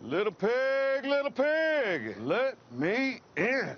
little pig, let me in.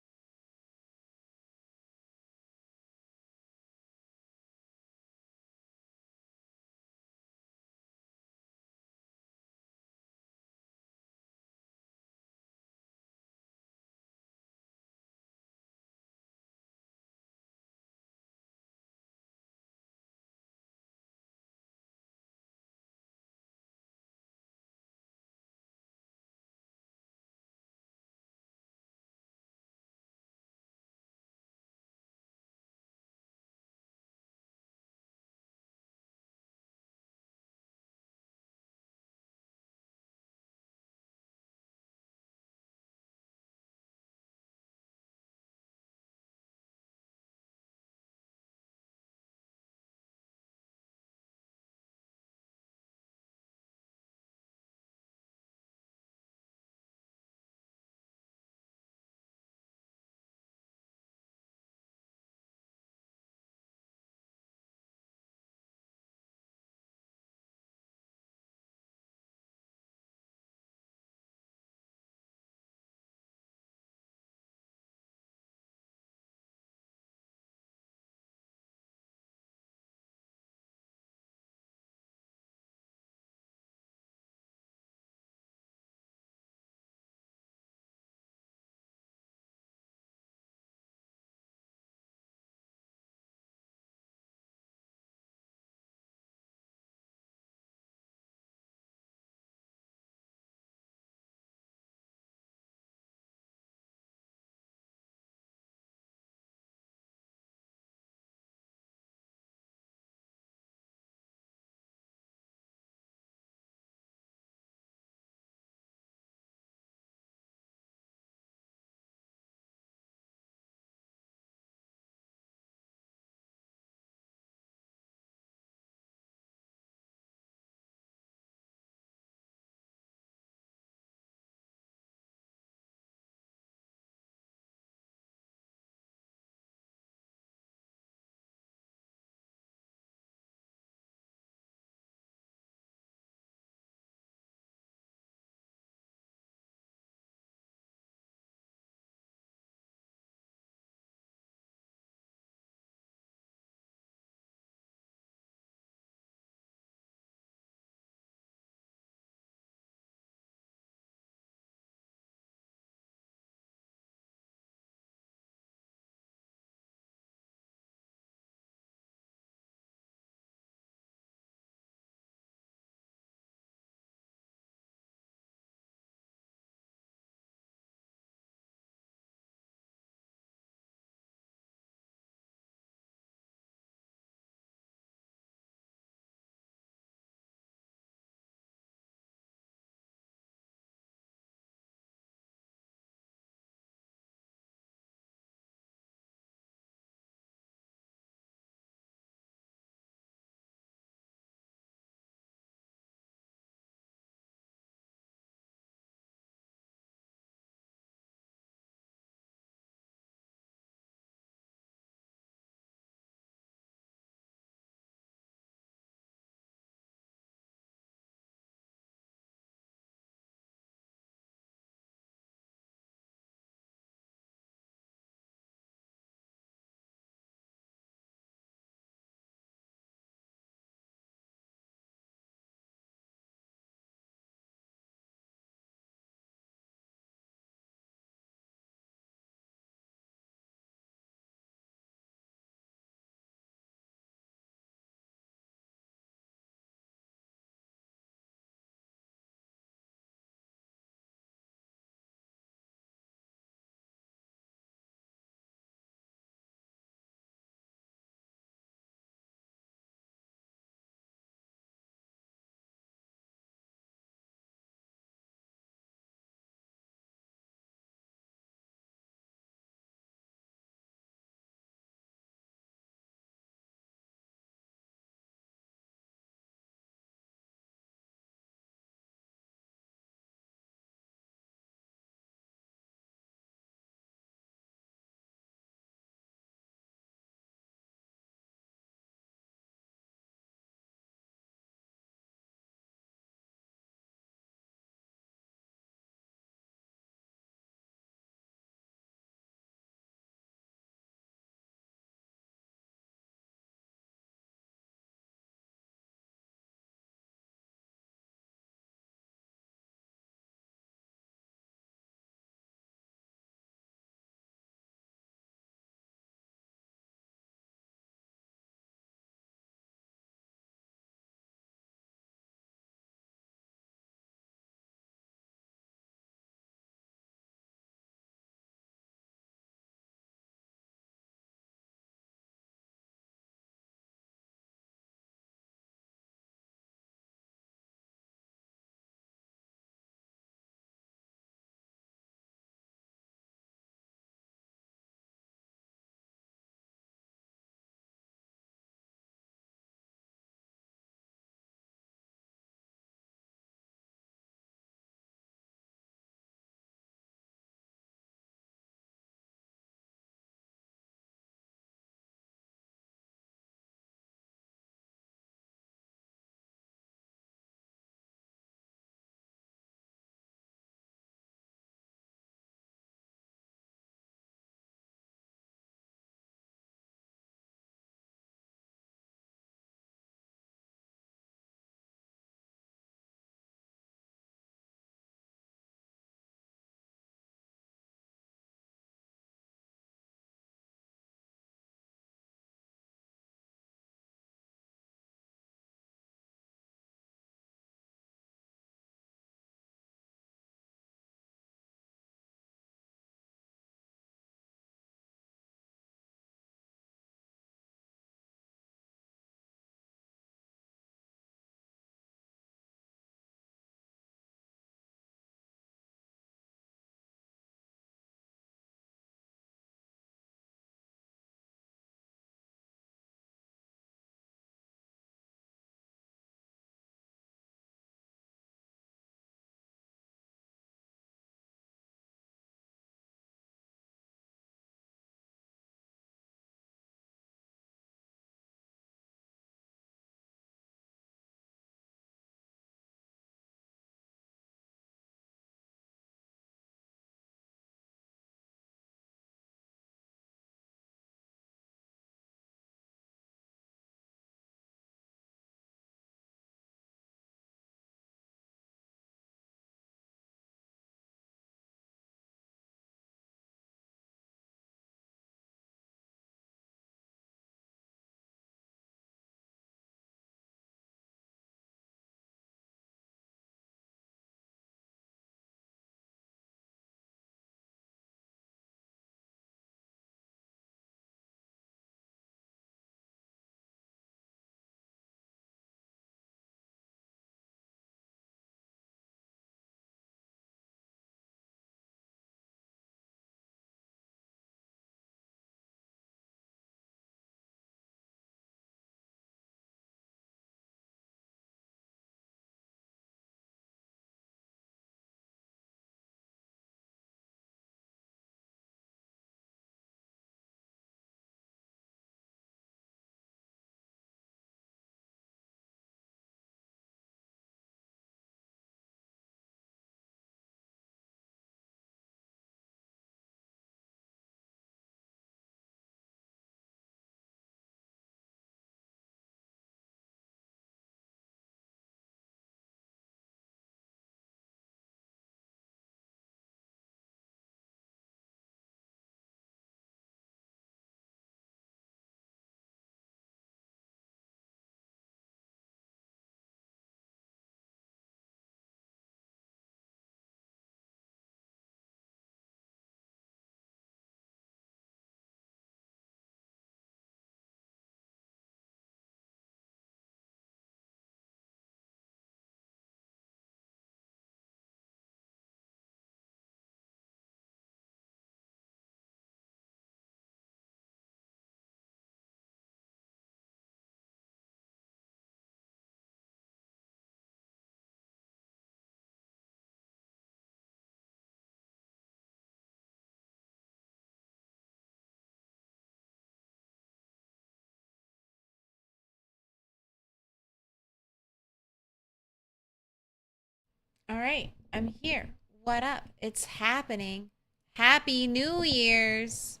All right, I'm here. What up? It's happening. Happy New Year's.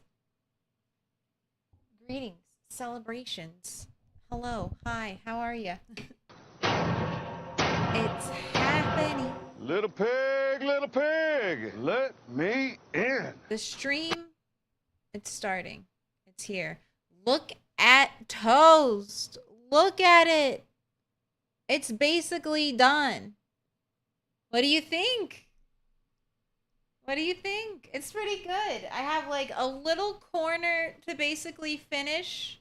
Greetings, celebrations. Hello, hi, how are you? It's happening. Little pig, let me in. The stream, it's starting. It's here. Look at Toast. Look at it. It's basically done. What do you think? What do you think? It's pretty good. I have like a little corner to basically finish.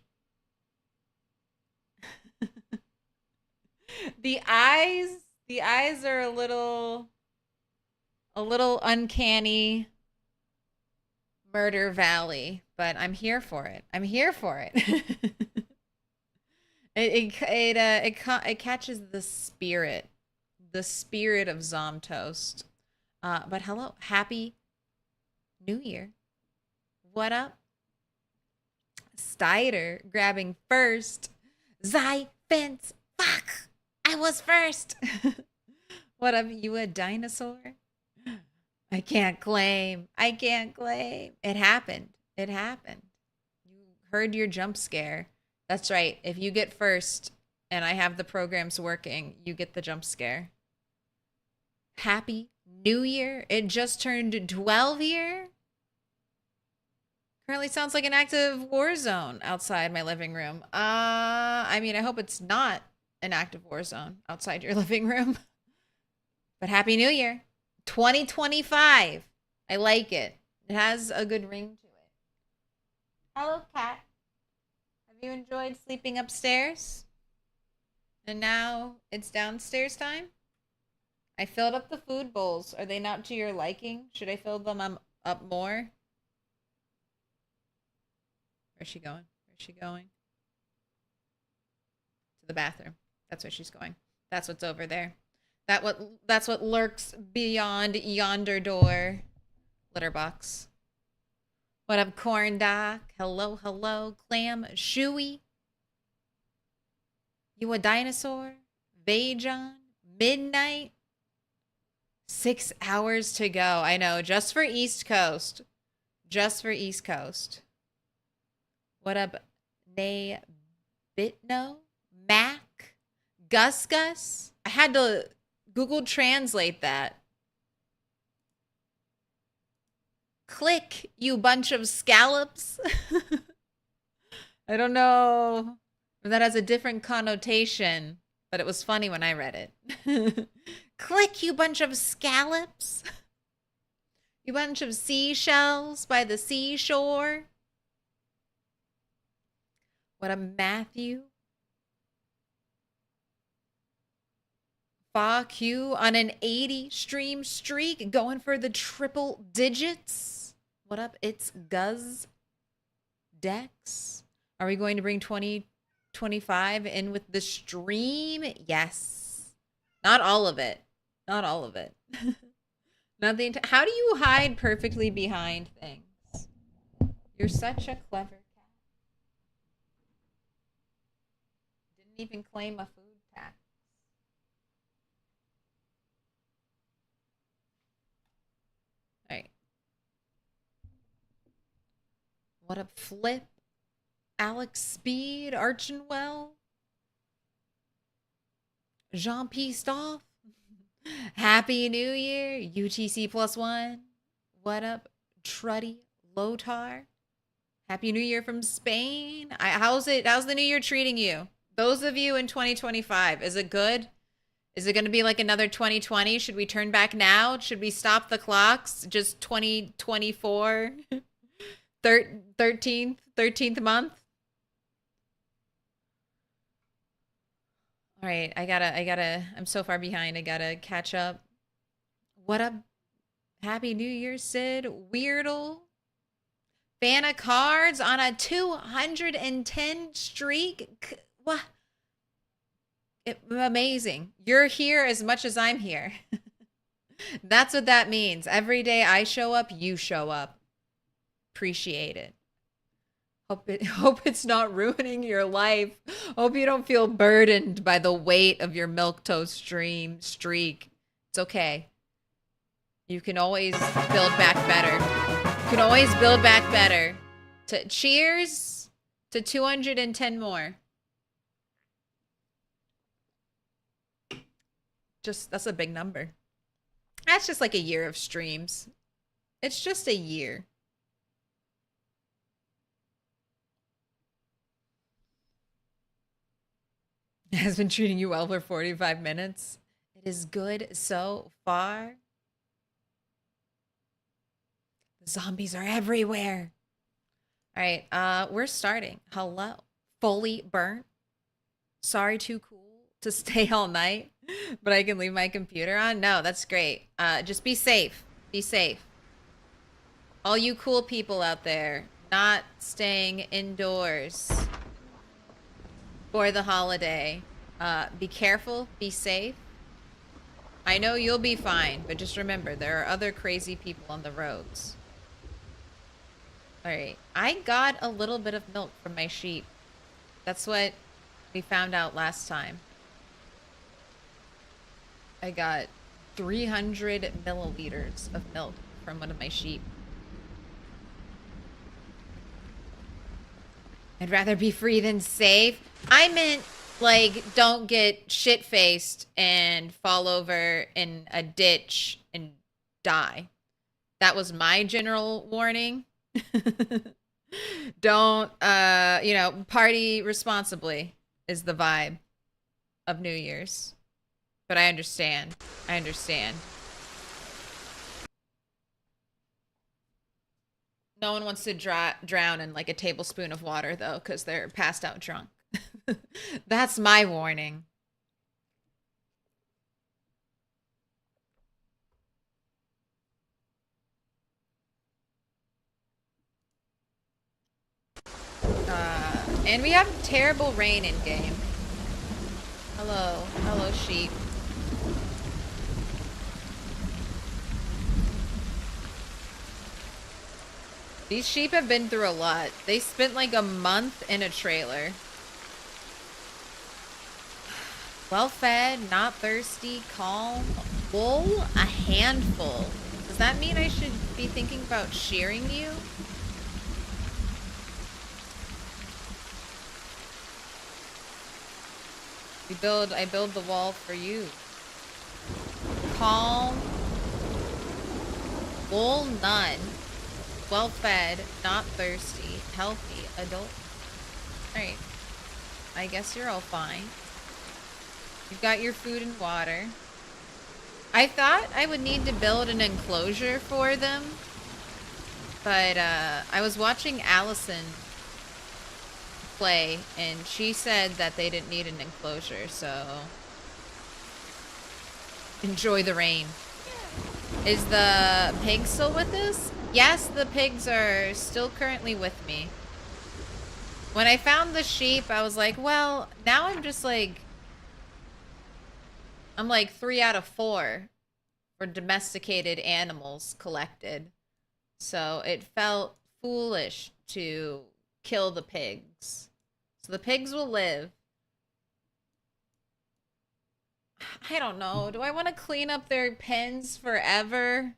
the eyes, the eyes are a little uncanny Murder Valley, but I'm here for it. I'm here for it. it catches the spirit of Zomtoast. But hello, happy New Year. What up? Stider grabbing first. Fence. Fuck! I was first. What up, you a dinosaur? I can't claim. I can't claim. It happened. It happened. You heard your jump scare. That's right. If you get first and I have the programs working, you get the jump scare. Happy New Year. It just turned 12 here. Currently sounds like an active war zone outside my living room. I mean, I hope it's not an active war zone outside your living room. But Happy New Year. 2025. I like it. It has a good ring to it. Hello, cat. Have you enjoyed sleeping upstairs? And now it's downstairs time? I filled up the food bowls. Are they not to your liking? Should I fill them up more? Where's she going? Where's she going? To the bathroom. That's where she's going. That's what's over there. That's what lurks beyond yonder door. Litter box. What up, corn doc? Hello, hello. Clam Shuey. You a dinosaur? Vajon? Midnight? 6 hours to go. I know, just for East Coast. Just for East Coast. What up, Nay Bitno? Mac? Gus? I had to Google Translate that. Click, you bunch of scallops. I don't know if that has a different connotation, but it was funny when I read it. Click, you bunch of scallops. You bunch of seashells by the seashore. What a Matthew. Fuck you on an 80 stream streak, going for the triple digits. What up? It's Guz Dex. Are we going to bring 2025 in with the stream? Yes. Not all of it. Not all of it. Nothing. How do you hide perfectly behind things? You're such a clever cat. Didn't even claim a food tax. All right. What up, Flip? Alex Speed, Archinwell, Jean Pistoff. Happy New Year, UTC +1. What up, Truddy Lotar? Happy New Year from Spain. How's the new year treating you? Those of you in 2025, is it good? Is it going to be like another 2020? Should we turn back now? Should we stop the clocks? Just 2024? 13th month? All right, I'm so far behind. I gotta catch up. What up? Happy New Year, Sid. Weirdle. Fan of cards on a 210 streak. What? Amazing. You're here as much as I'm here. That's what that means. Every day I show up, you show up. Appreciate it. Hope it's not ruining your life. Hope you don't feel burdened by the weight of your Milquetoast streak. It's okay. You can always build back better. You can always build back better. Cheers to 210 more. That's a big number. That's just like a year of streams. It's just a year. Has been treating you well for 45 minutes. It is good so far. The zombies are everywhere. All right, we're starting. Hello. Fully burnt. Sorry, too cool to stay all night, but I can leave my computer on. No, that's great. Just be safe. Be safe. All you cool people out there not staying indoors for the holiday. Be careful. Be safe. I know you'll be fine, but just remember, there are other crazy people on the roads. Alright, I got a little bit of milk from my sheep. That's what we found out last time. I got 300 milliliters of milk from one of my sheep. I'd rather be free than safe. I meant, like, don't get shit-faced and fall over in a ditch and die. That was my general warning. Don't, you know, party responsibly is the vibe of New Year's. But I understand. I understand. No one wants to drown in like a tablespoon of water, though, because they're passed out drunk. That's my warning. And we have terrible rain in game. Hello. Hello, sheep. These sheep have been through a lot. They spent like a month in a trailer. Well fed, not thirsty, calm. Wool, a handful. Does that mean I should be thinking about shearing you? I build the wall for you. Calm. Wool, none. Well fed, not thirsty, healthy, adult. Alright. I guess you're all fine. You've got your food and water. I thought I would need to build an enclosure for them. But I was watching Allison play, and she said that they didn't need an enclosure, so enjoy the rain. Is the pig still with us? Yes, the pigs are still currently with me. When I found the sheep, I was like, well, now I'm just like, I'm like 3 out of 4 for domesticated animals collected. So it felt foolish to kill the pigs. So the pigs will live. I don't know. Do I want to clean up their pens forever?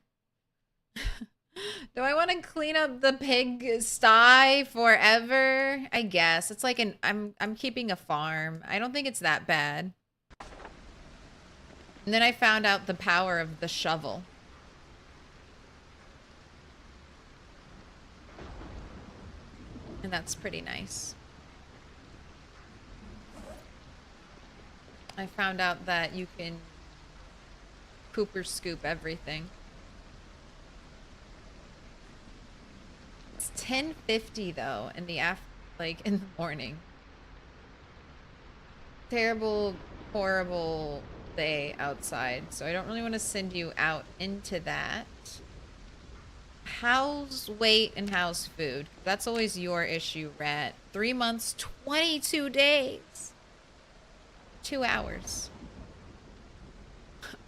Do I want to clean up the pig sty forever? I guess. It's like I'm keeping a farm. I don't think it's that bad. And then I found out the power of the shovel. And that's pretty nice. I found out that you can pooper scoop everything. It's 10:50 though in the in the morning. Terrible, horrible day outside, so I don't really want to send you out into that. How's weight and how's food? That's always your issue, Rat. 3 months, 22 days. 2 hours.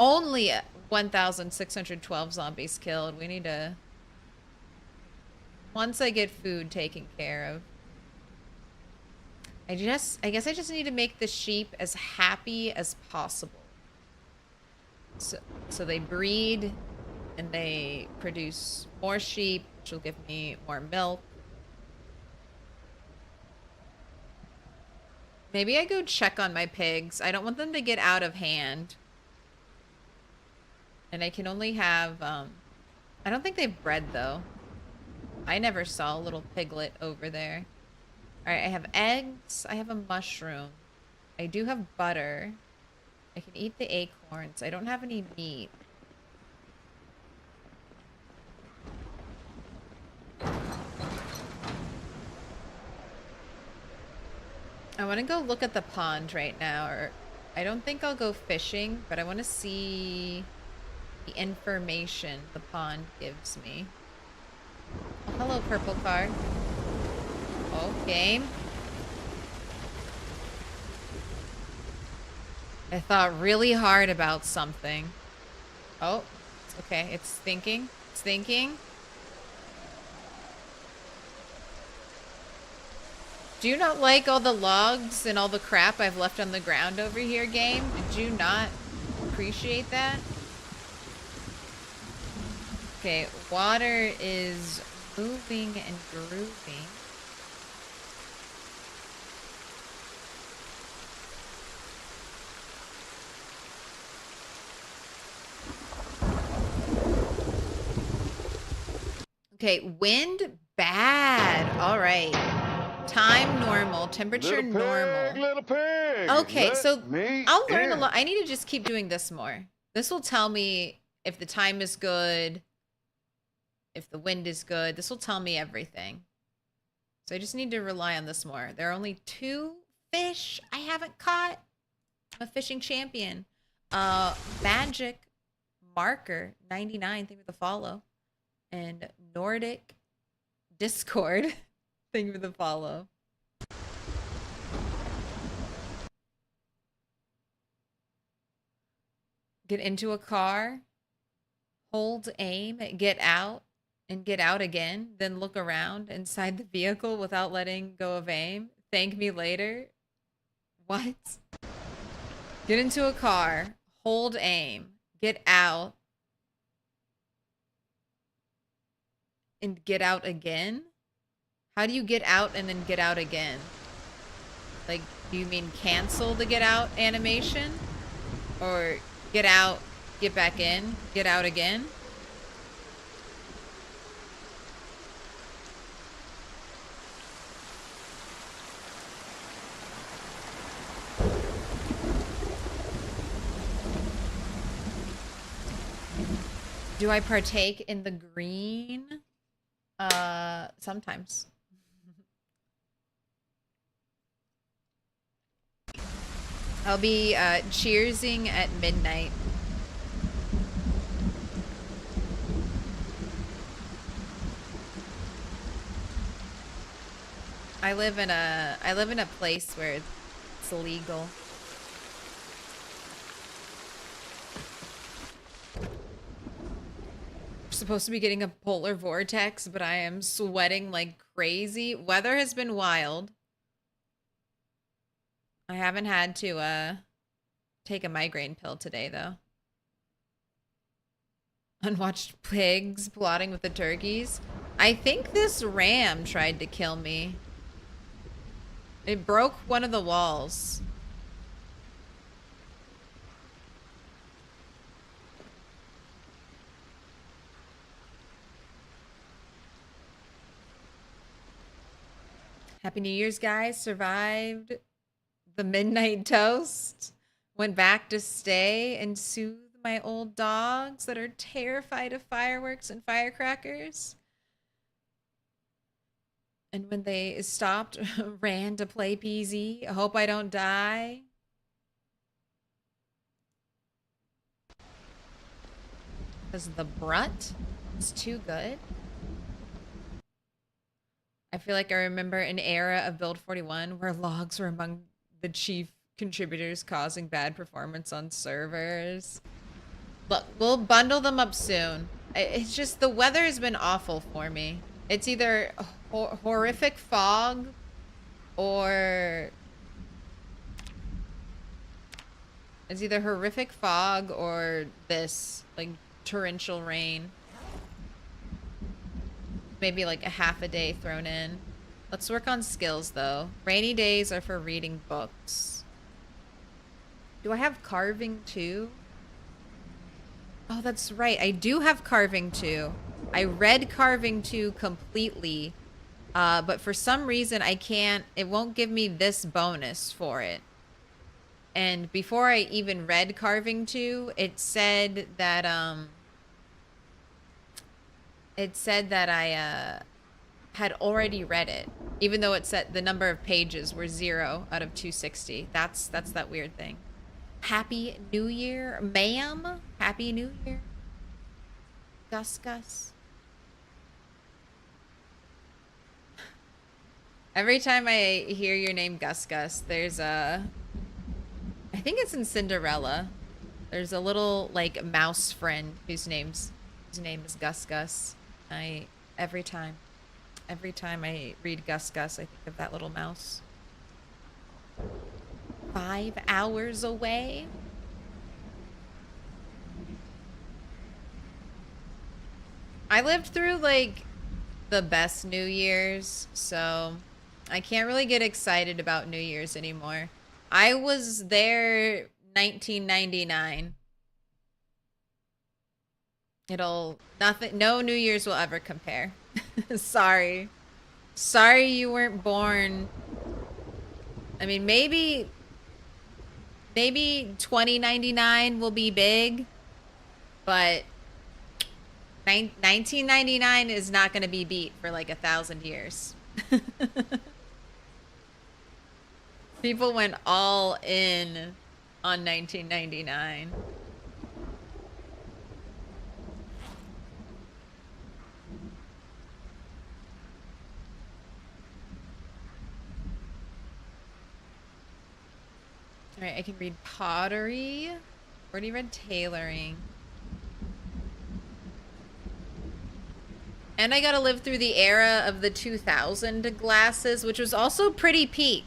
Only 1,612 zombies killed. We need to... Once I get food taken care of. I guess I just need to make the sheep as happy as possible. So they breed and they produce more sheep, which will give me more milk. Maybe I go check on my pigs. I don't want them to get out of hand. And I can only have, I don't think they've bred though. I never saw a little piglet over there. All right, I have eggs. I have a mushroom. I do have butter. I can eat the acorns. I don't have any meat. I want to go look at the pond right now, or I don't think I'll go fishing, but I want to see the information the pond gives me. Oh, hello, purple car. Oh, game. I thought really hard about something. Oh, okay. It's thinking. It's thinking. Do you not like all the logs and all the crap I've left on the ground over here, game? Did you not appreciate that? Okay, water is moving and grooving. Okay, wind bad. All right. Time normal, temperature normal. Little pig. Okay, so I'll learn a in. lot. I need to just keep doing this more. This will tell me if the time is good, if the wind is good. This will tell me everything. So I just need to rely on this more. There are only 2 fish I haven't caught. I'm a fishing champion. Magic Marker 99, thank you for the follow. And Nordic Discord, thank you for the follow. Get into a car, hold aim, get out, and get out again, then look around inside the vehicle without letting go of aim. Thank me later. What? Get into a car, hold aim, get out, and get out again? How do you get out and then get out again? Like, do you mean cancel the get out animation? Or get out, get back in, get out again? Do I partake in the green? Sometimes. I'll be cheersing at midnight. I live in a place where it's illegal. Supposed to be getting a polar vortex, but I am sweating like crazy. Weather has been wild. I haven't had to take a migraine pill today though. Unwatched pigs plotting with the turkeys. I think this ram tried to kill me. It broke one of the walls. Happy New Year's, guys. Survived the midnight toast. Went back to stay and soothe my old dogs that are terrified of fireworks and firecrackers. And when they stopped, ran to play PZ. I hope I don't die. Because the Brut is too good. I feel like I remember an era of Build 41 where logs were among the chief contributors causing bad performance on servers. Look, we'll bundle them up soon. It's just the weather has been awful for me. It's either horrific fog or It's either horrific fog or this, like, torrential rain. Maybe like a half a day thrown in. Let's work on skills, though. Rainy days are for reading books. Do I have carving, too? Oh, that's right. I do have carving, too. I read carving, too, completely. But for some reason, I can't... It won't give me this bonus for it. And before I even read carving 2, it said that I had already read it, even though it said the number of pages were 0 out of 260. That's that weird thing. Happy New Year, ma'am. Happy New Year. Gus Gus. Every time I hear your name Gus Gus, there's a... I think it's in Cinderella. There's a little, like, mouse friend whose name is Gus Gus. Every time I read Gus Gus, I think of that little mouse. 5 hours away? I lived through, like, the best New Year's, so I can't really get excited about New Year's anymore. I was there 1999. No New Year's will ever compare. Sorry. Sorry you weren't born. I mean, maybe 2099 will be big, but 1999 is not going to be beat for like 1,000 years. People went all in on 1999. All right, I can read pottery. Already read tailoring. And I gotta live through the era of the 2000 glasses, which was also pretty peak.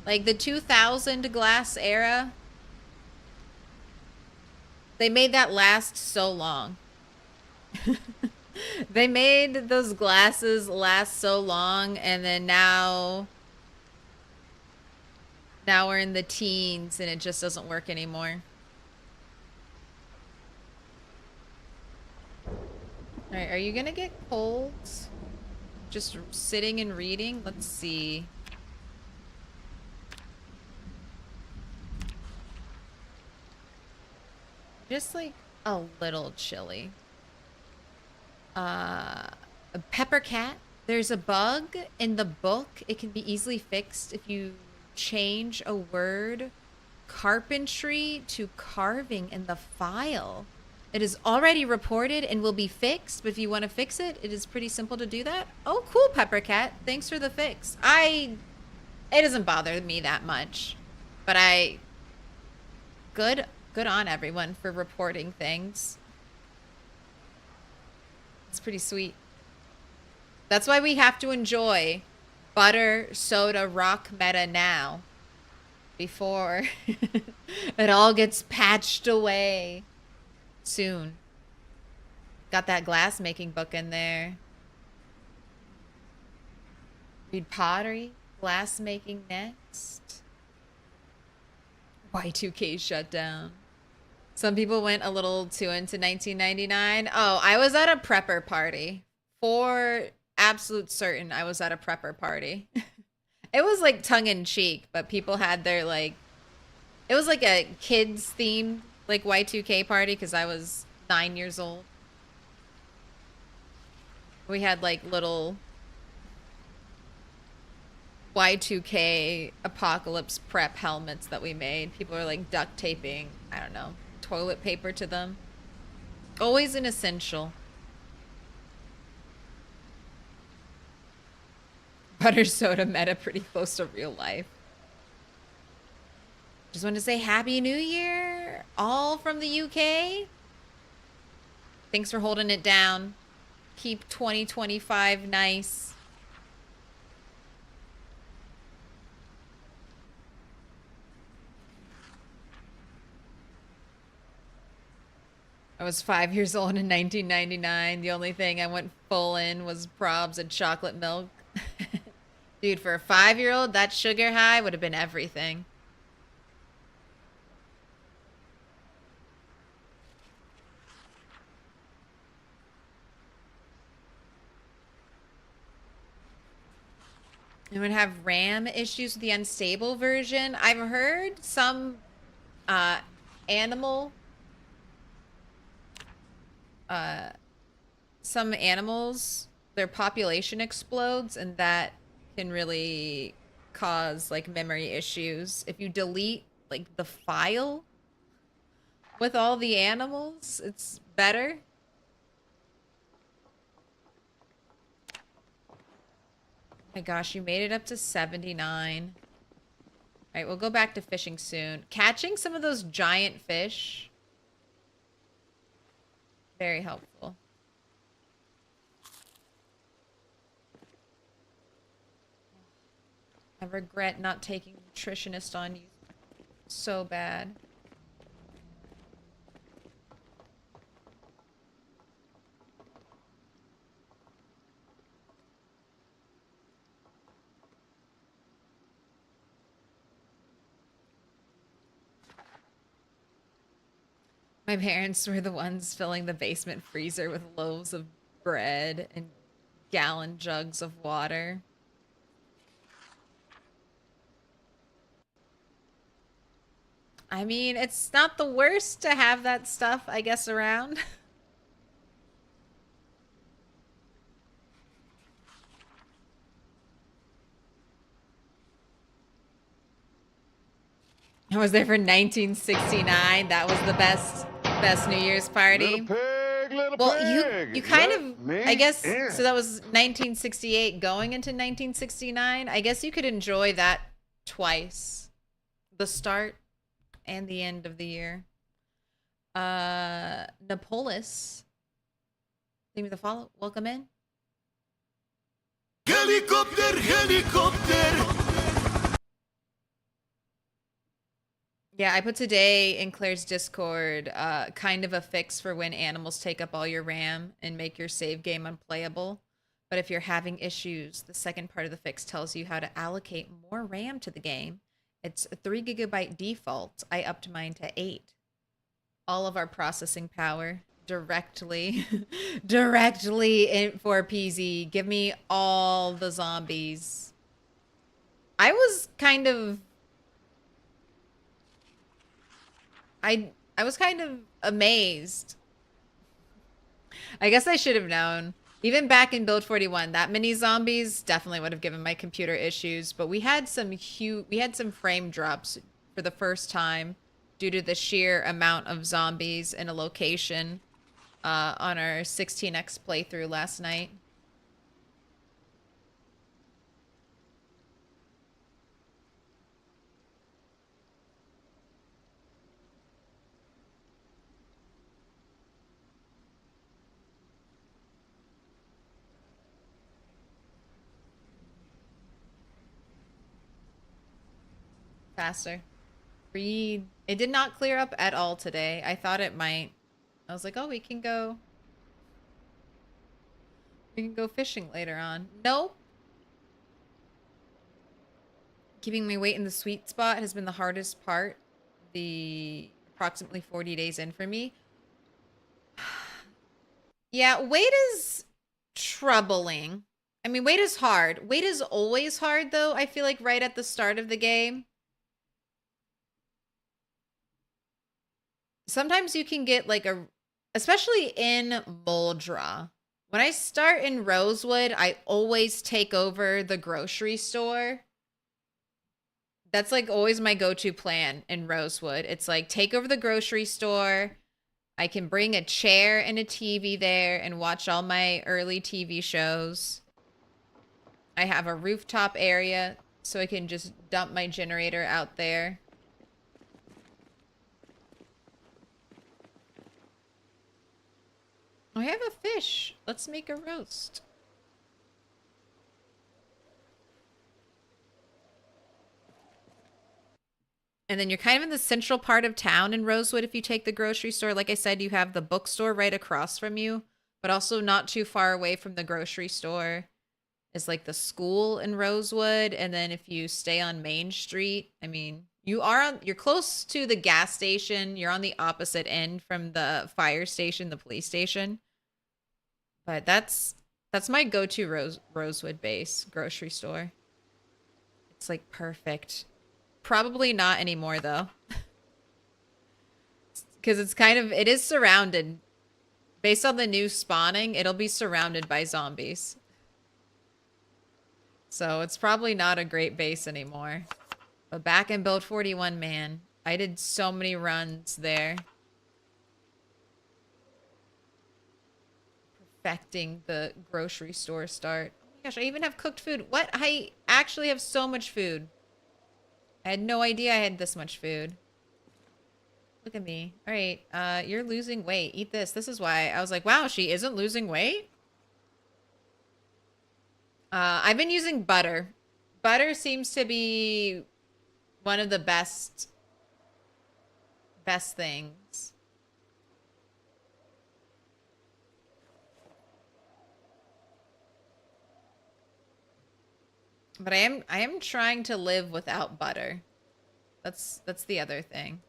Like the 2000 glass era. They made that last so long. They made those glasses last so long, and then now we're in the teens and it just doesn't work anymore. All right, are you gonna get colds? Just sitting and reading? Let's see. Just like a little chilly. Pepper Cat. There's a bug in the book. It can be easily fixed if you change a word carpentry to carving in the file. It is already reported and will be fixed, but if you want to fix it, it is pretty simple to do that. Oh, cool, Pepper Cat. Thanks for the fix. It doesn't bother me that much, but good on everyone for reporting things. It's pretty sweet. That's why we have to enjoy butter, soda, rock meta now. Before it all gets patched away soon. Got that glass making book in there. Read pottery, glass making next. Y2K shut down. Some people went a little too into 1999. Oh, I was at a prepper party. For absolute certain, I was at a prepper party. It was like tongue-in-cheek, but people had their like... It was like a kids-themed like Y2K party because I was 9 years old. We had like little Y2K apocalypse prep helmets that we made. People were like duct taping, I don't know, toilet paper to them. Always an essential. Butter soda meta pretty close to real life. Just want to say Happy New Year, all from the UK. Thanks for holding it down. Keep 2025 nice. I was 5 years old in 1999. The only thing I went full in was probs and chocolate milk. Dude, for a 5-year-old, that sugar high would have been everything. You would have RAM issues with the unstable version. I've heard some animal some animals, their population explodes, and that can really cause like memory issues. If you delete like the file with all the animals, it's better. My gosh, you made it up to 79. All right, we'll go back to fishing soon. Catching some of those giant fish, very helpful. I regret not taking nutritionist on you so bad. My parents were the ones filling the basement freezer with loaves of bread and gallon jugs of water. I mean, it's not the worst to have that stuff, I guess, around. I was there for 1969. That was the best New Year's party. Little Well, pig, you kind let of, me I guess, in. so that was 1968 going into 1969. I guess you could enjoy that twice. The start and the end of the year. Nepolis. Name of the follow. Welcome in. Helicopter, helicopter. Yeah, I put today in Claire's Discord kind of a fix for when animals take up all your RAM and make your save game unplayable. But if you're having issues, the second part of the fix tells you how to allocate more RAM to the game. It's a 3 GB default. I upped mine to 8. All of our processing power directly directly in for PZ. Give me all the zombies. I was kind of I was kind of amazed. I guess I should have known. Even back in build 41, that many zombies definitely would have given my computer issues, but we had some frame drops for the first time due to the sheer amount of zombies in a location on our 16x playthrough last night. Faster. Read. It did not clear up at all today. I thought it might. I was like, oh, we can go fishing later on. Nope. Keeping my weight in the sweet spot has been the hardest part. The approximately 40 days in for me. Yeah, weight is troubling. I mean, weight is hard. Weight is always hard, though, I feel like right at the start of the game. Sometimes you can get like especially in Muldraugh. When I start in Rosewood, I always take over the grocery store. That's like always my go-to plan in Rosewood. It's like take over the grocery store. I can bring a chair and a TV there and watch all my early TV shows. I have a rooftop area so I can just dump my generator out there. I have a fish. Let's make a roast. And then you're kind of in the central part of town in Rosewood if you take the grocery store. Like I said, you have the bookstore right across from you, but also not too far away from the grocery store is like the school in Rosewood. And then if you stay on Main Street, I mean, you're close to the gas station. You're on the opposite end from the fire station, the police station. But that's my go-to Rosewood base grocery store. It's like perfect. Probably not anymore though. Because it is surrounded. Based on the new spawning, it'll be surrounded by zombies. So it's probably not a great base anymore. But back in Build 41, man, I did so many runs there. Perfecting the grocery store start. Oh my gosh, I even have cooked food. What? I actually have so much food. I had no idea I had this much food. Look at me. All right, you're losing weight. Eat this. This is why I was like, wow, she isn't losing weight? I've been using butter. Butter seems to be one of the best things. But I am trying to live without butter. That's the other thing.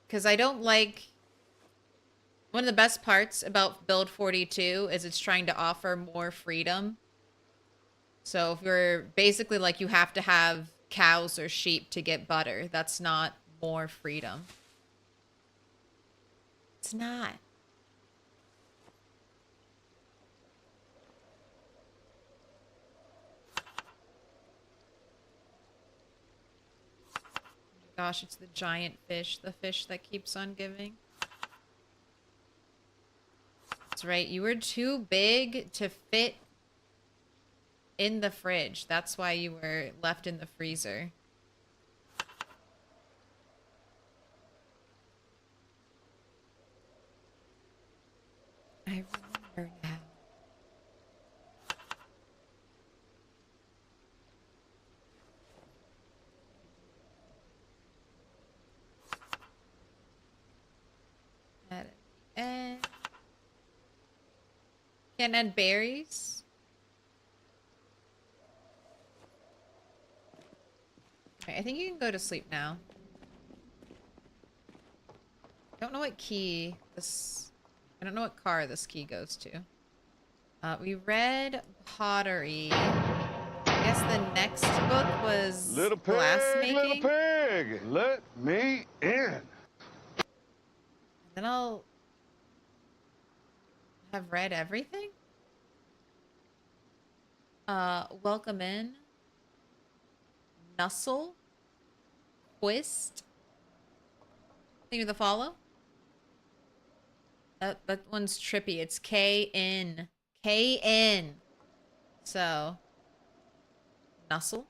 Because I don't like... One of the best parts about Build 42 is it's trying to offer more freedom. So if you're basically like you have to have cows or sheep to get butter, that's not more freedom. It's not. Gosh, it's the giant fish, the fish that keeps on giving. That's right, you were too big to fit in the fridge. That's why you were left in the freezer. I remember now. And can't add berries. Okay, I think you can go to sleep now. I don't know what key this... I don't know what car this key goes to. We read pottery. I guess the next book was Little pig, glassmaking. little pig, let me in. Then I'll have read everything. Welcome in. Nussle. Twist. Think of the follow. That one's trippy. It's K-N. K-N. So, Nussle.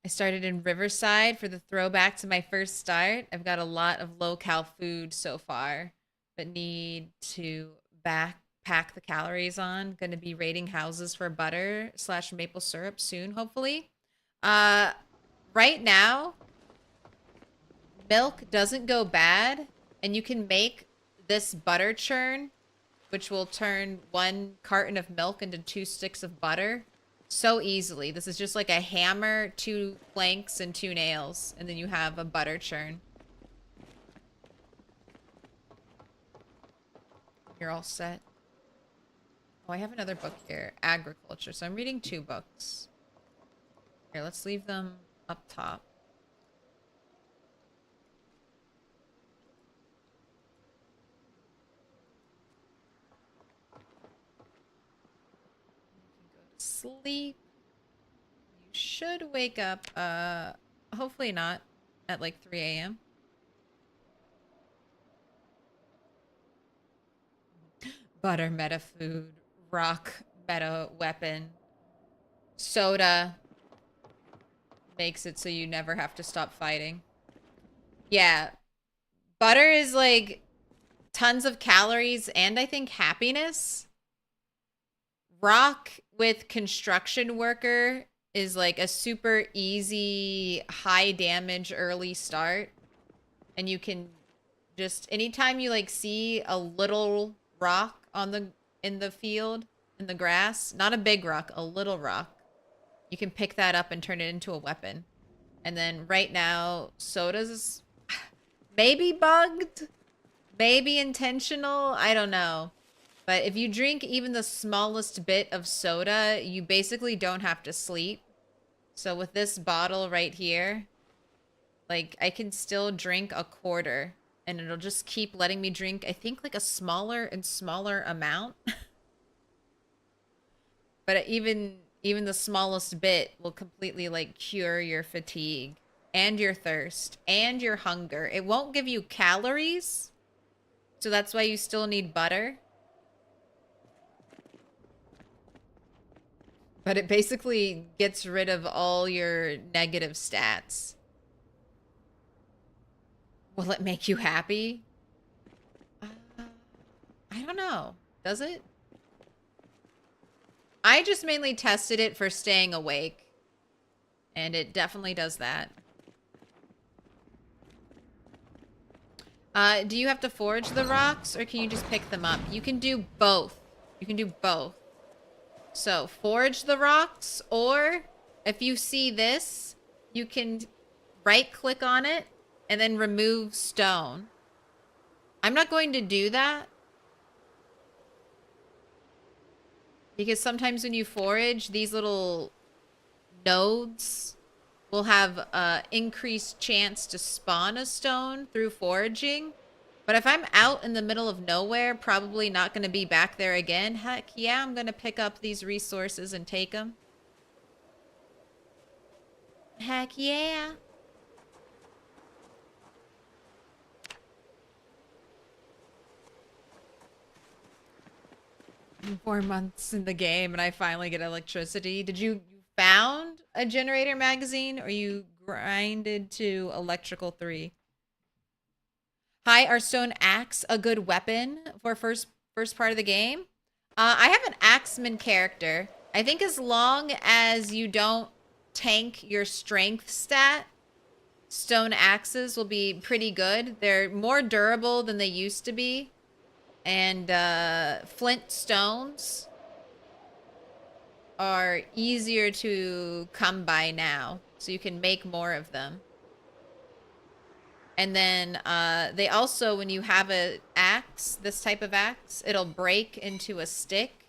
I started in Riverside for the throwback to my first start. I've got a lot of low-cal food so far, but need to backpack the calories on. Going to be raiding houses for butter / maple syrup soon, hopefully. Right now, milk doesn't go bad, and you can make this butter churn, which will turn 1 carton of milk into 2 sticks of butter so easily. This is just like a hammer, 2 planks, and 2 nails, and then you have a butter churn. You're all set. Oh, I have another book here, agriculture. So I'm reading 2 books. Here, let's leave them up top. Sleep. You should wake up, hopefully not at like 3 a.m. Butter meta food, rock meta weapon, soda makes it so you never have to stop fighting. Yeah, butter is like tons of calories and I think happiness. Rock with construction worker is like a super easy, high damage early start. And you can just, anytime you like see a little rock in the field, in the grass, not a big rock, a little rock, you can pick that up and turn it into a weapon. And then right now, soda's maybe bugged, maybe intentional, I don't know. But if you drink even the smallest bit of soda, you basically don't have to sleep. So with this bottle right here, like I can still drink a quarter and it'll just keep letting me drink, I think like a smaller and smaller amount. But even the smallest bit will completely like cure your fatigue and your thirst and your hunger. It won't give you calories. So that's why you still need butter. But it basically gets rid of all your negative stats. Will it make you happy? I don't know. Does it? I just mainly tested it for staying awake. And it definitely does that. Do you have to forage the rocks or can you just pick them up? You can do both. You can do both. So forage the rocks, or if you see this, you can right click on it and then remove stone. I'm not going to do that because sometimes when you forage, these little nodes will have increased chance to spawn a stone through foraging. But if I'm out in the middle of nowhere, probably not going to be back there again, heck yeah, I'm going to pick up these resources and take them. Heck yeah. I'm 4 months in the game and I finally get electricity. Did you found a generator magazine or you grinded to electrical 3? Hi, are stone axe a good weapon for first part of the game? I have an axeman character. I think as long as you don't tank your strength stat, stone axes will be pretty good. They're more durable than they used to be. And flint stones are easier to come by now. So you can make more of them. And then they also, when you have an axe, this type of axe, it'll break into a stick.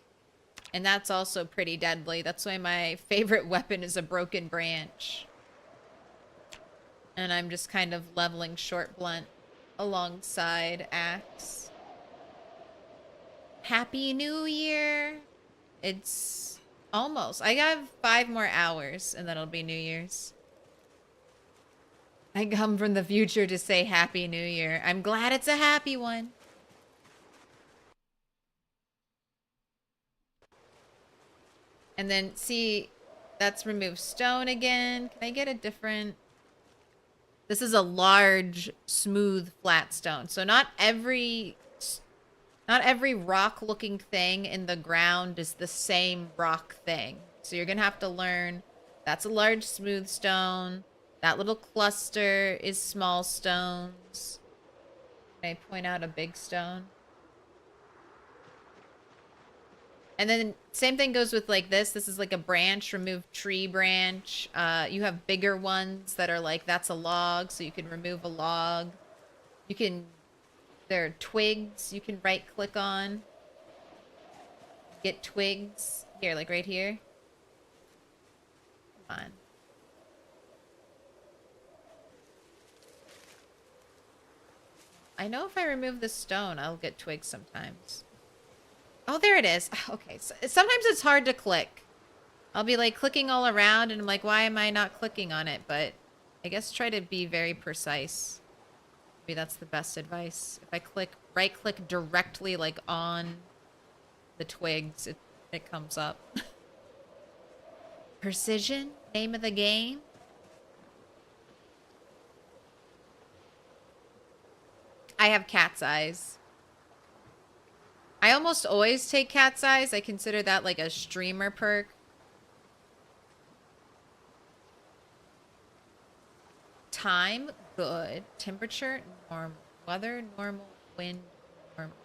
And that's also pretty deadly. That's why my favorite weapon is a broken branch. And I'm just kind of leveling short blunt alongside axe. Happy New Year! It's almost. I have 5 more hours and then it'll be New Year's. I come from the future to say Happy New Year. I'm glad it's a happy one. And then, see, that's remove stone again. Can I get a different... This is a large, smooth, flat stone. So not every rock-looking thing in the ground is the same rock thing. So you're going to have to learn that's a large, smooth stone. That little cluster is small stones. Can I point out a big stone? And then same thing goes with like this. This is like a branch, remove tree branch. You have bigger ones that are like, that's a log, so you can remove a log. You can, there are twigs you can right click on. Get twigs. Here, like right here. Come on. I know if I remove the stone, I'll get twigs sometimes. Oh, there it is. Okay, so sometimes it's hard to click. I'll be like clicking all around and I'm like, why am I not clicking on it? But I guess try to be very precise. Maybe that's the best advice. If I click, right click directly like on the twigs, it comes up. Precision, name of the game. I have cat's eyes. I almost always take cat's eyes. I consider that like a streamer perk. Time, good. Temperature, normal. Weather, normal. Wind, normal.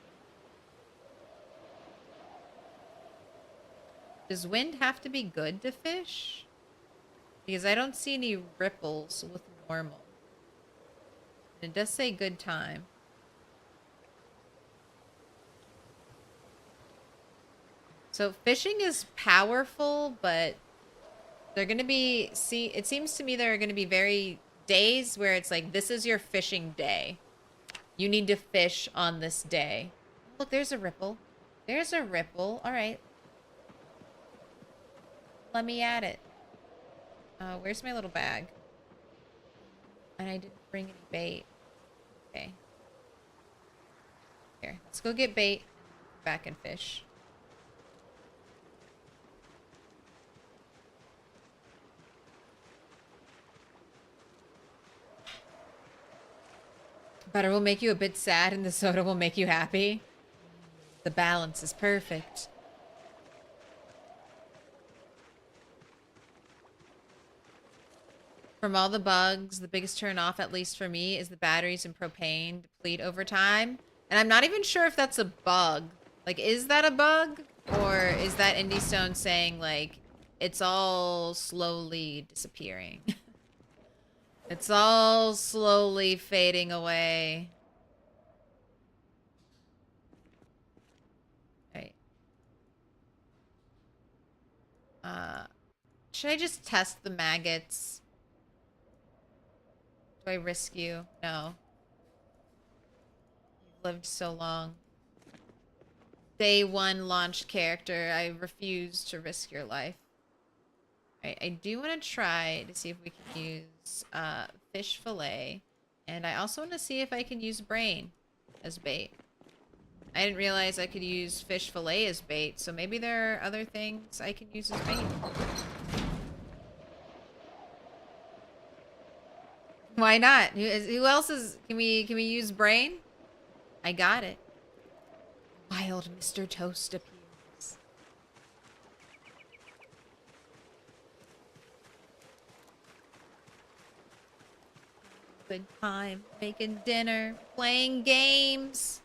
Does wind have to be good to fish? Because I don't see any ripples with normal. And it does say good time. So fishing is powerful, but they're going to be, it seems to me there are going to be days where it's like, this is your fishing day. You need to fish on this day. Look, there's a ripple. There's a ripple. All right. Let me at it. Where's my little bag? And I didn't bring any bait. Okay. Here, let's go get bait. Back and fish. Butter will make you a bit sad and the soda will make you happy. The balance is perfect. From all the bugs, the biggest turn off, at least for me, is the batteries and propane deplete over time. And I'm not even sure if that's a bug. Like, is that a bug? Or is that Indie Stone saying, like, it's all slowly disappearing? It's all slowly fading away. Right. Should I just test the maggots? Do I risk you? No. You've lived so long. Day one launched character. I refuse to risk your life. Alright, I do want to try to see if we can use fish fillet. And I also want to see if I can use brain as bait. I didn't realize I could use fish fillet as bait, so maybe there are other things I can use as bait. Why not? Who else is... Can we use brain? I got it. Wild Mr. Toast appears. Good time. Making dinner. Playing games.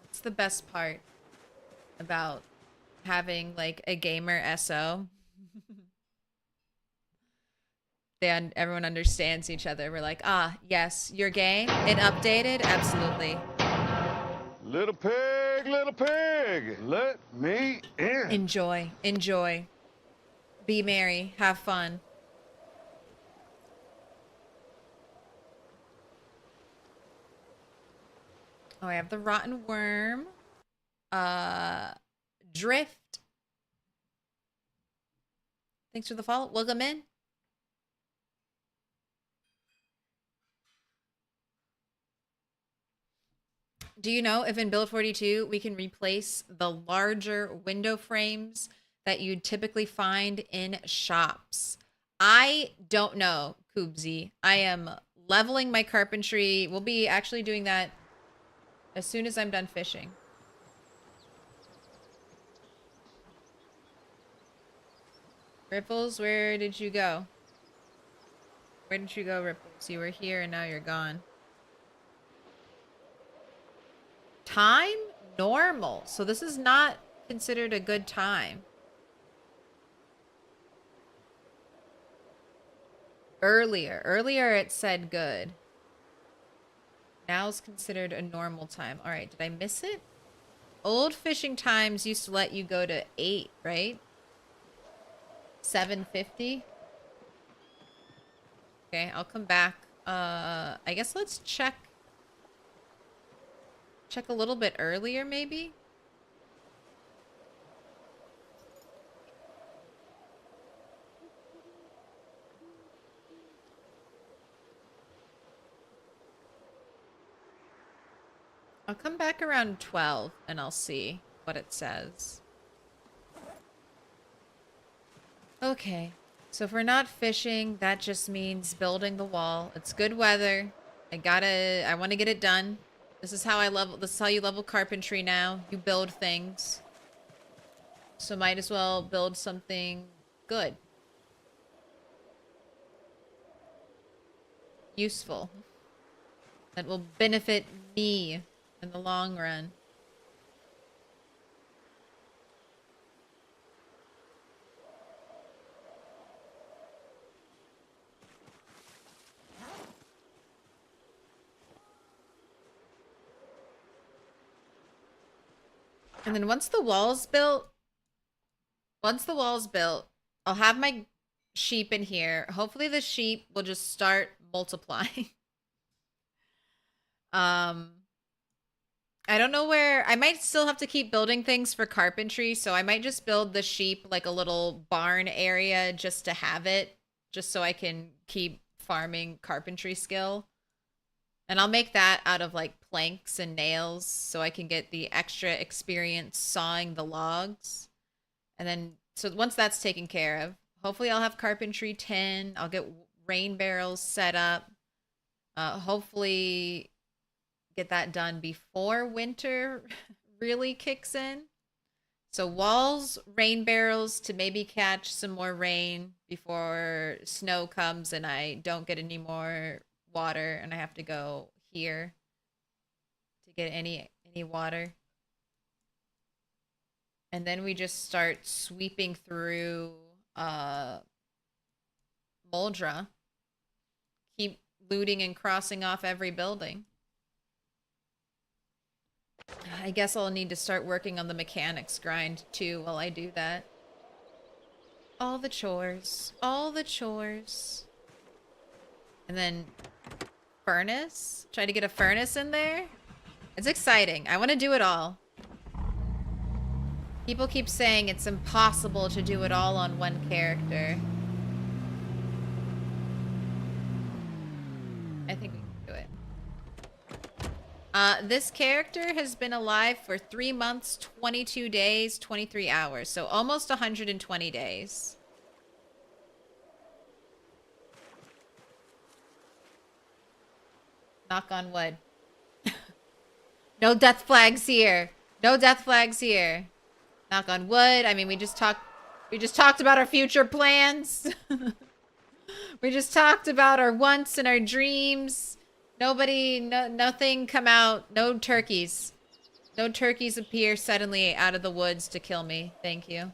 That's the best part about having, like, a gamer SO. Everyone understands each other. We're like, ah, yes, your game, it updated? Absolutely. Little pig, let me in. Enjoy, enjoy. Be merry, have fun. Oh, I have the rotten worm. Drift. Thanks for the follow. Welcome in. Do you know if in Build 42 we can replace the larger window frames that you'd typically find in shops? I don't know, Koobsy. I am leveling my carpentry. We'll be actually doing that as soon as I'm done fishing. Ripples, where did you go? Where did you go, Ripples? You were here and now you're gone. Time? Normal. So this is not considered a good time. Earlier it said good. Now it's considered a normal time. All right, did I miss it? Old fishing times used to let you go to 8, right? 7:50. Okay, I'll come back. I guess let's check a little bit earlier, maybe? I'll come back around 12 and I'll see what it says. Okay, so if we're not fishing, that just means building the wall. It's good weather. I want to get it done. This is how you level carpentry now. You build things. So might as well build something good. useful. That will benefit me in the long run. And then once the wall's built, I'll have my sheep in here. Hopefully the sheep will just start multiplying. I don't know where. I might still have to keep building things for carpentry, so I might just build the sheep like a little barn area just to have it, just so I can keep farming carpentry skill. And I'll make that out of like planks and nails so I can get the extra experience sawing the logs. And then, so once that's taken care of, hopefully I'll have carpentry 10. I'll get rain barrels set up. Hopefully get that done before winter really kicks in. So walls, rain barrels to maybe catch some more rain before snow comes and I don't get any more water and I have to go here to get any water. And then we just start sweeping through Muldraugh. Keep looting and crossing off every building. I guess I'll need to start working on the mechanics grind too while I do that. All the chores. All the chores. And then furnace. Try to get a furnace in there. It's exciting. I want to do it all. People keep saying it's impossible to do it all on one character. I think we can do it. This character has been alive for 3 months, 22 days, 23 hours. So almost 120 days. Knock on wood. No death flags here. No death flags here. Knock on wood. I mean, we just talked about our future plans. We just talked about our wants and our dreams. Nothing come out. No turkeys. No turkeys appear suddenly out of the woods to kill me. Thank you.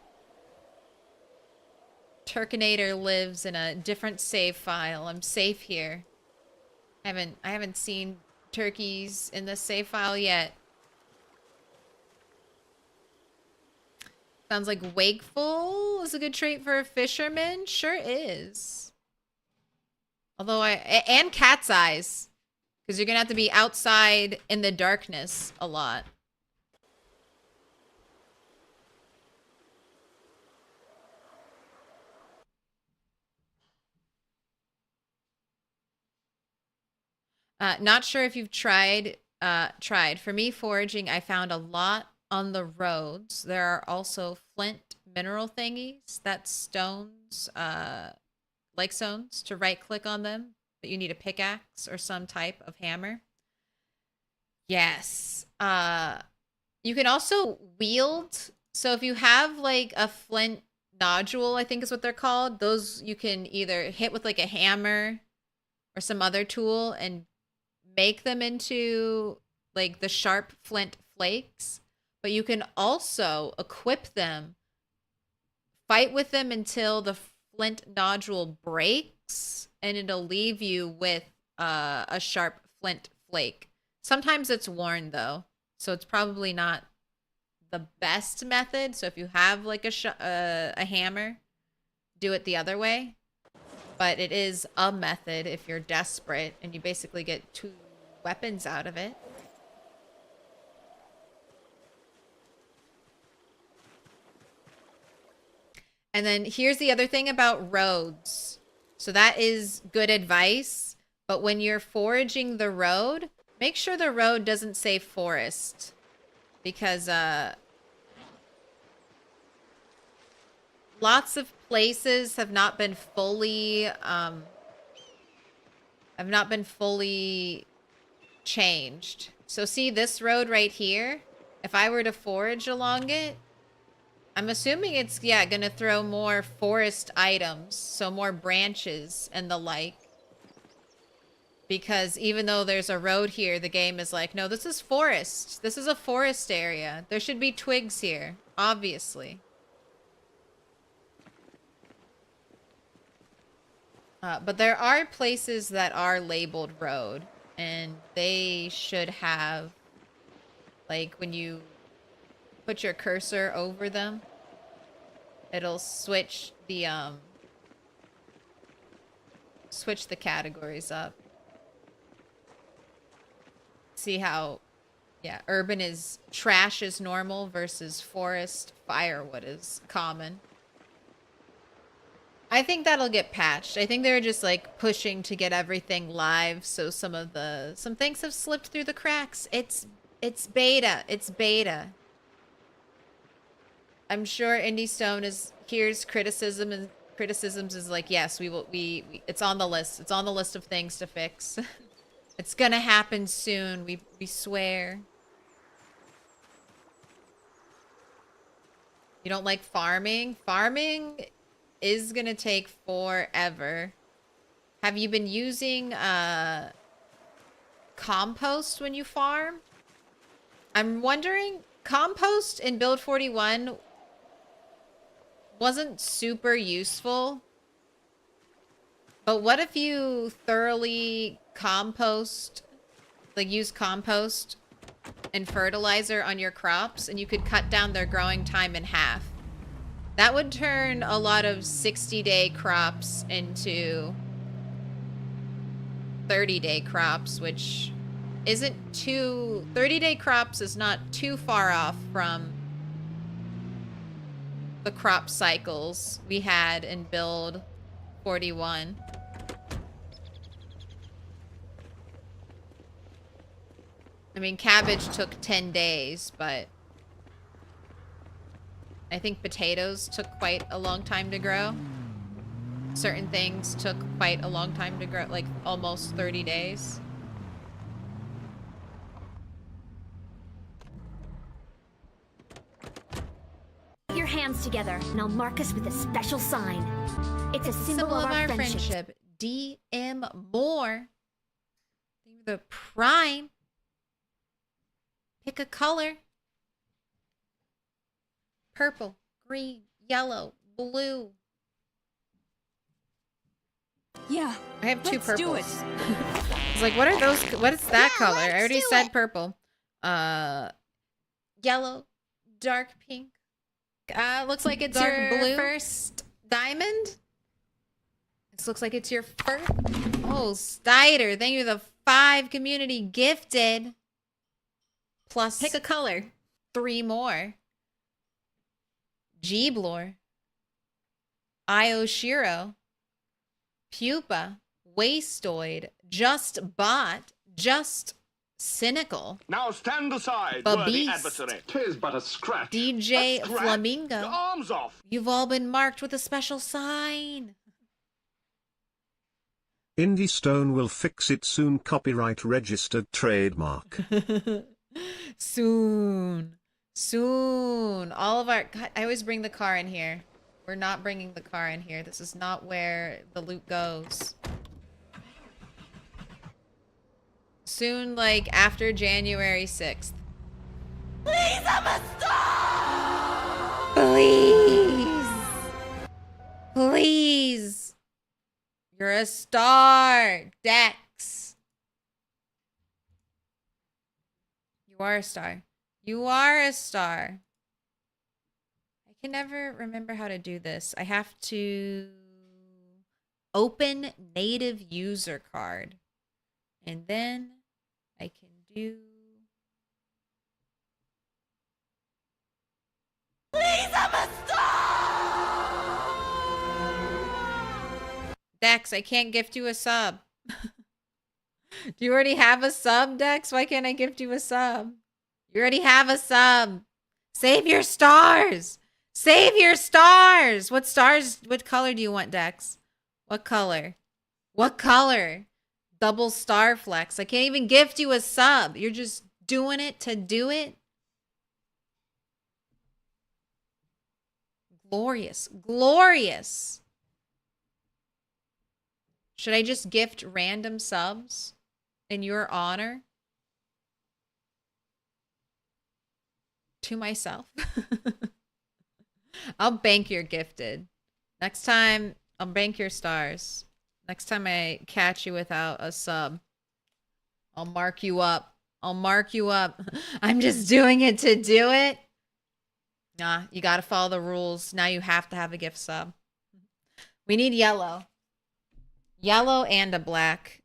Turkinator lives in a different save file. I'm safe here. I haven't seen turkeys in this save file yet. Sounds like wakeful is a good trait for a fisherman. Sure is. Although and cat's eyes. Because you're going to have to be outside in the darkness a lot. Not sure if you've tried. For me, foraging, I found a lot on the roads. There are also flint mineral thingies. That's stones, like stones, to right click on them. But you need a pickaxe or some type of hammer. Yes. You can also wield. So if you have like a flint nodule, I think is what they're called. Those you can either hit with like a hammer or some other tool and make them into like the sharp flint flakes. But you can also equip them, fight with them until the flint nodule breaks, and it'll leave you with a sharp flint flake. Sometimes it's worn, though, so it's probably not the best method. So if you have like a hammer, do it the other way. But it is a method if you're desperate, and you basically get 2 weapons out of it. And then here's the other thing about roads. So that is good advice. But when you're foraging the road, make sure the road doesn't say forest. Because lots of places have not been fully changed. So see this road right here? If I were to forage along it, I'm assuming it's, yeah, gonna throw more forest items, so more branches and the like. Because even though there's a road here, the game is like, no, this is forest. This is a forest area. There should be twigs here, obviously. But there are places that are labeled road, and they should have, like, when you put your cursor over them, it'll switch the categories up. See how, yeah, urban is trash is normal versus forest firewood is common. I think that'll get patched. I think they're just like pushing to get everything live, so some things have slipped through the cracks. It's beta. It's beta. I'm sure Indie Stone hears criticism, and criticisms is like, yes, it's on the list. It's on the list of things to fix. It's gonna happen soon. We swear. You don't like farming? Farming is gonna take forever. Have you been using compost when you farm? I'm wondering, compost in build 41 wasn't super useful. But what if you thoroughly compost, like use compost and fertilizer on your crops, and you could cut down their growing time in half? That would turn a lot of 60-day crops into 30-day crops, which isn't too... 30-day crops is not too far off from the crop cycles we had in build 41. I mean, cabbage took 10 days, but I think potatoes took quite a long time to grow. Certain things took quite a long time to grow, like almost 30 days. Put your hands together, and I'll mark us with a special sign. It's a symbol of our friendship. DM more. The prime. Pick a color. Purple, green, yellow, blue. Yeah. I have two purples. Do it. I was like, what are those? What is that color? I already said purple. Yellow, dark pink. Looks like it's Dark your blue. first diamond. This looks like it's your first. Oh, Stider, thank you for the 5 community gifted. Plus, Pick a color. 3 more. Geeblor, Ioshiro, Pupa, Wastoid, Just Bot, Just Cynical, Now stand aside, The worthy Beast. adversary. Tis but a scratch. DJ A scratch? Flamingo. Your arms off. You've all been marked with a special sign. Indie Stone will fix it soon. Copyright registered trademark. Soon. Soon. All of our... God, I always bring the car in here. We're not bringing the car in here. This is not where the loot goes. Soon, like, after January 6th. Please, I'm a star! Please. Please. You're a star, Dex. You are a star. You are a star. I can never remember how to do this. I have to open native user card. And then I can do... Please, I'm a star! Dex, I can't gift you a sub. Do you already have a sub, Dex? Why can't I gift you a sub? You already have a sub. Save your stars. Save your stars. What stars? What color do you want, Dex? What color? What color? Double star flex. I can't even gift you a sub. You're just doing it to do it. Glorious. Glorious. Should I just gift random subs? in your honor to myself. I'll bank your gifted. Next time, I'll bank your stars. Next time I catch you without a sub, I'll mark you up. I'll mark you up. I'm just doing it to do it. Nah, you gotta follow the rules. Now you have to have a gift sub. We need yellow. Yellow and a black.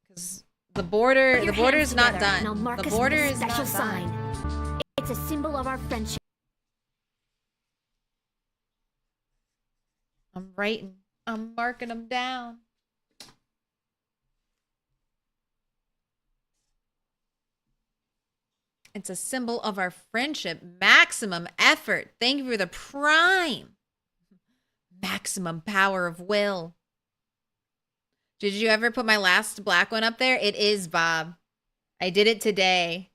Because the border is not done. The border is not special done. sign. It's a symbol of our friendship. I'm writing. I'm marking them down. It's a symbol of our friendship. Maximum effort. Thank you for the prime. Maximum power of will. Did you ever put my last black one up there? It is, Bob. I did it today.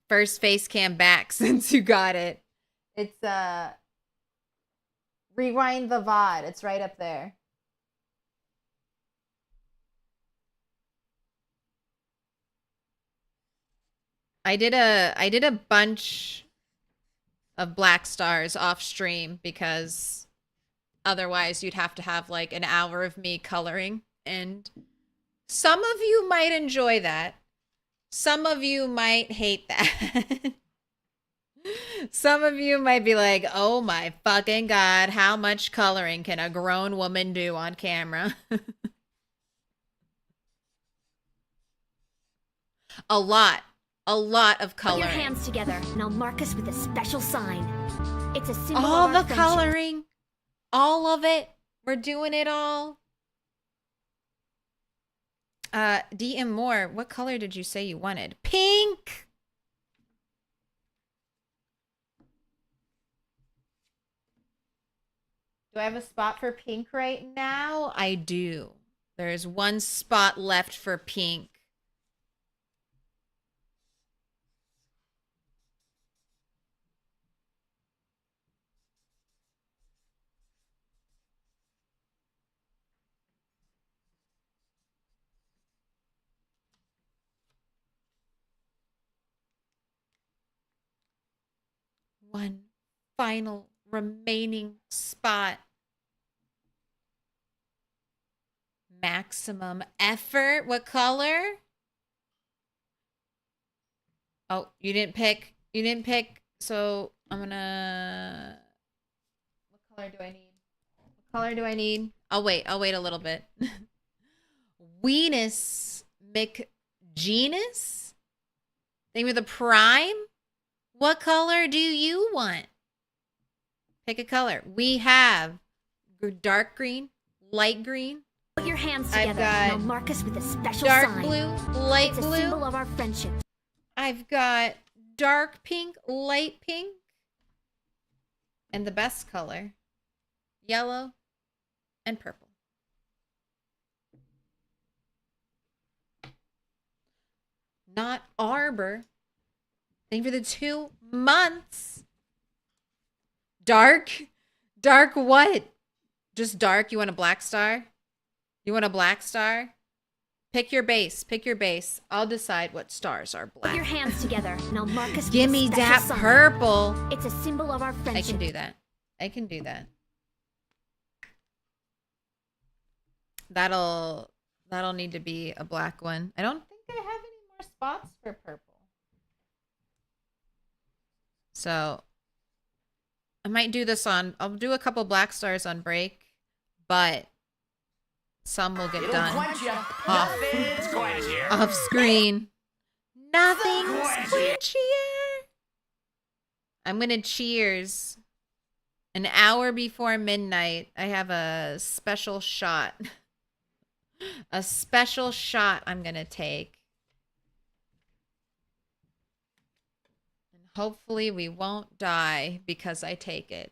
First face cam back since you got it. It's, rewind the VOD. It's right up there. I did a bunch of black stars off stream because otherwise you'd have to have like an hour of me coloring, and some of you might enjoy that. Some of you might hate that. Some of you might be like, "Oh my fucking God, how much coloring can a grown woman do on camera?" A lot of coloring. Put your hands together and I'll mark us with a special sign. It's a symbol All of our the friendship. coloring. All of it. We're doing it all. DM Moore, what color did you say you wanted? Pink. Do I have a spot for pink right now? I do. There's one spot left for pink. One final remaining spot. Maximum effort. What color? Oh, you didn't pick. You didn't pick. So I'm gonna. What color do I need? What color do I need? I'll wait. I'll wait a little bit. Weenus McGenus? Thank you for the prime. What color do you want? Pick a color. We have dark green, light green. Put your hands I've together got and I'll mark us with a special dark sign. blue, light It's a blue. symbol of our friendship. I've got dark pink, light pink. And the best color, yellow and purple. Not Arbor. Thank you for the 2 months. Dark? Dark what? Just dark? You want a black star? You want a black star? Pick your base. Pick your base. I'll decide what stars are black. Put your hands together and I'll mark us Give with a me special that sign. purple. It's a symbol of our friendship. I can do that. I can do that. That'll need to be a black one. I don't think I have any more spots for purple. So I might do this on, I'll do a couple black stars on break, but some will get done off screen. Nothing's quenchier. I'm gonna cheers. An hour before midnight, I have a special shot. A special shot I'm gonna take. And hopefully we won't die because I take it.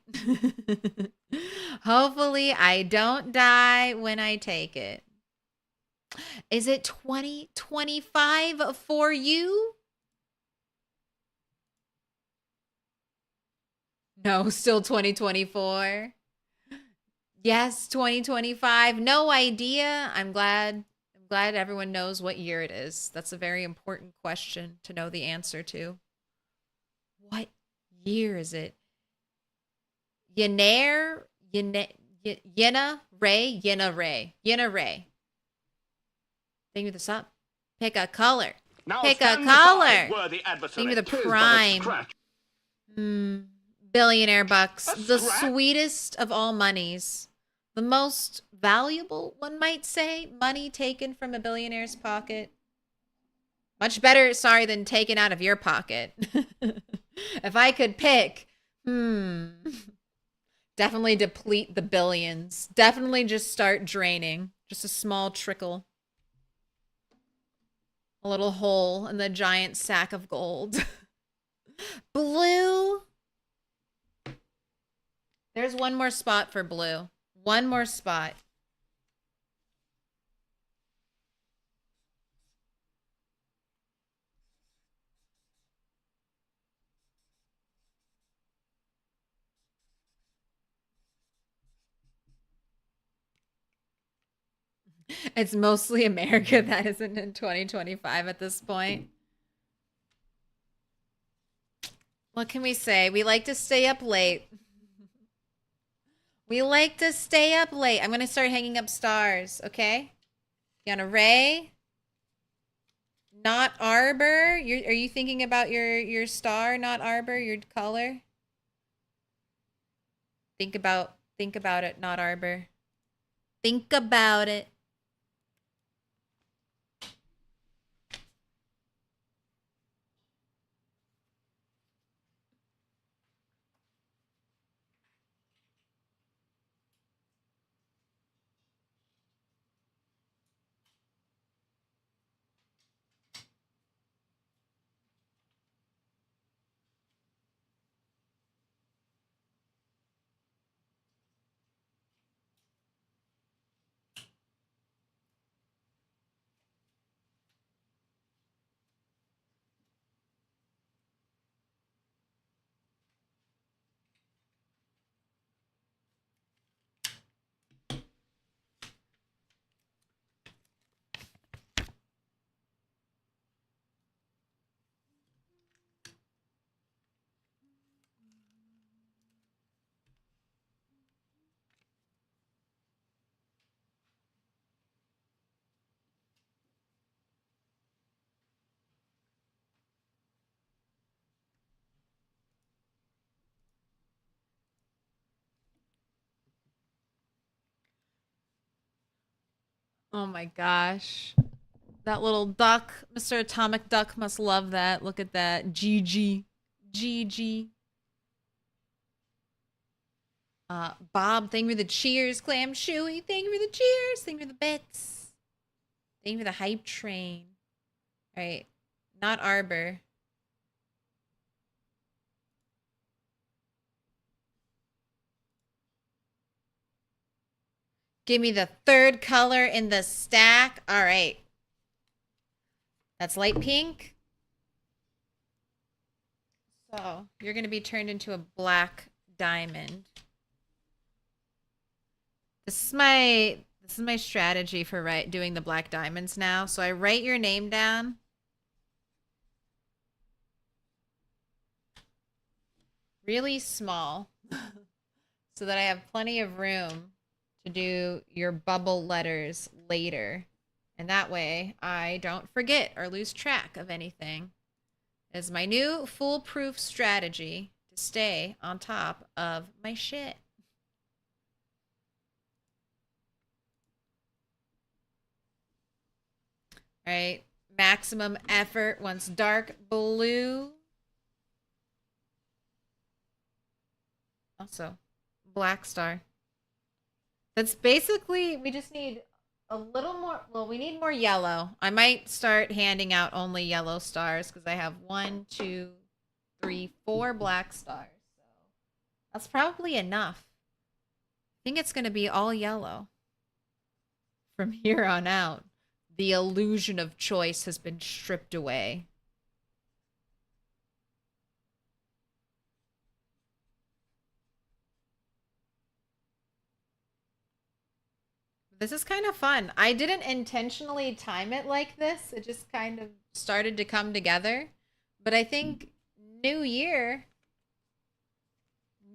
Hopefully I don't die when I take it. Is it 2025 for you? No, still 2024. Yes, 2025. No idea. I'm glad glad everyone knows what year it is. That's a very important question to know the answer to. What year is it? Yenna Ray. Think of this up. Pick a color. Now Pick a stand aside, color. worthy adversary. Think of the 'Tis but a prime. scratch. Billionaire bucks. A The scrap? sweetest of all monies. The most valuable, one might say. Money taken from a billionaire's pocket. Much better, sorry, than taken out of your pocket. If I could pick, definitely deplete the billions. Definitely just start draining. Just a small trickle. A little hole in the giant sack of gold. Blue. There's one more spot for blue. One more spot. It's mostly America that isn't in 2025 at this point. What can we say? We like to stay up late. We like to stay up late. I'm going to start hanging up stars, okay? Yana Ray. Not Arbor. Are you thinking about your star, not Arbor, your color? Think about it, not Arbor. Think about it. Oh my gosh. That little duck, Mr. Atomic Duck must love that. Look at that. GG. GG. Bob, thank you for the cheers. Clam Chewy, thank you for the cheers. Thank you for the bits. Thank you for the hype train. All right. Not Arbor. Give me the third color in the stack. All right. That's light pink. So you're going to be turned into a black diamond. This is my strategy for doing the black diamonds now. So I write your name down. Really small. So that I have plenty of room to do your bubble letters later. And that way I don't forget or lose track of anything. It's my new foolproof strategy to stay on top of my shit. All right, maximum effort once dark blue. Also, black star. That's basically, we just need a little more, well, we need more yellow. I might start handing out only yellow stars because I have 1, 2, 3, 4 black stars. So that's probably enough. I think it's going to be all yellow from here on out. The illusion of choice has been stripped away. This is kind of fun. I didn't intentionally time it like this. It just kind of started to come together. But I think new year,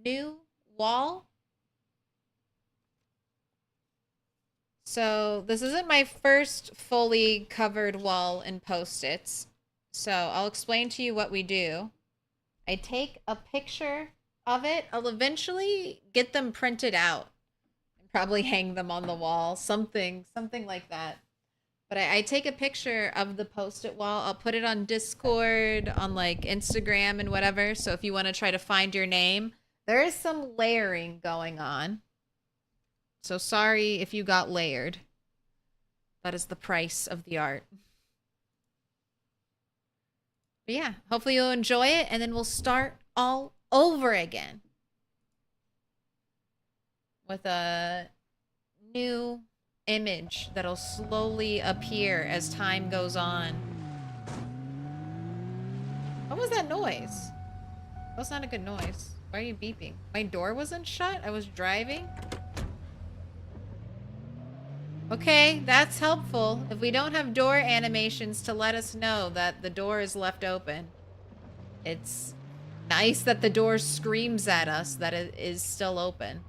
new wall. So this isn't my first fully covered wall in Post-its. So I'll explain to you what we do. I take a picture of it. I'll eventually get them printed out and probably hang them on the wall, something like that. But I take a picture of the Post-it wall. I'll put it on Discord, on like Instagram and whatever. So if you want to try to find your name, there is some layering going on. So sorry if you got layered. That is the price of the art. But yeah, hopefully you'll enjoy it, and then we'll start all over again with a new image that'll slowly appear as time goes on. What was that noise? That was not a good noise. Why are you beeping? My door wasn't shut? I was driving? Okay, that's helpful. If we don't have door animations to let us know that the door is left open, it's nice that the door screams at us that it is still open.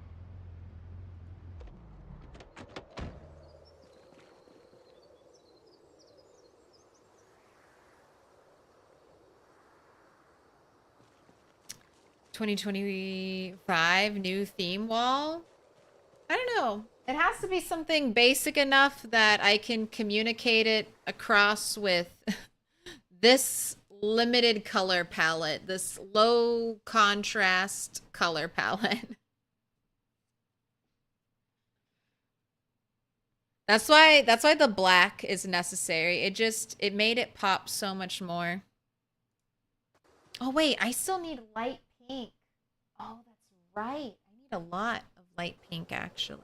$2025 new theme wall? I don't know. It has to be something basic enough that I can communicate it across with this limited color palette, this low contrast color palette. That's why the black is necessary. It made it pop so much more. Oh wait, I still need light pink. Oh, that's right. I need a lot of light pink actually.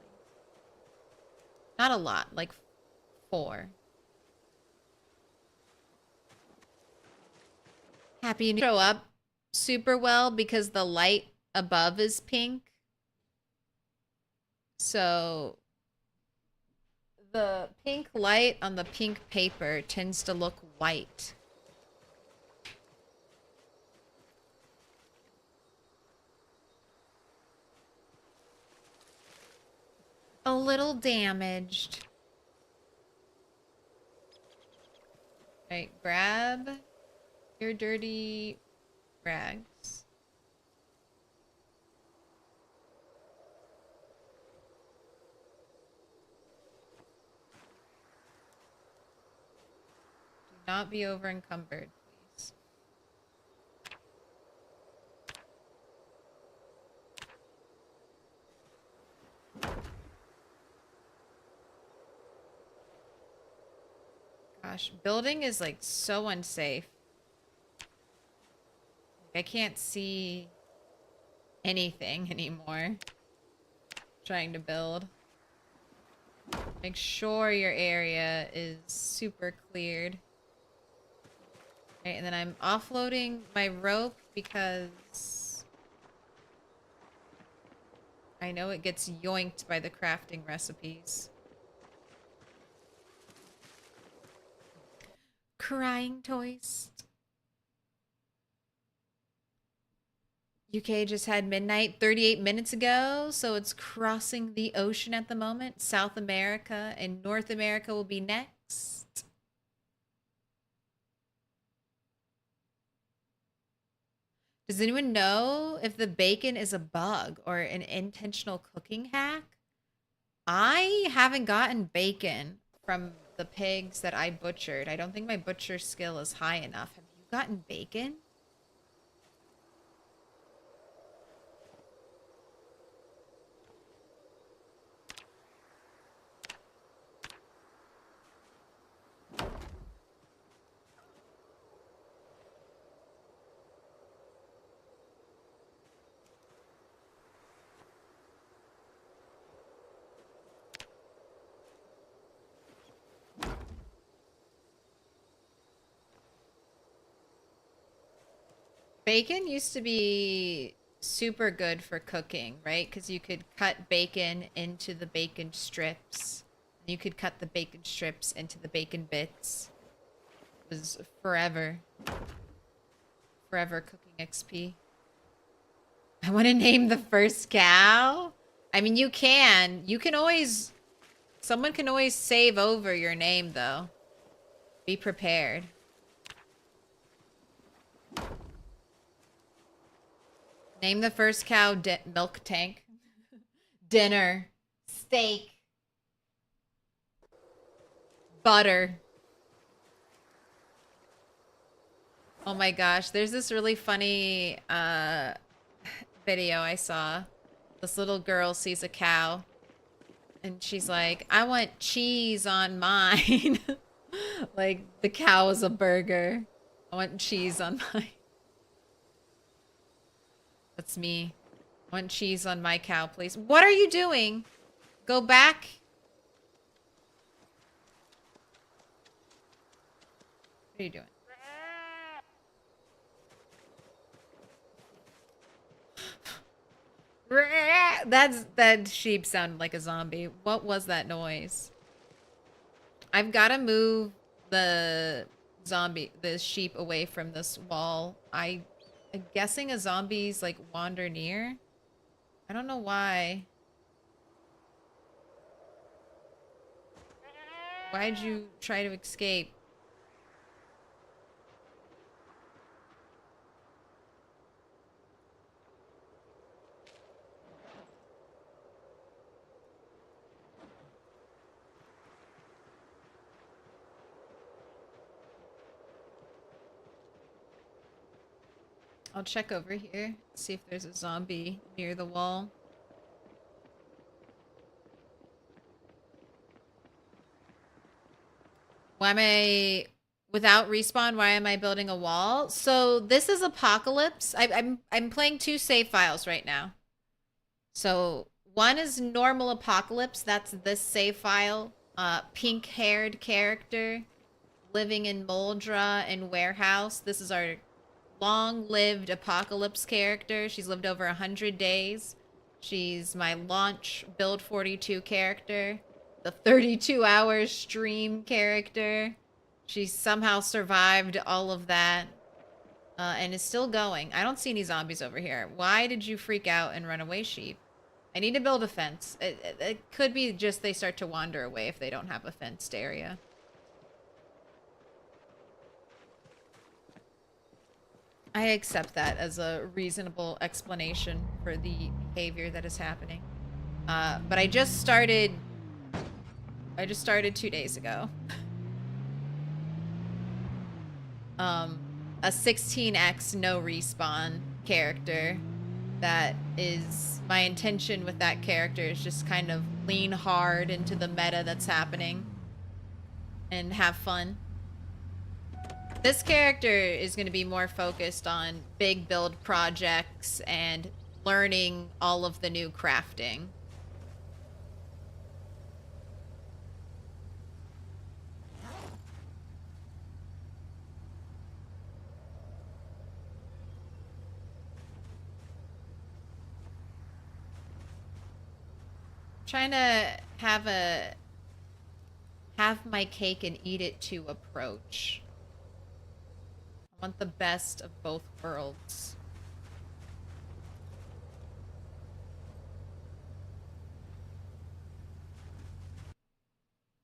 Not a lot, like 4. Happy New Year. Show up super well because the light above is pink. So the pink light on the pink paper tends to look white. A little damaged. Right, grab your dirty rags. Do not be over encumbered, please. Gosh, building is like so unsafe. I can't see anything anymore. Trying to build. Make sure your area is super cleared. Okay, and then I'm offloading my rope because I know it gets yoinked by the crafting recipes. Crying toast. UK just had midnight 38 minutes ago, so it's crossing the ocean at the moment. South America and North America will be next. Does anyone know if the bacon is a bug or an intentional cooking hack? I haven't gotten bacon from the pigs that I butchered. I don't think my butcher skill is high enough. Have you gotten bacon? Bacon used to be super good for cooking, right? Because you could cut bacon into the bacon strips You could cut the bacon strips into the bacon bits. It was forever. Forever cooking XP. I want to name the first cow. I mean, you can. You can always... Someone can always save over your name, though. Be prepared. Name the first cow milk tank. Dinner. Steak. Butter. Oh my gosh, there's this really funny video I saw. This little girl sees a cow and she's like, I want cheese on mine. Like the cow is a burger. I want cheese on mine. That's me. I want cheese on my cow, please. What are you doing? Go back. What are you doing? That sheep sounded like a zombie. What was that noise? I've got to move the sheep away from this wall. I'm guessing a zombie's like wander near. I don't know why. Why'd you try to escape? I'll check over here, see if there's a zombie near the wall. Why am I... Without respawn, why am I building a wall? So this is Apocalypse. I'm playing 2 save files right now. So one is normal Apocalypse. That's this save file. Pink-haired character living in Muldraugh and warehouse. This is our long-lived Apocalypse character. She's lived over 100 days. She's my launch build 42 character. The 32-hour stream character. She somehow survived all of that. And is still going. I don't see any zombies over here. Why did you freak out and run away, sheep? I need to build a fence. It could be just they start to wander away if they don't have a fenced area. I accept that as a reasonable explanation for the behavior that is happening. But I just started 2 days ago. A 16x no respawn character. That is my intention with that character, is just kind of lean hard into the meta that's happening and have fun. This character is going to be more focused on big build projects and learning all of the new crafting. Trying to have my cake and eat it to approach. I want the best of both worlds.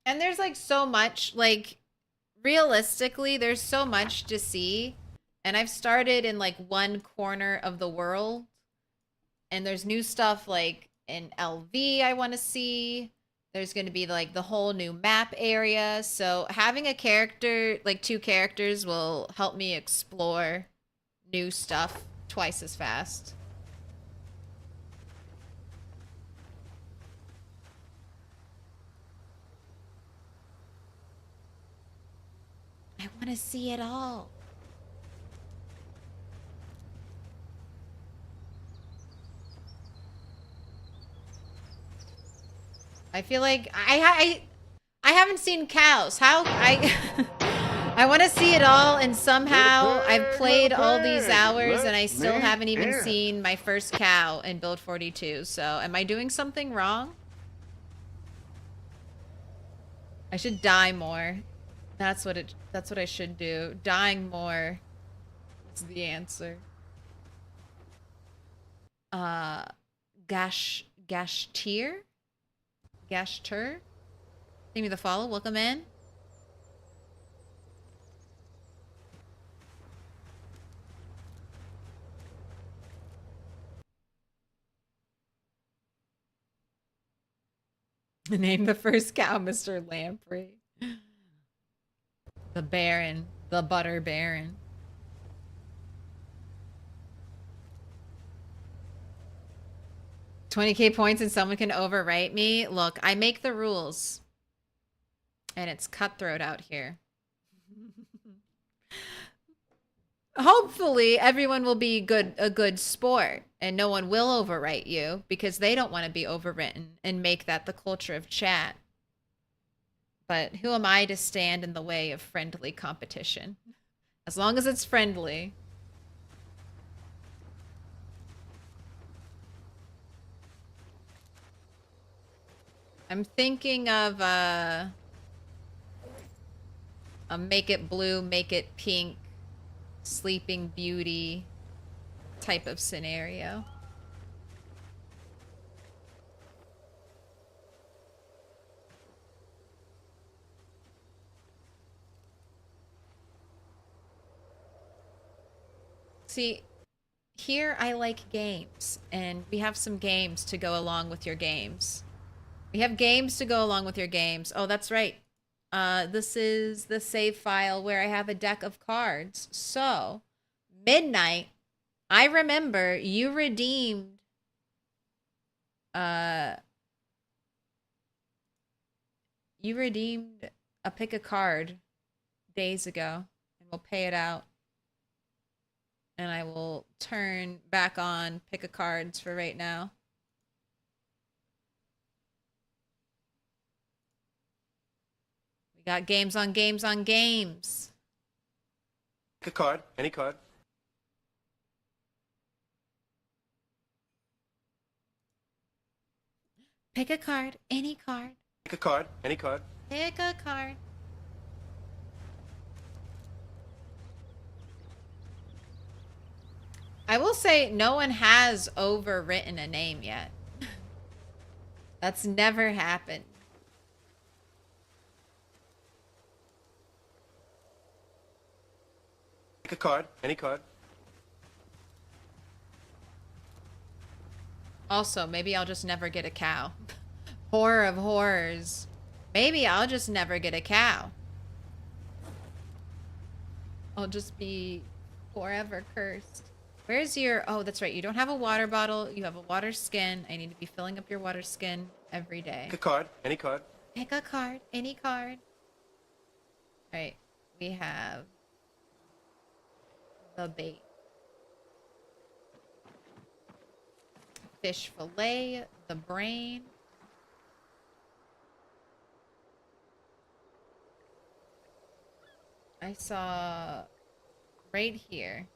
And there's like so much, like realistically, there's so much to see. And I've started in like one corner of the world. And there's new stuff like in LV I want to see. There's going to be like the whole new map area. So having a character, like 2 characters, will help me explore new stuff twice as fast. I want to see it all. I feel like I haven't seen cows. How I want to see it all, and somehow I've played all these hours and I still haven't even seen my first cow in build 42. So am I doing something wrong? I should die more. That's what I should do. Dying more is the answer. Gashtir? Gashtur? Thank you for the follow. Welcome in. Name the first cow, Mr. Lamprey. The Baron. The Butter Baron. $20K points and someone can overwrite me? Look, I make the rules. And it's cutthroat out here. Hopefully, everyone will be a good sport. And no one will overwrite you. Because they don't want to be overwritten. And make that the culture of chat. But who am I to stand in the way of friendly competition? As long as it's friendly. I'm thinking of a make it blue, make it pink, Sleeping Beauty type of scenario. See, here I like games, and we have some games to go along with your games. We have games to go along with your games. Oh, that's right. This is the save file where I have a deck of cards. So, Midnight, I remember you redeemed a pick a card days ago, and we'll pay it out. And I will turn back on pick a cards for right now. We got games on games on games. Pick a card, any card. Pick a card, any card. Pick a card, any card. Pick a card. I will say no one has overwritten a name yet. That's never happened. Pick a card, any card. Also, maybe I'll just never get a cow. Horror of horrors. Maybe I'll just never get a cow. I'll just be forever cursed. Where's your... Oh, that's right. You don't have a water bottle. You have a water skin. I need to be filling up your water skin every day. Pick a card, any card. Pick a card. Any card. All right. We have... the bait. Fish fillet. The brain. I saw... right here.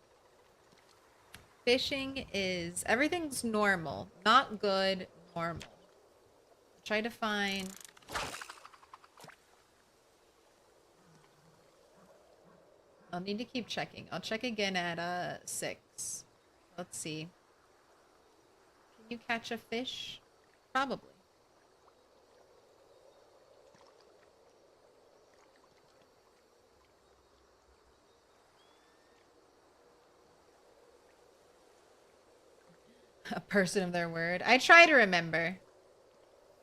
Fishing is... everything's normal. Not good, normal. Try to find... I'll need to keep checking. I'll check again at 6. Let's see. Can you catch a fish? Probably. A person of their word. I try to remember.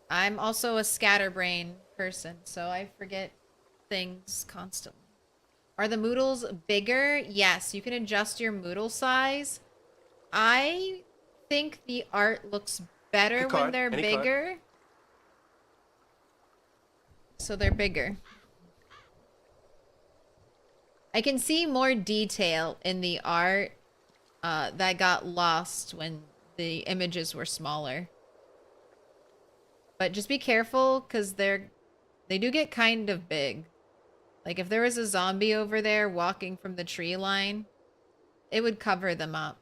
I'm also a scatterbrain person, so I forget things constantly. Are the moodles bigger? Yes, you can adjust your moodle size. I think the art looks better when they're bigger. So they're bigger. I can see more detail in the art that got lost when the images were smaller. But just be careful, because they do get kind of big. Like, if there was a zombie over there walking from the tree line, it would cover them up.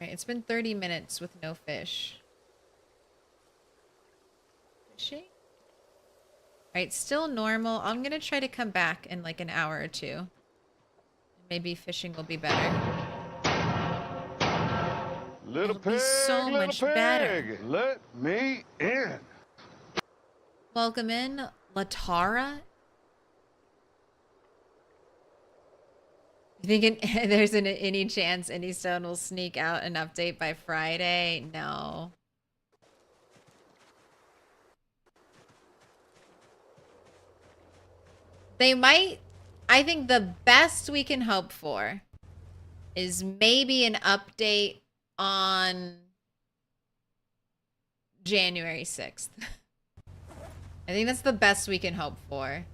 Right, it's been 30 minutes with no fish. Fishing? Right, still normal. I'm gonna try to come back in like an hour or two. Maybe fishing will be better. Little It'll be pig, so little much pig, better. let me in. Welcome in, Latara. You think there's any chance Indie Stone will sneak out an update by Friday? No. They might. I think the best we can hope for is maybe an update on January 6th. I think that's the best we can hope for.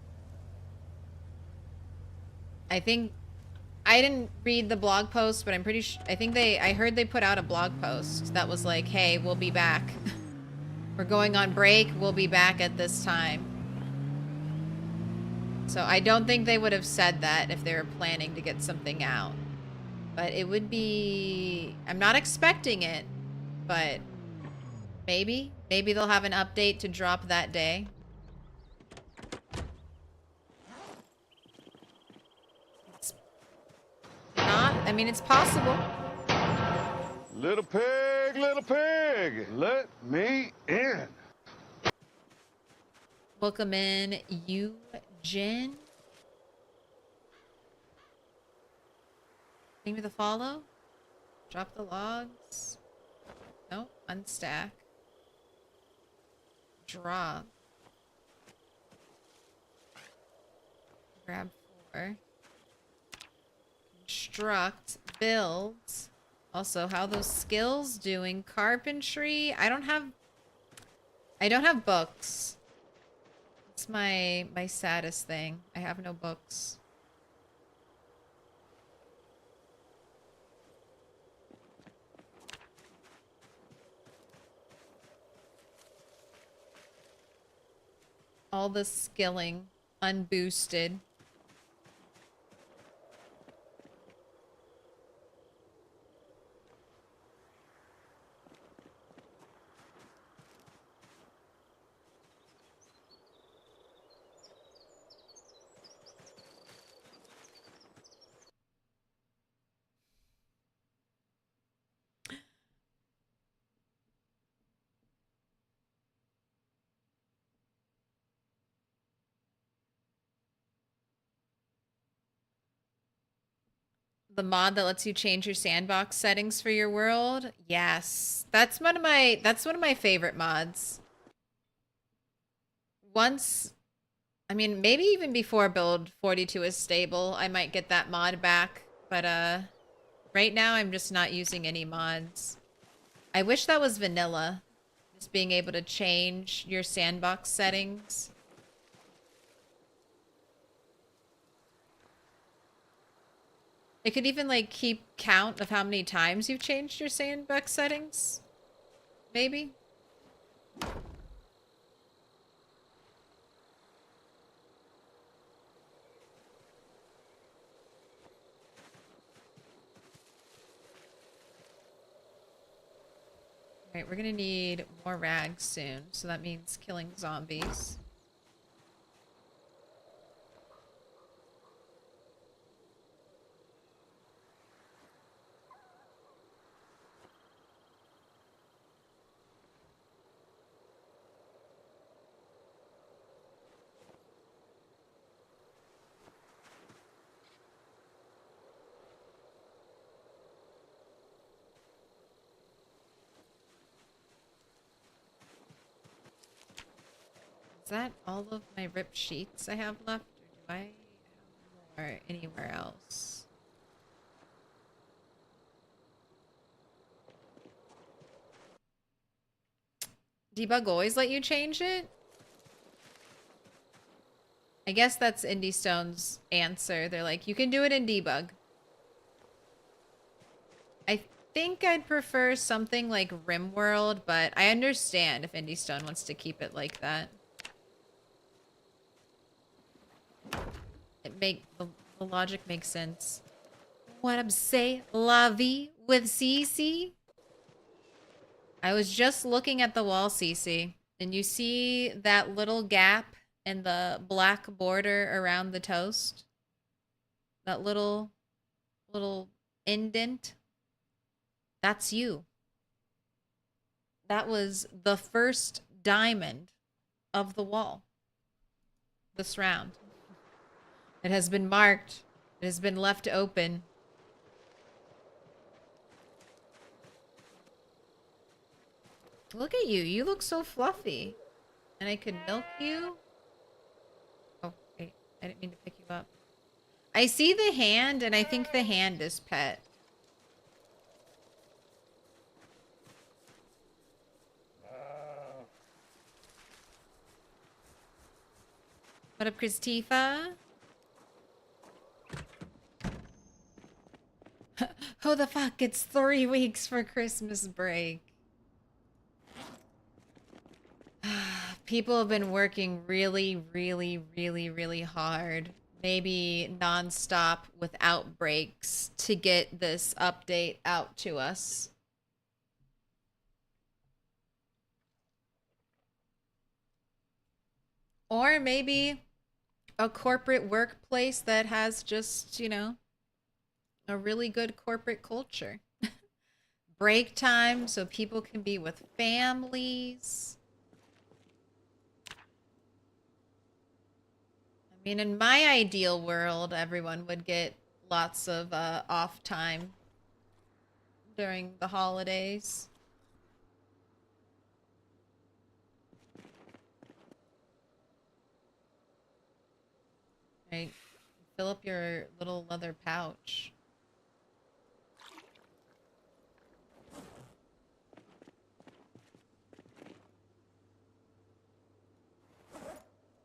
I think I didn't read the blog post, but I'm pretty sure I heard they put out a blog post that was like, "Hey, we'll be back. We're going on break. We'll be back at this time." So I don't think they would have said that if they were planning to get something out. But it would be... I'm not expecting it, but maybe. Maybe they'll have an update to drop that day. It's not... I mean, it's possible. Little pig, let me in. Welcome in, Eugene. Give me the follow. Drop the logs. Nope. Unstack. Drop. Grab 4. Construct. Build. Also, how those skills doing? Carpentry. I don't have books. It's my saddest thing. I have no books. All the skilling unboosted. The mod that lets you change your sandbox settings for your world? Yes. That's one of my favorite mods. Once, I mean, maybe even before build 42 is stable, I might get that mod back, but right now I'm just not using any mods. I wish that was vanilla. Just being able to change your sandbox settings. It could even, like, keep count of how many times you've changed your sandbox settings. Maybe. Alright, we're gonna need more rags soon, so that means killing zombies. Is that all of my ripped sheets I have left? Or do I have more anywhere else? Debug always let you change it? I guess that's Indie Stone's answer. They're like, you can do it in debug. I think I'd prefer something like RimWorld, but I understand if Indie Stone wants to keep it like that. The logic makes sense. What up, say la vie with CC? I was just looking at the wall, Cece, and you see that little gap and the black border around the toast? That little indent? That's you. That was the first diamond of the wall this round. It has been marked. It has been left open. Look at you. You look so fluffy. And I could milk you? Oh, wait. I didn't mean to pick you up. I see the hand, and I think the hand is pet. What up, Christifa? Who the fuck? It's 3 weeks for Christmas break. People have been working really, really, really, really hard. Maybe non-stop without breaks to get this update out to us. Or maybe a corporate workplace that has just, you know, a really good corporate culture. Break time so people can be with families. I mean, in my ideal world, everyone would get lots of off time during the holidays. Right. Fill up your little leather pouch.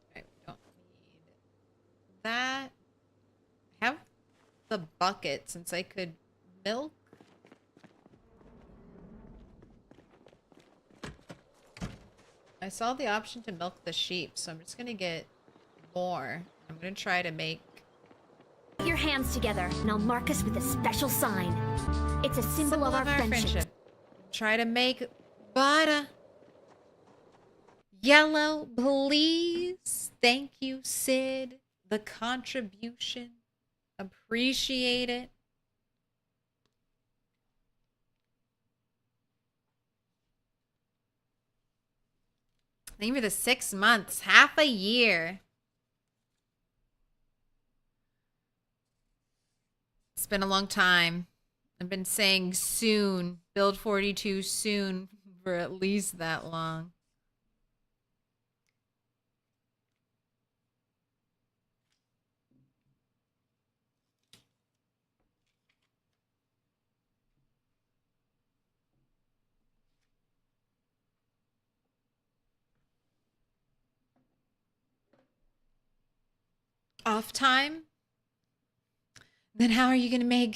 Okay, we don't need that. I have the bucket since I could milk. I saw the option to milk the sheep, so I'm just gonna get more. I'm gonna try to make... Put your hands together, and I'll mark us with a special sign. It's a symbol of our friendship. Try to make butter. Yellow, please. Thank you, Sid. The contribution. Appreciate it. Thank you for the 6 months. Half a year. It's been a long time. I've been saying soon. Build 42 soon for at least that long. Off time? Then how are you gonna make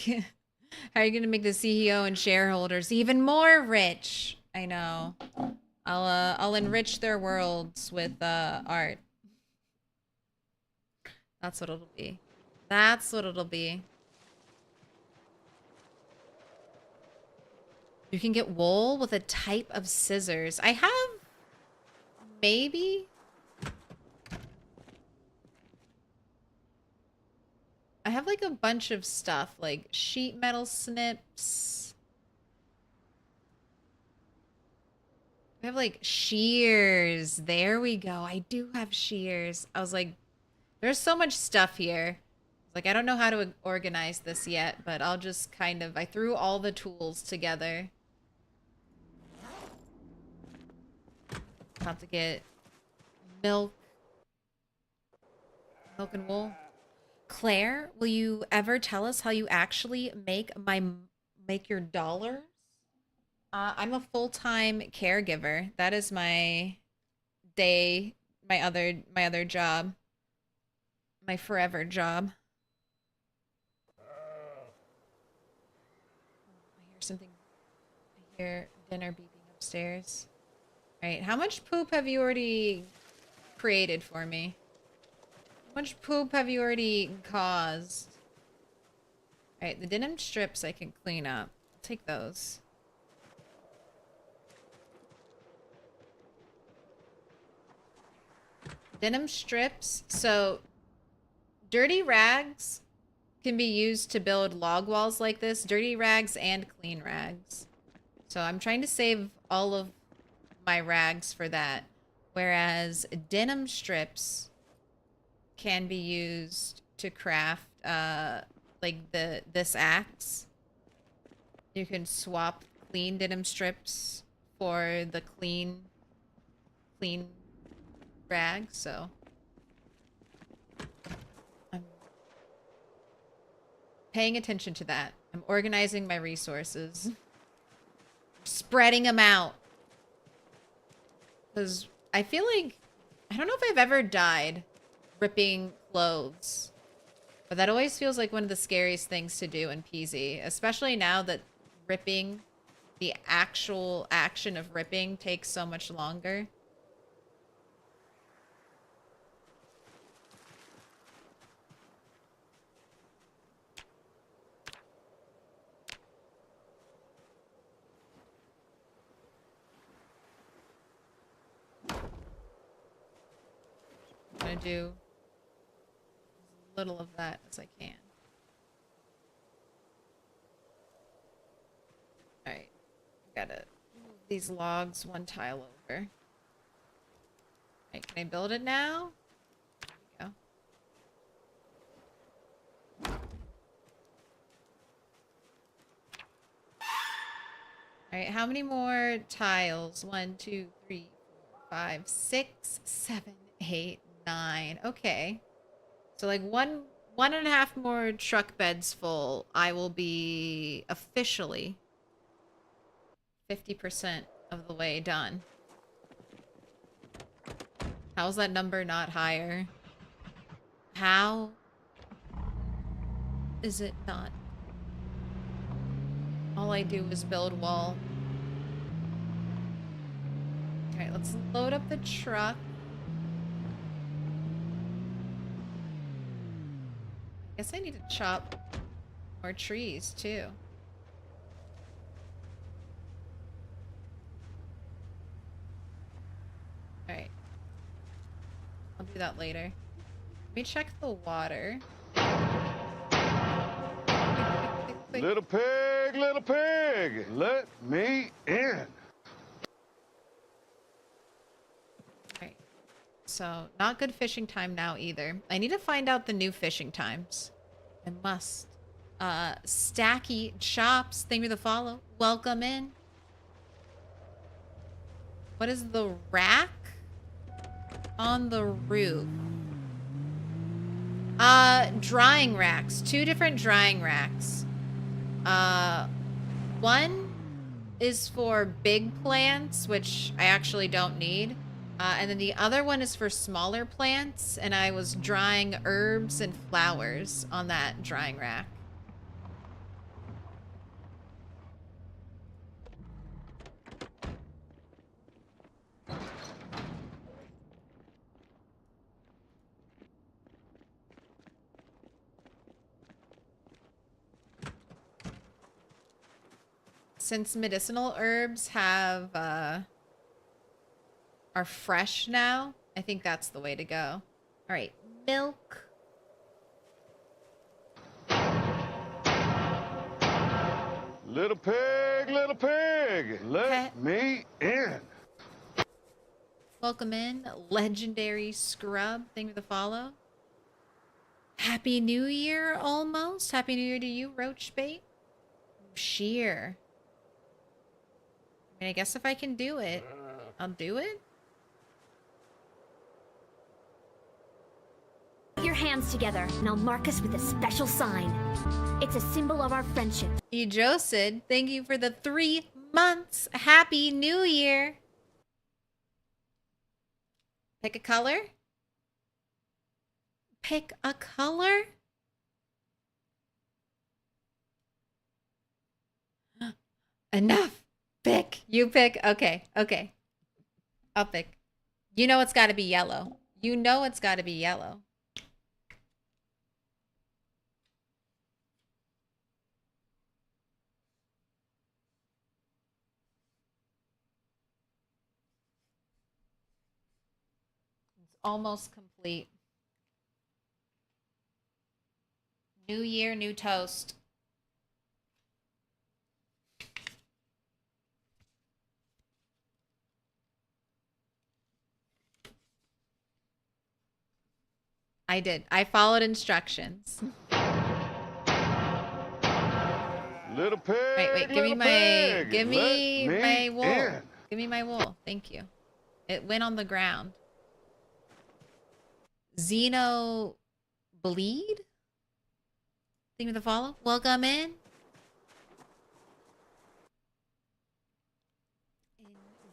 how are you gonna make the CEO and shareholders even more rich? I know. I'll enrich their worlds with art. That's what it'll be. That's what it'll be. You can get wool with a type of scissors. I have maybe. I have like a bunch of stuff, like sheet metal snips. I have like shears. There we go. I do have shears. I was like, there's so much stuff here. Like, I don't know how to organize this yet, but I'll just kind of, I threw all the tools together. About to get milk and wool. Claire, will you ever tell us how you actually make your dollars? I'm a full-time caregiver. That is my other job. My forever job. I hear something. I hear dinner beeping upstairs. All right, how much poop have you already created for me? How much poop have you already caused? Alright, the denim strips I can clean up. I'll take those. Denim strips. So dirty rags can be used to build log walls like this. Dirty rags and clean rags. So I'm trying to save all of my rags for that. Whereas denim strips can be used to craft like this axe. You can swap clean denim strips for the clean rags, so I'm paying attention to that. I'm organizing my resources. Spreading them out. Because I feel like, I don't know if I've ever died ripping clothes. But that always feels like one of the scariest things to do in PZ. Especially now that ripping, the actual action of ripping takes so much longer. I'm gonna do as little of that as I can. Alright. Gotta move these logs one tile over. Alright, can I build it now? There we go. Alright, how many more tiles? 1, 2, 3, 4, 5, 6, 7, 8, 9. Okay. So like one and a half more truck beds full, I will be officially 50% of the way done. How's that number not higher? How is it not? All I do is build wall. Alright, let's load up the truck. I guess I need to chop more trees, too. Alright. I'll do that later. Let me check the water. Quick. Little pig, let me in. Alright. So, not good fishing time now either. I need to find out the new fishing times. I must. Stacky Chops, thank you for the follow. Welcome in. What is the rack on the roof? Drying racks. 2 different drying racks. One is for big plants, which I actually don't need. And then the other one is for smaller plants, and I was drying herbs and flowers on that drying rack. Since medicinal herbs have, are fresh now, I think that's the way to go. All right, milk. Little pig, let me in. Welcome in, legendary scrub. Thank you for the follow. Happy New Year, almost. Happy New Year to you, roach bait. Sheer. I mean, I guess if I can do it, I'll do it. Put your hands together, and I'll mark us with a special sign. It's a symbol of our friendship. Ejosid, thank you for the 3 months. Happy New Year. Pick a color. Pick a color. Enough. Pick. You pick. Okay. Okay. I'll pick. You know it's got to be yellow. You know it's got to be yellow. almost complete. New year, new toast. I did. I followed instructions. Little pig, Wait, give me little my, pig, give me let my wool. in. Give me my wool. Thank you. It went on the ground. Xeno bleed? Think of the follow? Welcome in.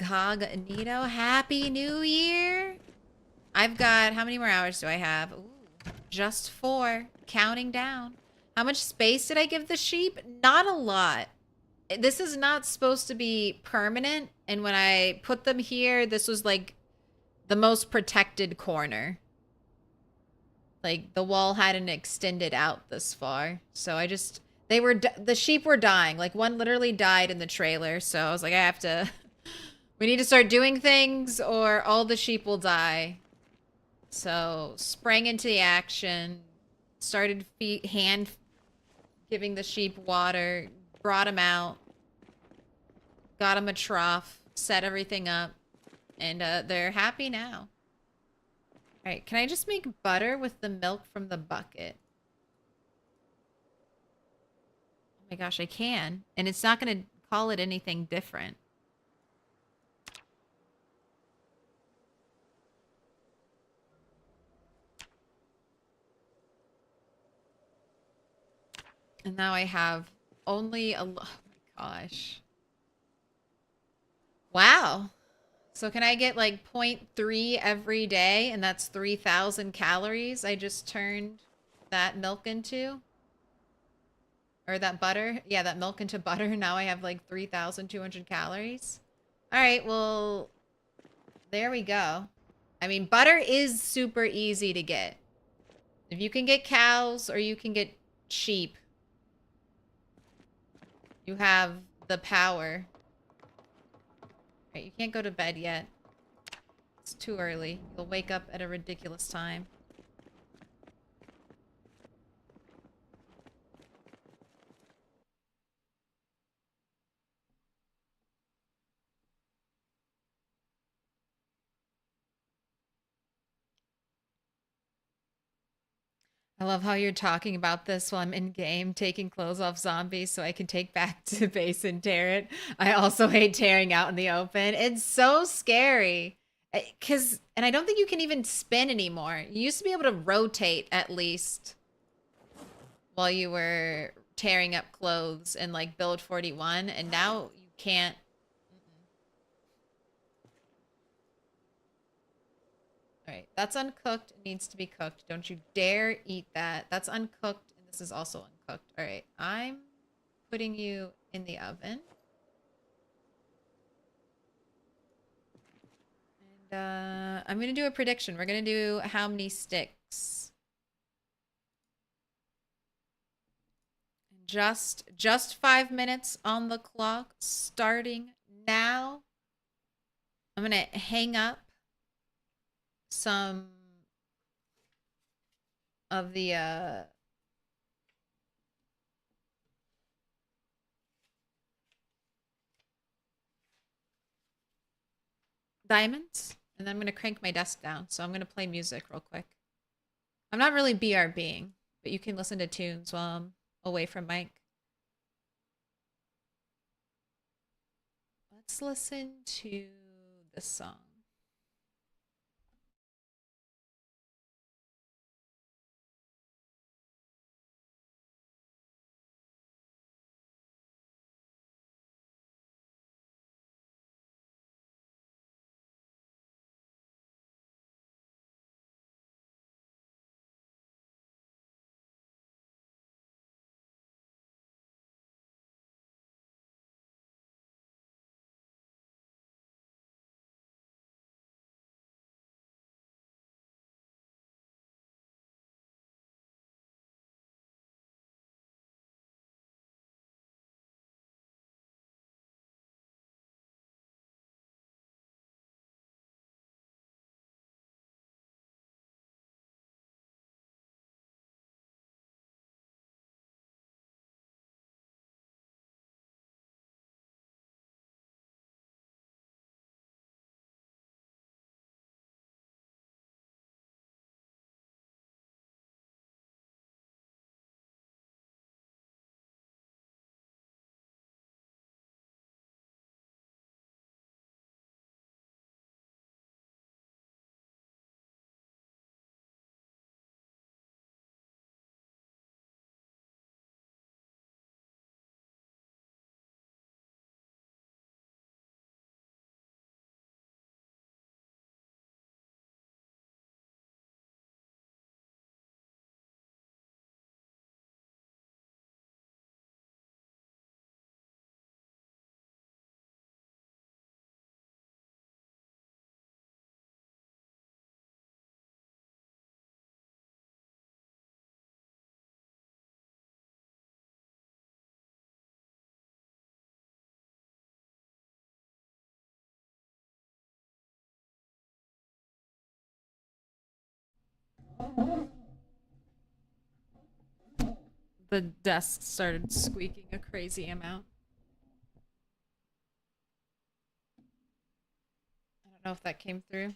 Incognito. Happy New Year. I've got, how many more hours do I have? Ooh, just 4. Counting down. How much space did I give the sheep? Not a lot. This is not supposed to be permanent. And when I put them here, this was like the most protected corner. Like the wall hadn't extended out this far. So I just, the sheep were dying. Like one literally died in the trailer. So I was like, we need to start doing things or all the sheep will die. So sprang into the action, started hand giving the sheep water, brought them out, got them a trough, set everything up, and they're happy now. All right, can I just make butter with the milk from the bucket? Oh my gosh, I can. And it's not going to call it anything different. And now I have only oh my gosh. Wow. So can I get like 0.3 every day? And that's 3,000 calories I just turned that milk into? Or that butter? Yeah, that milk into butter. Now I have like 3,200 calories. All right, well, there we go. I mean, butter is super easy to get. If you can get cows or you can get sheep, you have the power. Right, you can't go to bed yet. It's too early. You'll wake up at a ridiculous time. I love how you're talking about this while I'm in game, taking clothes off zombies so I can take back to base and tear it. I also hate tearing out in the open. It's so scary. And I don't think you can even spin anymore. You used to be able to rotate at least while you were tearing up clothes in like build 41, and now you can't. All right, that's uncooked. It needs to be cooked. Don't you dare eat that. That's uncooked, and this is also uncooked. All right, I'm putting you in the oven. And I'm going to do a prediction. We're going to do how many sticks. Just 5 minutes on the clock, starting now. I'm going to hang up some of the diamonds, and then I'm gonna crank my desk down. So I'm gonna play music real quick. I'm not really BRBing, but you can listen to tunes while I'm away from Mike. Let's listen to this song. The desk started squeaking a crazy amount. I don't know if that came through.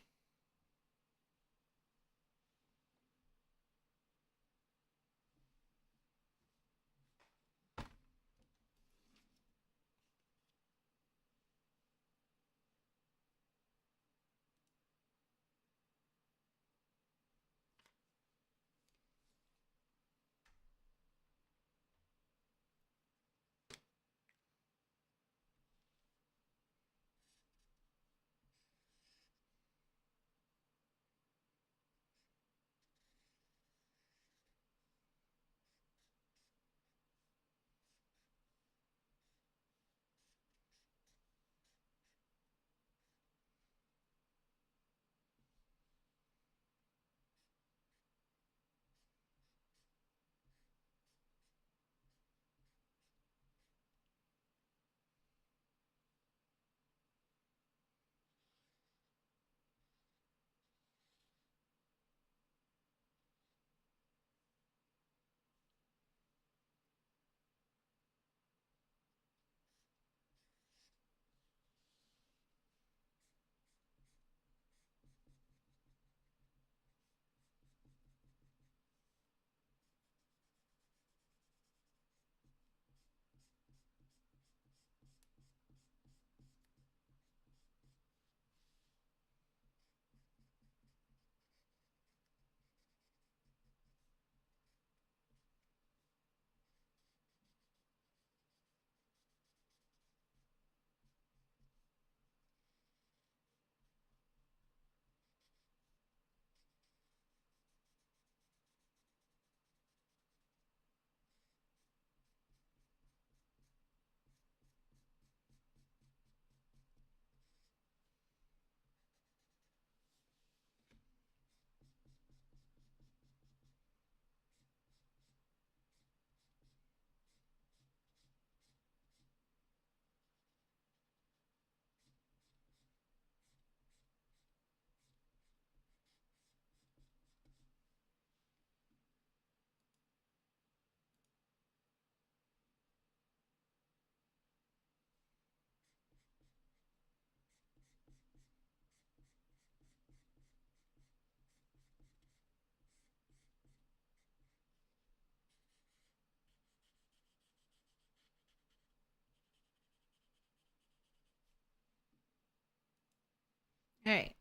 All right.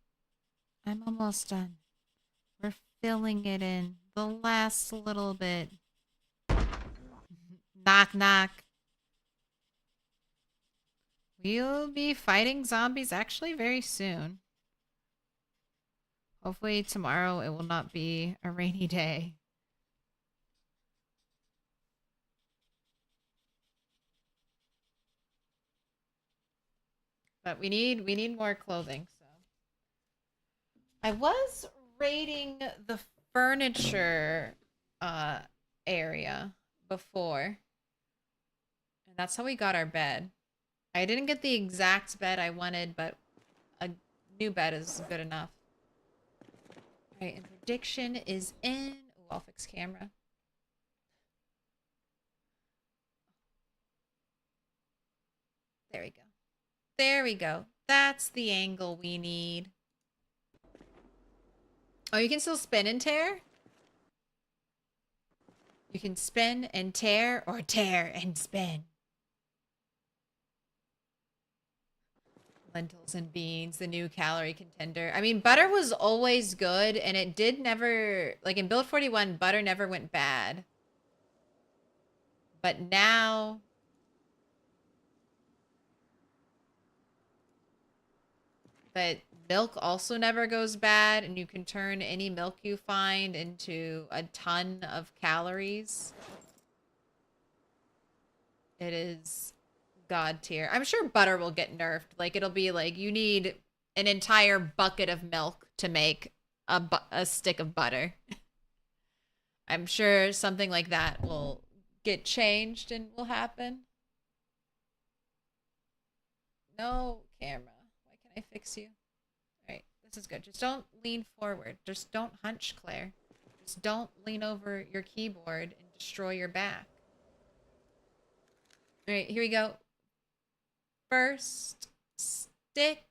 I'm almost done. We're filling it in. The last little bit. Knock, knock. We'll be fighting zombies actually very soon. Hopefully tomorrow it will not be a rainy day. But we need more clothing, so. I was raiding the furniture area before. And that's how we got our bed. I didn't get the exact bed I wanted, but a new bed is good enough. Alright, and prediction is in. Ooh, I'll fix camera. There we go. There we go. That's the angle we need. Oh, you can still spin and tear? You can spin and tear, or tear and spin. Lentils and beans, the new calorie contender. I mean, butter was always good, and it did never... Like, in Build 41, butter never went bad. But now... But milk also never goes bad, and you can turn any milk you find into a ton of calories. It is god tier. I'm sure butter will get nerfed. Like, it'll be like, you need an entire bucket of milk to make a stick of butter. I'm sure something like that will get changed and will happen. No camera. Why can't I fix you? Alright, this is good. Just don't lean forward. Just don't hunch, Claire. Just don't lean over your keyboard and destroy your back. All right, here we go. First stick.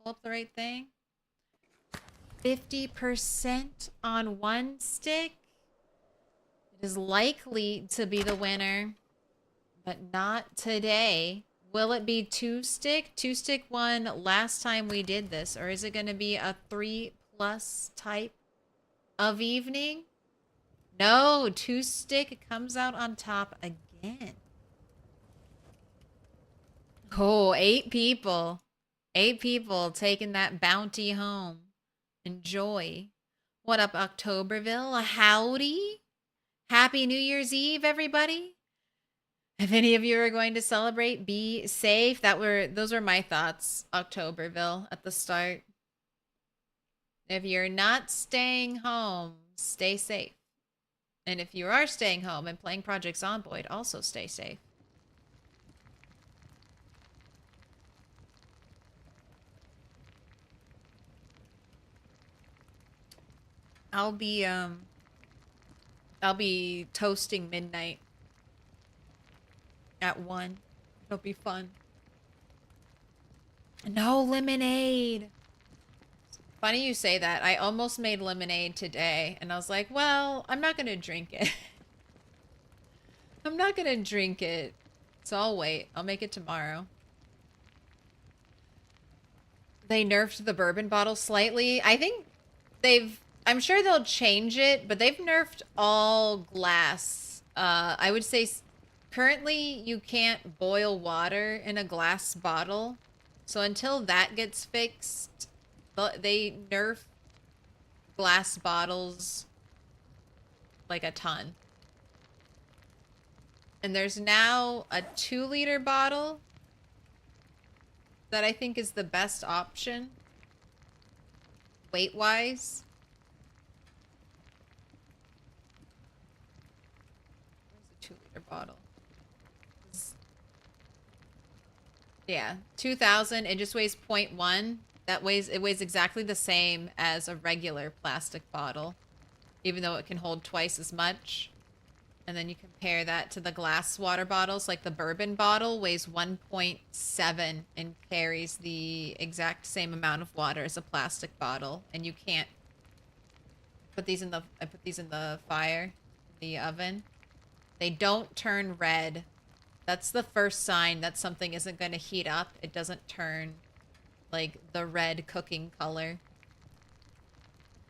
Pull up the right thing. 50% on one stick. It is likely to be the winner, but not today. Will it be two stick? Two stick one last time we did this, or is it going to be a 3+ type of evening? No, two stick comes out on top again. Oh, 8 people. 8 people taking that bounty home. Enjoy. What up, Octoberville? Howdy. Happy New Year's Eve, everybody. If any of you are going to celebrate, be safe. Those were my thoughts, Octoberville, at the start. If you're not staying home, stay safe. And if you are staying home and playing Project Zomboid, also stay safe. I'll be toasting midnight at 1. It'll be fun. No lemonade. Funny you say that. I almost made lemonade today, and I was like, well, I'm not gonna drink it. I'm not gonna drink it, so I'll wait. I'll make it tomorrow. They nerfed the bourbon bottle slightly. I think I'm sure they'll change it, but they've nerfed all glass. I would say currently you can't boil water in a glass bottle. So until that gets fixed, they nerf glass bottles like a ton. And there's now a 2-liter bottle that I think is the best option weight-wise. Where's the 2-liter bottle? Yeah, 2,000. It just weighs 0.1. It weighs exactly the same as a regular plastic bottle, even though it can hold twice as much. And then you compare that to the glass water bottles, like the bourbon bottle weighs 1.7 and carries the exact same amount of water as a plastic bottle. And you can't put these in I put these in the fire, the oven. They don't turn red. That's the first sign that something isn't going to heat up. It doesn't turn like the red cooking color.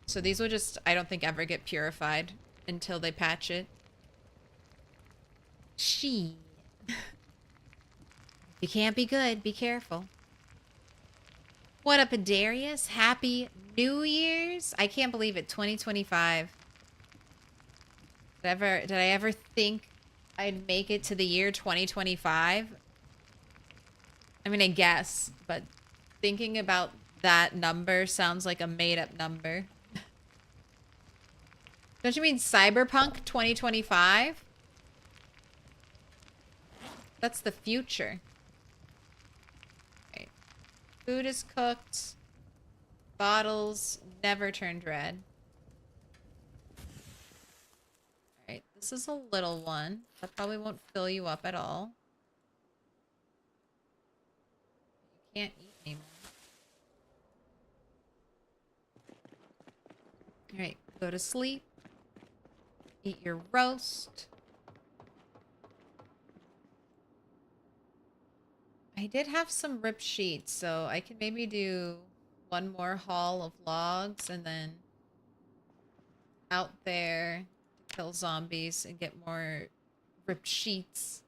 So these will just, I don't think, ever get purified until they patch it. You can't be good. Be careful. What up, Darius? Happy New Year's. I can't believe it. 2025. Did I ever think I'd make it to the year 2025? I mean, I guess, but thinking about that number sounds like a made-up number. Don't you mean Cyberpunk 2025? That's the future. Right. Food is cooked. Bottles never turned red. Alright, this is a little one. That probably won't fill you up at all. You can't eat anymore. Alright, go to sleep. Eat your roast. I did have some rip sheets, so I can maybe do one more haul of logs and then out there to kill zombies and get more ripped sheets.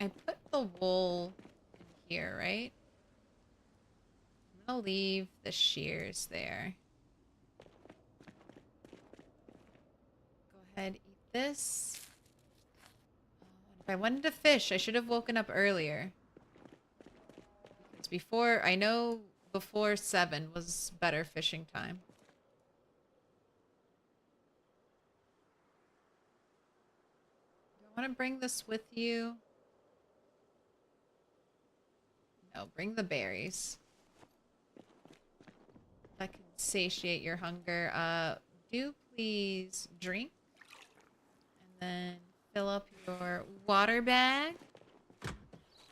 I put the wool in here, right? I'll leave the shears there. Go ahead, eat this. If I wanted to fish, I should have woken up earlier. Because I know before 7 was better fishing time. want to bring this with you. No, bring the berries. That can satiate your hunger. Do please drink. And then fill up your water bag.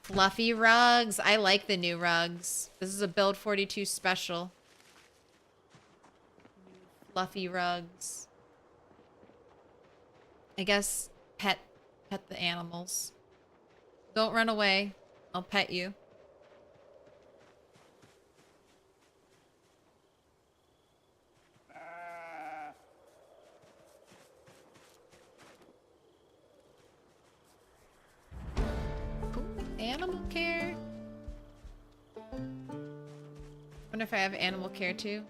Fluffy rugs. I like the new rugs. This is a Build 42 special. Fluffy rugs. I guess pet the animals. Don't run away. I'll pet you. Animal care. Wonder if I have animal care too.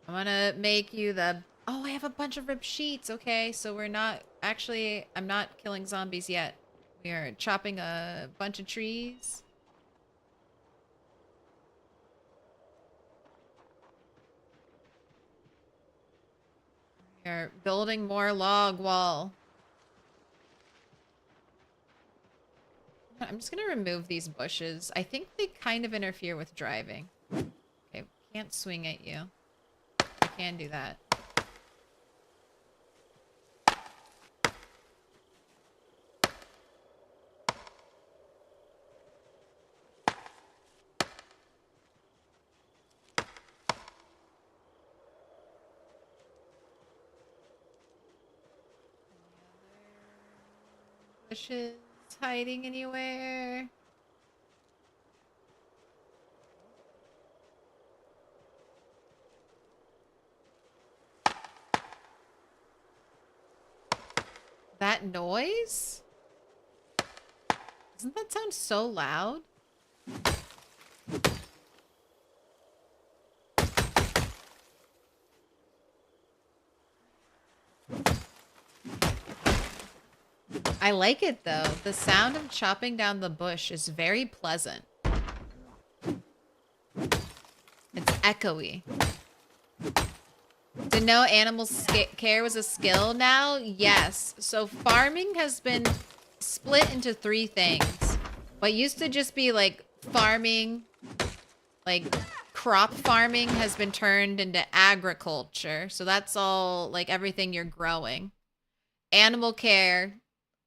I'm gonna make you the... Oh, I have a bunch of ripped sheets. Okay, so we're not... Actually, I'm not killing zombies yet. We are chopping a bunch of trees. We are building more log wall. I'm just gonna remove these bushes. I think they kind of interfere with driving. Okay, can't swing at you. I can do that. Bushes hiding anywhere? That noise? Doesn't that sound so loud? I like it though. The sound of chopping down the bush is very pleasant. It's echoey. To know animal care was a skill now? Yes. So farming has been split into 3 things. What used to just be like farming, like crop farming, has been turned into agriculture. So that's all, like everything you're growing. Animal care,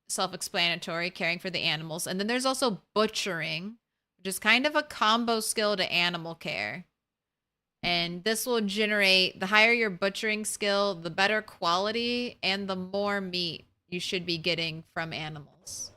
self-explanatory, caring for the animals. And then there's also butchering, which is kind of a combo skill to animal care. And this will generate, the higher your butchering skill, the better quality and the more meat you should be getting from animals.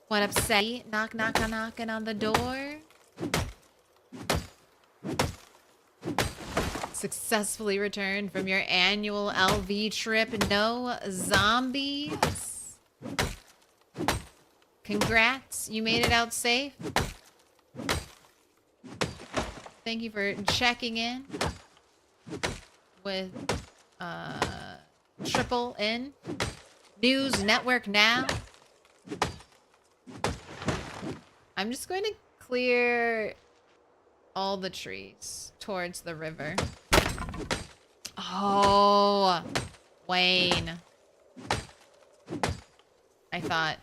What up, Sadie? Knocking on the door. Successfully returned from your annual LV trip. No zombies. Congrats, you made it out safe. Thank you for checking in with Triple N News Network Now. I'm just going to clear all the trees towards the river. Oh, Wayne. I thought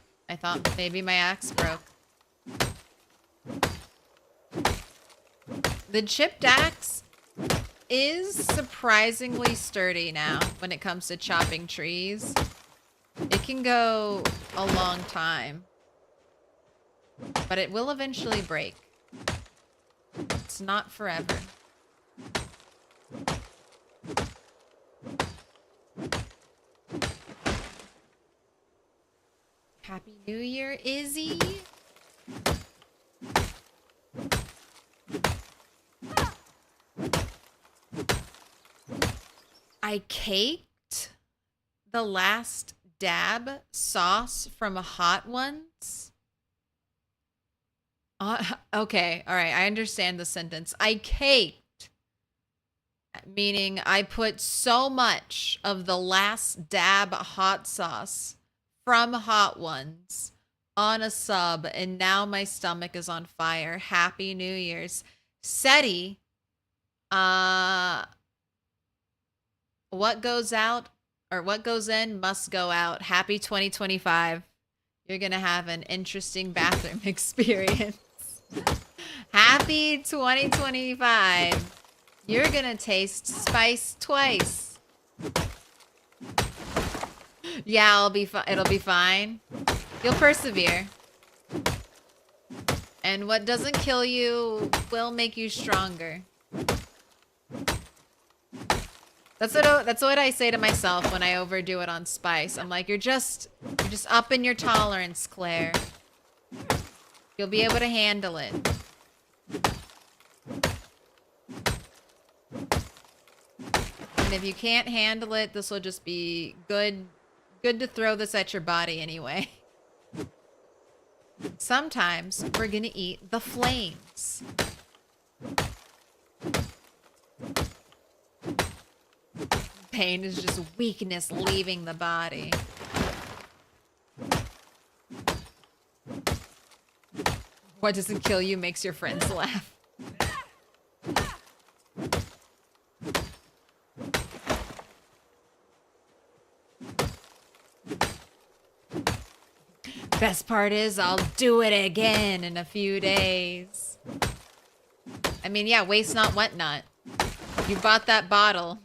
maybe my axe broke. The chipped axe is surprisingly sturdy now when it comes to chopping trees. It can go a long time, but it will eventually break. It's not forever. Happy New Year, Izzy. I caked the last dab sauce from Hot Ones. Okay, all right, I understand the sentence. I caked, meaning I put so much of the last dab hot sauce from Hot Ones on a sub, and now my stomach is on fire. Happy New Year's. SETI, what goes out or what goes in must go out. Happy 2025. You're gonna have an interesting bathroom experience. Happy 2025. You're gonna taste spice twice. Yeah, it'll be fine. You'll persevere. And what doesn't kill you will make you stronger. That's what I say to myself when I overdo it on spice. I'm like, you're just upping your tolerance, Claire. You'll be able to handle it. And if you can't handle it, this will just be good to throw this at your body anyway. Sometimes we're gonna eat the flames. Pain is just weakness leaving the body. What doesn't kill you makes your friends laugh. Best part is I'll do it again in a few days. I mean, yeah, waste not, want not. You bought that bottle.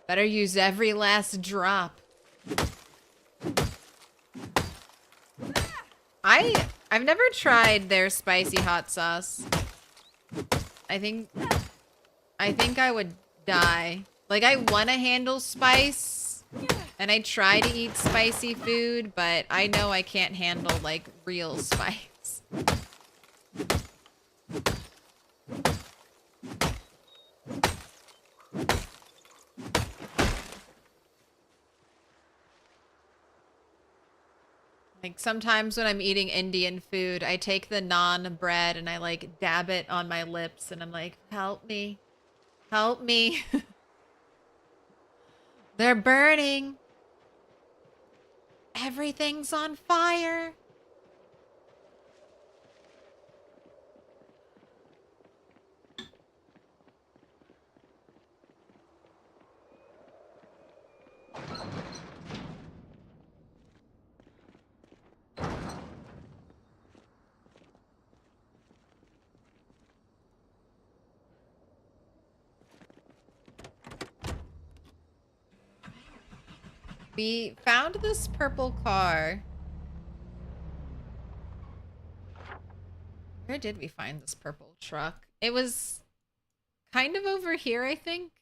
Better use every last drop. I've never tried their spicy hot sauce. I think I would die. Like, I want to handle spice, and I try to eat spicy food, but I know I can't handle, like, real spice. Like, sometimes when I'm eating Indian food, I take the naan bread and I, like, dab it on my lips, and I'm like, help me. Help me. They're burning. Everything's on fire. We found this purple car. Where did we find this purple truck? It was kind of over here, I think.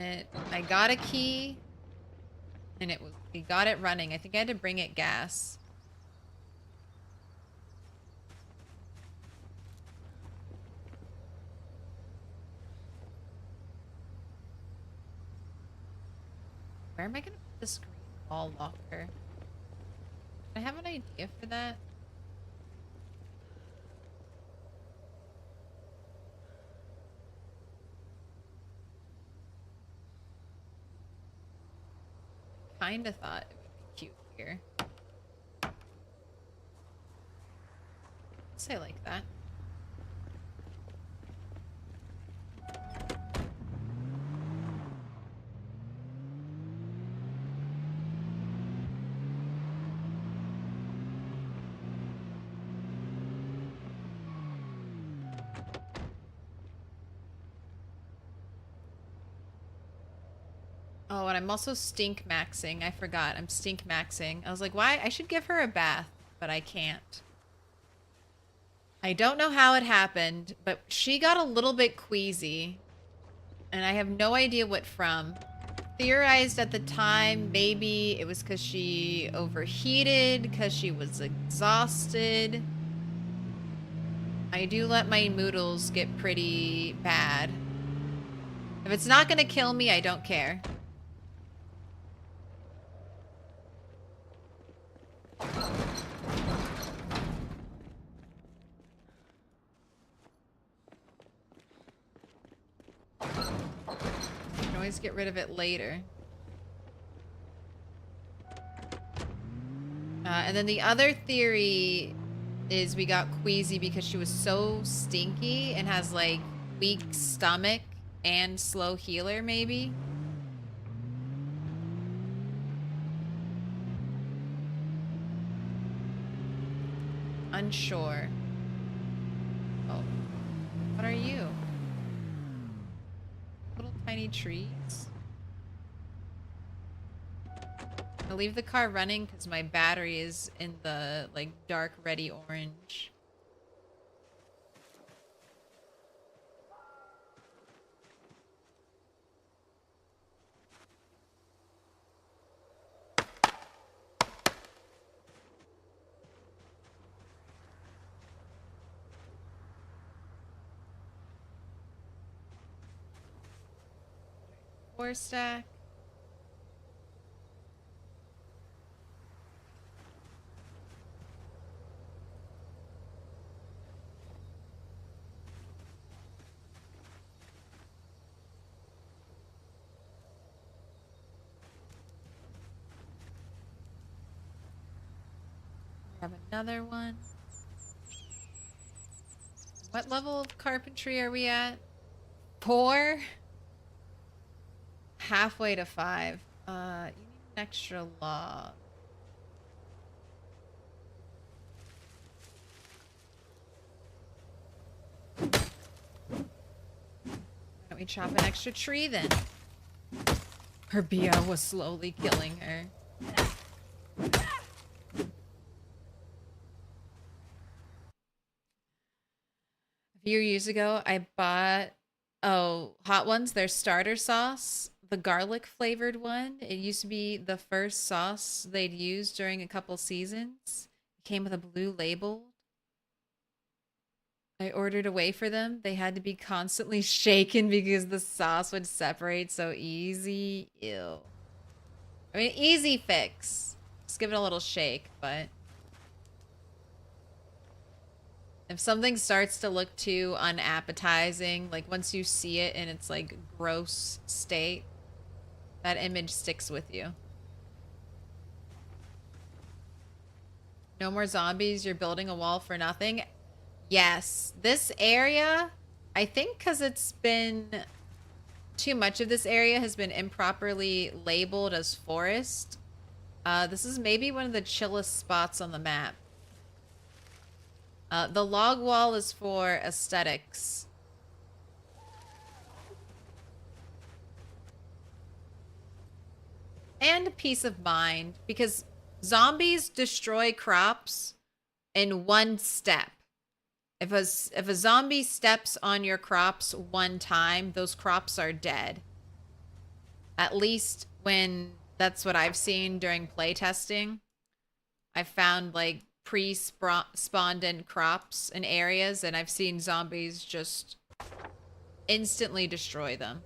I got a key, and we got it running. I think I had to bring it gas. Where am I gonna put this green wall locker? I have an idea for that. Kinda thought it would be cute here. Say like that. Oh, and I'm also stink maxing. I forgot. I'm stink maxing. I was like, why? I should give her a bath, but I can't. I don't know how it happened, but she got a little bit queasy, and I have no idea what from. Theorized at the time, maybe it was because she overheated, because she was exhausted. I do let my noodles get pretty bad. If it's not gonna kill me, I don't care. always get rid of it later. And then the other theory is we got queasy because she was so stinky and has like weak stomach and slow healer maybe. Unsure. Oh, what are you? Little tiny trees. I'll leave the car running because my battery is in the like dark reddy orange. Four stack. Grab another one. What level of carpentry are we at? 4? Halfway to 5. You need an extra log. Why don't we chop an extra tree then? Her BO was slowly killing her. A few years ago, I bought, Hot Ones, their starter sauce, the garlic flavored one. It used to be the first sauce they'd used during a couple seasons. It came with a blue label. I ordered away for them. They had to be constantly shaken because the sauce would separate so easy. Ew. I mean, easy fix. Just give it a little shake, but if something starts to look too unappetizing, like once you see it in its like gross state, that image sticks with you. No more zombies, you're building a wall for nothing. Yes, this area, I think because it's been, too much of this area has been improperly labeled as forest. This is maybe one of the chillest spots on the map. The log wall is for aesthetics. And peace of mind, because zombies destroy crops in one step. If a zombie steps on your crops one time, those crops are dead. At least when that's what I've seen during playtesting. I found like pre-spawned in crops and areas, and I've seen zombies just instantly destroy them,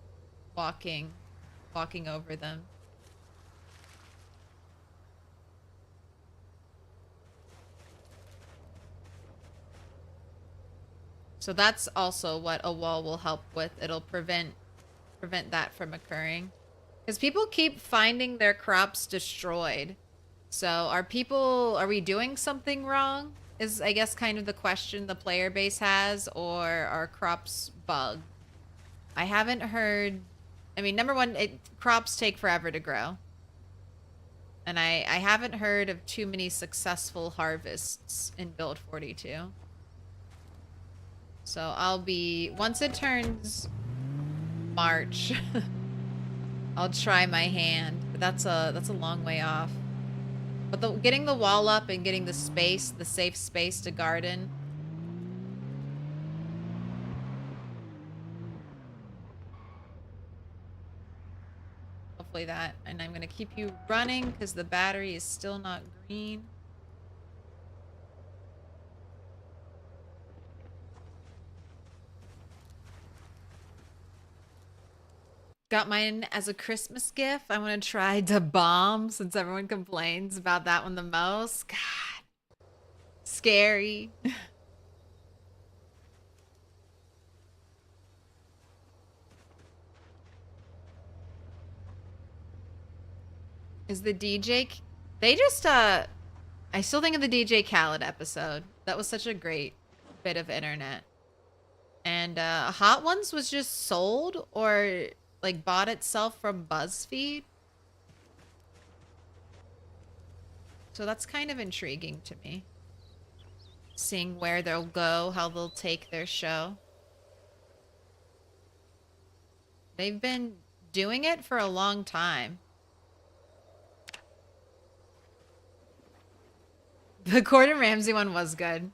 walking over them. So that's also what a wall will help with. It'll prevent that from occurring. Because people keep finding their crops destroyed. So are we doing something wrong? Is, I guess, kind of the question the player base has, or are crops bugged? I haven't heard, I mean, number one, crops take forever to grow. And I haven't heard of too many successful harvests in build 42. So I'll be, once it turns March, I'll try my hand. But that's a long way off. But getting the wall up and getting the space, the safe space to garden. Hopefully that, and I'm gonna keep you running because the battery is still not green. Got mine as a Christmas gift. I want to try to bomb since everyone complains about that one the most. God. Scary. Is the DJ... They just, I still think of the DJ Khaled episode. That was such a great bit of internet. And, Hot Ones was just sold or, like, bought itself from BuzzFeed. So that's kind of intriguing to me. Seeing where they'll go, how they'll take their show. They've been doing it for a long time. The Gordon Ramsay one was good.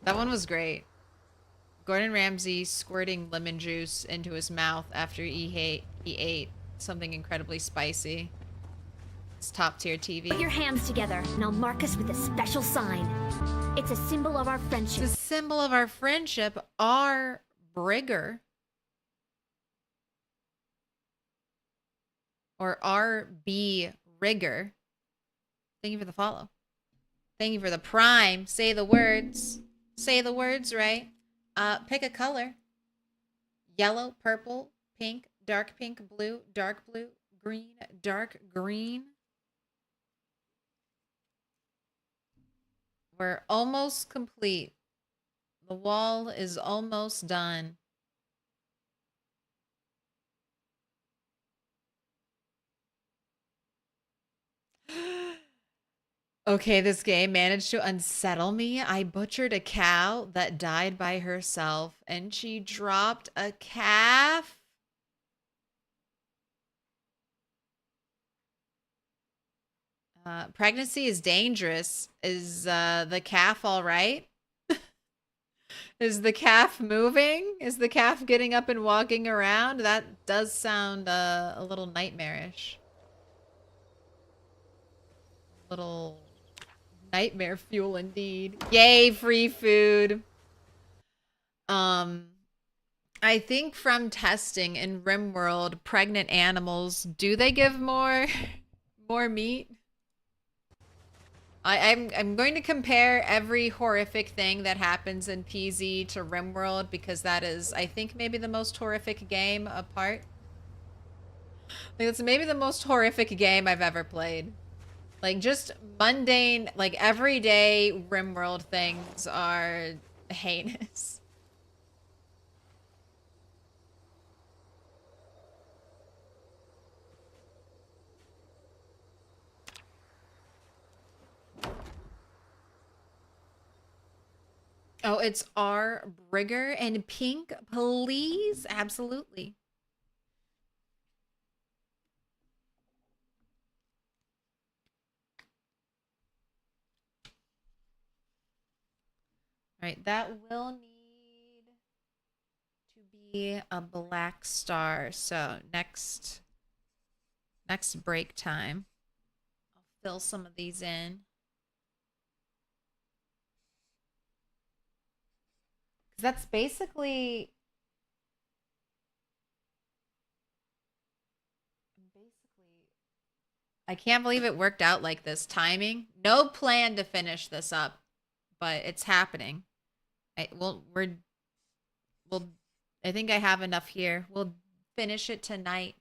That one was great. Gordon Ramsay squirting lemon juice into his mouth after he ate something incredibly spicy. It's top tier TV. Put your hands together and I'll mark us with a special sign. It's a symbol of our friendship. The symbol of our friendship, our Brigger. Or RB Rigger. Thank you for the follow. Thank you for the prime. Say the words. Say the words right. Pick a color. Yellow, purple, pink, dark pink, blue, dark blue, green, dark green. We're almost complete. The wall is almost done. Okay, this game managed to unsettle me. I butchered a cow that died by herself, and she dropped a calf. Pregnancy is dangerous. Is the calf all right? Is the calf moving? Is the calf getting up and walking around? That does sound a little nightmarish. Little nightmare fuel indeed. Yay, free food. I think from testing in RimWorld, pregnant animals, do they give more meat? I'm going to compare every horrific thing that happens in PZ to RimWorld because that is, I think, maybe the most horrific game apart. Like, it's maybe the most horrific game I've ever played. Like, just mundane, like, everyday RimWorld things are heinous. Oh, it's R. Brigger and pink, please? Absolutely. All right, that will need to be a black star. So next break time, I'll fill some of these in. That's basically I can't believe it worked out like this. Timing. No plan to finish this up, but it's happening. I think I have enough here. We'll finish it tonight.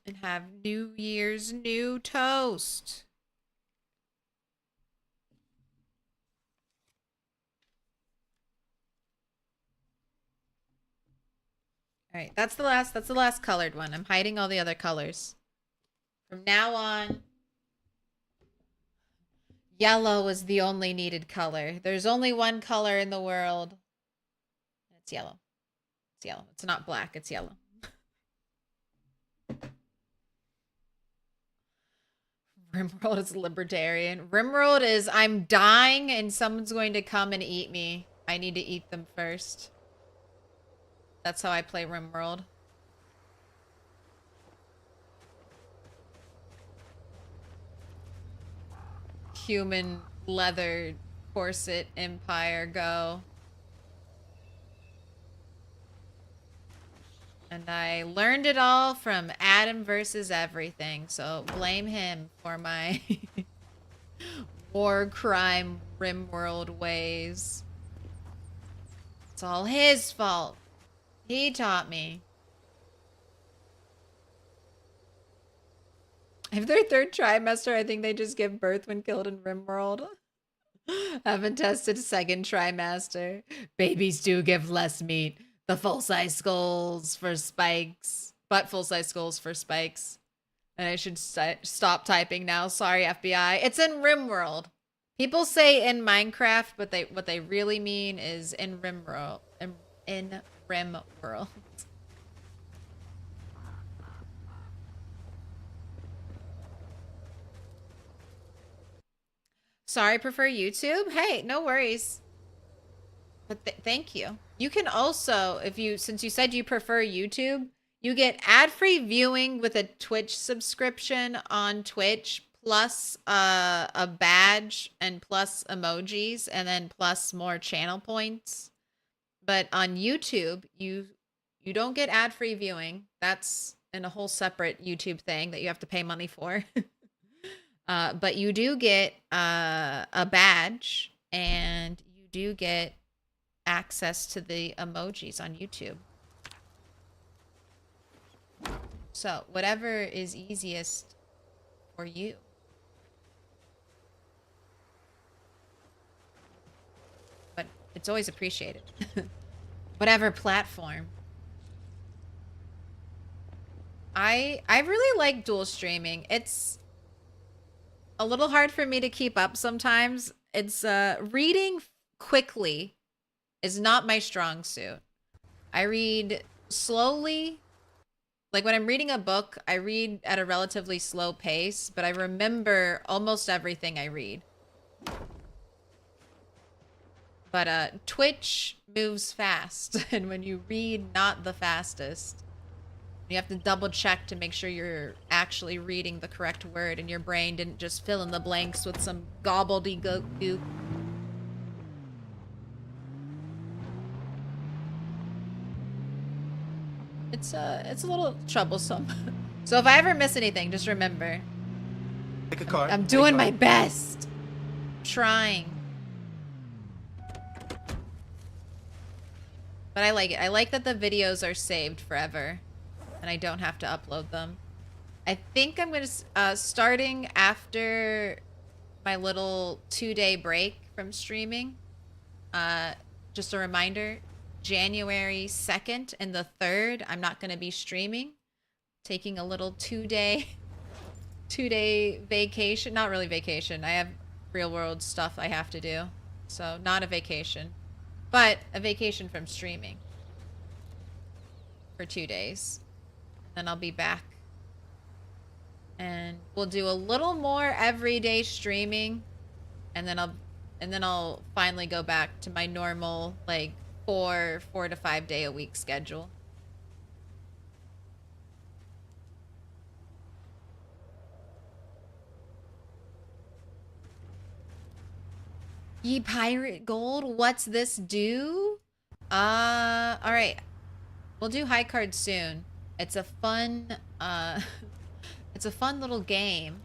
And have New Year's new toast. All right, that's the last colored one. I'm hiding all the other colors. From now on, yellow is the only needed color. There's only one color in the world. It's yellow. It's yellow. It's not black, it's yellow. RimWorld is libertarian. RimWorld is I'm dying and someone's going to come and eat me. I need to eat them first. That's how I play RimWorld. Human leather corset empire go. And I learned it all from Adam versus Everything, so blame him for my war crime RimWorld ways. It's all his fault. He taught me. If they're third trimester, I think they just give birth when killed in RimWorld. Haven't tested second trimester. Babies do give less meat. The full-size skulls for spikes. But full-size skulls for spikes. And I should stop typing now. Sorry, FBI. It's in RimWorld. People say in Minecraft, but what they really mean is in RimWorld. In RimWorld. Sorry, prefer YouTube? Hey, no worries. But thank you. You can also, since you said you prefer YouTube, you get ad-free viewing with a Twitch subscription on Twitch, plus a badge and plus emojis, and then plus more channel points. But on YouTube, you don't get ad-free viewing. That's in a whole separate YouTube thing that you have to pay money for. But you do get a badge, and you do get access to the emojis on YouTube. So whatever is easiest for you. But it's always appreciated. Whatever platform. I really like dual streaming. It's a little hard for me to keep up sometimes. It's reading quickly is not my strong suit. I read slowly. Like when I'm reading a book, I read at a relatively slow pace, but I remember almost everything I read. But Twitch moves fast, and when you read, not the fastest. You have to double check to make sure you're actually reading the correct word and your brain didn't just fill in the blanks with some gobbledygook. It's a little troublesome. So if I ever miss anything, just remember. Pick a card. I'm doing my best. Trying. But I like it. I like that the videos are saved forever. And I don't have to upload them. I think I'm going to, starting after my little 2-day break from streaming, just a reminder, January 2nd and the 3rd, I'm not going to be streaming. Taking a little 2-day vacation. Not really vacation. I have real world stuff I have to do. So not a vacation, but a vacation from streaming for 2 days. Then I'll be back. And we'll do a little more everyday streaming. And then I'll finally go back to my normal like 4 to 5 day a week schedule. Ye pirate gold, what's this do? All right. We'll do high cards soon. It's a fun little game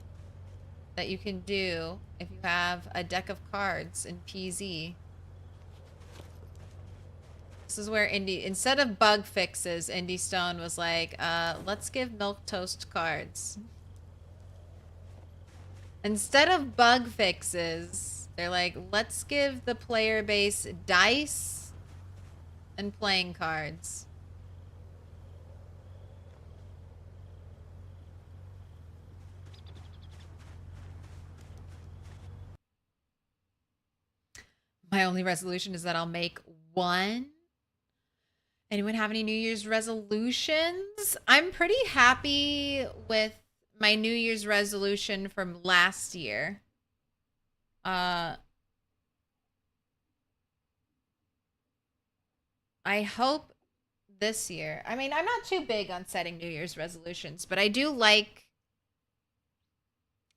that you can do if you have a deck of cards in PZ. This is where instead of bug fixes, Indy Stone was like, let's give Milquetoast cards. Instead of bug fixes, they're like, let's give the player base dice and playing cards. My only resolution is that I'll make one. Anyone have any New Year's resolutions? I'm pretty happy with my New Year's resolution from last year. I hope this year. I mean, I'm not too big on setting New Year's resolutions, but I do like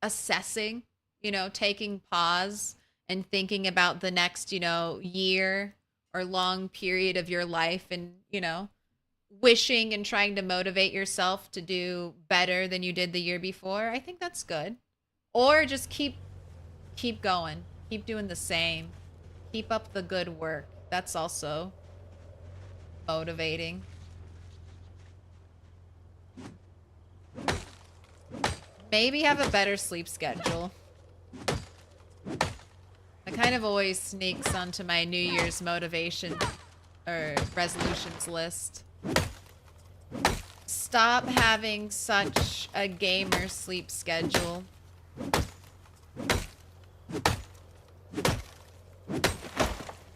assessing, taking pause and thinking about the next, year or long period of your life and, wishing and trying to motivate yourself to do better than you did the year before. I think that's good. Or just keep going. Keep doing the same. Keep up the good work. That's also motivating. Maybe have a better sleep schedule. That kind of always sneaks onto my New Year's motivation or resolutions list. Stop having such a gamer sleep schedule.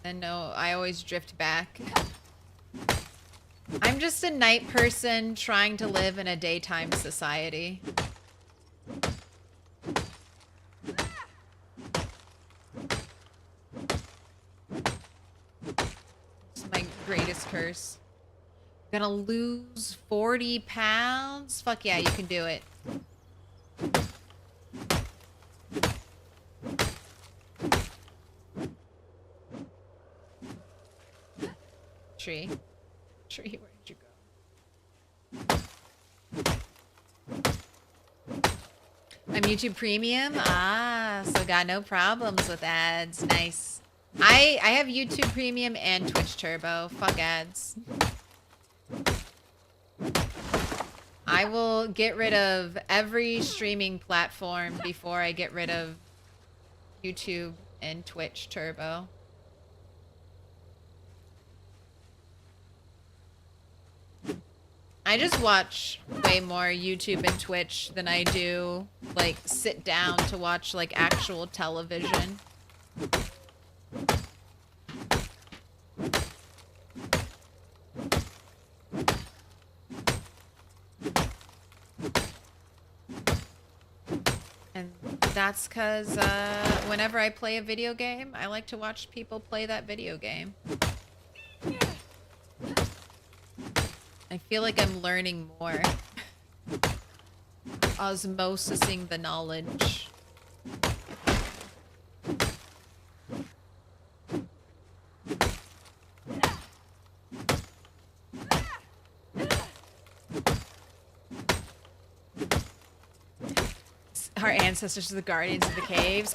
And no, I always drift back. I'm just a night person trying to live in a daytime society. It's my greatest curse. Gonna lose 40 pounds? Fuck yeah, you can do it. Tree, where did you go? I'm YouTube Premium? Ah, so got no problems with ads. Nice. I have YouTube Premium and Twitch Turbo. Fuck ads. I will get rid of every streaming platform before I get rid of YouTube and Twitch Turbo. I just watch way more YouTube and Twitch than I do, like, sit down to watch, like, actual television. And that's because, whenever I play a video game, I like to watch people play that video game. I feel like I'm learning more. Osmosising the knowledge. Our ancestors are the guardians of the caves.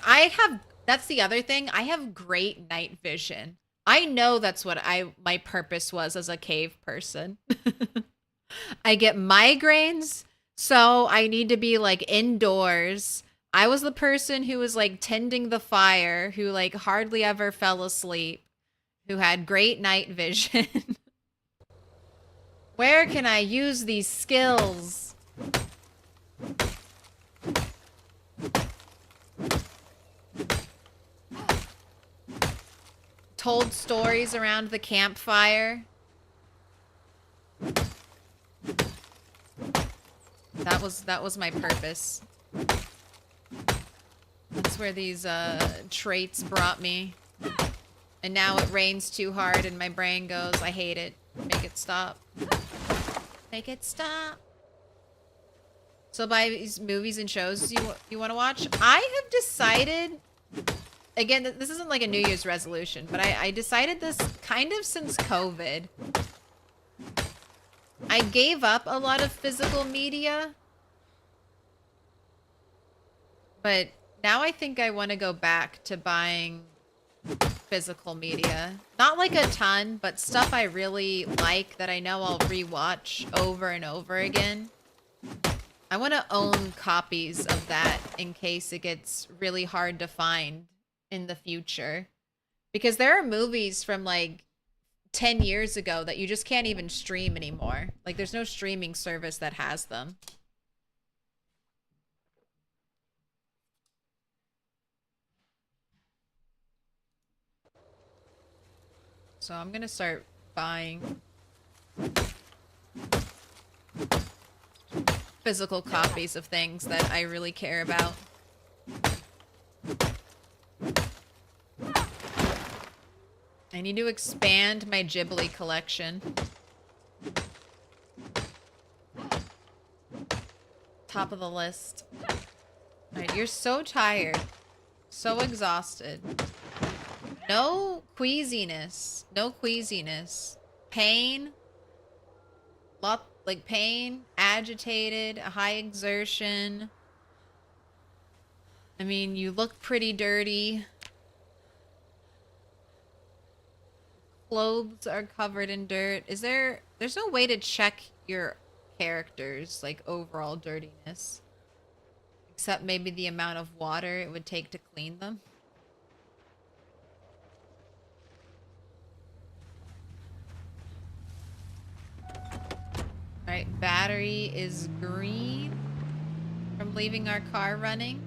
That's the other thing. I have great night vision. I know that's what my purpose was as a cave person. I get migraines, so I need to be like indoors. I was the person who was like tending the fire, who like hardly ever fell asleep, who had great night vision. Where can I use these skills? Told stories around the campfire. That was my purpose. That's where these traits brought me. And now it rains too hard and my brain goes, I hate it. Make it stop. Make it stop. So by these movies and shows you want to watch, I have decided, again, this isn't like a New Year's resolution, but I decided this kind of since COVID. I gave up a lot of physical media, but now I think I want to go back to buying physical media. Not like a ton, but stuff I really like that I know I'll rewatch over and over again. I want to own copies of that in case it gets really hard to find in the future. Because there are movies from like 10 years ago that you just can't even stream anymore. Like there's no streaming service that has them. So I'm gonna start buying physical copies of things that I really care about. I need to expand my Ghibli collection. Top of the list. Alright, you're so tired. So exhausted. No queasiness. No queasiness. Pain. Like pain, agitated, high exertion. I mean, you look pretty dirty. Clothes are covered in dirt. There's no way to check your character's like overall dirtiness. Except maybe the amount of water it would take to clean them. Alright, battery is green from leaving our car running.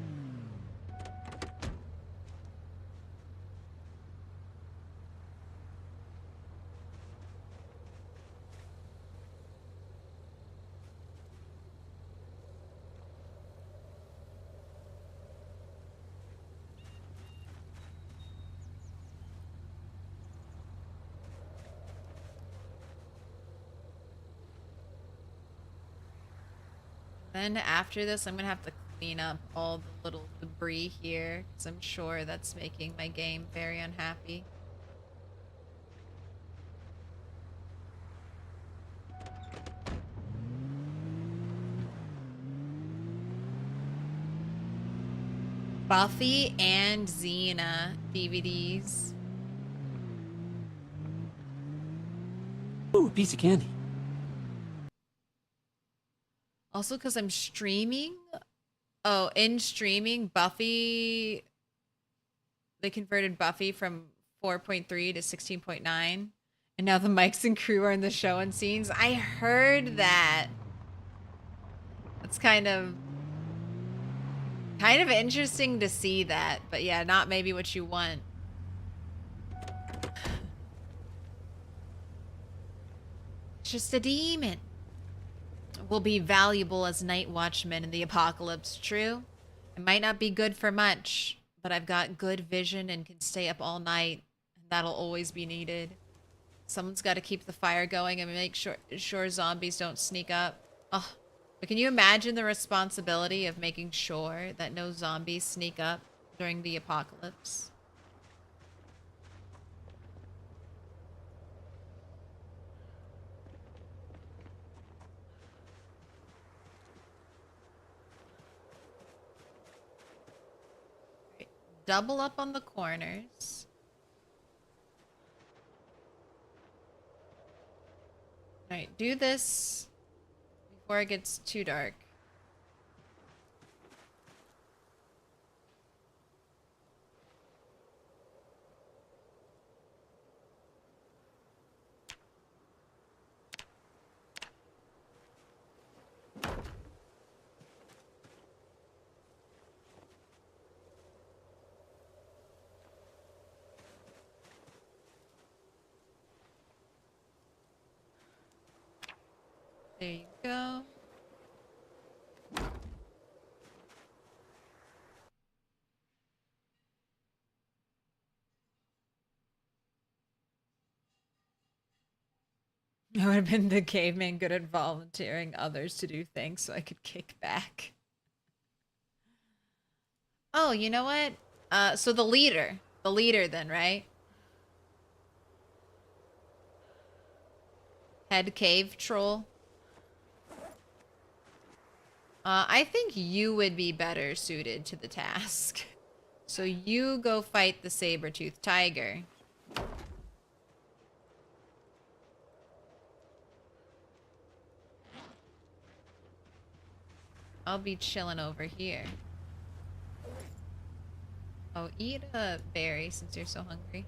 Then after this, I'm gonna have to clean up all the little debris here, because I'm sure that's making my game very unhappy. Buffy and Xena DVDs. Ooh, a piece of candy. Also, because I'm streaming. Oh, in streaming, Buffy. They converted Buffy from 4.3 to 16.9. And now the mics and crew are in the show and scenes. I heard that. It's kind of interesting to see that. But yeah, not maybe what you want. It's just a demon. Will be valuable as night watchmen in the apocalypse. True, it might not be good for much, but I've got good vision and can stay up all night, and that'll always be needed. Someone's got to keep the fire going and make sure zombies don't sneak up. Oh, but can you imagine the responsibility of making sure that no zombies sneak up during the apocalypse? Double up on the corners. Alright, do this before it gets too dark. There you go. I would have been the caveman good at volunteering others to do things so I could kick back. Oh, you know what? So the leader then, right? Head cave troll. I think you would be better suited to the task. So you go fight the saber-toothed tiger. I'll be chilling over here. Oh, eat a berry since you're so hungry.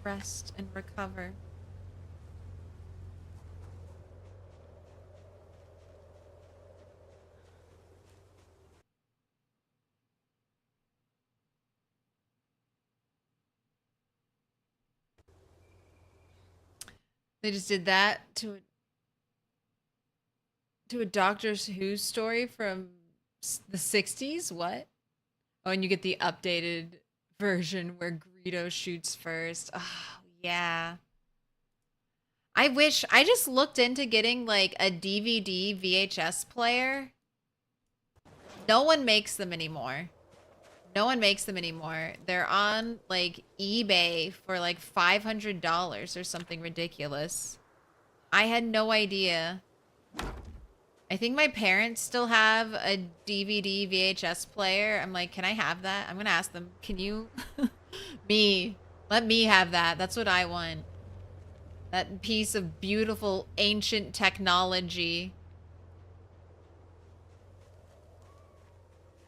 Rest and recover. They just did that to a Doctor Who story from the 60s? What? Oh, and you get the updated version where Greedo shoots first. Oh, yeah. I wish I just looked into getting like a DVD VHS player. No one makes them anymore. No one makes them anymore. They're on like eBay for like $500 or something ridiculous. I had no idea. I think my parents still have a DVD VHS player. I'm like, can I have that? I'm gonna ask them, can you let me have that? That's what I want. That piece of beautiful ancient technology.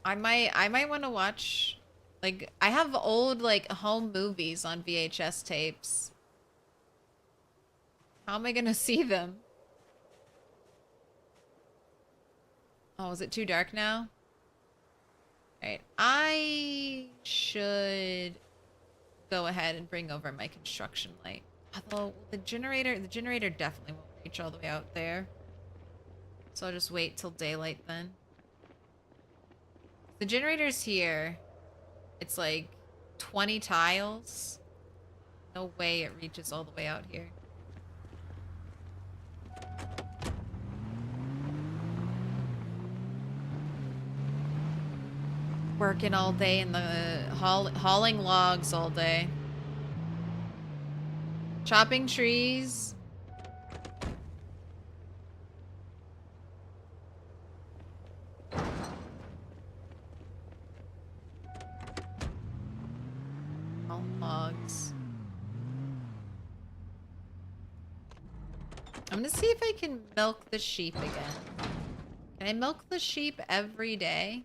I might want to watch, like, I have old like home movies on VHS tapes. How am I gonna see them? Oh, is it too dark now? Right. I should go ahead and bring over my construction light. Although the generator definitely won't reach all the way out there. So I'll just wait till daylight then. The generator's here. It's like 20 tiles. No way it reaches all the way out here. Working all day in the hauling logs all day. Chopping trees. All logs. I'm gonna see if I can milk the sheep again. Can I milk the sheep every day?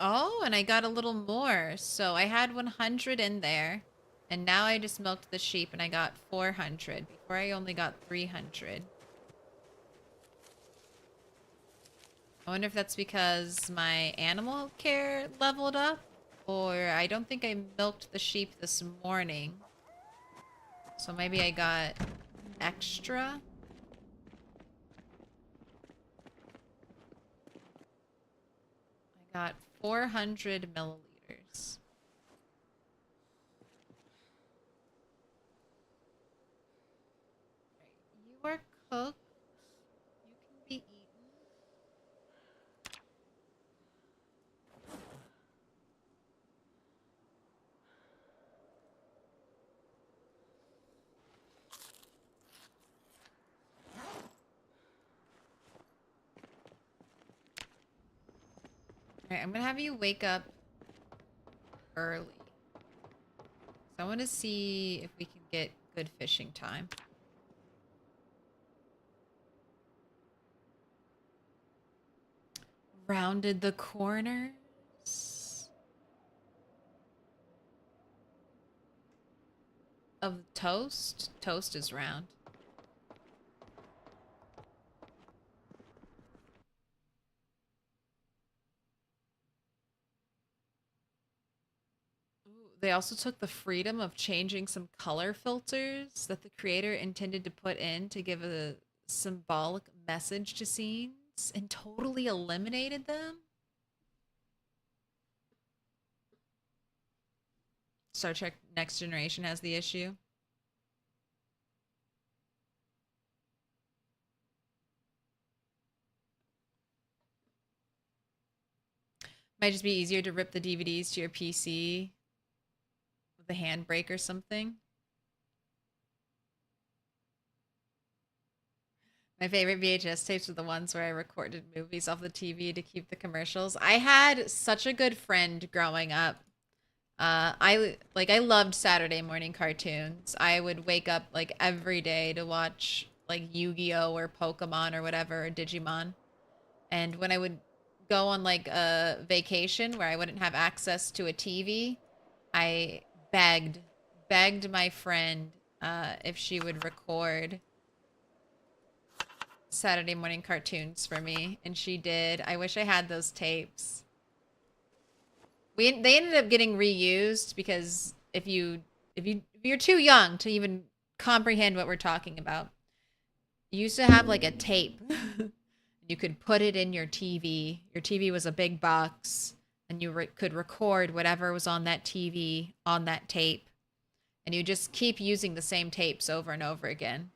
Oh, and I got a little more. So I had 100 in there. And now I just milked the sheep and I got 400. Before I only got 300. I wonder if that's because my animal care leveled up. Or I don't think I milked the sheep this morning. So maybe I got extra. I got 400 milliliters. You are cooked. You can be eaten. Alright, I'm gonna have you wake up early. So I want to see if we can get good fishing time. Rounded the corners of toast. Toast is round. They also took the freedom of changing some color filters that the creator intended to put in to give a symbolic message to scenes and totally eliminated them. Star Trek Next Generation has the issue. Might just be easier to rip the DVDs to your PC with a handbrake or something. My favorite VHS tapes were the ones where I recorded movies off the TV to keep the commercials. I had such a good friend growing up. I loved Saturday morning cartoons. I would wake up like every day to watch like Yu-Gi-Oh or Pokemon or whatever, or Digimon. And when I would go on like a vacation where I wouldn't have access to a TV, I begged my friend if she would record Saturday morning cartoons for me, and she did. I wish I had those tapes. They ended up getting reused because if you're too young to even comprehend what we're talking about, you used to have like a tape. You could put it in your TV. Your TV was a big box, and you could record whatever was on that TV on that tape, and you just keep using the same tapes over and over again.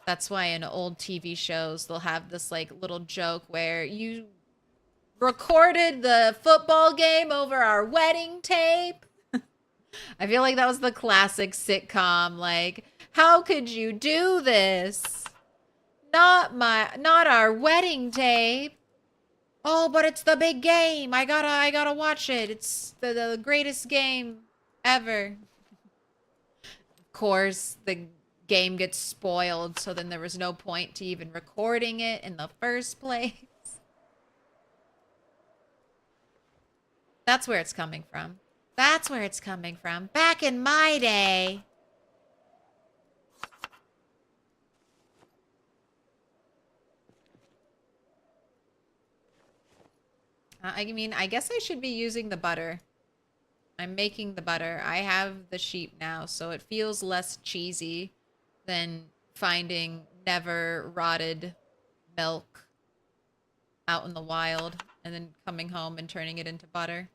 That's why in old TV shows, they'll have this like little joke where you recorded the football game over our wedding tape. I feel like that was the classic sitcom. Like, how could you do this? Not our wedding tape. Oh, but it's the big game. I gotta watch it. It's the greatest game ever. Of course, the game gets spoiled, so then there was no point to even recording it in the first place. That's where it's coming from. That's where it's coming from. Back in my day. I mean, I guess I should be using the butter. I'm making the butter. I have the sheep now, so it feels less cheesy than finding never rotted milk out in the wild and then coming home and turning it into butter.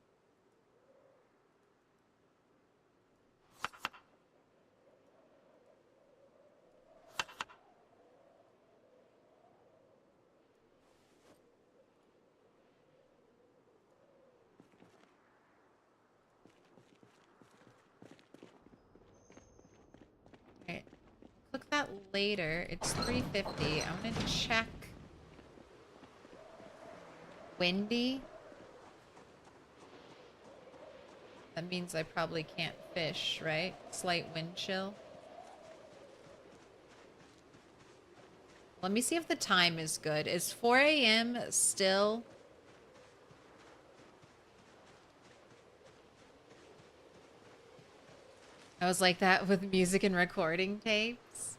Click that later. It's 3:50. I'm gonna check. Windy? That means I probably can't fish, right? Slight wind chill. Let me see if the time is good. Is 4 a.m. still? I was like that with music and recording tapes.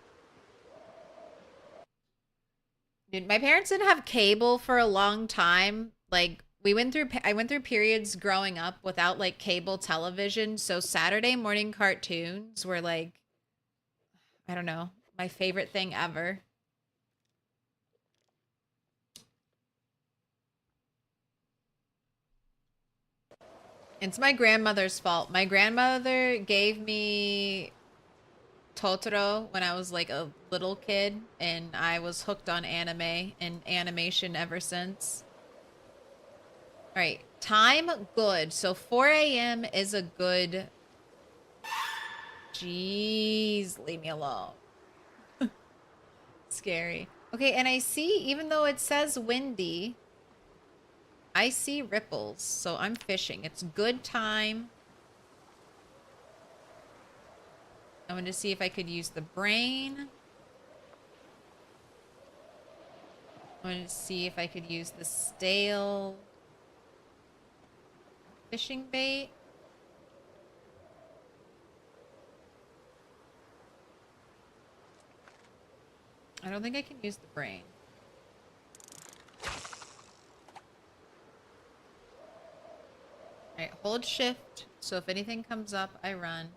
Dude, my parents didn't have cable for a long time. Like, I went through periods growing up without like cable television. So Saturday morning cartoons were like, I don't know, my favorite thing ever. It's my grandmother's fault. My grandmother gave me Totoro when I was like a little kid, and I was hooked on anime and animation ever since. All right, time good. So 4 a.m. is a good. Jeez, leave me alone. Scary. Okay, and I see, even though it says windy, I see ripples, so I'm fishing. It's good time. I wanted to see if I could use the brain. I wanted to see if I could use the stale fishing bait. I don't think I can use the brain. Alright, hold shift, so if anything comes up, I run.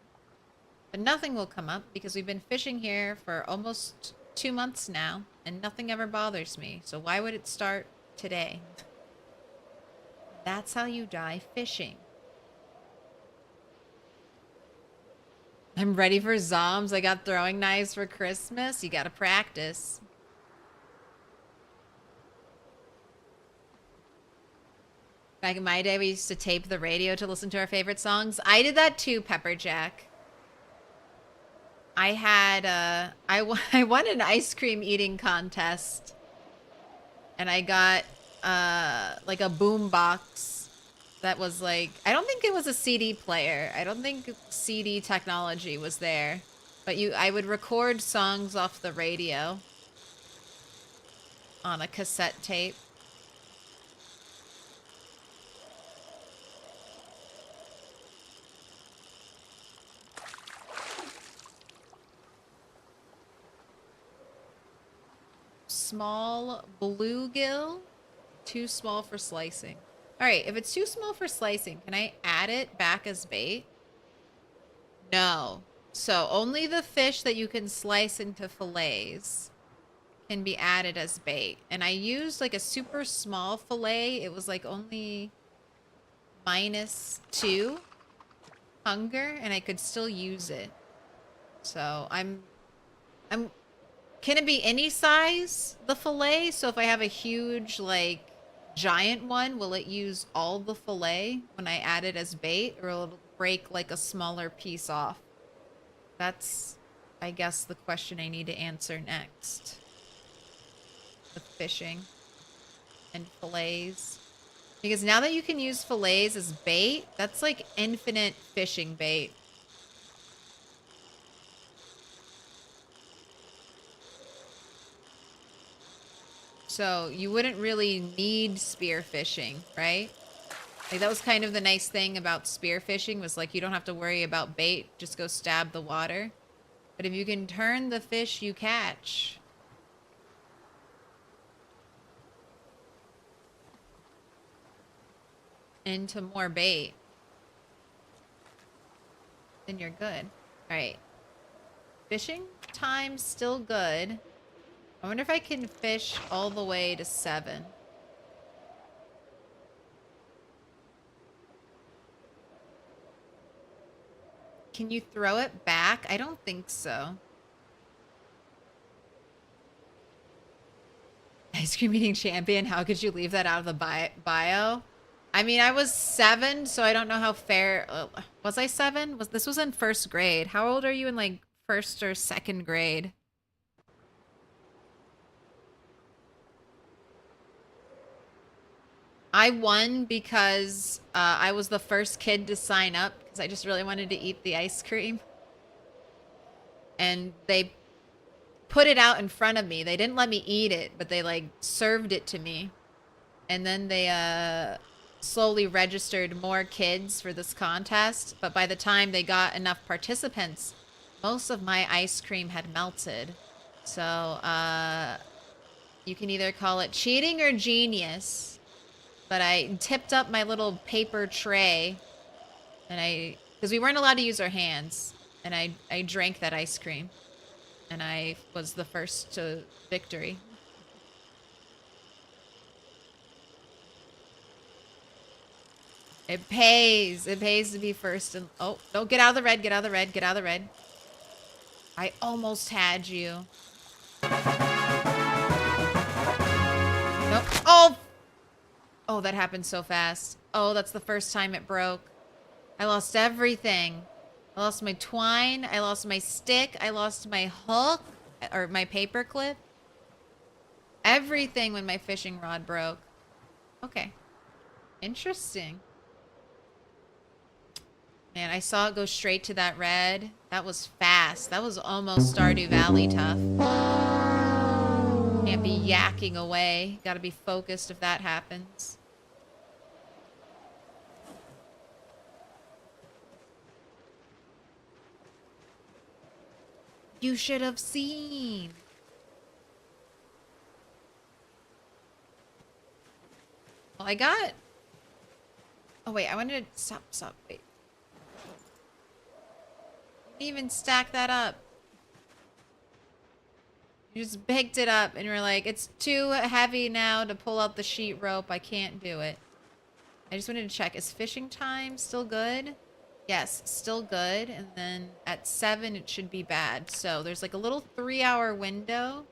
But nothing will come up because we've been fishing here for almost 2 months now, and nothing ever bothers me. So why would it start today? That's how you die fishing. I'm ready for zombs. I got throwing knives for Christmas. You gotta practice. Back in my day, we used to tape the radio to listen to our favorite songs. I did that too, Pepperjack. I had, I won an ice cream eating contest. And I got, like a boom box that was like, I don't think it was a CD player. I don't think CD technology was there. But I would record songs off the radio on a cassette tape. Small bluegill, too small for slicing. All right, if it's too small for slicing, can I add it back as bait? No. So only the fish that you can slice into fillets can be added as bait. And I used like a super small fillet. It was like only -2 hunger, and I could still use it. So I'm can it be any size, the fillet? So if I have a huge, like, giant one, will it use all the fillet when I add it as bait, or will it break like a smaller piece off? That's, I guess, the question I need to answer next. With fishing and fillets. Because now that you can use fillets as bait, that's like infinite fishing bait. So you wouldn't really need spear fishing, right? Like that was kind of the nice thing about spear fishing, was like you don't have to worry about bait, just go stab the water. But if you can turn the fish you catch into more bait, then you're good. All right. Fishing time still good. I wonder if I can fish all the way to 7. Can you throw it back? I don't think so. Ice cream eating champion. How could you leave that out of the bio? I mean, I was 7, so I don't know how fair. Was I 7? This was in 1st grade. How old are you in like 1st or 2nd grade? I won because I was the first kid to sign up because I just really wanted to eat the ice cream. And they put it out in front of me. They didn't let me eat it, but they like served it to me. And then they slowly registered more kids for this contest. But by the time they got enough participants, most of my ice cream had melted. So you can either call it cheating or genius. But I tipped up my little paper tray, and because we weren't allowed to use our hands, and I drank that ice cream, and I was the first to victory. It pays to be first. And oh, no, get out of the red, get out of the red, get out of the red. I almost had you. Nope. Oh, that happened so fast. Oh, that's the first time it broke. I lost everything. I lost my twine. I lost my stick. I lost my hook, or my paper clip. Everything when my fishing rod broke. Okay. Interesting. Man, I saw it go straight to that red. That was fast. That was almost Stardew Valley tough. Can't be yakking away. Gotta be focused if that happens. You should have seen. Well, I got... Oh, wait. I wanted to... Stop. Wait. You didn't even stack that up. You just picked it up and you're like, it's too heavy now to pull out the sheet rope. I can't do it. I just wanted to check. Is fishing time still good? Yes, still good. And then at 7, it should be bad. So there's like a little 3-hour window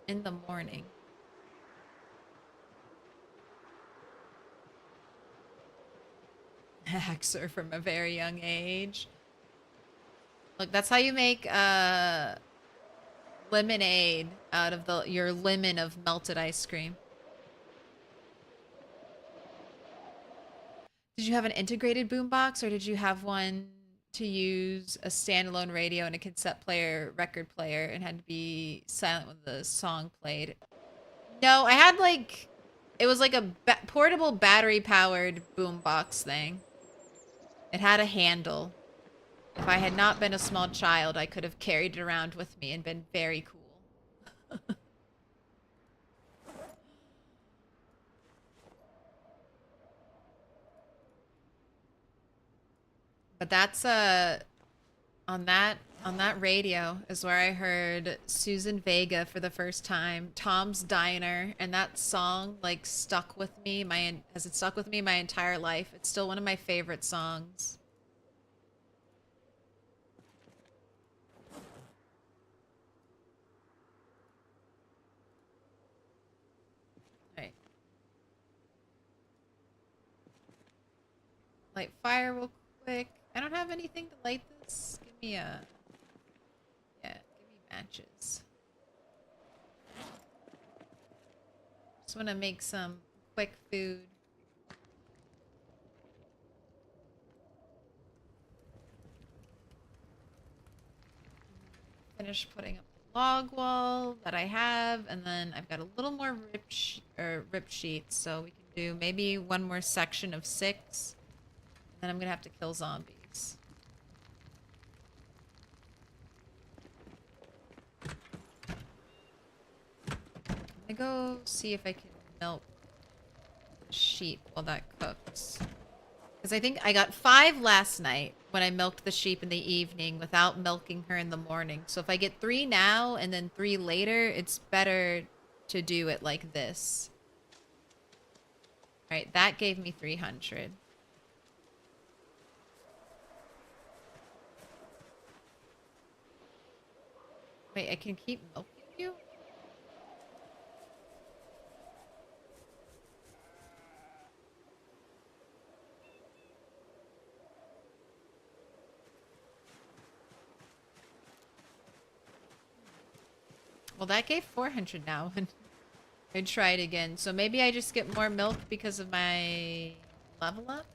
in the morning. Haxer from a very young age. Look, that's how you make lemonade out of your lemon of melted ice cream. Did you have an integrated boombox, or did you have one to use a standalone radio and a cassette player, record player, and had to be silent when the song played? No, I had like, it was like a portable battery-powered boombox thing. It had a handle. If I had not been a small child, I could have carried it around with me and been very cool. But that's on that radio is where I heard Susan Vega for the first time, Tom's Diner, and that song like stuck with me my entire life. It's still one of my favorite songs. Light fire real quick. I don't have anything to light this. Give me a... Yeah, give me matches. Just want to make some quick food. Finish putting up the log wall that I have, and then I've got a little more rip sheets, so we can do maybe one more section of 6. And then I'm gonna have to kill zombies. I'm gonna go see if I can milk the sheep while that cooks. Because I think I got 5 last night when I milked the sheep in the evening without milking her in the morning. So if I get 3 now and then 3 later, it's better to do it like this. Alright, that gave me 300. Wait, I can keep milking you? Well, that gave 400 now, and I'd try it again. So maybe I just get more milk because of my level up?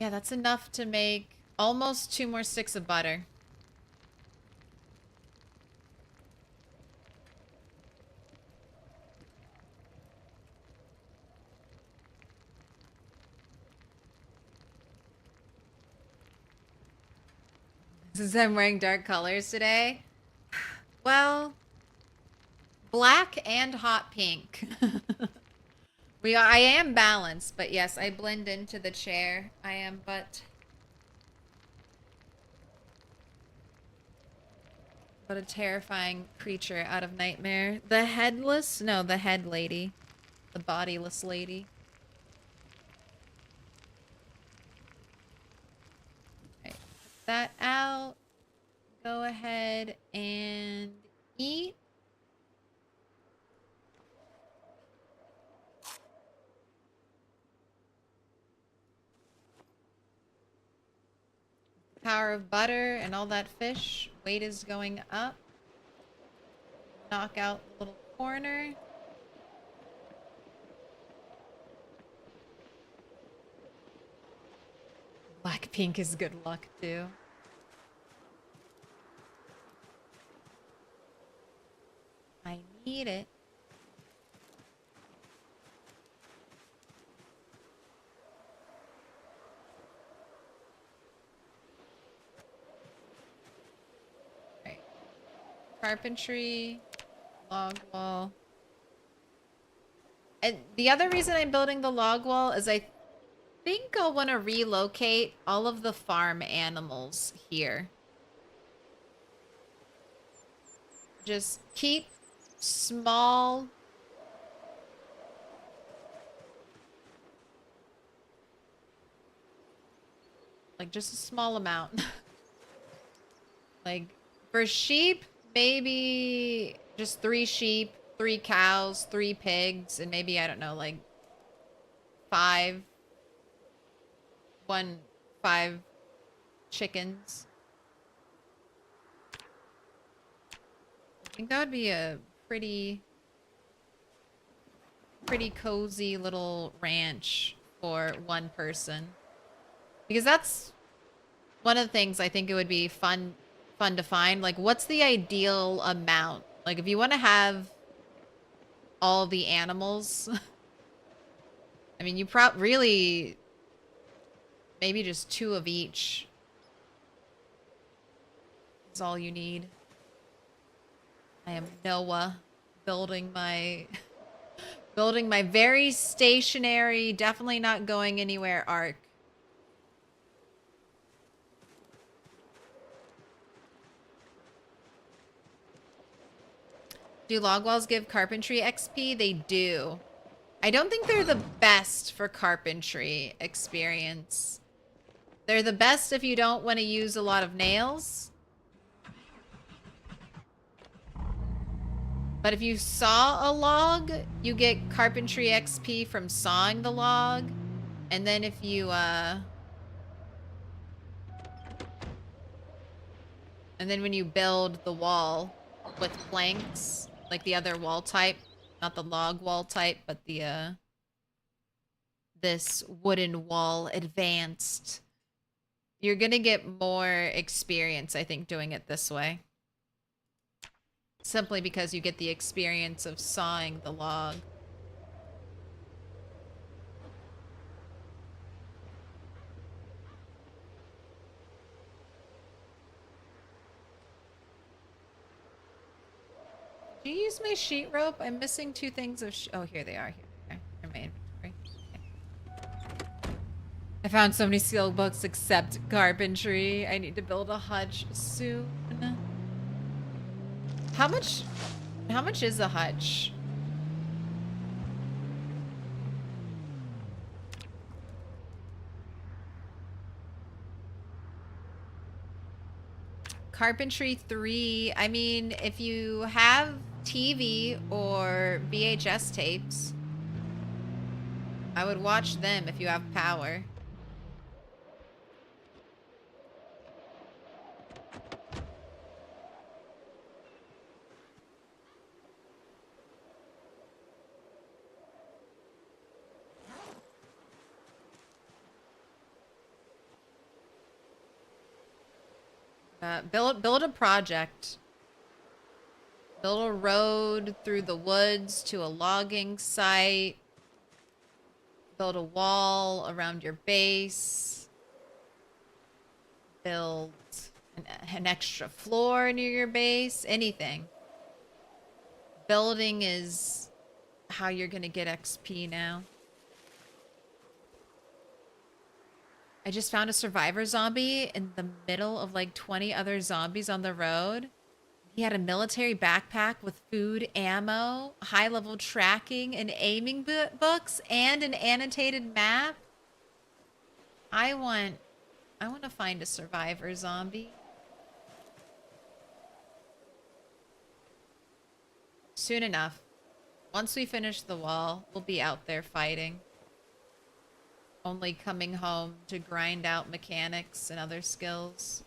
Yeah, that's enough to make almost 2 more sticks of butter. Since I'm wearing dark colors today. Well, black and hot pink. I am balanced, but yes, I blend into the chair. I am but a terrifying creature out of Nightmare. The headless? No, the head lady. The bodiless lady. Right, put that out. Go ahead and eat. Power of butter and all that fish. Weight is going up. Knock out the little corner. Black pink is good luck too. I need it. Right. Carpentry, log wall. And the other reason I'm building the log wall is I think I'll want to relocate all of the farm animals here. Just keep small. Like just a small amount. Like for sheep, maybe just 3 sheep, 3 cows, 3 pigs, and maybe, I don't know, like 5 chickens. I think that would be a pretty cozy little ranch for 1 person. Because that's one of the things I think it would be fun to find. Like, what's the ideal amount? Like, if you want to have all the animals, I mean, you really maybe just 2 of each is all you need. I am Noah, building my very stationary, definitely not going anywhere arc. Do log walls give carpentry XP? They do. I don't think they're the best for carpentry experience. They're the best if you don't want to use a lot of nails. But if you saw a log, you get carpentry XP from sawing the log. And then if you, and then when you build the wall with planks, like the other wall type, not the log wall type, but the, this wooden wall advanced, you're gonna get more experience, I think, doing it this way. Simply because you get the experience of sawing the log. Did you use my sheet rope? I'm missing 2 things of oh, here they are. Here they are. In my inventory. Okay. I found so many skill books except carpentry. I need to build a hutch soon. How much is a hutch? Carpentry 3. I mean, if you have TV or VHS tapes, I would watch them if you have power. Build a project. Build a road through the woods to a logging site. Build a wall around your base. Build an extra floor near your base. Anything. Building is how you're gonna get XP now. I just found a survivor zombie in the middle of like 20 other zombies on the road. He had a military backpack with food, ammo, high-level tracking, and aiming books, and an annotated map. I want to find a survivor zombie. Soon enough. Once we finish the wall, we'll be out there fighting. Only coming home to grind out mechanics and other skills.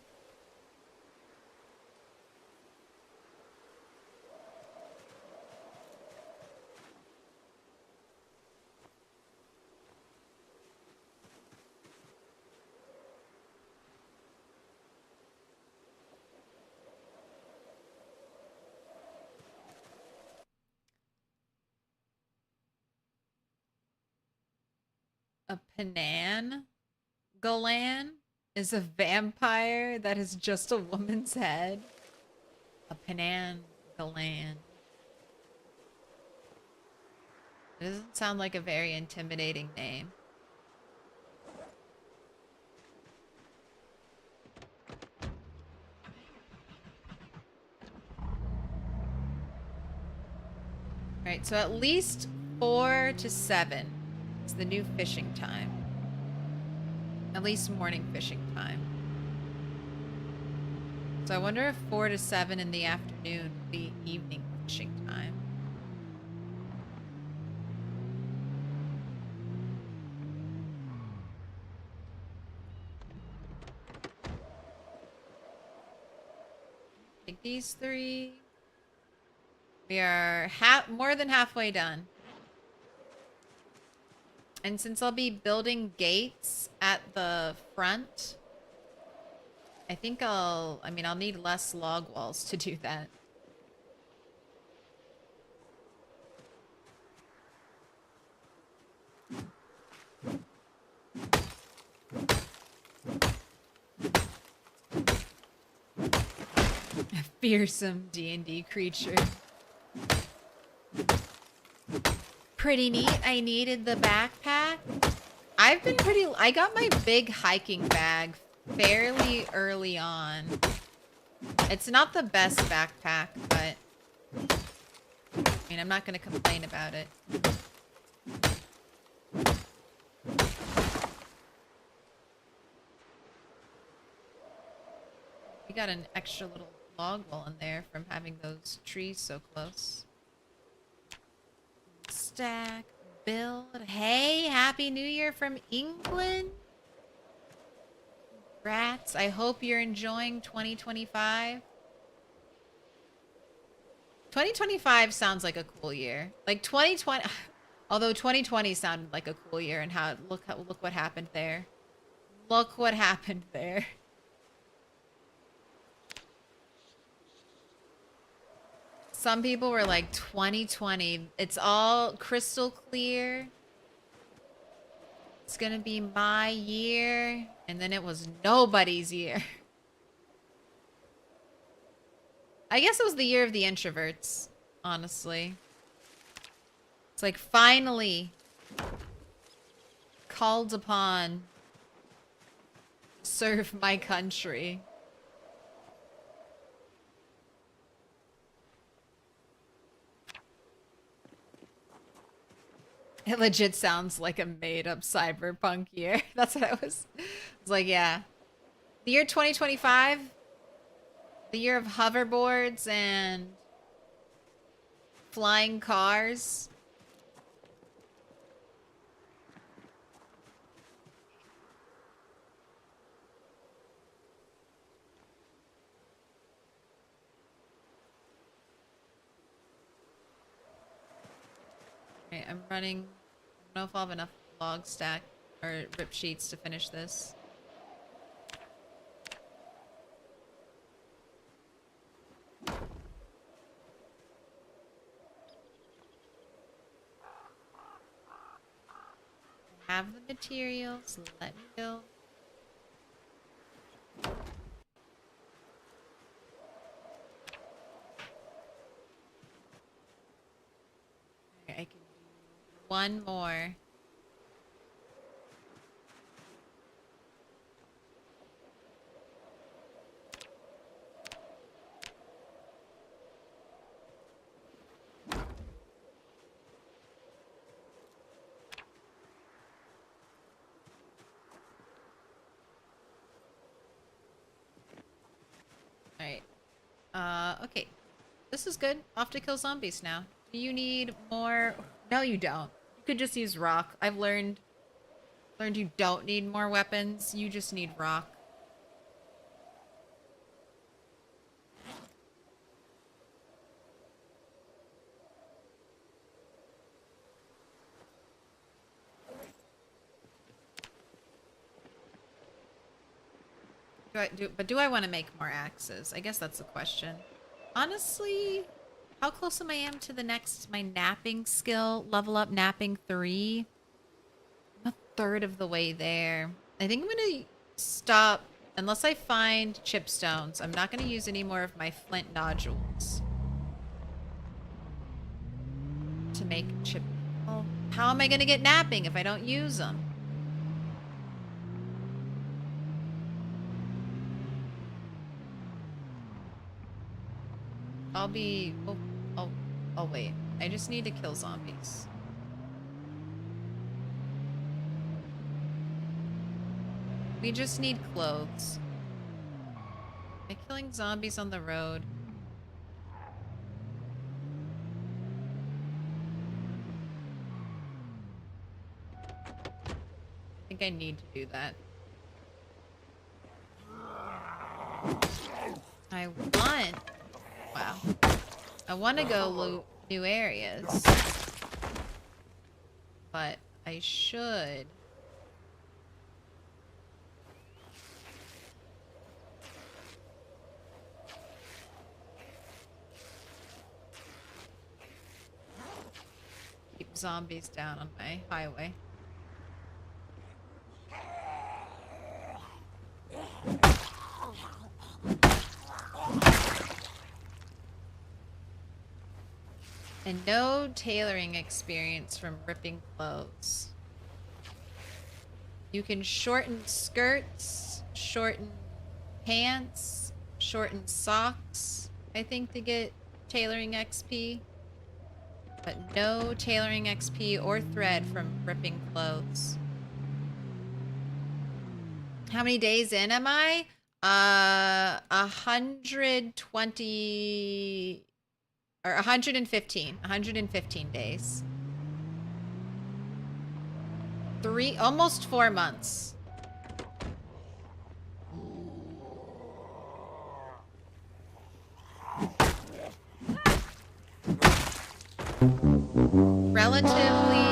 A Panan Galan is a vampire that is just a woman's head. A Panan Galan. It doesn't sound like a very intimidating name. Alright, so at least 4 to 7. It's the new fishing time. At least morning fishing time. So I wonder if 4 to 7 in the afternoon will be evening fishing time. Take these 3. We are more than halfway done. And since I'll be building gates at the front, I think I'll need less log walls to do that. A fearsome D&D creature. Pretty neat. I needed the backpack. I got my big hiking bag fairly early on. It's not the best backpack, but I mean, I'm not going to complain about it. We got an extra little log wall in there from having those trees so close. stack. Build. Hey, Happy New Year from England. Congrats. I hope you're enjoying 2025. 2025 sounds like a cool year. Like 2020, although 2020 sounded like a cool year, and look what happened there. Look what happened there. Some people were like 2020, it's all crystal clear. It's gonna be my year, and then it was nobody's year. I guess it was the year of the introverts, honestly. It's like finally called upon to serve my country. It legit sounds like a made-up cyberpunk year. That's what I was like, yeah. The year 2025, the year of hoverboards and flying cars. Okay, I'm running. I don't know if I'll have enough log stack or rip sheets to finish this. I have the materials. Let me build. Okay, I can do one more. Alright. Okay. This is good. Off to kill zombies now. Do you need more? No, you don't. You could just use rock. I've learned you don't need more weapons. You just need rock. Do I want to make more axes? I guess that's the question. Honestly, how close am I to the next, my napping skill? Level up napping 3. I'm a third of the way there. I think I'm going to stop, unless I find chipstones. I'm not going to use any more of my flint nodules to make chip. Well, how am I going to get napping if I don't use them? Oh wait. I just need to kill zombies. We just need clothes. Am I killing zombies on the road? I think I need to do that. I want to go loot new areas, but I should. Keep zombies down on my highway. And no tailoring experience from ripping clothes. You can shorten skirts, shorten pants, shorten socks, I think, to get tailoring XP. But no tailoring XP or thread from ripping clothes. How many days in am I? 120... or 115 days. Almost 4 months. Relatively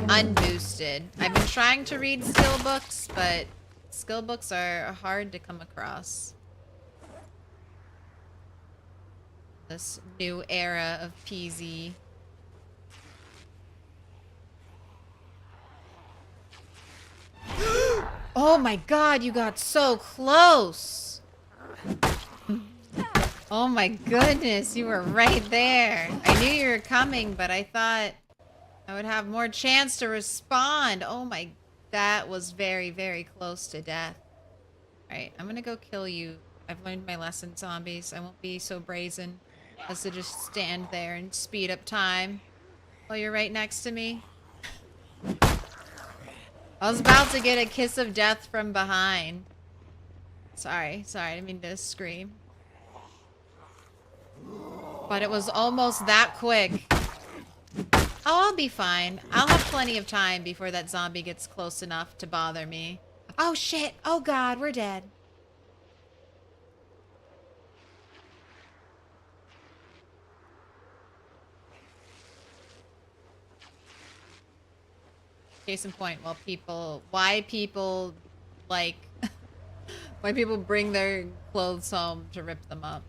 unboosted. I've been trying to read skill books, but skill books are hard to come across. This new era of PZ. Oh my god, you got so close! Oh my goodness, you were right there. I knew you were coming, but I thought I would have more chance to respond. Oh my, that was very, very close to death. Alright, I'm gonna go kill you. I've learned my lesson, zombies. I won't be so brazen as to just stand there and speed up time while you're right next to me. I was about to get a kiss of death from behind. Sorry, I didn't mean to scream. But it was almost that quick. Oh, I'll be fine. I'll have plenty of time before that zombie gets close enough to bother me. Oh shit! Oh god, we're dead. Case in point, why people like, why people bring their clothes home to rip them up.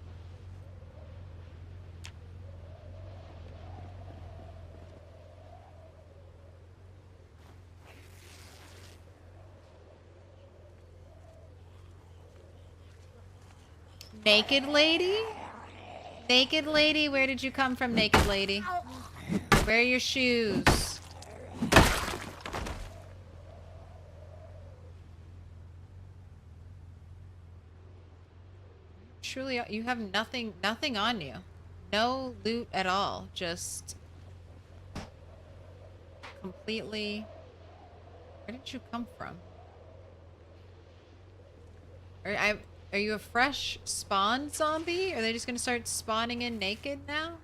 Naked lady? Naked lady? Where did you come from, naked lady? Where are your shoes? Truly, you have nothing on you. No loot at all. Just completely... Where did you come from? Are you a fresh spawn zombie? Are they just gonna start spawning in naked now?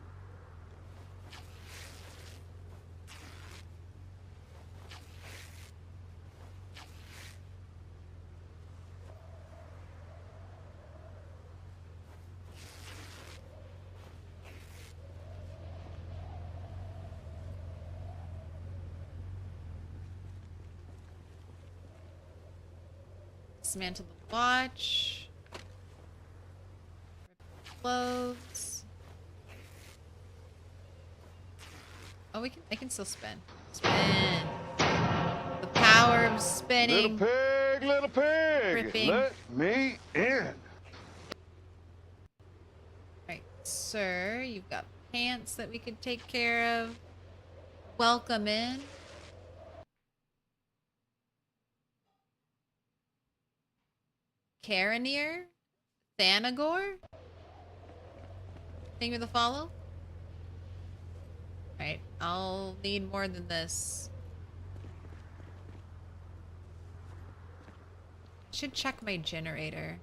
Dismantle the watch. Clothes. Oh, I can still spin. Spin. The power of spinning. Little pig, Ripping. let me in. Right, sir, you've got pants that we could take care of. Welcome in. Caranier? Thanagor? Thing with a follow? Right, I'll need more than this. Should check my generator.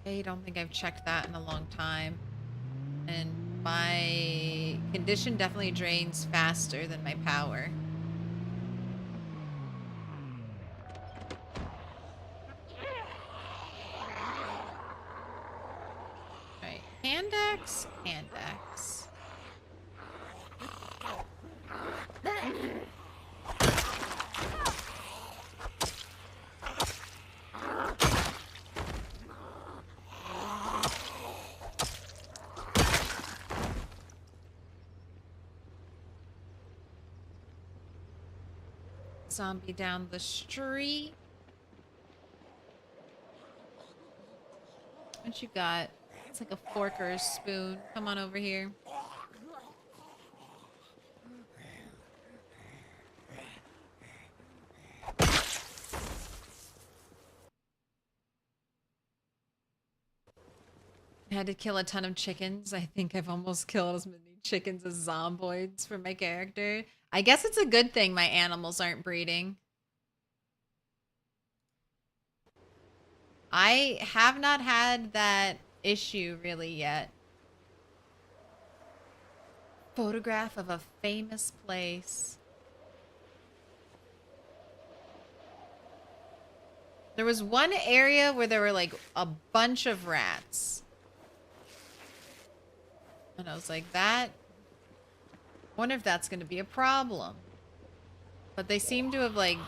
I don't think I've checked that in a long time. And my condition definitely drains faster than my power. Right, hand axe, hand axe. Zombie down the street. What you got? It's like a fork or a spoon. Come on over here. I had to kill a ton of chickens. I think I've almost killed as many chickens as zomboids for my character. I guess it's a good thing my animals aren't breeding. I have not had that issue really yet. Photograph of a famous place. There was one area where there were like a bunch of rats. And I was like, that... I wonder if that's going to be a problem. But they seem to have like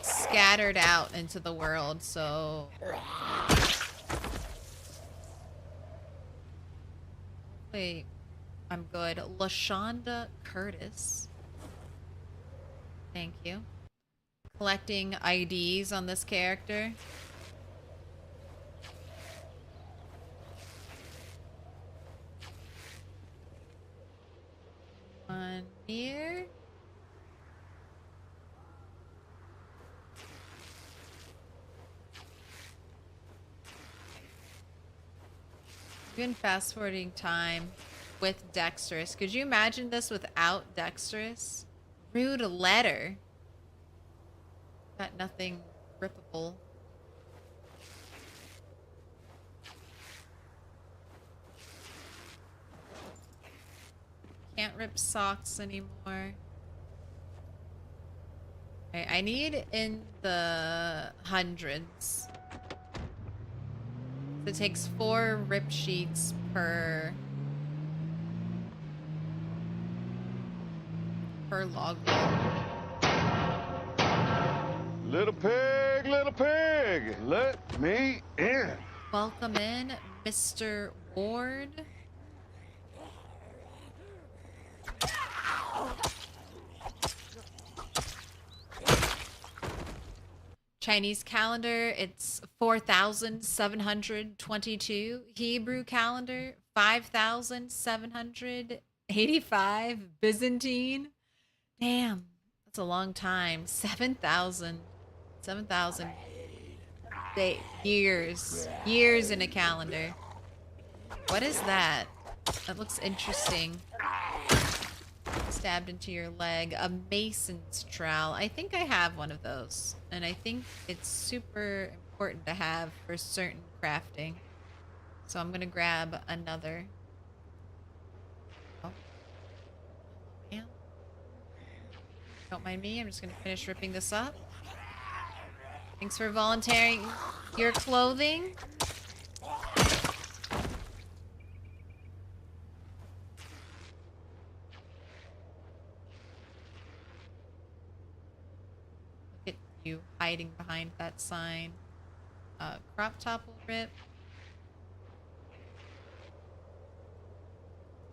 scattered out into the world, so... Wait, I'm good. LaShonda Curtis. Thank you. Collecting IDs on this character. One here. Even fast forwarding time with Dexterous. Could you imagine this without Dexterous? Rude letter. Got nothing rippable. Can't rip socks anymore. Okay, I need in the hundreds. It takes 4 rip sheets per logbook. Little pig, let me in. Welcome in, Mr. Ward. Chinese calendar, it's 4,722. Hebrew calendar, 5,785. Byzantine, damn, that's a long time. 7,000 years in a calendar. What is that? That looks interesting. Stabbed into your leg. A mason's trowel. I think I have one of those. And I think it's super important to have for certain crafting. So I'm gonna grab another. Oh. Yeah. Don't mind me. I'm just gonna finish ripping this up. Thanks for volunteering your clothing. You hiding behind that sign. Crop top will rip.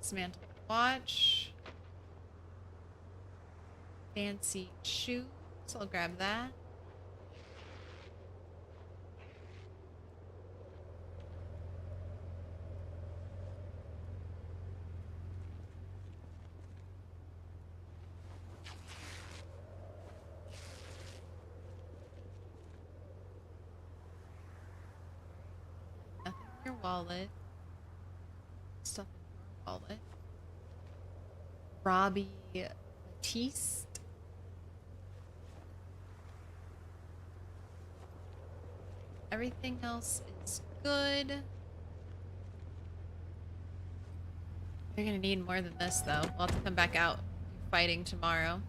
Dismantle watch. Fancy shoes. I'll grab that. Your wallet. Stuff in your wallet. Robbie Batiste. Everything else is good. You're gonna need more than this though. We'll have to come back out fighting tomorrow.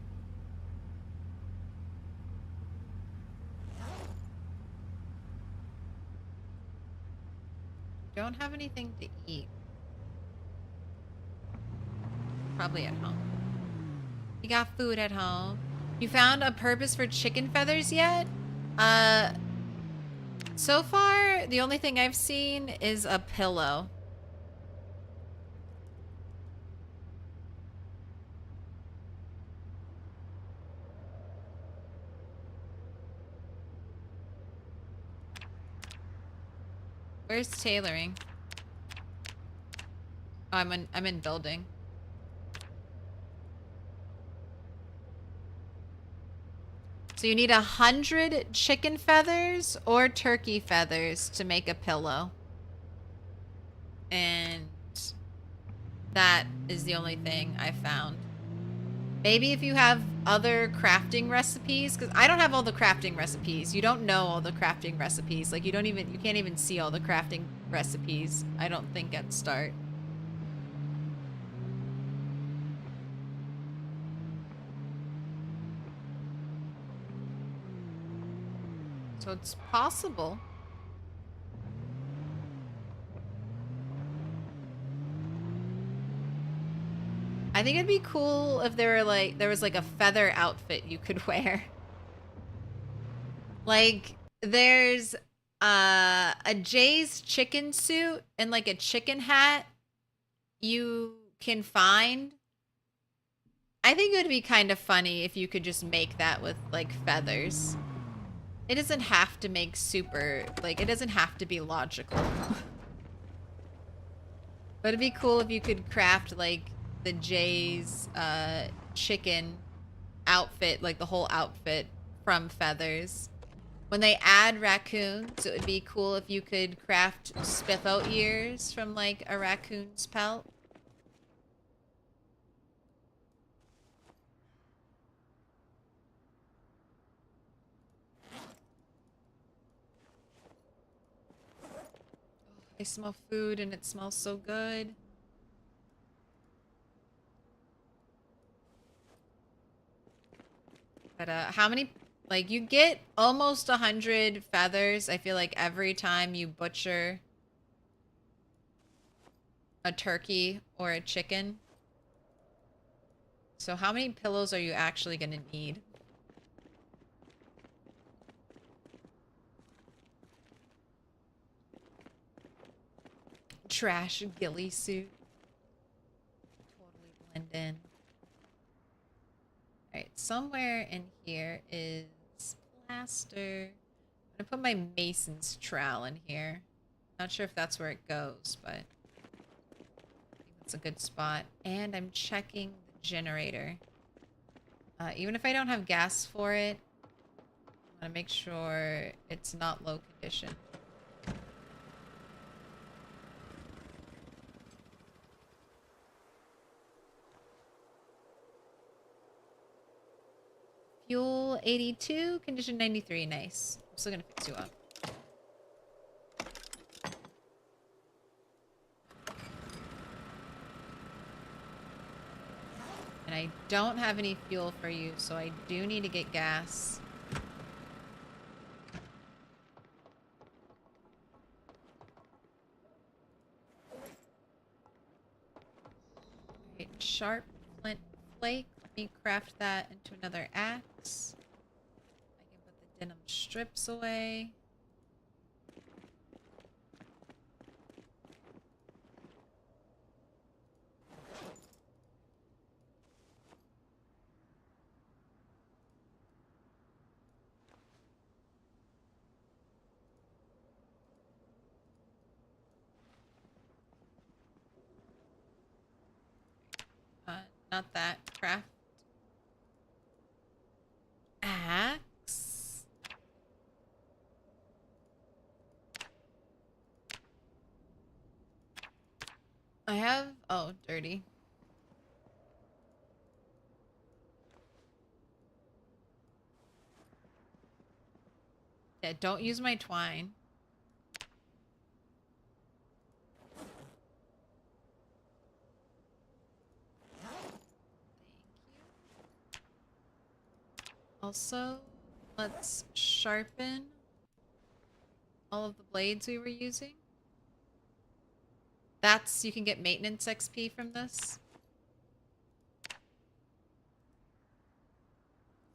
Don't have anything to eat. Probably at home. You got food at home. You found a purpose for chicken feathers yet? So far, the only thing I've seen is a pillow. Where's tailoring? Oh, I'm in building. So you need 100 chicken feathers or turkey feathers to make a pillow. And that is the only thing I found. Maybe if you have other crafting recipes, because I don't have all the crafting recipes. You don't know all the crafting recipes. Like you can't even see all the crafting recipes, I don't think, at start. So it's possible. I think it'd be cool if there was like a feather outfit you could wear. Like there's a Jay's chicken suit and like a chicken hat you can find. I think it would be kind of funny if you could just make that with like feathers. It doesn't have to make super, like it doesn't have to be logical. But it'd be cool if you could craft like the Jay's chicken outfit, like the whole outfit from feathers. When they add raccoons, it would be cool if you could craft spiffo ears from like a raccoon's pelt. I smell food and it smells so good. But how many, like you get almost 100 feathers, I feel like every time you butcher a turkey or a chicken. So how many pillows are you actually gonna need? Trash ghillie suit. Totally blend in. Alright, somewhere in here is plaster. I'm gonna put my mason's trowel in here. Not sure if that's where it goes, but I think that's a good spot. And I'm checking the generator. Even if I don't have gas for it, I want to make sure it's not low condition. Fuel 82, condition 93. Nice. I'm still gonna fix you up. And I don't have any fuel for you, so I do need to get gas. Alright, sharp flint flake. Let me craft that into another axe. I can put the denim strips away. Not that. Craft. Axe. I have... Oh, dirty. Yeah, don't use my twine. Also, let's sharpen all of the blades we were using. You can get maintenance XP from this.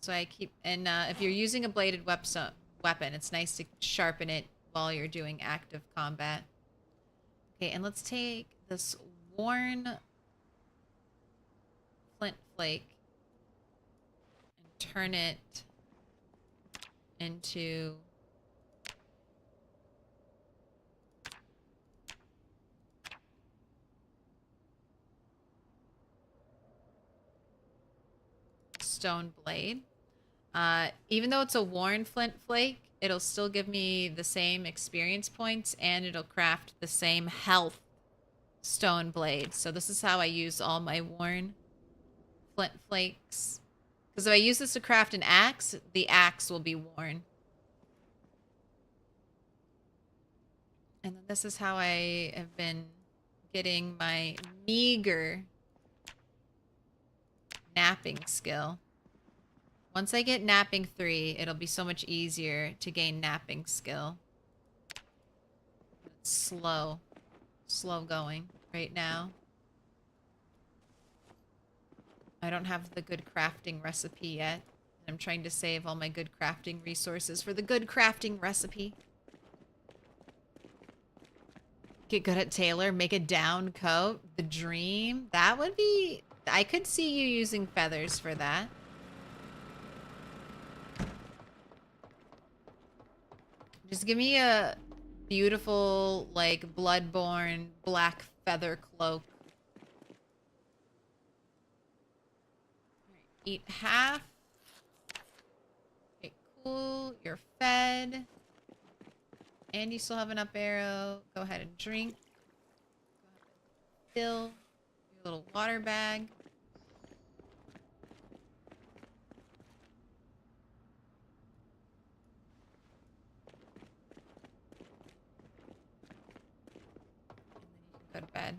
So I keep, and if you're using a bladed weapon, it's nice to sharpen it while you're doing active combat. Okay, and let's take this worn flint flake and turn it into stone blade. Even though it's a worn flint flake, it'll still give me the same experience points and it'll craft the same health stone blade. So this is how I use all my worn flint flakes. Because if I use this to craft an axe, the axe will be worn. And then this is how I have been getting my meager napping skill. Once I get napping 3, it'll be so much easier to gain napping skill. It's slow. Slow going right now. I don't have the good crafting recipe yet. I'm trying to save all my good crafting resources for the good crafting recipe. Get good at tailor, make a down coat. The dream. That would be... I could see you using feathers for that. Just give me a beautiful, like, bloodborne black feather cloak. Eat half. Okay, cool. You're fed. And you still have an up arrow. Go ahead and drink. Go ahead and fill your little water bag. And then you can go to bed.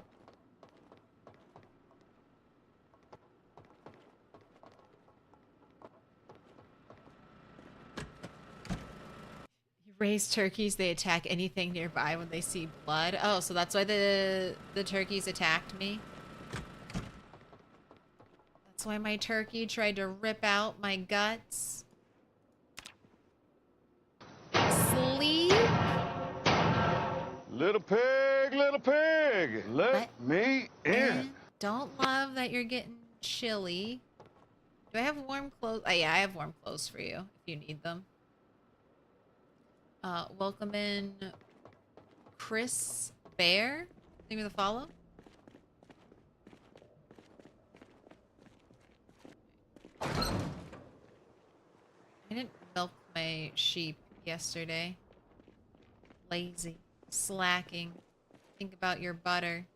Raise turkeys, they attack anything nearby when they see blood. Oh, so that's why the turkeys attacked me. That's why my turkey tried to rip out my guts. Sleep. Little pig, let me in. Don't love that you're getting chilly. Do I have warm clothes? Oh yeah, I have warm clothes for you if you need them. Welcome in Chris Bear. Name of the follow. I didn't milk my sheep yesterday. Lazy. Slacking. Think about your butter.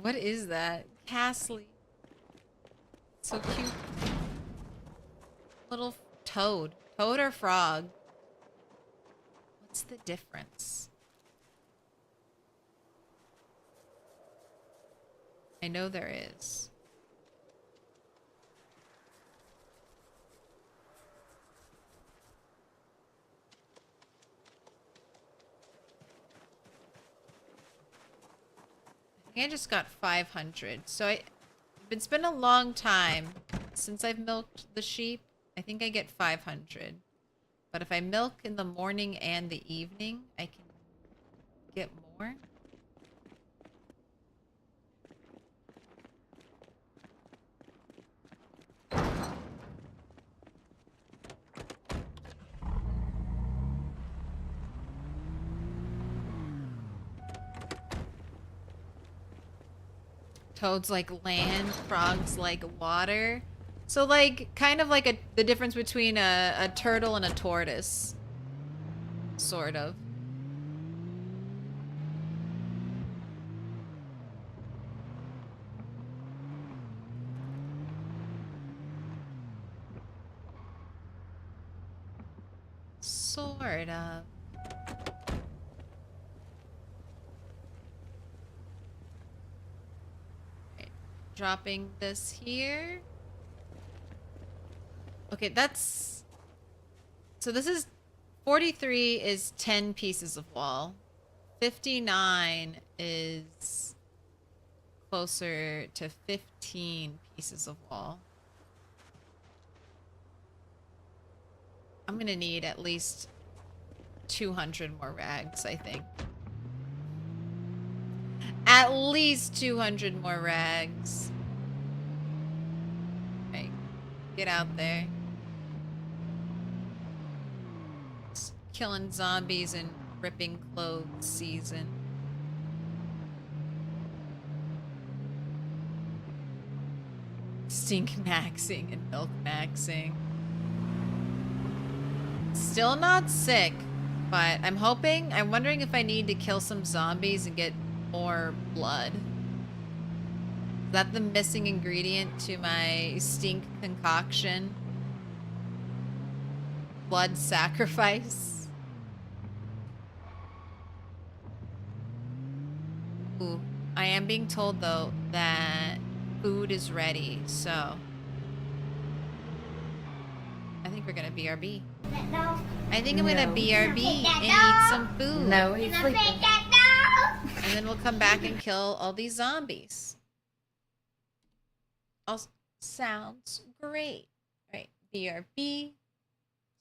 What is that? Castley. So cute. Little toad. Toad or frog? What's the difference? I know there is. I think I just got 500. So it's been a long time since I've milked the sheep. I think I get 500. But if I milk in the morning and the evening, I can get more. Toads like land, frogs like water. So like, kind of like the difference between a turtle and a tortoise. Sort of. Sort of. Dropping this here. Okay, that's... So this is... 43 is 10 pieces of wall. 59 is closer to 15 pieces of wall. I'm gonna need at least 200 more rags, I think. At least 200 more rags. Right. Get out there. It's killing zombies and ripping clothes season. Stink maxing and milk maxing. Still not sick, but I'm wondering if I need to kill some zombies and get more blood. Is that the missing ingredient to my stink concoction? Blood sacrifice? Ooh, I am being told, though, that food is ready, so I think we're gonna BRB. No. I think I'm gonna No. BRB and eat some food. No, he's sleeping. And then we'll come back and kill all these zombies. All sounds great. Right, BRB.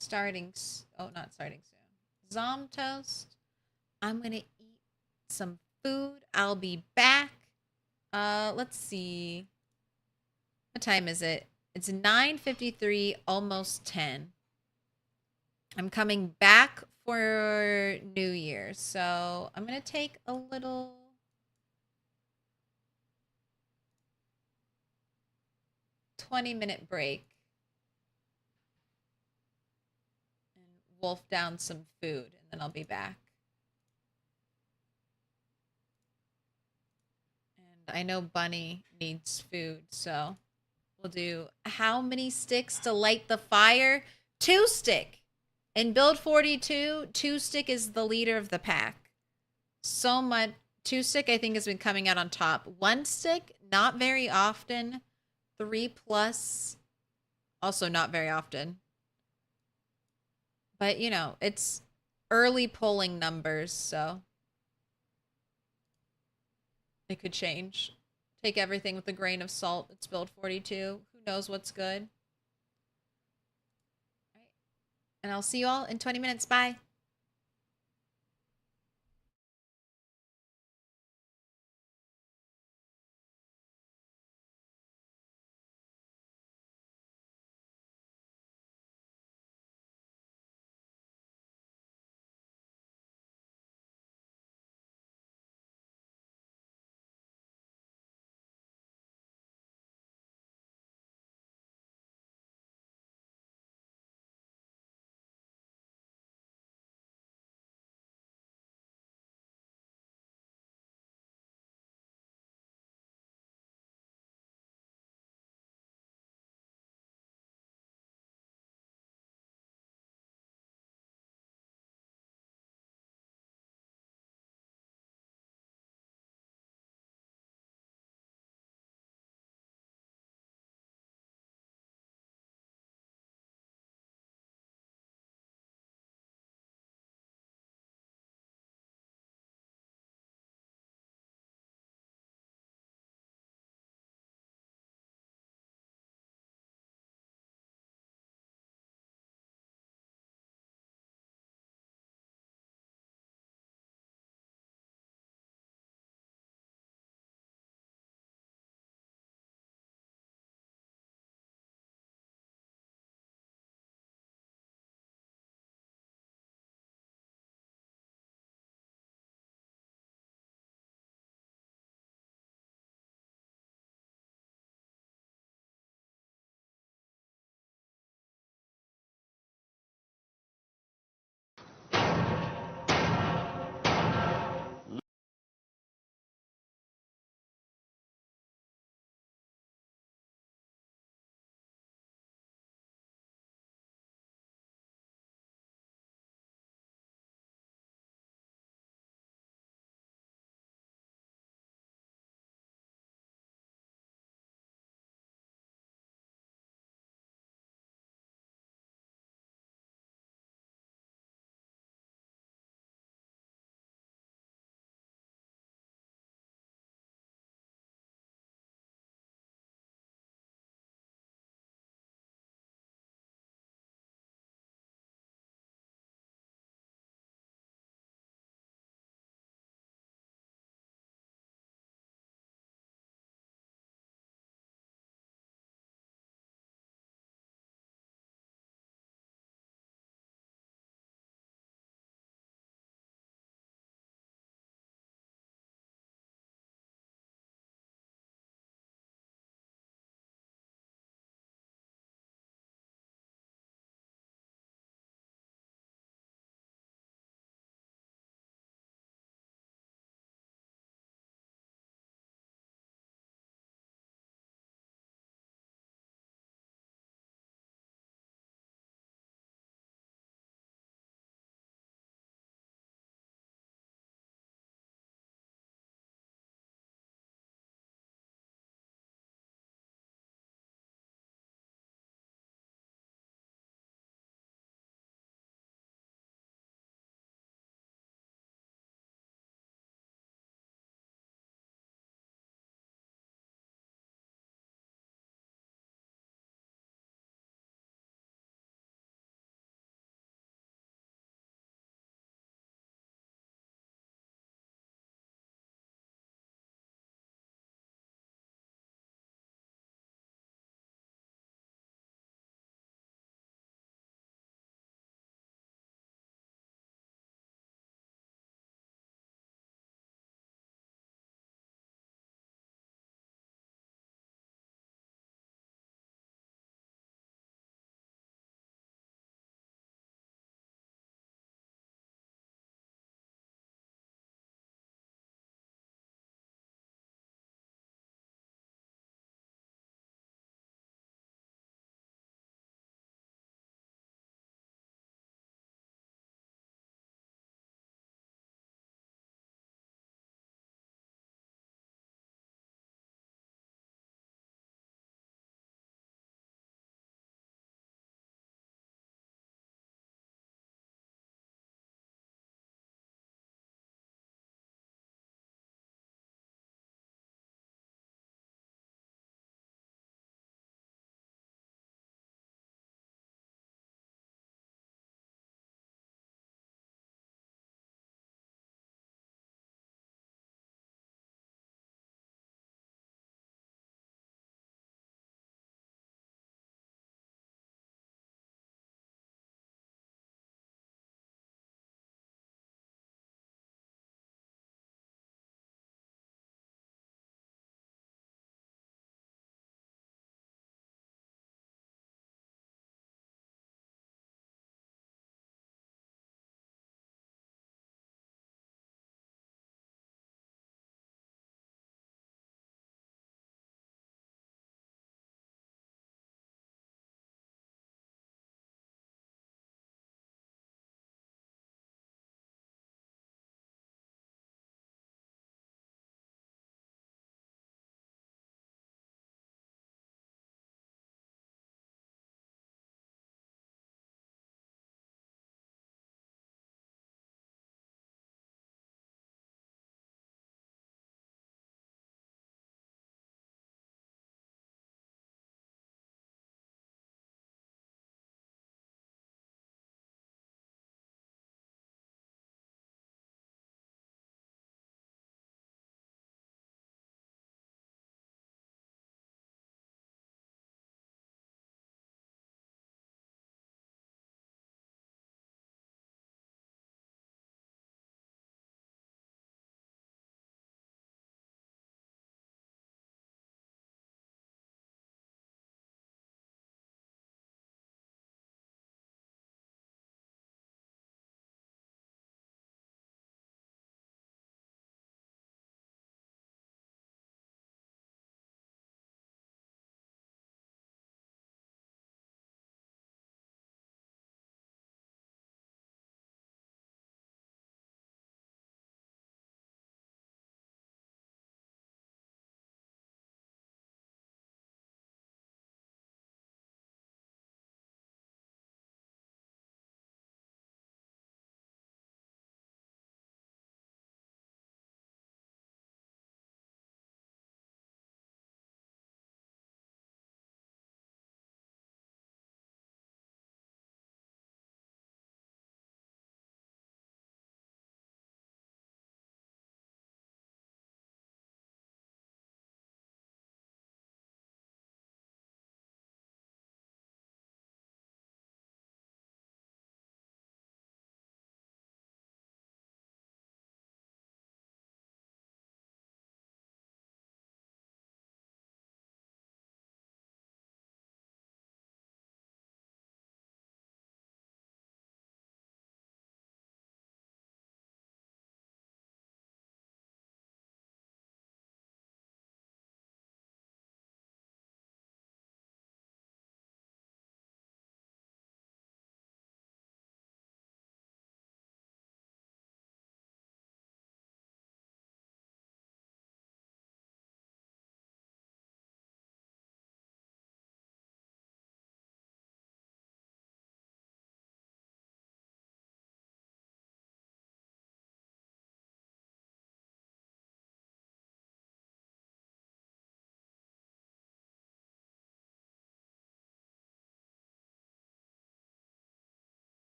Not starting soon. Zomtoast. I'm gonna eat some food. I'll be back. Let's see. What time is it? It's 9:53, almost 10. I'm coming back for New Year's, so I'm gonna take a little 20-minute break and wolf down some food, and then I'll be back. And I know Bunny needs food, so we'll do how many sticks to light the fire? 2 stick. In build 42, 2 stick is the leader of the pack. So much. 2 stick, I think, has been coming out on top. 1 stick, not very often. 3+, also not very often. But, you know, it's early polling numbers, so it could change. Take everything with a grain of salt. It's build 42. Who knows what's good? And I'll see you all in 20 minutes. Bye.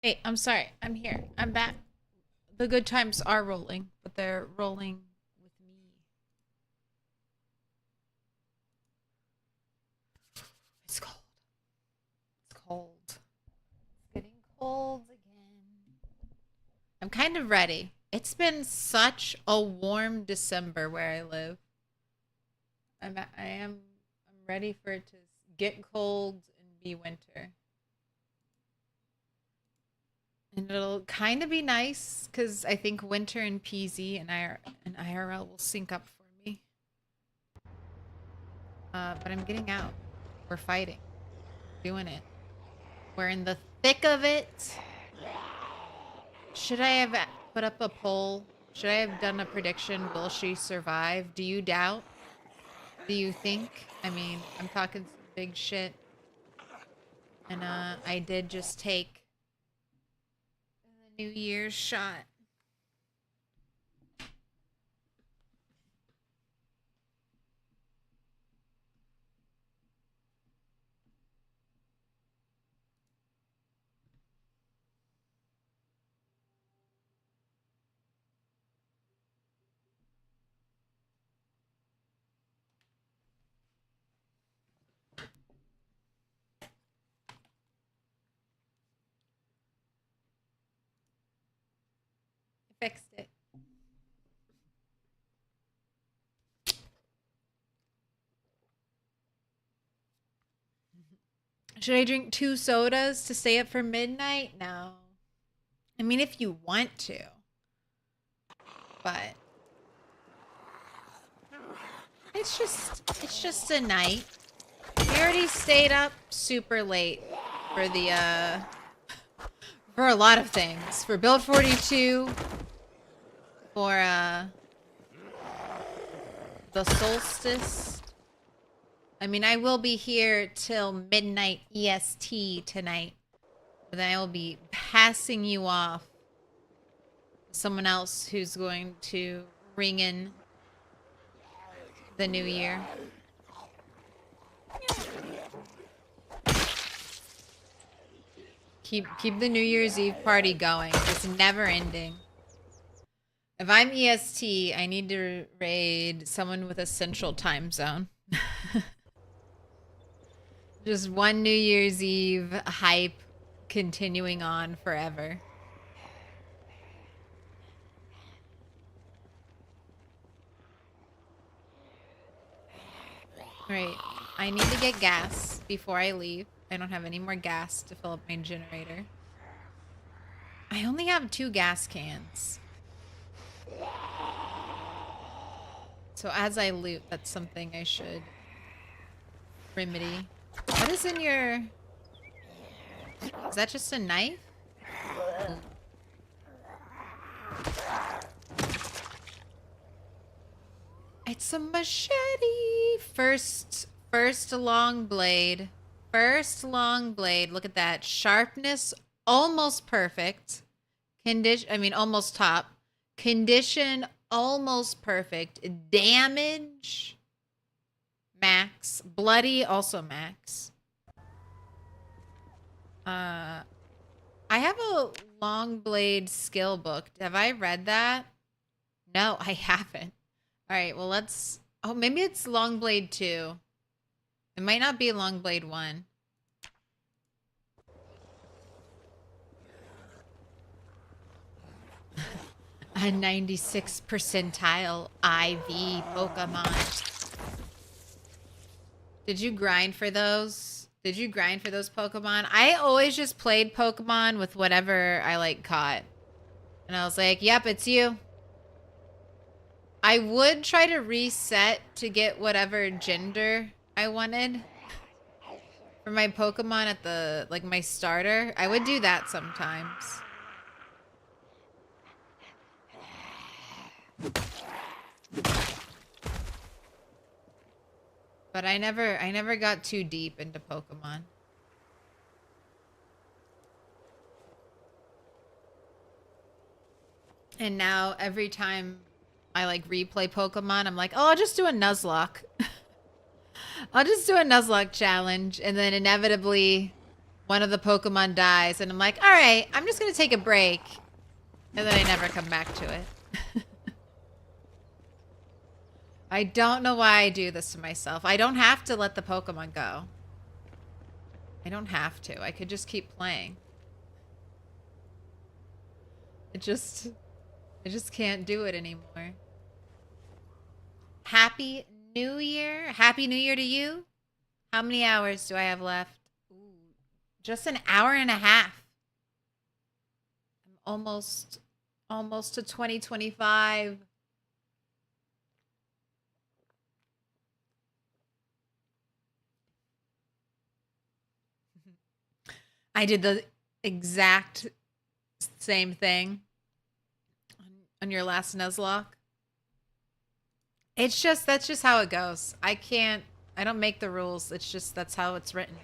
Hey, I'm sorry. I'm here. I'm back. The good times are rolling, but they're rolling with me. It's cold. It's cold. It's getting cold again. I'm kind of ready. It's been such a warm December where I live. I'm ready for it to get cold and be winter. And it'll kind of be nice because I think winter in PZ and IRL will sync up for me. But I'm getting out. We're fighting. Doing it. We're in the thick of it. Should I have put up a poll? Should I have done a prediction? Will she survive? Do you doubt? Do you think? I mean, I'm talking some big shit. And I did just take New Year's shot. Fixed it. Should I drink 2 sodas to stay up for midnight? No. I mean, if you want to. But it's just a night. We already stayed up super late for the for a lot of things. For build 42, for the solstice. I mean, I will be here till midnight EST tonight. But then I will be passing you off to someone else who's going to ring in the new year. Keep the New Year's Eve party going. It's never ending. If I'm EST, I need to raid someone with a central time zone. Just one New Year's Eve hype continuing on forever. Right. I need to get gas before I leave. I don't have any more gas to fill up my generator. I only have 2 gas cans. So as I loot, that's something I should remedy. What is in your... Is that just a knife? It's a machete. First long blade. First long blade. Look at that. Sharpness almost perfect. Almost top. Condition almost perfect. Damage max. Bloody also max. I have a long blade skill book. Have I read that? No, I haven't. All right, well let's... Oh, maybe it's long blade 2. It might not be long blade 1. A 96th percentile IV Pokemon. Did you grind for those? Did you grind for those Pokemon? I always just played Pokemon with whatever I caught. And I was like, yep, it's you. I would try to reset to get whatever gender I wanted for my Pokemon at the, my starter. I would do that sometimes. But I never got too deep into Pokemon. And now every time I replay Pokemon, I'm like, oh, I'll just do a Nuzlocke. I'll just do a Nuzlocke challenge, and then inevitably one of the Pokemon dies, and I'm like, all right, I'm just gonna take a break, and then I never come back to it. I don't know why I do this to myself. I don't have to let the Pokemon go. I don't have to. I could just keep playing. I just can't do it anymore. Happy New Year. Happy New Year to you. How many hours do I have left? Ooh, just an hour and a half. I'm almost to 2025. I did the exact same thing on your last Nuzlocke. It's just, that's just how it goes. I don't make the rules. It's just, that's how it's written.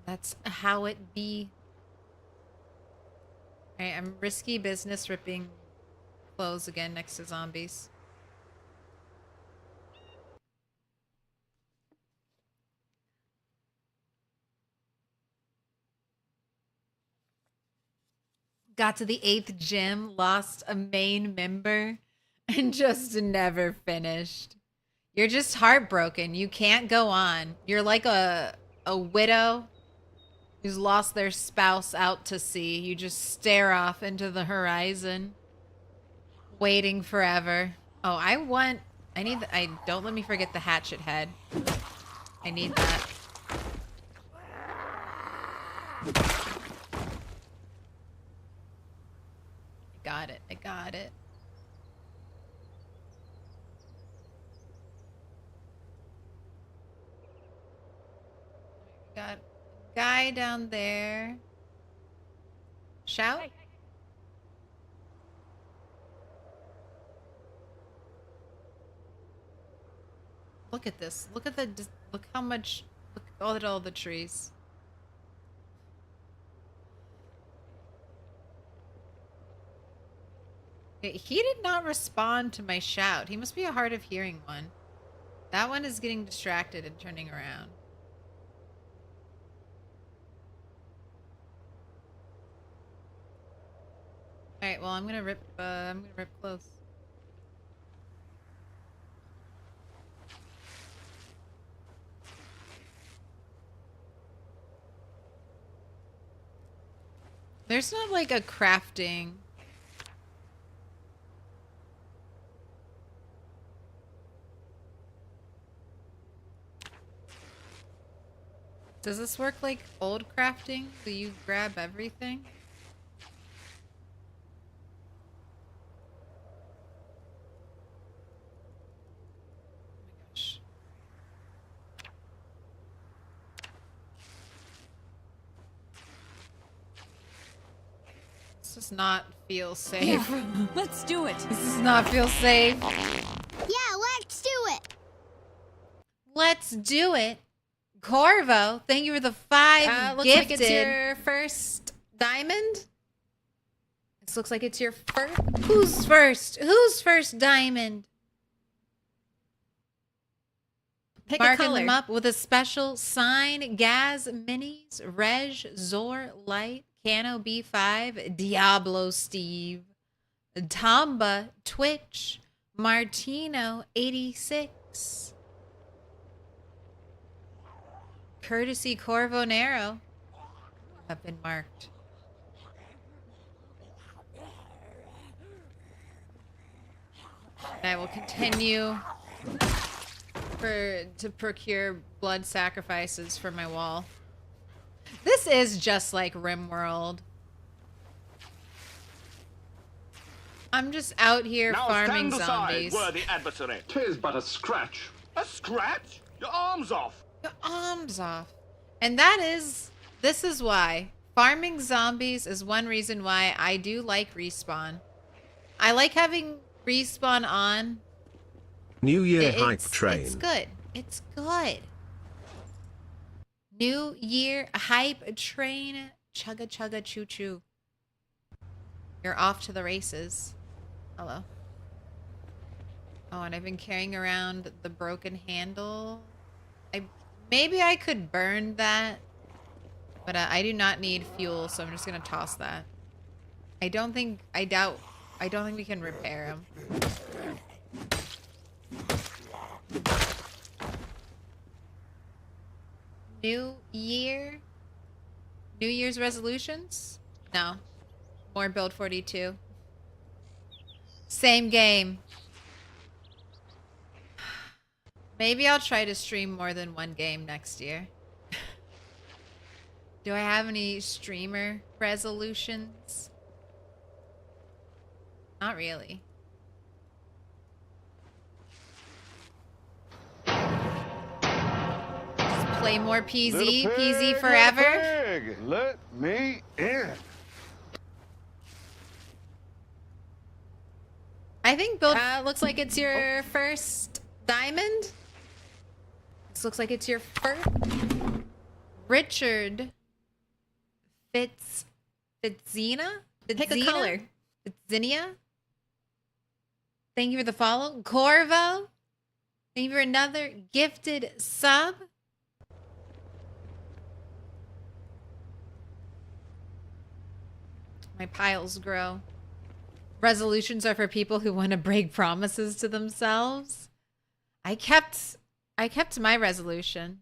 That's how it be. Alright, I'm risky business ripping clothes again next to zombies. Got to the 8th gym, lost a main member, and just never finished. You're just heartbroken. You can't go on. You're like a widow who's lost their spouse out to sea. You just stare off into the horizon, waiting forever. Oh, don't let me forget the hatchet head. I need that. I got it. Got a guy down there. Shout? Look at this. Look at how much, look at all the trees. He did not respond to my shout. He must be a hard of hearing one. That one is getting distracted and turning around. All right, well, I'm gonna rip close. There's not like a crafting. Does this work like old crafting? Do you grab everything? Oh my gosh. This does not feel safe. Yeah, let's do it. This does not feel safe. Yeah, let's do it. Let's do it. Corvo, thank you for the 5 looks gifted. like it's your first diamond. This looks like it's your first. Who's first? Who's first diamond? Pick a Marking color. them up with a special sign. Gaz Minis, Reg, Zor, Light, Cano B5, Diablo Steve, Tamba, Twitch, Martino 86. Courtesy Corvo Nero have been marked. And I will continue to procure blood sacrifices for my wall. This is just like RimWorld. I'm just out here Now farming stand aside, zombies. worthy adversary. 'Tis but a scratch. A scratch? Your arm's off. Your arms off. And this is why. Farming zombies is one reason why I do like respawn. I like having respawn on. New Year hype It's train. good. It's good. New Year hype train. Chugga chugga choo choo. You're off to the races. Hello. Oh, and I've been carrying around the broken handle. Maybe I could burn that, but I do not need fuel, so I'm just gonna toss that. I don't think we can repair him. New Year? New Year's resolutions? No. More Build 42. Same game. Maybe I'll try to stream more than one game next year. Do I have any streamer resolutions? Not really. Just play more PZ. PZ forever. Pig, let me in. I think build. Looks like it's your first diamond. This looks like it's your first. Richard Fitzina? Pick a color. Fitzinia? Thank you for the follow. Corvo? Thank you for another gifted sub. My piles grow. Resolutions are for people who want to break promises to themselves. I kept my resolution.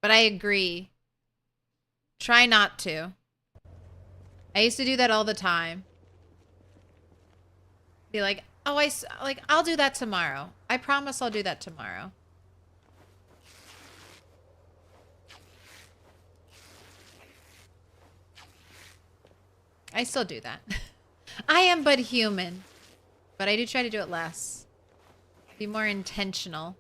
But I agree. Try not to. I used to do that all the time. Be like, oh, I'll do that tomorrow. I promise I'll do that tomorrow. I still do that. I am but human. But I do try to do it less. Be more intentional.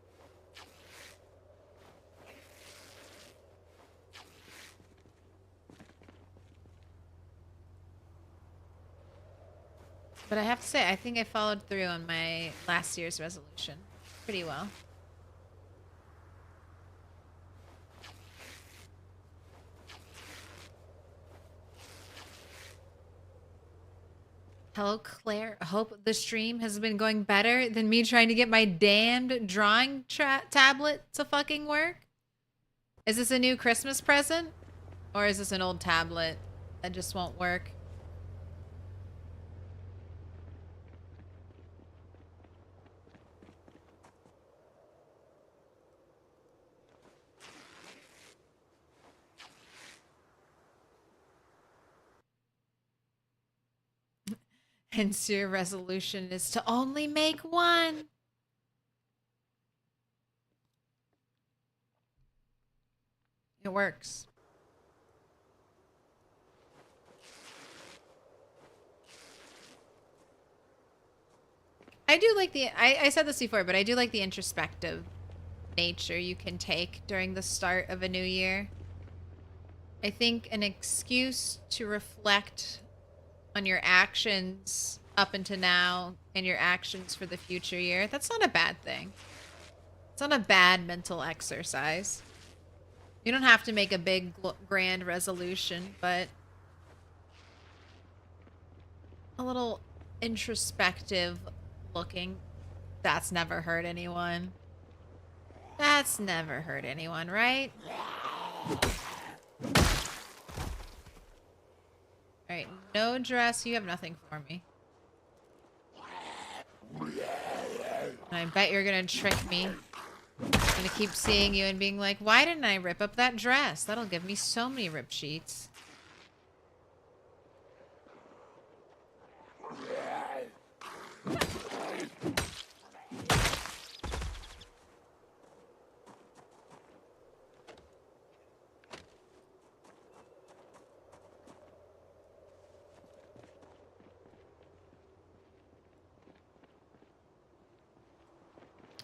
But I have to say, I think I followed through on my last year's resolution pretty well. Hello, Claire. I hope the stream has been going better than me trying to get my damned drawing tablet to fucking work. Is this a new Christmas present? Or is this an old tablet that just won't work? Hence your resolution is to only make one. It works. I do like I said this before, but I do like the introspective nature you can take during the start of a new year. I think an excuse to reflect on your actions up until now and your actions for the future year, that's not a bad thing. It's not a bad mental exercise. You don't have to make a big grand resolution, but a little introspective looking, that's never hurt anyone. That's never hurt anyone, right? Alright, no dress. You have nothing for me. And I bet you're gonna trick me. I'm gonna keep seeing you and being like, why didn't I rip up that dress? That'll give me so many rip sheets.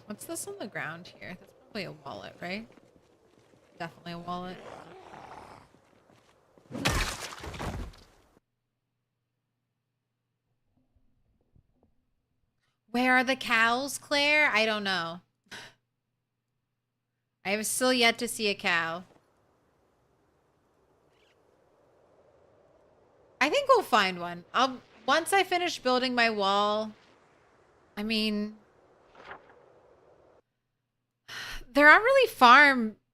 What's this on the ground here? That's probably a wallet, right? Definitely a wallet. Where are the cows, Claire? I don't know. I have still yet to see a cow. I think we'll find one. Once I finish building my wall I mean, there aren't really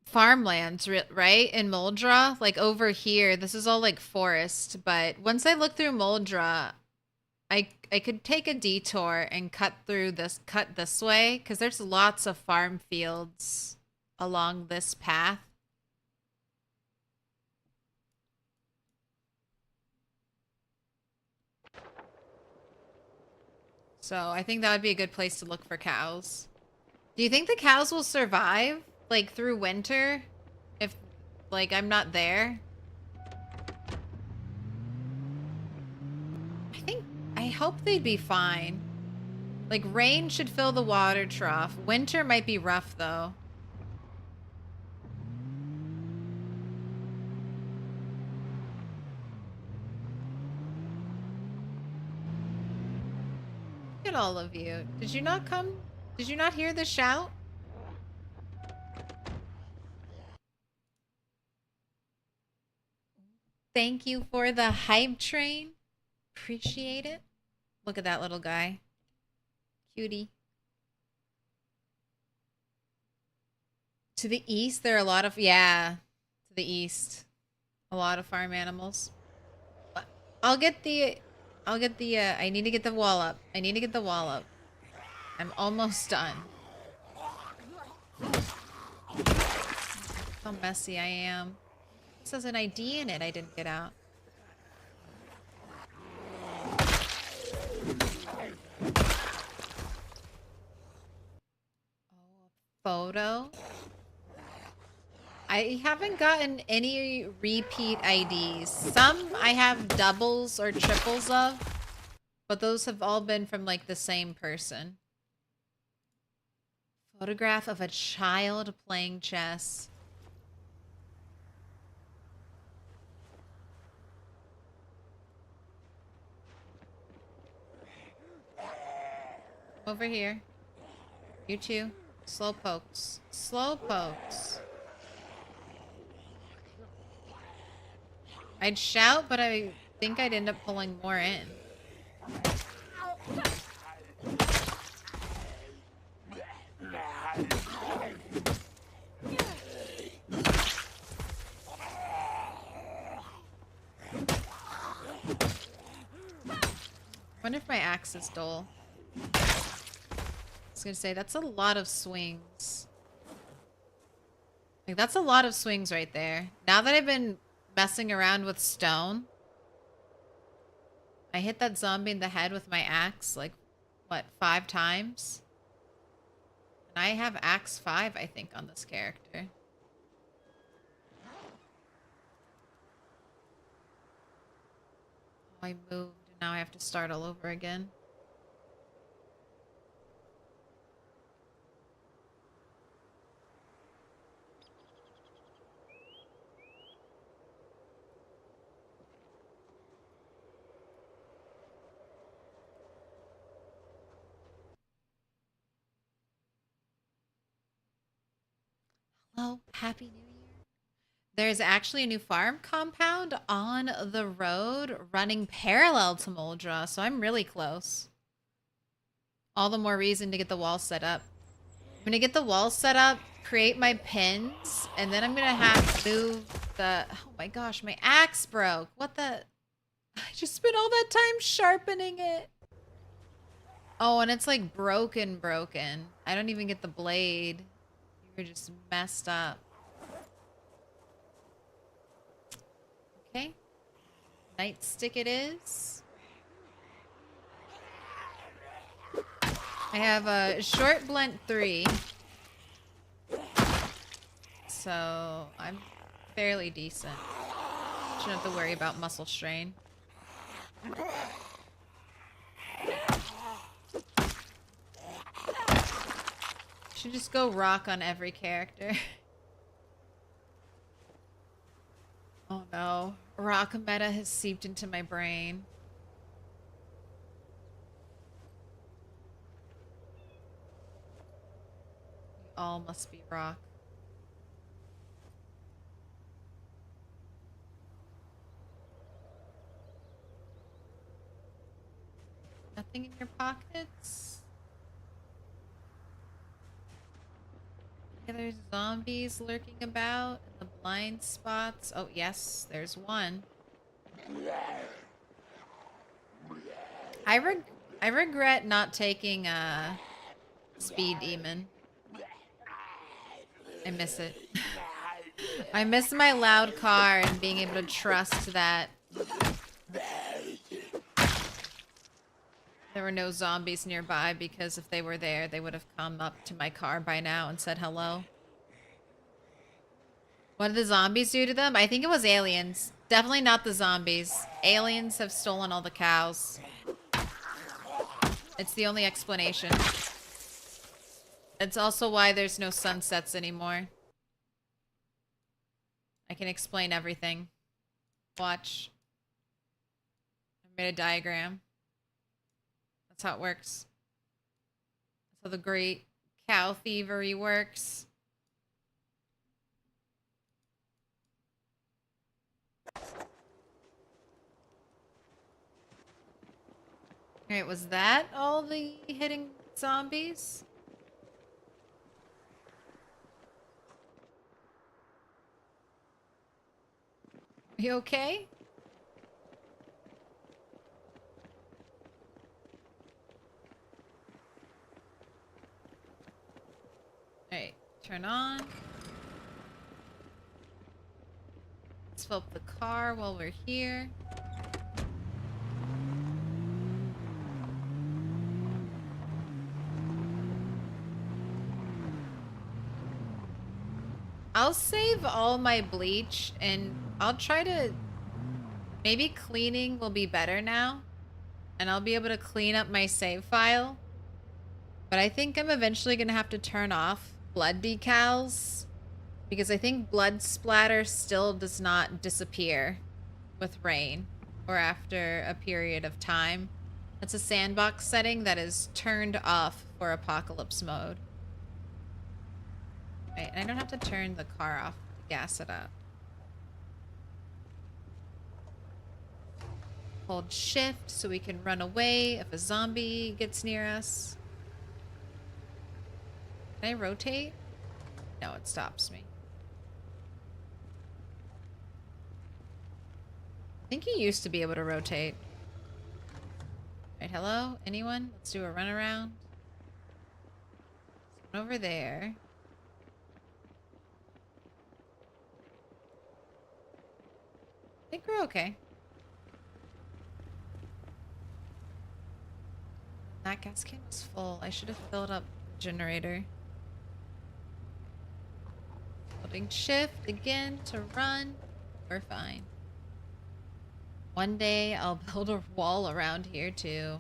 farmlands, right? In Muldraugh, like over here, this is all like forest. But once I look through Muldraugh, I could take a detour and cut this way because there's lots of farm fields along this path. So I think that would be a good place to look for cows. Do you think the cows will survive, like, through winter? If, like, I'm not there? I hope they'd be fine. Like, rain should fill the water trough. Winter might be rough, though. Look at all of you. Did you not come? Did you not hear the shout? Thank you for the hype train. Appreciate it. Look at that little guy. Cutie. To the east, there are a lot of... Yeah, to the east. A lot of farm animals. I'll get the... I need to get the wall up. I need to get the wall up. I'm almost done. How messy I am. This has an ID in it I didn't get out. Oh, a photo. I haven't gotten any repeat IDs. Some I have doubles or triples of, but those have all been from like the same person. Photograph of a child playing chess. Over here. You two. Slow pokes. Slow pokes. I'd shout, but I think I'd end up pulling more in. Wonder if my axe is dull. I was gonna say, that's a lot of swings. Like, that's a lot of swings right there. Now that I've been messing around with stone, I hit that zombie in the head with my axe, like, what, 5 times? And I have axe 5, I think, on this character. Oh, I moved, and now I have to start all over again. Hello, Happy New Year. There's actually a new farm compound on the road running parallel to Muldraugh, so I'm really close. All the more reason to get the wall set up. I'm gonna get the wall set up, create my pins, and then I'm gonna have to move the... Oh my gosh, my axe broke. What the... I just spent all that time sharpening it. Oh, and it's like broken. I don't even get the blade. You're just messed up. Okay. Nightstick it is. I have a short blunt 3. So I'm fairly decent. Shouldn't have to worry about muscle strain. Should just go rock on every character. Oh no. Rock meta has seeped into my brain. We all must be rock. Nothing in your pockets? Yeah, there's zombies lurking about in the blind spots. Oh, yes, there's one. I regret not taking Speed Demon. I miss it. I miss my loud car and being able to trust that there were no zombies nearby, because if they were there, they would have come up to my car by now and said hello. What did the zombies do to them? I think it was aliens. Definitely not the zombies. Aliens have stolen all the cows. It's the only explanation. It's also why there's no sunsets anymore. I can explain everything. Watch. I made a diagram. That's how it works. That's how the great cow thievery works. Alright, was that all the hitting zombies? Are you okay? Alright, turn on. Let's fill up the car while we're here. I'll save all my bleach and I'll try to... Maybe cleaning will be better now. And I'll be able to clean up my save file. But I think I'm eventually going to have to turn off blood decals. Because I think blood splatter still does not disappear with rain. Or after a period of time. That's a sandbox setting that is turned off for apocalypse mode. Right, and I don't have to turn the car off to gas it up. Hold shift so we can run away if a zombie gets near us. Can I rotate? No, it stops me. I think you used to be able to rotate. Right, hello? Anyone? Let's do a run around. Someone over there. I think we're okay. That gas can was full. I should have filled up the generator. Holding shift again to run. We're fine. One day I'll build a wall around here too.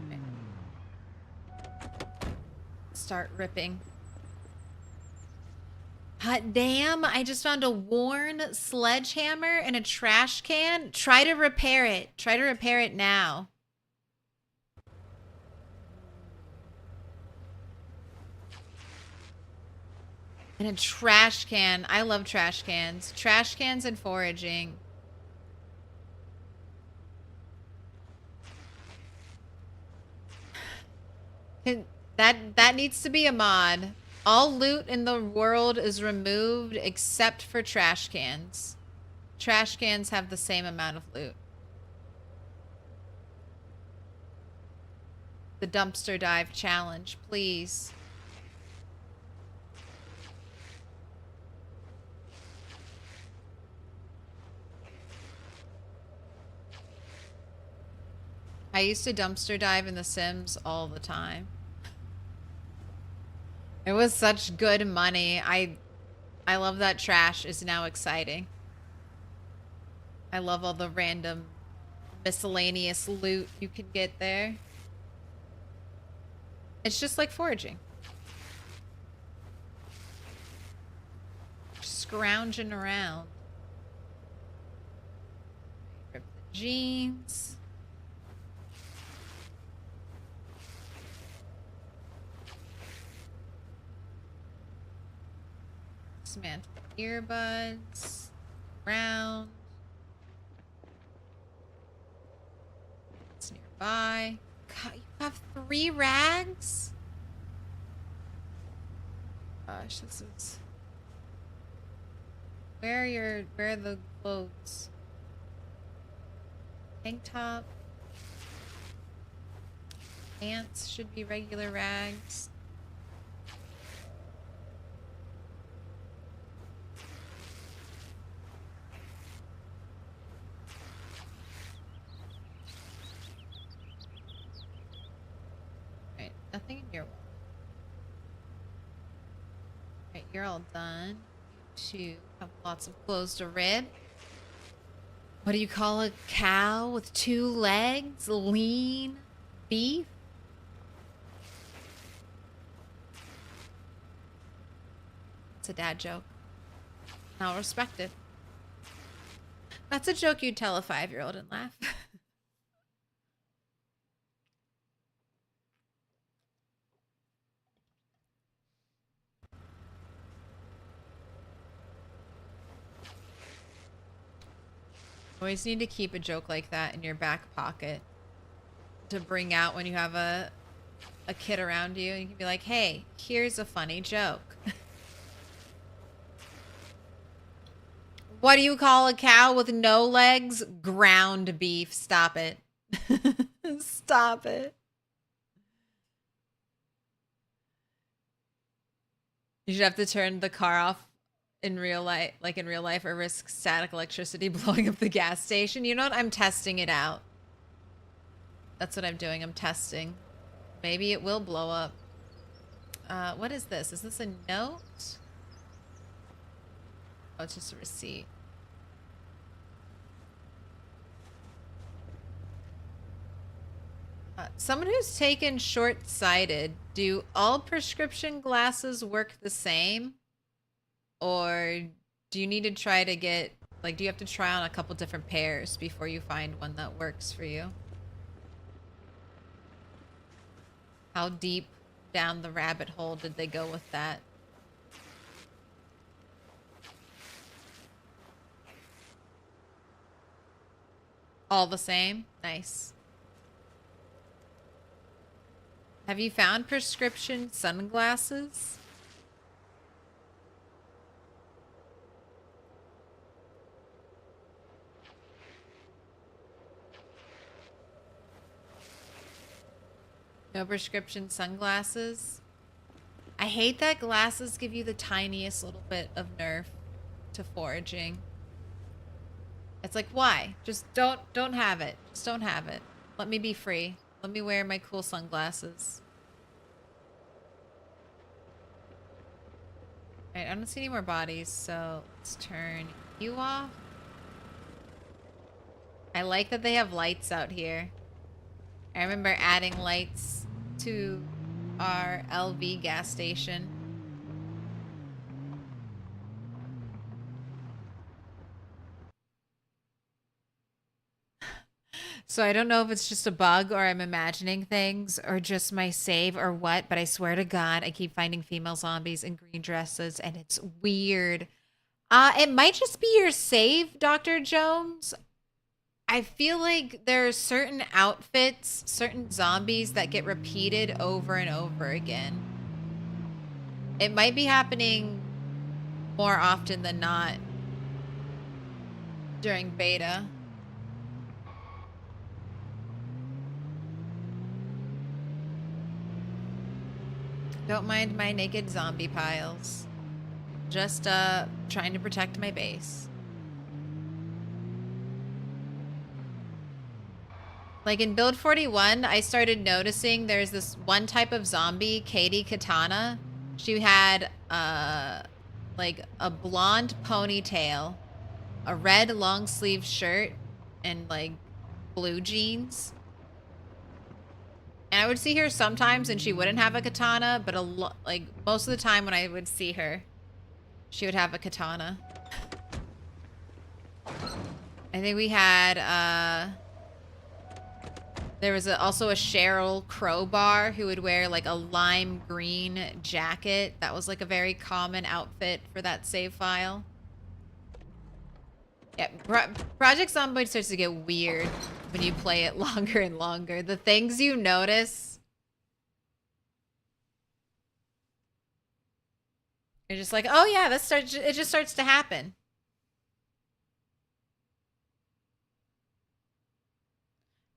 Okay. Start ripping. Hot damn, I just found a worn sledgehammer in a trash can. Try to repair it. Try to repair it now. In a trash can. I love trash cans. Trash cans and foraging. That needs to be a mod. All loot in the world is removed except for trash cans. Trash cans have the same amount of loot. The dumpster dive challenge, please. I used to dumpster dive in The Sims all the time. It was such good money. I love that trash is now exciting. I love all the random miscellaneous loot you can get there. It's just like foraging. Scrounging around. Rip the jeans. Dismantle earbuds. Round. It's nearby. God, you have 3 rags? Gosh, this is... Where are the clothes? Tank top. Pants should be regular rags. Right, nothing in your wall. Right, you're all done. You 2 have lots of clothes to rib. What do you call a cow with 2 legs? Lean beef? It's a dad joke. I'll respect it. That's a joke you'd tell a 5-year-old and laugh. Always need to keep a joke like that in your back pocket to bring out when you have a kid around you. You can be like, hey, here's a funny joke. What do you call a cow with no legs? Ground beef. Stop it. Stop it. You should have to turn the car off in real life, like in real life, or risk static electricity blowing up the gas station. You know what? I'm testing it out. That's what I'm doing. I'm testing. Maybe it will blow up. What is this? Is this a note? Oh, it's just a receipt. Someone who's taken short-sighted, do all prescription glasses work the same? Or do you need to try to get, like, do you have to try on a couple different pairs before you find one that works for you? How deep down the rabbit hole did they go with that? All the same? Nice. Have you found prescription sunglasses? No prescription sunglasses? I hate that glasses give you the tiniest little bit of nerf to foraging. It's like, why? Just don't have it. Just don't have it. Let me be free. Let me wear my cool sunglasses. Alright, I don't see any more bodies, so let's turn you off. I like that they have lights out here. I remember adding lights to our LV gas station. So I don't know if it's just a bug or I'm imagining things or just my save or what, but I swear to God, I keep finding female zombies in green dresses and it's weird. It might just be your save, Dr. Jones. I feel like there are certain outfits, certain zombies that get repeated over and over again. It might be happening more often than not during beta. Don't mind my naked zombie piles. Just trying to protect my base. Like in build 41, I started noticing there's this one type of zombie, Katie Katana. She had like a blonde ponytail, a red long sleeve shirt, and like blue jeans. And I would see her sometimes and she wouldn't have a katana, but like most of the time when I would see her, she would have a katana. I think we had, there was also a Cheryl Crowbar who would wear like a lime green jacket. That was like a very common outfit for that save file. Yeah, Project Zomboid starts to get weird when you play it longer and longer. The things you notice, you're just like, oh yeah, it just starts to happen.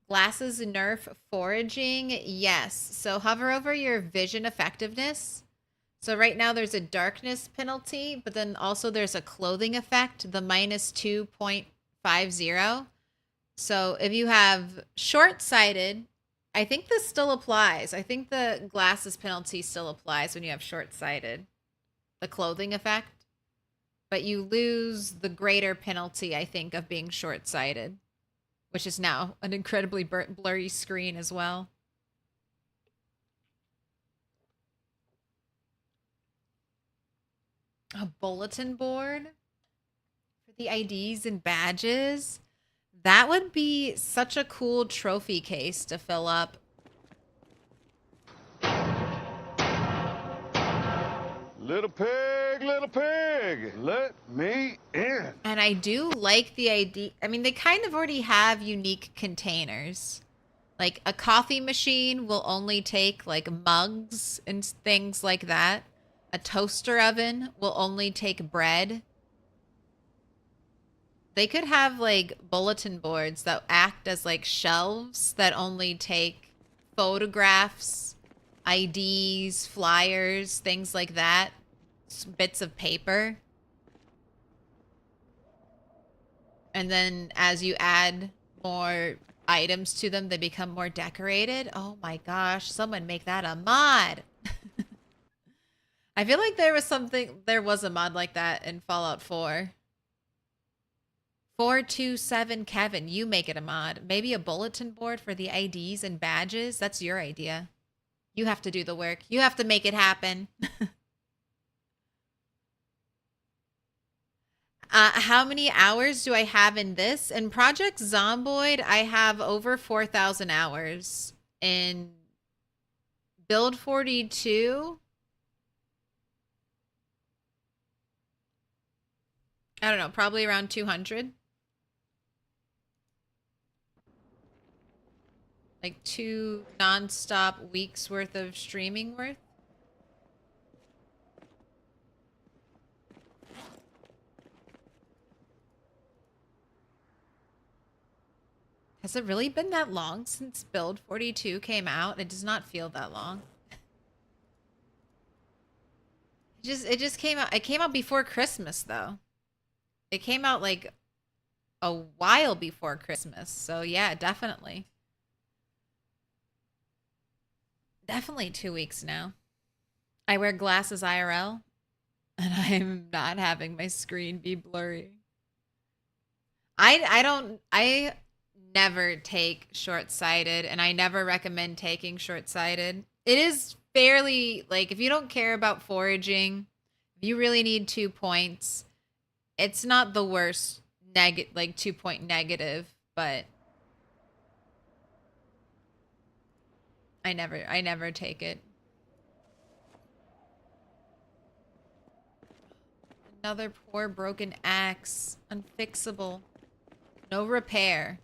Glasses nerf foraging, yes. So hover over your vision effectiveness. So right now there's a darkness penalty, but then also there's a clothing effect, the minus 2.50. So if you have short-sighted, I think this still applies. I think the glasses penalty still applies when you have short-sighted, the clothing effect. But you lose the greater penalty, I think, of being short-sighted, which is now an incredibly blurry screen as well. A bulletin board for the IDs and badges. That would be such a cool trophy case to fill up. Little pig, let me in. And I do like the ID. I mean, they kind of already have unique containers. Like a coffee machine will only take like mugs and things like that. A toaster oven will only take bread. They could have like bulletin boards that act as like shelves that only take photographs, IDs, flyers, things like that, bits of paper. And then as you add more items to them, they become more decorated. Oh my gosh, someone make that a mod. I feel like there was a mod like that in Fallout 4. 427 Kevin, you make it a mod. Maybe a bulletin board for the IDs and badges. That's your idea. You have to do the work. You have to make it happen. How many hours do I have in this? In Project Zomboid, I have over 4,000 hours. In Build 42, I don't know, probably around 200. Like 2 non-stop weeks worth of streaming worth. Has it really been that long since Build 42 came out? It does not feel that long. It just came out. It came out before Christmas though. It came out like a while before Christmas. So yeah, definitely. Definitely 2 weeks now. I wear glasses IRL and I'm not having my screen be blurry. I never take short-sighted and I never recommend taking short-sighted. It is fairly, like, if you don't care about foraging, if you really need 2 points, it's not the worst 2-point negative, but I never take it. Another poor broken axe. Unfixable. No repair.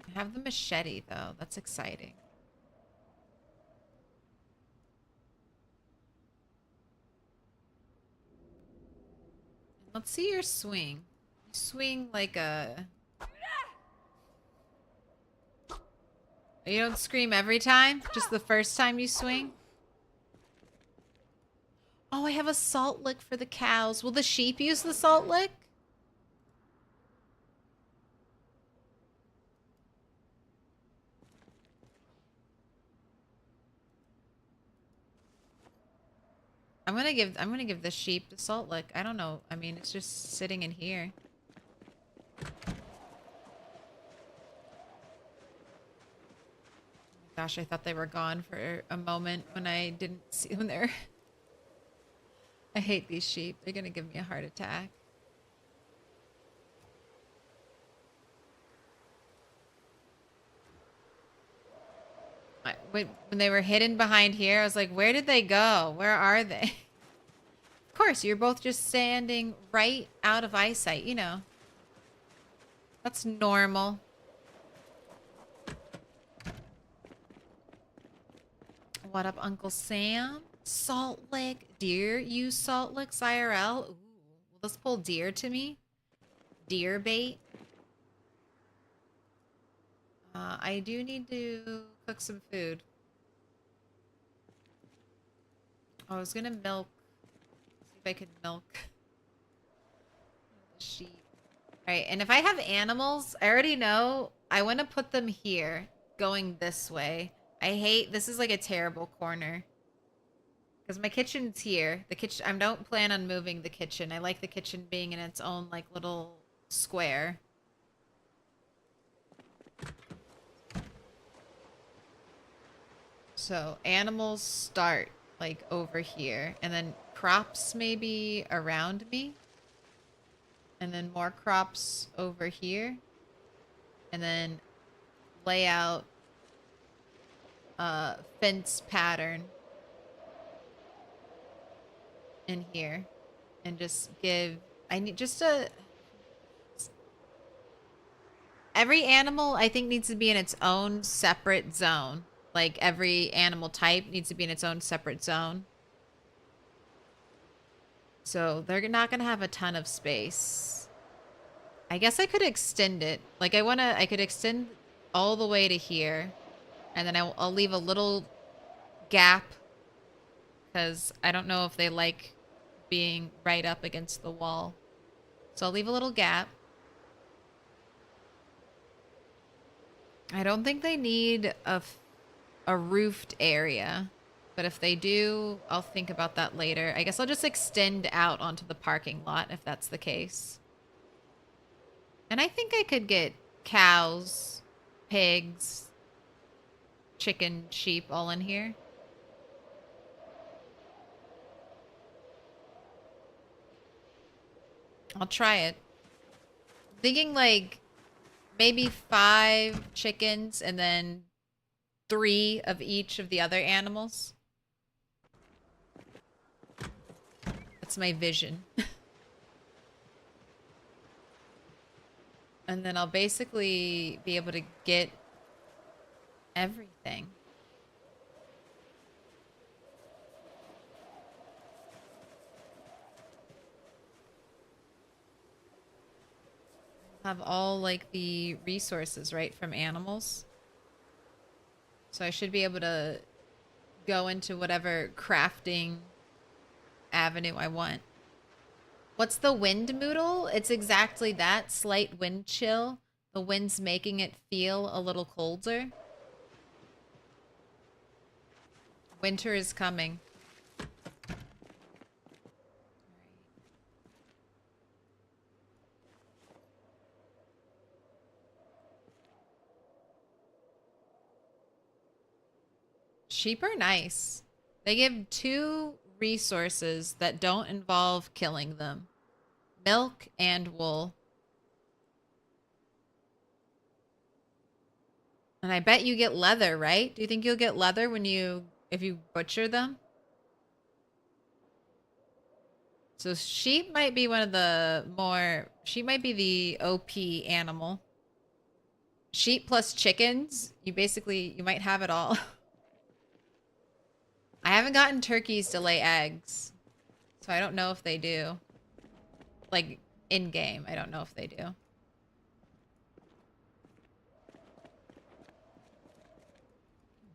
I have the machete though. That's exciting. Let's see your swing. You swing like a... You don't scream every time? Just the first time you swing? Oh, I have a salt lick for the cows. Will the sheep use the salt lick? I'm gonna give the sheep the salt lick. I don't know. I mean, it's just sitting in here. Gosh, I thought they were gone for a moment when I didn't see them there. I hate these sheep. They're gonna give me a heart attack. when they were hidden behind here, I was like, where did they go? Where are they? Of course, you're both just standing right out of eyesight, you know. That's normal. What up, Uncle Sam? Salt Lick. Deer use Salt Licks IRL? Ooh, will this pull deer to me? Deer bait? I do need to cook some food. I was gonna milk. See if I could milk the sheep. Alright, and if I have animals, I already know I want to put them here, going this way. I hate, this is like a terrible corner. Because my kitchen's here. The kitchen, I don't plan on moving the kitchen. I like the kitchen being in its own like little square. So animals start like over here, and then crops maybe around me, and then more crops over here, and then lay out fence pattern in here, and just give, I need just a, every animal I think needs to be in its own separate zone. Like every animal type needs to be in its own separate zone. So they're not gonna have a ton of space. I guess I could extend it. Like I could extend all the way to here, and then I'll leave a little gap, because I don't know if they like being right up against the wall. So I'll leave a little gap. I don't think they need a roofed area, but if they do, I'll think about that later. I guess I'll just extend out onto the parking lot if that's the case. And I think I could get cows, pigs, chicken, sheep all in here. I'll try it. Thinking like maybe 5 chickens and then 3 of each of the other animals. That's my vision. And then I'll basically be able to get everything. Have all like the resources, right, from animals. So I should be able to go into whatever crafting avenue I want. What's the wind moodle? It's exactly that, slight wind chill. The wind's making it feel a little colder. Winter is coming. Sheep are nice. They give 2 resources that don't involve killing them. Milk and wool. And I bet you get leather, right? Do you think you'll get leather when if you butcher them? So sheep might be one of the more, sheep might be the OP animal. Sheep plus chickens, you might have it all. I haven't gotten turkeys to lay eggs, so I don't know if they do. Like, in-game, I don't know if they do.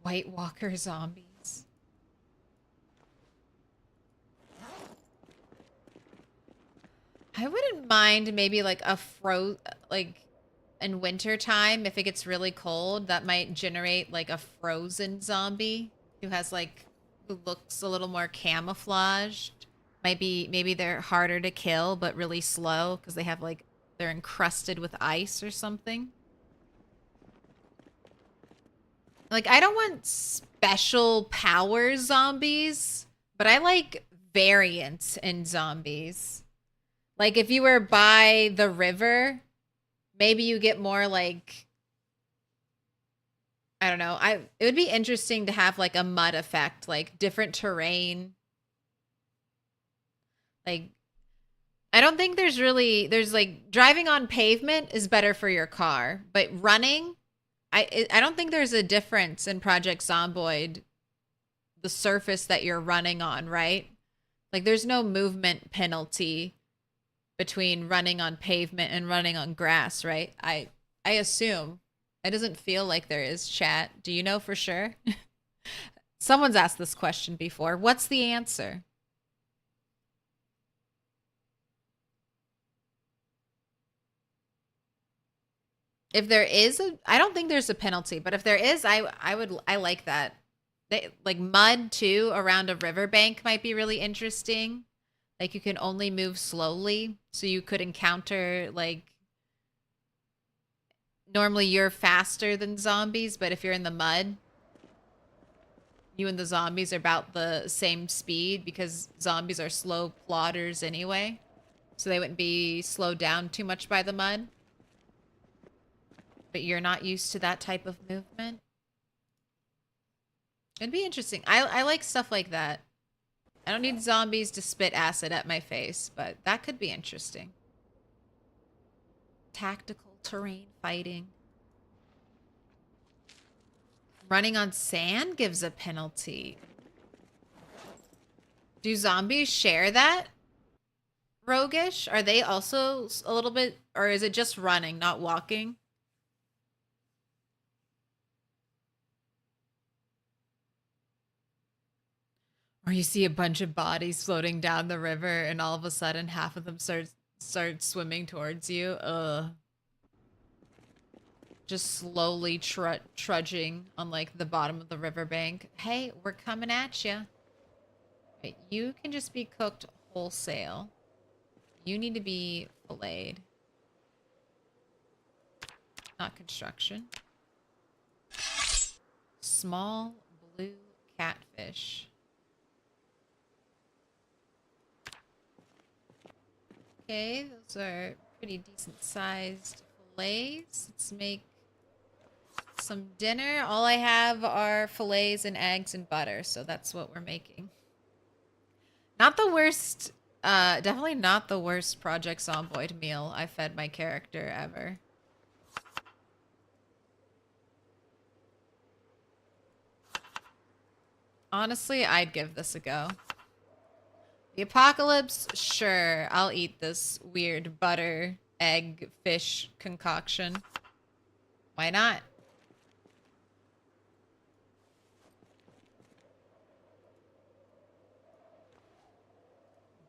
White Walker zombies. I wouldn't mind maybe like in winter time, if it gets really cold, that might generate like a frozen zombie who has like, who looks a little more camouflaged. Maybe they're harder to kill, but really slow because they have like, they're encrusted with ice or something. Like, I don't want special power zombies, but I like variants in zombies. Like, if you were by the river, maybe you get more like, I don't know. It would be interesting to have like a mud effect, like different terrain. Like I don't think there's like driving on pavement is better for your car, but running, I don't think there's a difference in Project Zomboid, the surface that you're running on, right? Like there's no movement penalty between running on pavement and running on grass, right? I assume. It doesn't feel like there is, chat. Do you know for sure? Someone's asked this question before. What's the answer? If there is I don't think there's a penalty, but if there is, I like that. Like mud too around a riverbank might be really interesting. Like you can only move slowly, so you could encounter like normally you're faster than zombies, but if you're in the mud, you and the zombies are about the same speed because zombies are slow plodders anyway. So they wouldn't be slowed down too much by the mud. But you're not used to that type of movement. It'd be interesting. I like stuff like that. I don't need zombies to spit acid at my face, but that could be interesting. Tactical terrain fighting. Running on sand gives a penalty. Do zombies share that? Roguish? Are they also a little bit, or is it just running, not walking? Or you see a bunch of bodies floating down the river and all of a sudden half of them start swimming towards you. Ugh. Just slowly trudging on like the bottom of the riverbank. Hey, we're coming at you. Wait, you can just be cooked wholesale. You need to be filleted. Not construction. Small blue catfish. Okay, those are pretty decent sized fillets. Let's make some dinner. All I have are fillets and eggs and butter, so that's what we're making. Not the worst, definitely not the worst Project Zomboid meal I fed my character ever. Honestly, I'd give this a go. The apocalypse? Sure, I'll eat this weird butter, egg, fish concoction. Why not?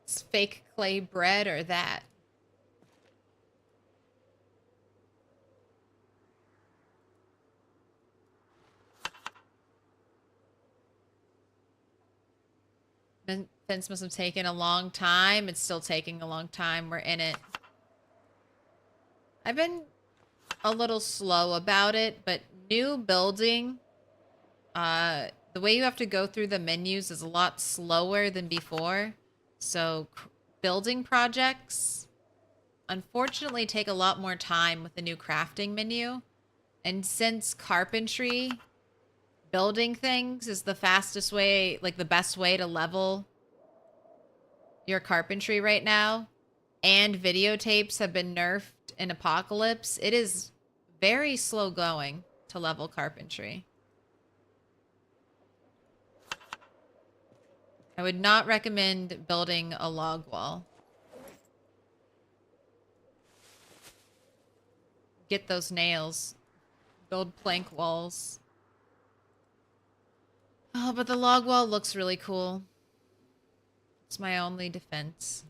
It's fake clay bread or that. Fence must have taken a long time. It's still taking a long time. We're in it. I've been a little slow about it, but new building, the way you have to go through the menus is a lot slower than before. So building projects, unfortunately, take a lot more time with the new crafting menu. And since carpentry, building things is the fastest way, like the best way to level your carpentry right now, and videotapes have been nerfed in Apocalypse, it is very slow going to level carpentry. I would not recommend building a log wall. Get those nails. Build plank walls. Oh, but the log wall looks really cool. It's my only defense.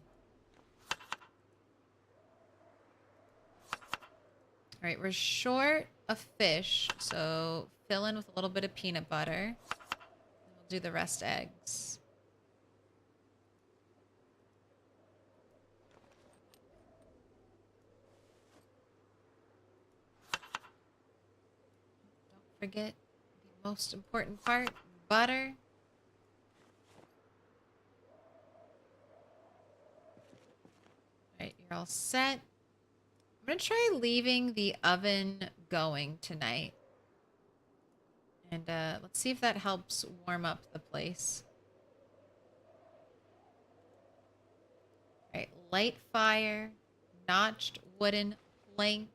All right, we're short of fish, so fill in with a little bit of peanut butter. We'll do the rest eggs. Don't forget the most important part, butter. Alright, you're all set. I'm gonna try leaving the oven going tonight. And let's see if that helps warm up the place. All right, light fire, notched wooden plank.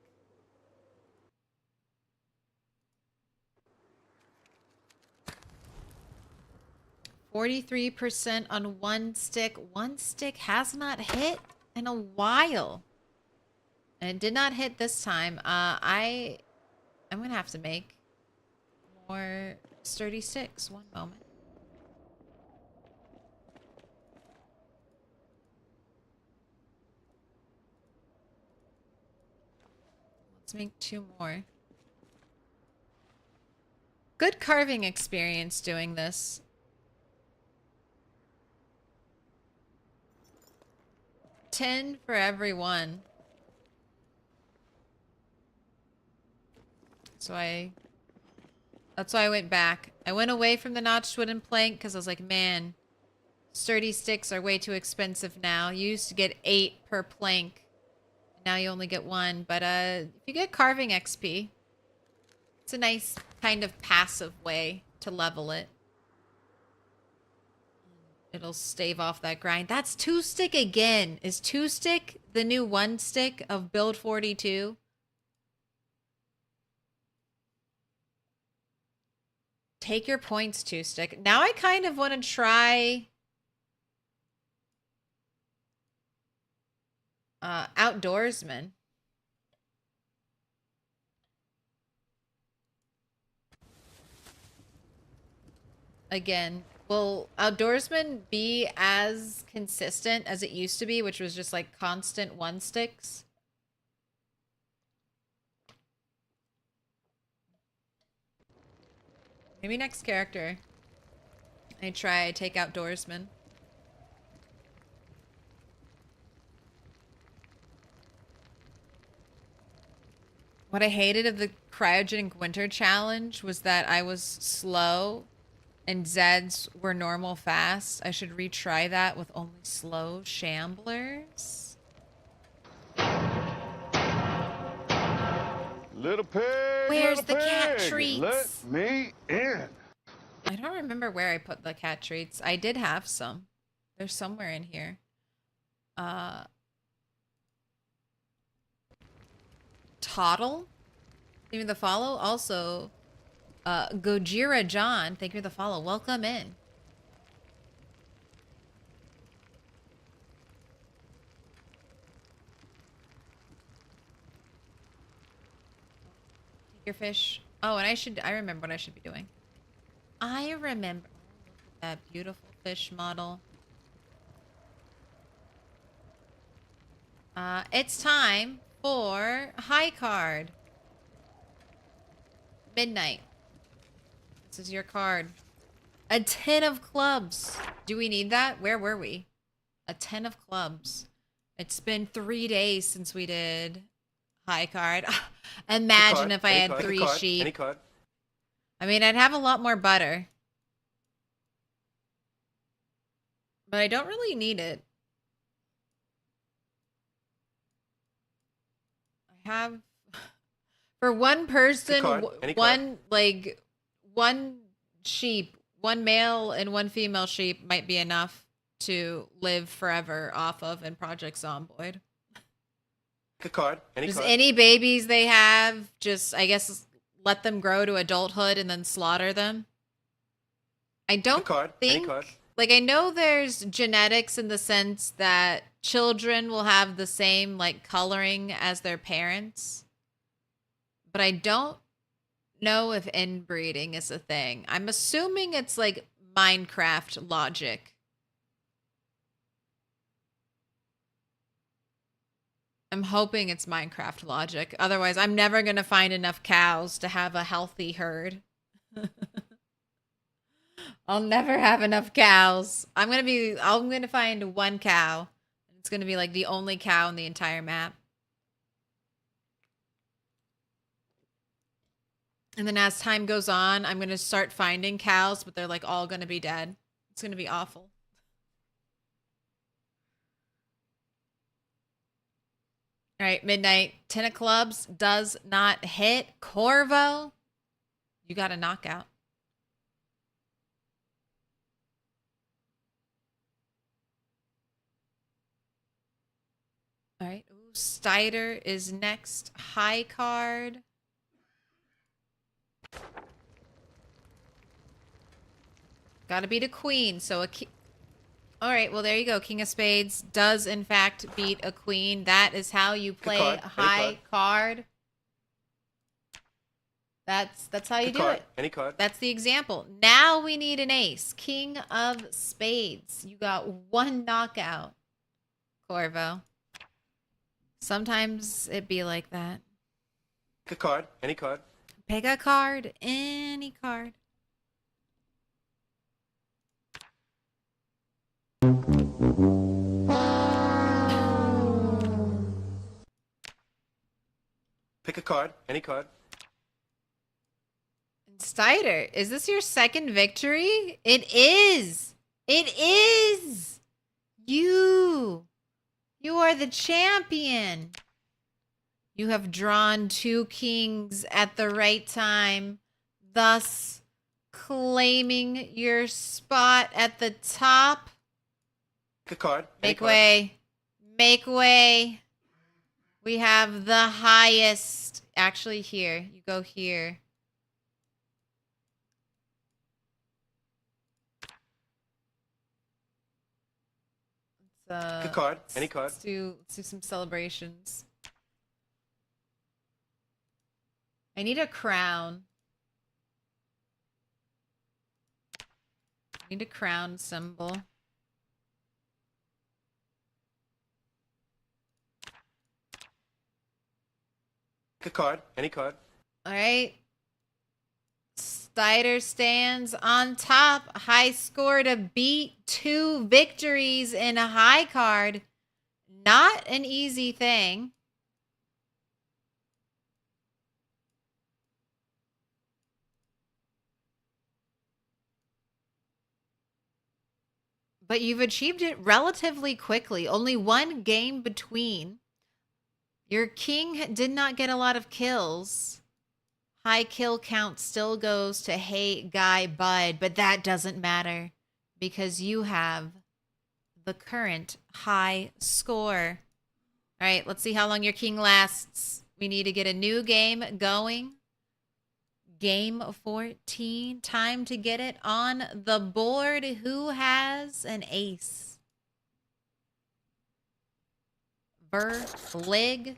%43 on one stick. One stick has not hit in a while. And it did not hit this time. I'm gonna have to make more sturdy sticks. One moment. Let's make 2 more. Good carving experience doing this. $10 for every one. That's why I went back. I went away from the notched wooden plank because I was like, man, sturdy sticks are way too expensive now. You used to get 8 per plank. Now you only get 1. But if you get carving XP, it's a nice kind of passive way to level it. It'll stave off that grind. That's 2 stick again. Is 2 stick the new 1 stick of build 42? Take your points, 2 stick. Now I kind of want to try outdoorsman. Again, will outdoorsman be as consistent as it used to be, which was just like constant 1 sticks? Maybe next character I take outdoorsman. What I hated of the cryogenic winter challenge was that I was slow and Zeds were normal fast. I should retry that with only slow shamblers. Little pig, Where's little the cat pig, treats? let me in. I don't remember where I put the cat treats. I did have some. They're somewhere in here. Toddle? Thank you for the follow. Also, Gojira John, thank you for the follow. Welcome in. Take your fish. Oh, and I remember what I should be doing. I remember. Look at that beautiful fish model. It's time for high card. Midnight. This is your card. A 10 of clubs. Do we need that? Where were we? A 10 of clubs. It's been 3 days since we did high card. Imagine if I had 3 sheep. Any card. I mean, I'd have a lot more butter. But I don't really need it. I have... For one person, one sheep, one male and one female sheep might be enough to live forever off of in Project Zomboid. A card. Any babies they have, just, I guess, let them grow to adulthood and then slaughter them. I don't think, like, I know there's genetics in the sense that children will have the same, like, coloring as their parents. But I don't know if inbreeding is a thing. I'm assuming it's like Minecraft logic. I'm hoping it's Minecraft logic. Otherwise, I'm never going to find enough cows to have a healthy herd. I'll never have enough cows. I'm going to find 1 cow. It's going to be like the only cow in the entire map. And then as time goes on, I'm going to start finding cows, but they're like all going to be dead. It's going to be awful. All right, midnight. 10 of clubs does not hit. Corvo, you got a knockout. All right. Ooh, Steiner is next. High card. Gotta beat a queen. So a king. All right. Well, there you go. King of spades does, in fact, beat a queen. That is how you play a high card. That's how you do it. Any card. That's the example. Now we need an ace. King of spades. You got one knockout, Corvo. Sometimes it be like that. Pick a card. Any card. Pick a card. Any card. Pick a card. Any card. Steiner, is this your second victory? It is. It is. You are the champion. You have drawn two kings at the right time, thus claiming your spot at the top. Pick a card. Make way. Make way. We have the highest. Actually, here. You go here. Pick a card. Any card. Let's do some celebrations. I need a crown. I need a crown symbol. Pick a card. Any card. All right. Steiner stands on top. High score to beat 2 victories in a high card. Not an easy thing. But you've achieved it relatively quickly. Only one game between. Your king did not get a lot of kills. High kill count still goes to Hey Guy Bud, but that doesn't matter because you have the current high score. All right, let's see how long your king lasts. We need to get a new game going. Game 14. Time to get it on the board. Who has an ace? Verlig.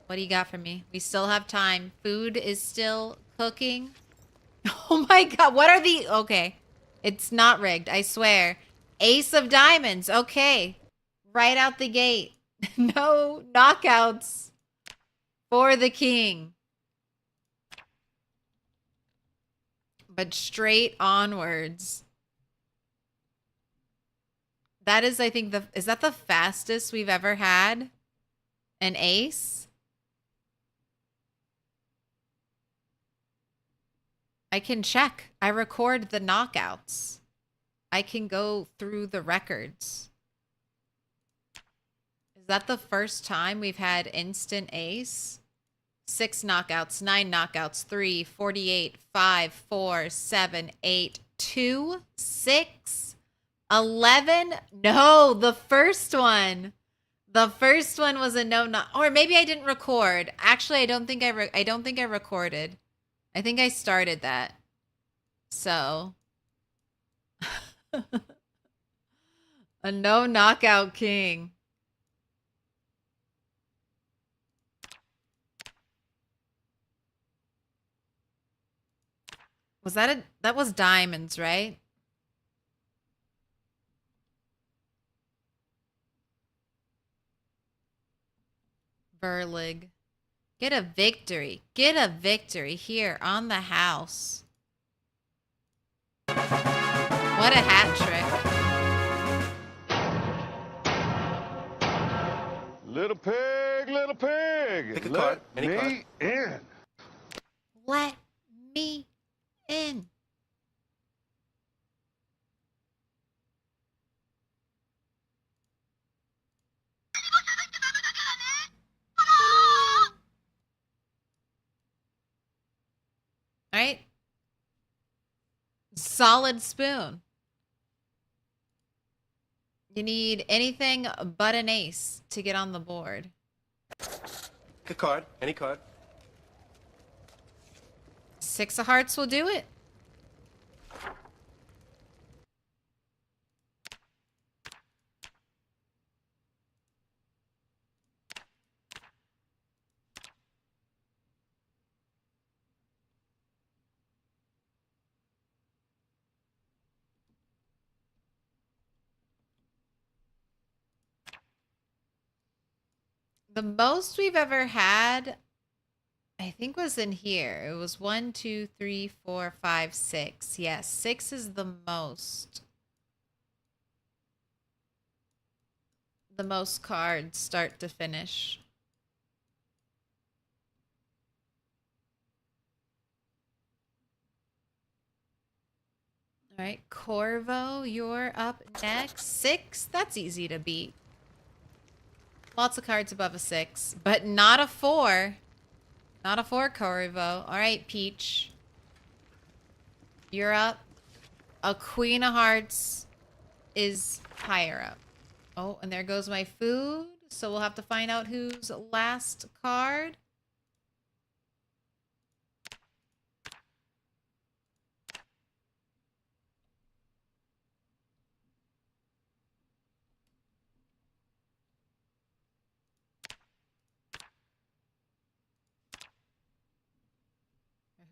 What do you got for me? We still have time. Food is still cooking. Oh my god, what are the... Okay. It's not rigged, I swear. Ace of diamonds. Okay. Right out the gate. No knockouts for the king. But straight onwards. That is, I think, is that the fastest we've ever had an ace? I can check. I record the knockouts. I can go through the records. Is that the first time we've had instant ace? 6 knockouts, 9 knockouts, 3, 48, 5, 4, 7, 8, 2, 6, 11. No, the first one. The first one was a or maybe I didn't record. Actually, I don't think I recorded. I think I started that. So a no knockout king. Was that that was diamonds, right? Verlig. Get a victory. Get a victory here on the house. What a hat trick. Little pig, little pig. Pick a Let card. Any me card. in. Let me in. All right. Solid spoon. You need anything but an ace to get on the board. Pick a card. Any card. 6 of hearts will do it. The most we've ever had, I think, was in here. It was 1, 2, 3, 4, 5, 6. Yes, 6 is the most. The most cards start to finish. All right, Corvo, you're up next. 6, that's easy to beat. Lots of cards above a 6, but not a 4. Not a 4, Corvo. All right, Peach. You're up. A Queen of Hearts is higher up. Oh, and there goes my food. So we'll have to find out who's last card.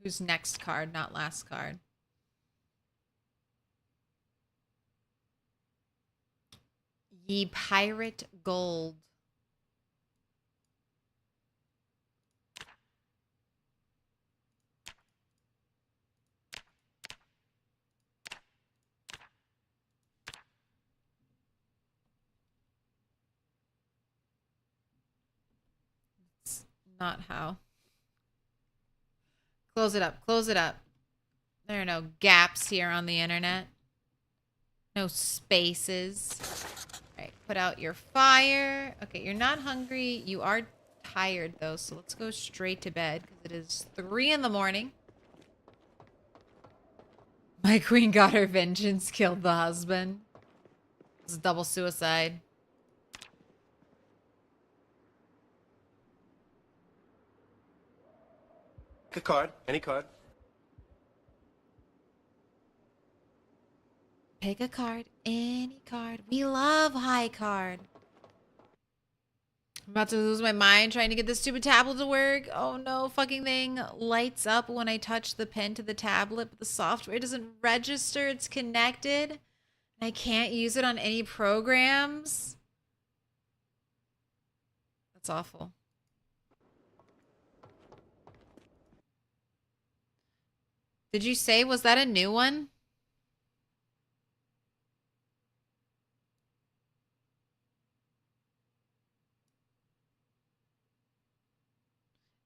Who's next card, not last card. Ye Pirate Gold. It's not how. Close it up. Close it up. There are no gaps here on the internet. No spaces. All right, put out your fire. Okay, you're not hungry. You are tired, though, so let's go straight to bed because it is 3 in the morning. My queen got her vengeance, killed the husband. It's a double suicide. Pick a card. Any card. Pick a card. Any card. We love high card. I'm about to lose my mind trying to get this stupid tablet to work. Oh no, fucking thing lights up when I touch the pen to the tablet, but the software doesn't register it's connected. And I can't use it on any programs. That's awful. Did you say, was that a new one?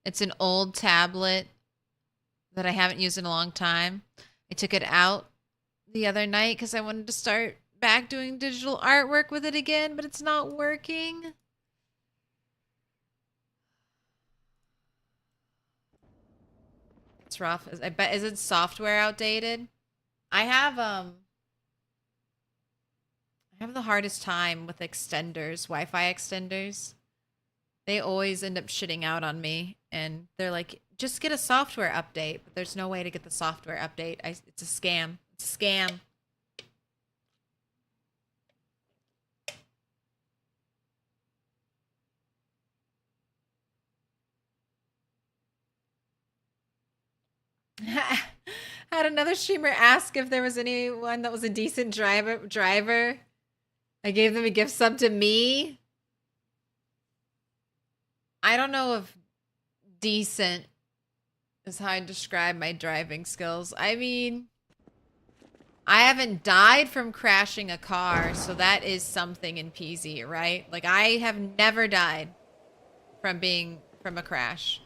It's an old tablet that I haven't used in a long time. I took it out the other night because I wanted to start back doing digital artwork with it again, but it's not working. It's rough. I bet, is it software outdated? I have the hardest time with extenders, Wi-Fi extenders. They always end up shitting out on me, and they're like, just get a software update. But there's no way to get the software update. It's a scam. It's a scam. Had another streamer ask if there was anyone that was a decent driver. I gave them a gift sub to me. I don't know if decent is how I describe my driving skills. I mean, I haven't died from crashing a car, so that is something in PZ, right? Like, I have never died from a crash.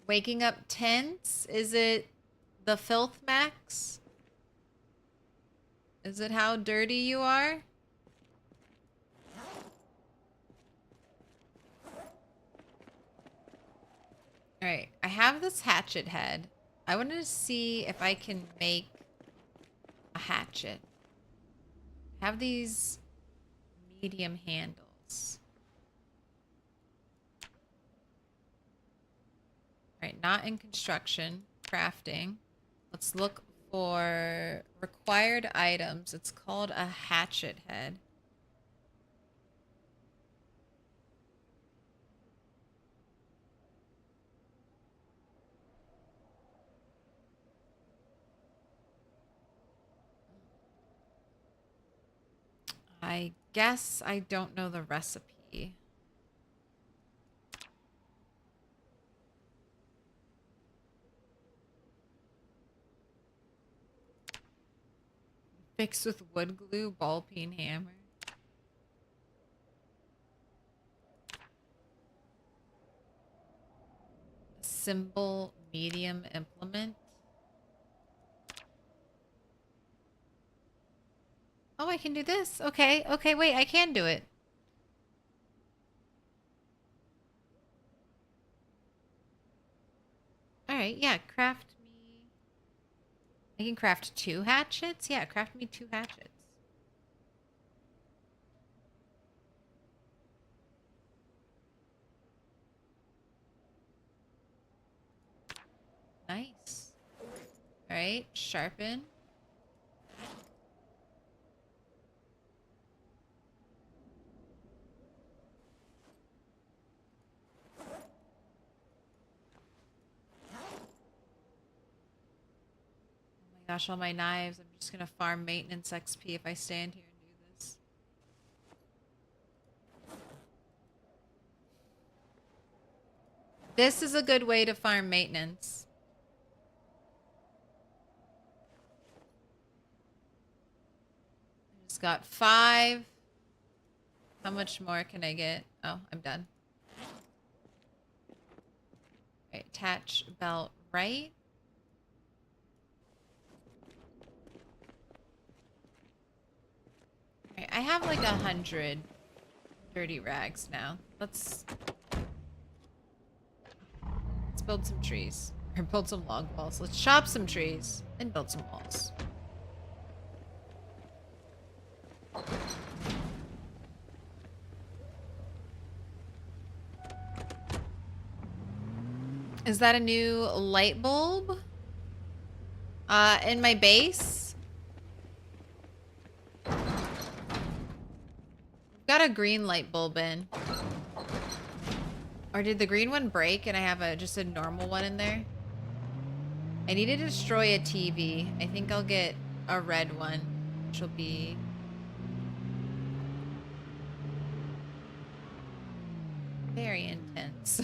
Waking up tense? Is it the filth max? Is it how dirty you are? Alright, I have this hatchet head. I wanted to see if I can make a hatchet. Have these medium handles. All right, not in construction, crafting. Let's look for required items. It's called a hatchet head. I guess I don't know the recipe. Fix with wood glue, ball peen hammer. Symbol medium implement. Oh, I can do this. Okay, okay, wait, I can do it. Alright, yeah, craft me... I can craft 2 hatchets? Yeah, craft me 2 hatchets. Nice. Alright, sharpen. Gosh, all my knives. I'm just gonna farm maintenance XP if I stand here and do this. This is a good way to farm maintenance. I just got 5. How much more can I get? Oh, I'm done. Right, attach belt right. Right, I have like 100 dirty rags now. Let's build some trees. Or build some log walls. Let's chop some trees and build some walls. Is that a new light bulb? In my base? Got a green light bulb in. Or did the green one break and I have just a normal one in there? I need to destroy a TV. I think I'll get a red one, which will be... very intense.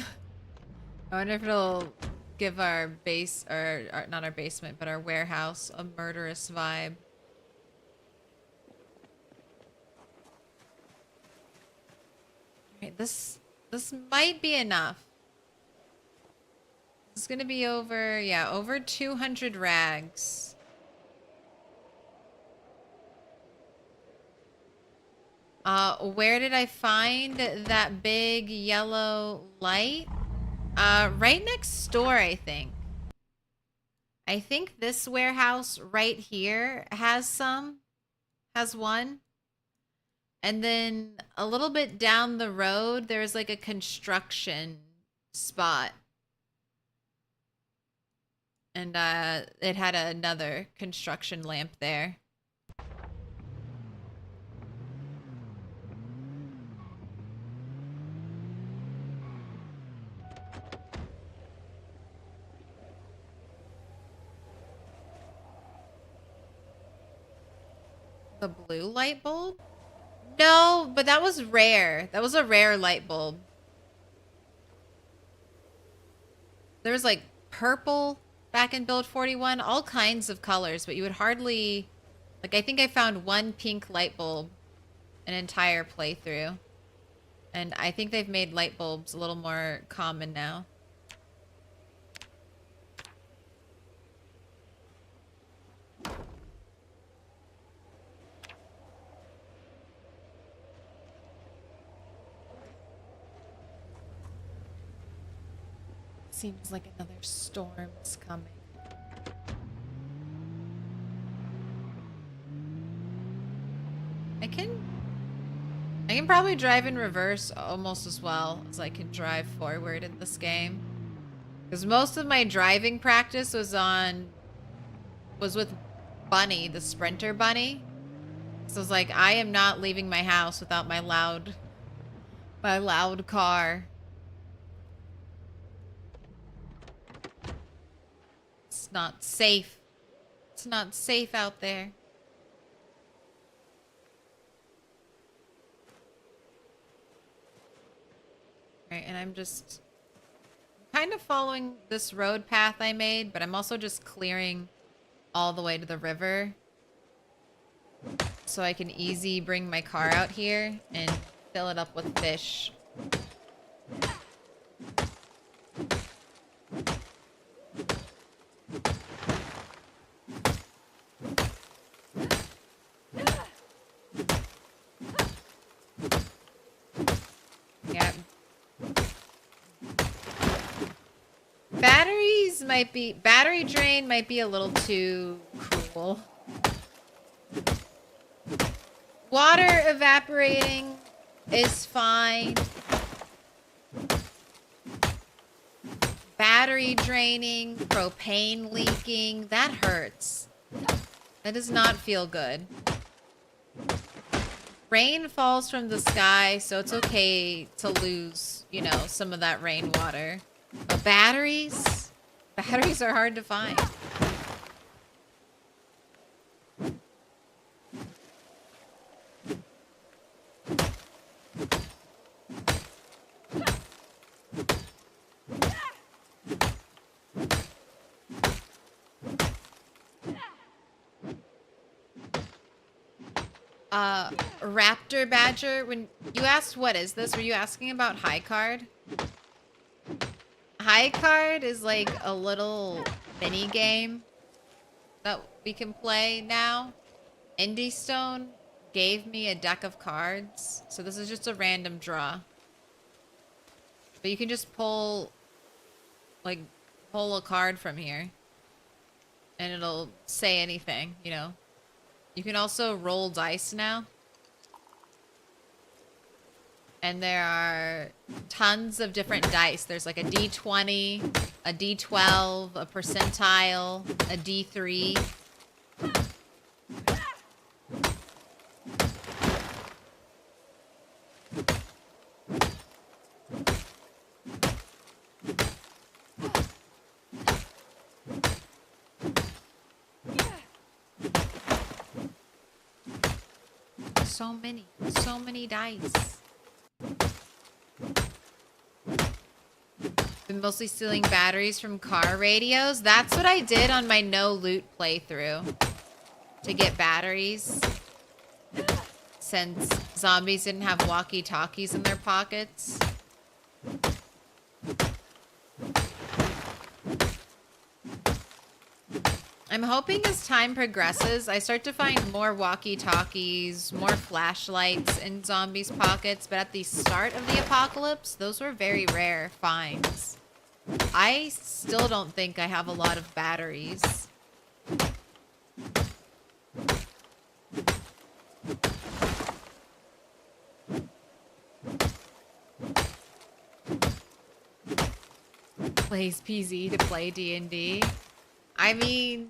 I wonder if it'll give our base, or not our basement, but our warehouse a murderous vibe. This might be enough. It's gonna be over, yeah, over 200 rags. Where did I find that big yellow light? Right next door, I think. I think this warehouse right here has one. And then a little bit down the road, there's like a construction spot. And it had another construction lamp there. The blue light bulb? No, but that was rare. That was a rare light bulb. There was like purple back in build 41, all kinds of colors, but you would hardly... Like, I think I found one pink light bulb an entire playthrough. And I think they've made light bulbs a little more common now. Seems like another storm's coming. can probably drive in reverse almost as well as I can drive forward in this game. Because most of my driving practice was with Bunny, the Sprinter Bunny. So it's like, I am not leaving my house without my loud car. It's not safe. It's not safe out there. Right, and I'm just kind of following this road path I made, but I'm also just clearing all the way to the river. So I can easy bring my car out here and fill it up with fish. Yeah. Battery drain might be a little too cruel. Water evaporating is fine. Battery draining, propane leaking, that hurts. That does not feel good. Rain falls from the sky, so it's okay to lose, you know, some of that rainwater. But batteries are hard to find. Raptor Badger, when you asked what is this, were you asking about High Card? High Card is like a little mini game that we can play now. Indie Stone gave me a deck of cards, so this is just a random draw. But you can just pull a card from here, and it'll say anything, you know. You can also roll dice now. And there are tons of different dice. There's like a D20, a D12, a percentile, a D3. So many dice. Been mostly stealing batteries from car radios. That's what I did on my no loot playthrough to get batteries. Since zombies didn't have walkie-talkies in their pockets. I'm hoping as time progresses, I start to find more walkie-talkies, more flashlights in zombies' pockets, but at the start of the apocalypse, those were very rare finds. I still don't think I have a lot of batteries. Plays PZ to play D&D. I mean,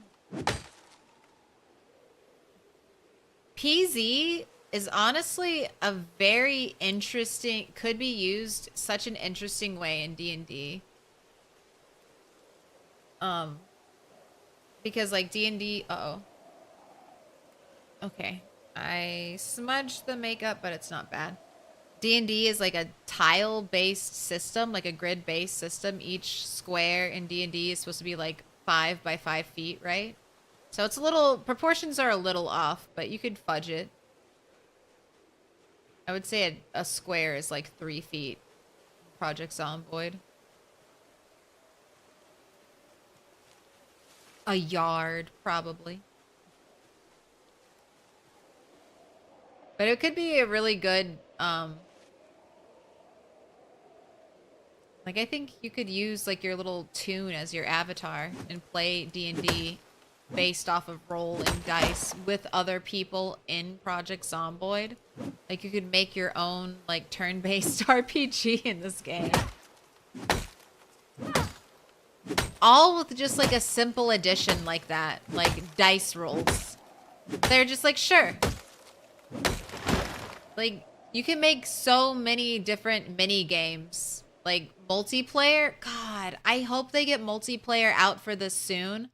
PZ is honestly a very interesting, could be used such an interesting way in D&D. Because like D&D, okay. I smudged the makeup, but it's not bad. D&D is like a tile-based system, like a grid-based system. Each square in D&D is supposed to be like 5 by 5 feet, right? So it's a little, proportions are a little off, but you could fudge it. I would say a square is like 3 feet. Project Zomboid. A yard, probably. But it could be a really good, like, I think you could use, like, your little toon as your avatar and play D&D based off of rolling dice with other people in Project Zomboid. Like, you could make your own, like, turn-based RPG in this game. All with just, like, a simple addition like that. Like, dice rolls. They're just like, sure. Like, you can make so many different mini games. Like, multiplayer. God, I hope they get multiplayer out for this soon.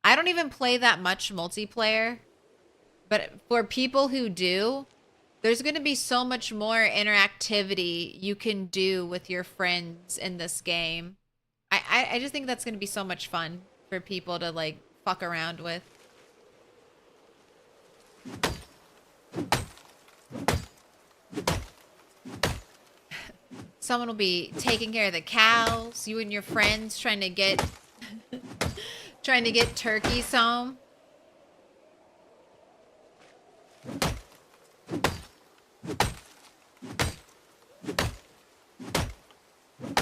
I don't even play that much multiplayer. But for people who do, there's going to be so much more interactivity you can do with your friends in this game. I just think that's going to be so much fun for people to, like, fuck around with. Someone will be taking care of the cows. You and your friends trying to get turkeys home.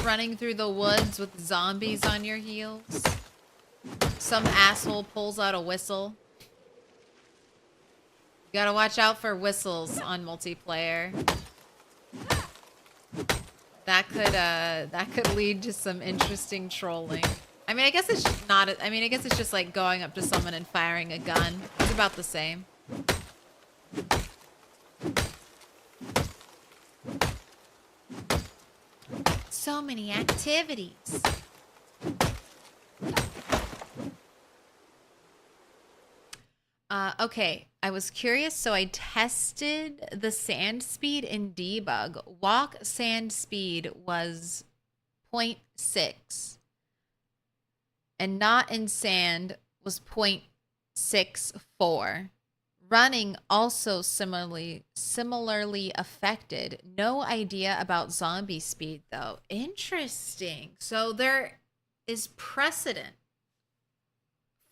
Running through the woods with zombies on your heels. Some asshole pulls out a whistle. You gotta watch out for whistles on multiplayer. That could lead to some interesting trolling. I mean, I guess it's not. I mean, I guess it's just like going up to someone and firing a gun. It's about the same. So many activities. Okay, I was curious, so I tested the sand speed in debug. Walk sand speed was 0.6. And not in sand was 0.64. Running also similarly affected. No idea about zombie speed though. Interesting. So there is precedent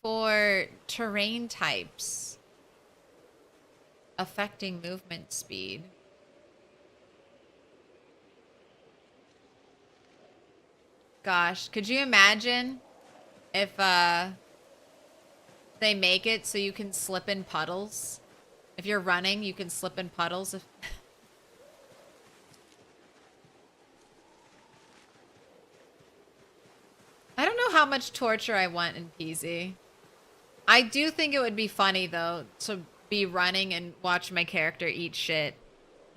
for terrain types affecting movement speed. Gosh, could you imagine if they make it so you can slip in puddles? If you're running, you can slip in puddles. I don't know how much torture I want in PZ. I do think it would be funny, though, to be running and watch my character eat shit.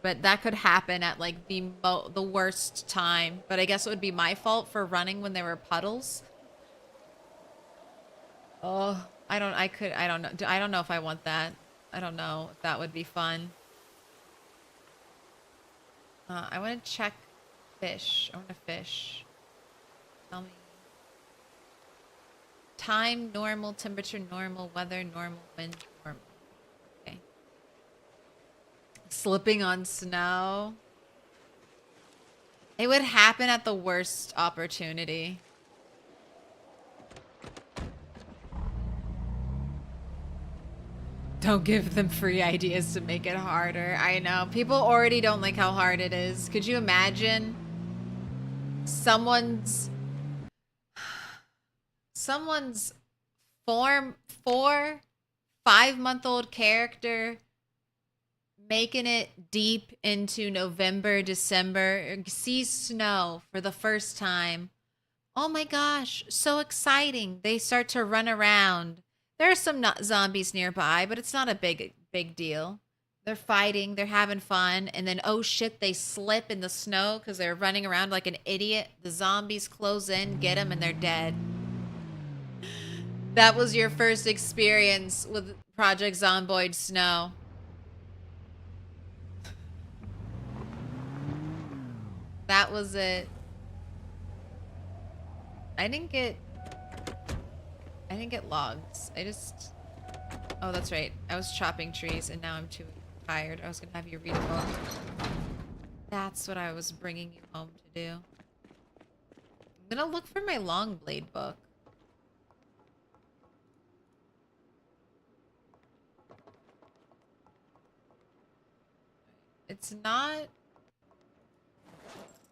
But that could happen at, like, the worst time. But I guess it would be my fault for running when there were puddles. Oh, I don't know. I don't know if I want that. I don't know if that would be fun. I want to check fish. I want to fish. Tell me. Time, normal. Temperature, normal. Weather, normal. Wind, normal. Okay. Slipping on snow. It would happen at the worst opportunity. Don't give them free ideas to make it harder. I know. People already don't like how hard it is. Could you imagine someone's 5-month-old character making it deep into November, December, sees snow for the first time. Oh my gosh, so exciting. They start to run around. There are some zombies nearby, but it's not a big deal. They're fighting, they're having fun, and then, oh shit, they slip in the snow because they're running around like an idiot. The zombies close in, get them, and they're dead. That was your first experience with Project Zomboid Snow. That was it. I didn't get logs. Oh, that's right. I was chopping trees and now I'm too tired. I was gonna have you read a book. That's what I was bringing you home to do. I'm gonna look for my long blade book. It's not...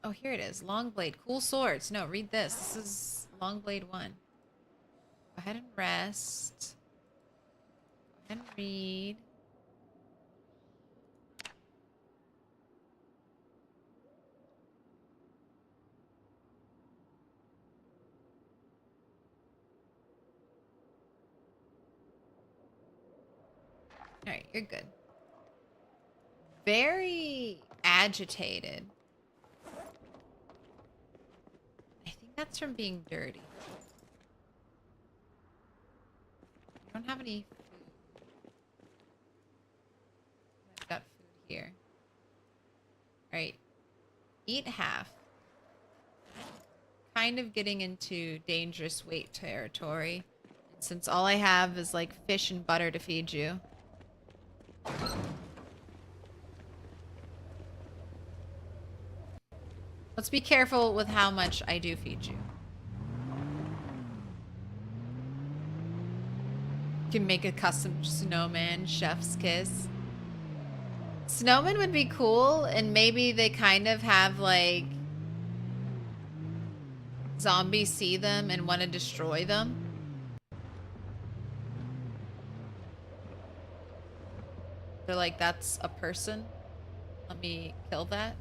Oh, here it is. Long blade. Cool swords. No, read this. This is long blade 1. Go ahead and rest. Read. All right, you're good. Very agitated. I think that's from being dirty. I don't have any food. I've got food here. All right. Eat half. Kind of getting into dangerous weight territory. Since all I have is like fish and butter to feed you. Let's be careful with how much I do feed you. You can make a custom snowman, chef's kiss. Snowman would be cool, and maybe they kind of have like zombies see them and want to destroy them. They're like, that's a person. Let me kill that.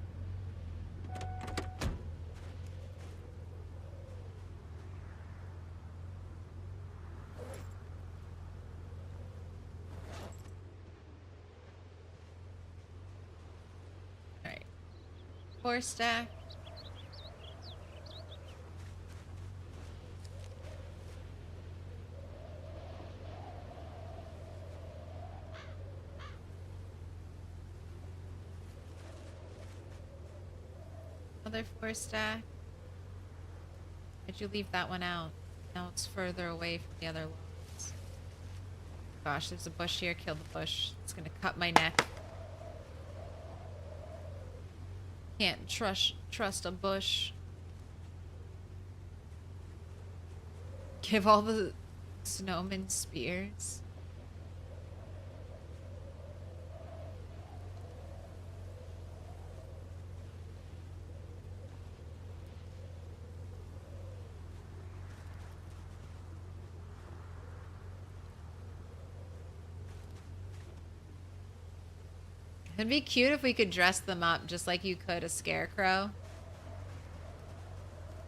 Alright. 4 stack. Another 4 stack. Why'd you leave that one out? Now it's further away from the other logs. Gosh, there's a bush here. Kill the bush. It's gonna cut my neck. Can't trust a bush. Give all the snowmen spears. It'd be cute if we could dress them up just like you could a scarecrow.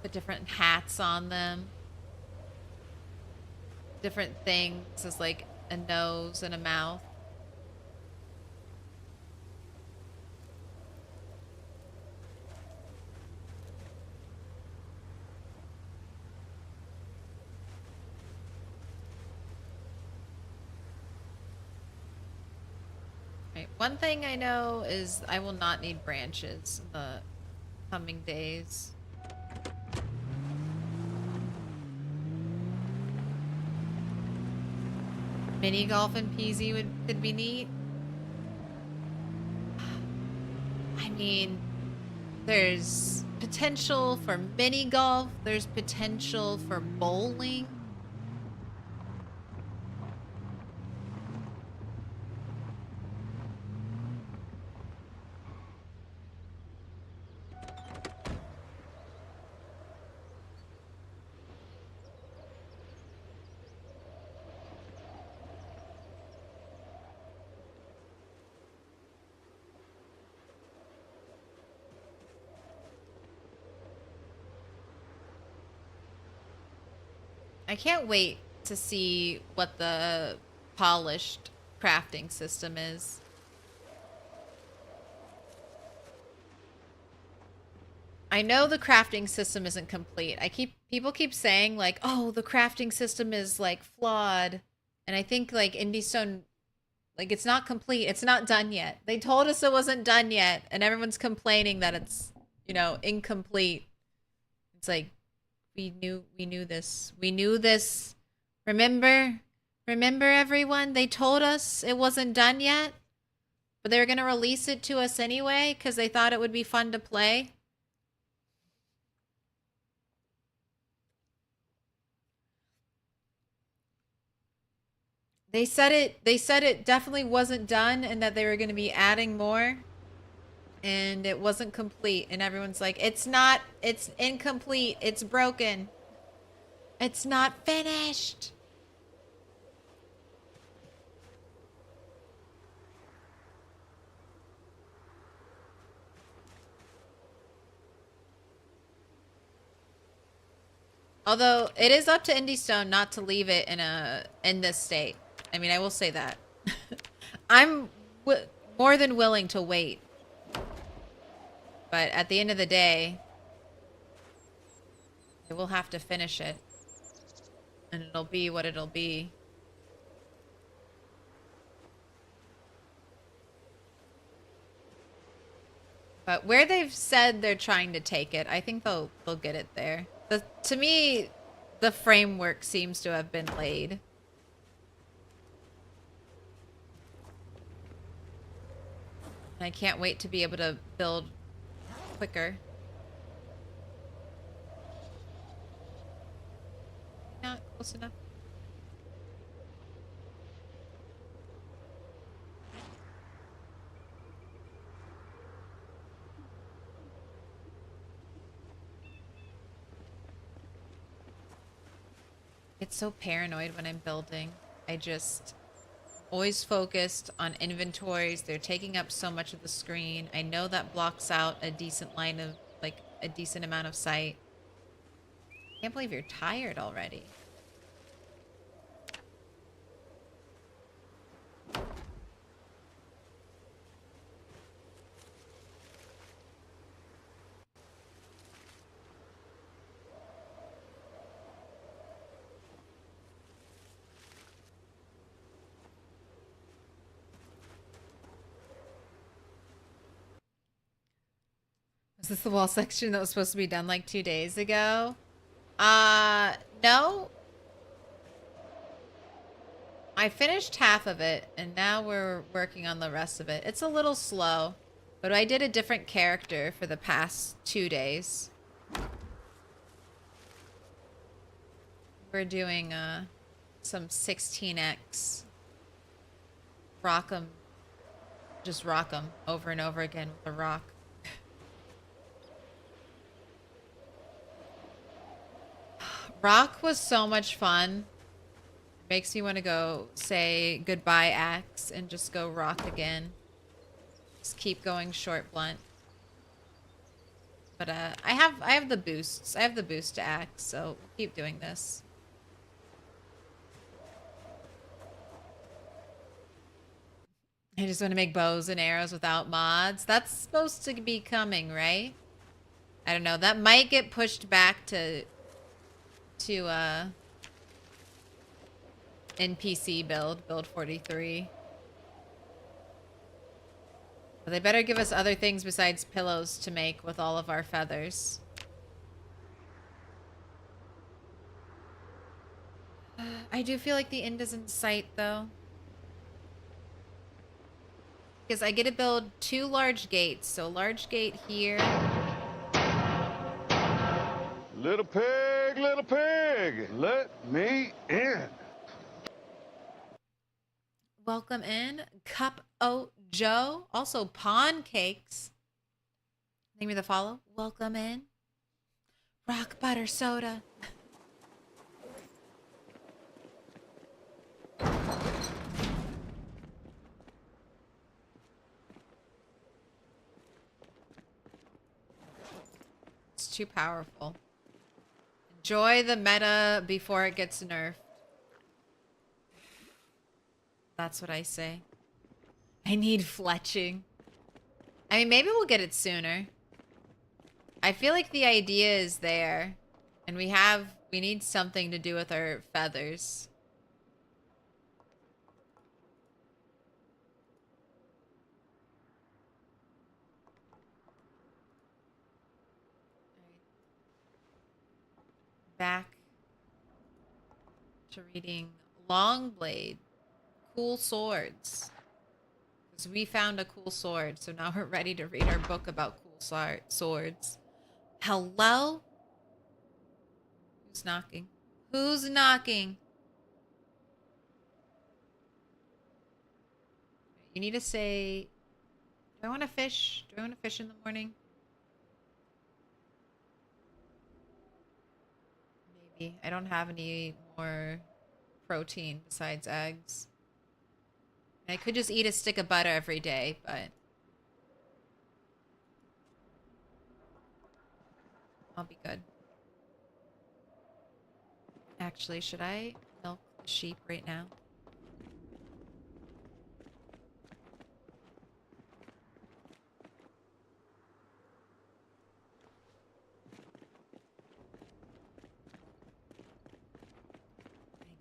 Put different hats on them. Different things as like a nose and a mouth. Right. One thing I know is I will not need branches in the coming days. Mini golf and PZ could be neat. I mean, there's potential for mini golf. There's potential for bowling. I can't wait to see what the polished crafting system is. I know the crafting system isn't complete. People keep saying like, "Oh, the crafting system is like flawed." And I think like IndieStone, like it's not complete. It's not done yet. They told us it wasn't done yet, and everyone's complaining that it's, you know, incomplete. It's like we knew this. We knew this. Remember everyone? They told us it wasn't done yet, but they were going to release it to us anyway cuz they thought it would be fun to play. They said it definitely wasn't done and that they were going to be adding more. And it wasn't complete, and everyone's like, it's not, it's incomplete, it's broken, it's not finished. Although it is up to Indie Stone not to leave it in this state. I mean, I will say that. I'm more than willing to wait. But at the end of the day, I will have to finish it. And it'll be what it'll be. But where they've said they're trying to take it, I think they'll get it there. To me, the framework seems to have been laid. And I can't wait to be able to build quicker. Not close enough. Get so paranoid when I'm building. I just always focused on inventories. They're taking up so much of the screen. I know that blocks out a decent line of, like, a decent amount of sight. Can't believe you're tired already. Was this the wall section that was supposed to be done like 2 days ago? No. I finished half of it, and now we're working on the rest of it. It's a little slow, but I did a different character for the past 2 days. We're doing, some 16x. Rock 'em. Just rock 'em over and over again with a rock. Rock was so much fun. Makes me want to go say goodbye axe and just go rock again. Just keep going short blunt. But I have the boosts. I have the boost to axe, so we'll keep doing this. I just want to make bows and arrows without mods. That's supposed to be coming, right? I don't know. That might get pushed back to NPC build 43. But they better give us other things besides pillows to make with all of our feathers. I do feel like the end is in sight though. Because I get to build 2 large gates. So large gate here. Little pig, let me in. Welcome in, Cup O Joe. Also, Pawn Cakes. Name me the follow. Welcome in. Rock Butter Soda. It's too powerful. Enjoy the meta before it gets nerfed. That's what I say. I need fletching. I mean, maybe we'll get it sooner. I feel like the idea is there. And we need something to do with our feathers. Back to reading Longblade. Cool swords. Because we found a cool sword, so now we're ready to read our book about cool swords. Hello? Who's knocking? Who's knocking? You need to say, do I want to fish? Do I want to fish in the morning? Maybe. I don't have any more protein besides eggs. I could just eat a stick of butter every day, but I'll be good. Actually, should I milk the sheep right now?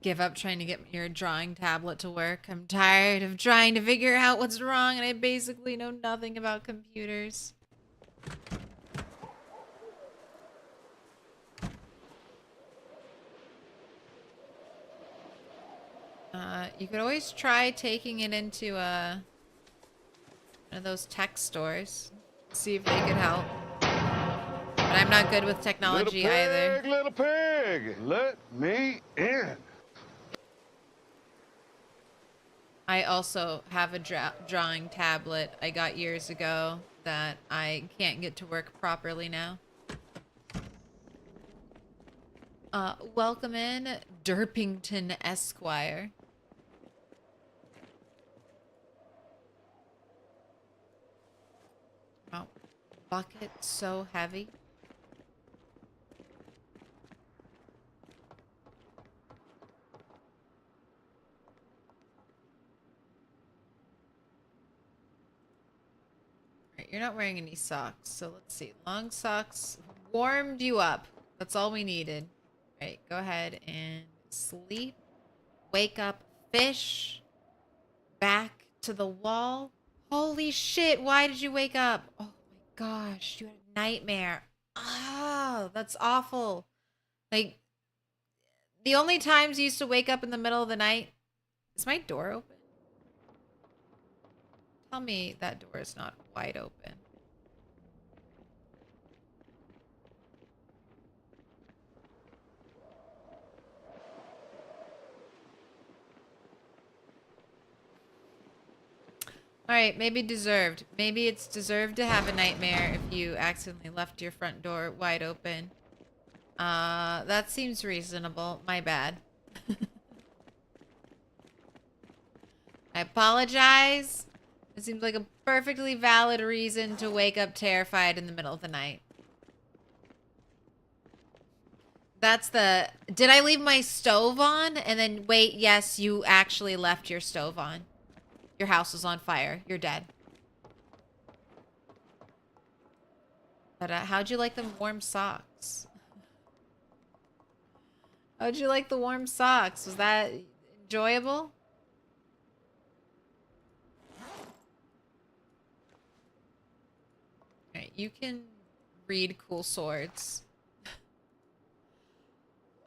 Give up trying to get your drawing tablet to work. I'm tired of trying to figure out what's wrong, and I basically know nothing about computers. You could always try taking it into one of those tech stores. See if they could help. But I'm not good with technology either. Little pig, let me in. I also have a drawing tablet I got years ago that I can't get to work properly now. Welcome in, Derpington Esquire. Oh, bucket so heavy. You're not wearing any socks, so let's see. Long socks warmed you up. That's all we needed. Right, go ahead and sleep. Wake up, fish. Back to the wall. Holy shit, why did you wake up? Oh my gosh, you had a nightmare. Oh, that's awful. Like, the only times you used to wake up in the middle of the night. Is my door open? Tell me that door is not wide open. Alright, maybe deserved. Maybe it's deserved to have a nightmare if you accidentally left your front door wide open. That seems reasonable. My bad. I apologize. It seems like a perfectly valid reason to wake up terrified in the middle of the night. That's the... Did I leave my stove on? And then, wait, yes, you actually left your stove on. Your house is on fire. You're dead. But how'd you like them warm socks? How'd you like the warm socks? Was that enjoyable? Alright, you can read cool swords.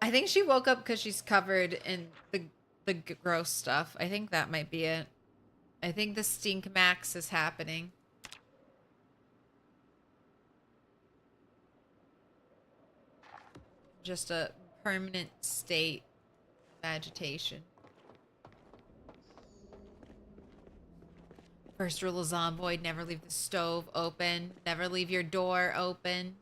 I think she woke up because she's covered in the gross stuff. I think that might be it. I think the stink max is happening. Just a permanent state of agitation. First rule of Zomboid, never leave the stove open. Never leave your door open.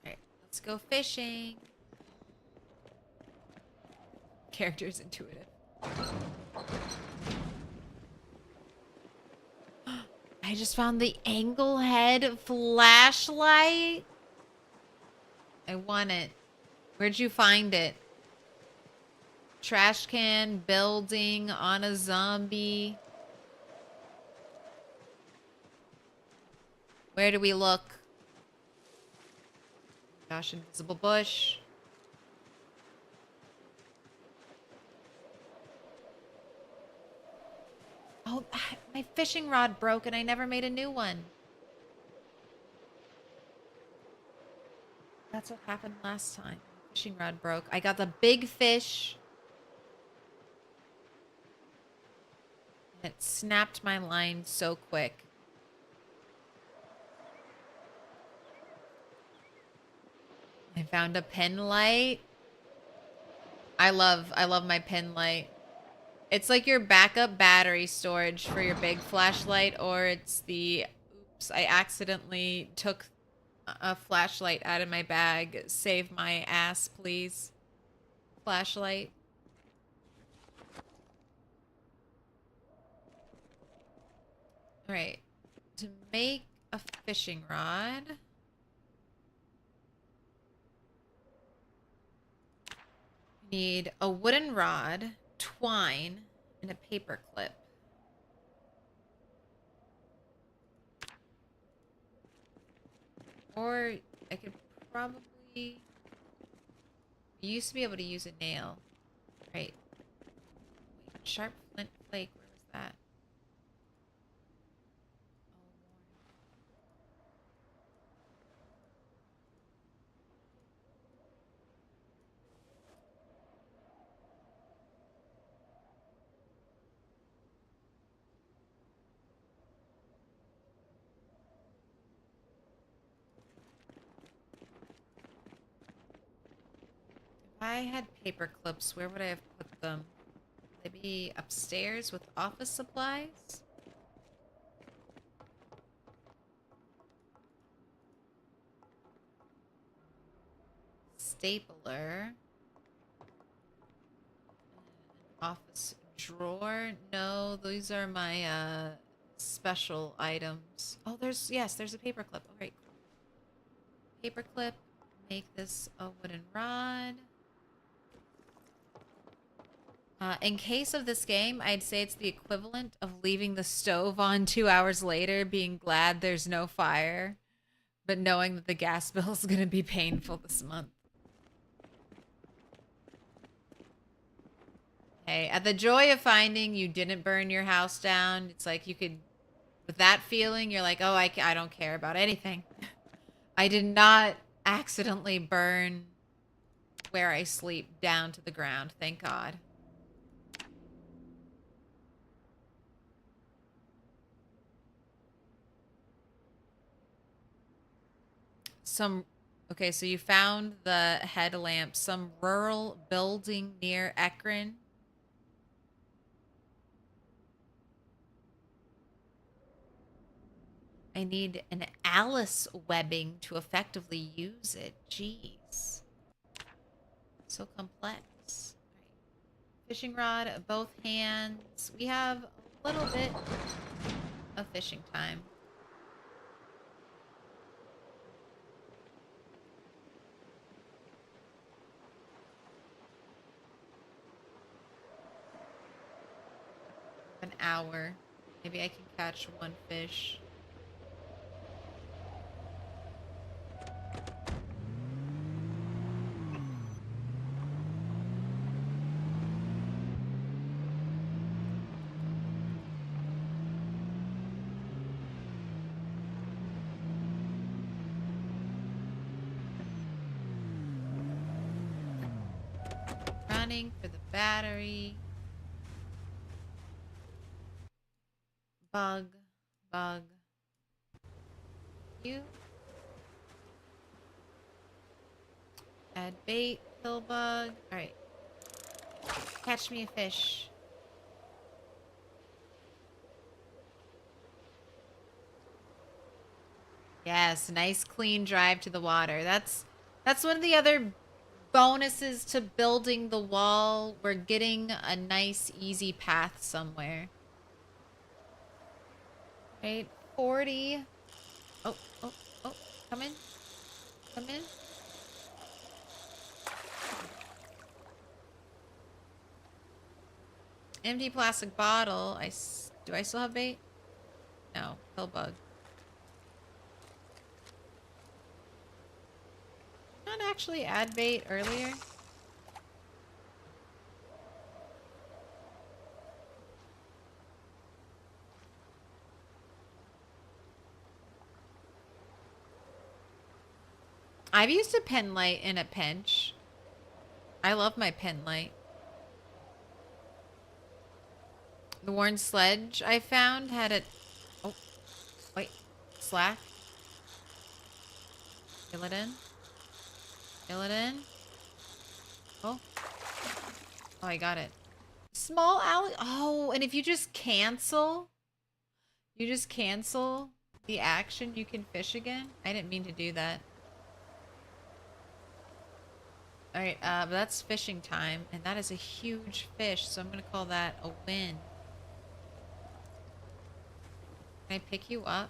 Alright, let's go fishing. Character's intuitive. I just found the angle head flashlight. I want it. Where'd you find it? Trash can, building, on a zombie. Where do we look? Gosh, invisible bush. Oh, my fishing rod broke and I never made a new one. That's what happened last time. Fishing rod broke. I got the big fish. It snapped my line so quick. I found a pen light. I love my pen light. It's like your backup battery storage for your big flashlight, or it's the, oops, I accidentally took a flashlight out of my bag. Save my ass, please. Flashlight. Alright. To make a fishing rod. We need a wooden rod, twine, and a paper clip. Or I could probably... You used to be able to use a nail. Right. Wait, sharp flint flake, where was that? If I had paper clips, where would I have put them? Maybe upstairs with office supplies? Stapler. Office drawer. No, these are my special items. Oh, there's a paper clip. All right, cool. Paper clip. Make this a wooden rod. In case of this game, I'd say it's the equivalent of leaving the stove on 2 hours later, being glad there's no fire, but knowing that the gas bill is going to be painful this month. Hey, at the joy of finding you didn't burn your house down, it's like you could, with that feeling, you're like, oh, I don't care about anything. I did not accidentally burn where I sleep down to the ground, thank God. Okay, so you found the headlamp, some rural building near Ekron. I need an Alice webbing to effectively use it. Jeez. So complex. Right. Fishing rod, both hands. We have a little bit of fishing time. An hour. Maybe I can catch one fish. Running for the battery. Bug. You. Add bait, kill bug. Alright. Catch me a fish. Yes, nice clean drive to the water. That's one of the other bonuses to building the wall. We're getting a nice easy path somewhere. Right, 40. Oh, come in. Come in. Empty plastic bottle. Do I still have bait? No, kill bug. Not actually add bait earlier. I've used a pen light in a pinch. I love my pen light. The worn sledge I found had a... Oh, wait. Slack. Fill it in. Fill it in. Oh. Oh, I got it. Small alley. Oh, and if you just cancel the action, you can fish again. I didn't mean to do that. Alright, but that's fishing time, and that is a huge fish, so I'm gonna call that a win. Can I pick you up?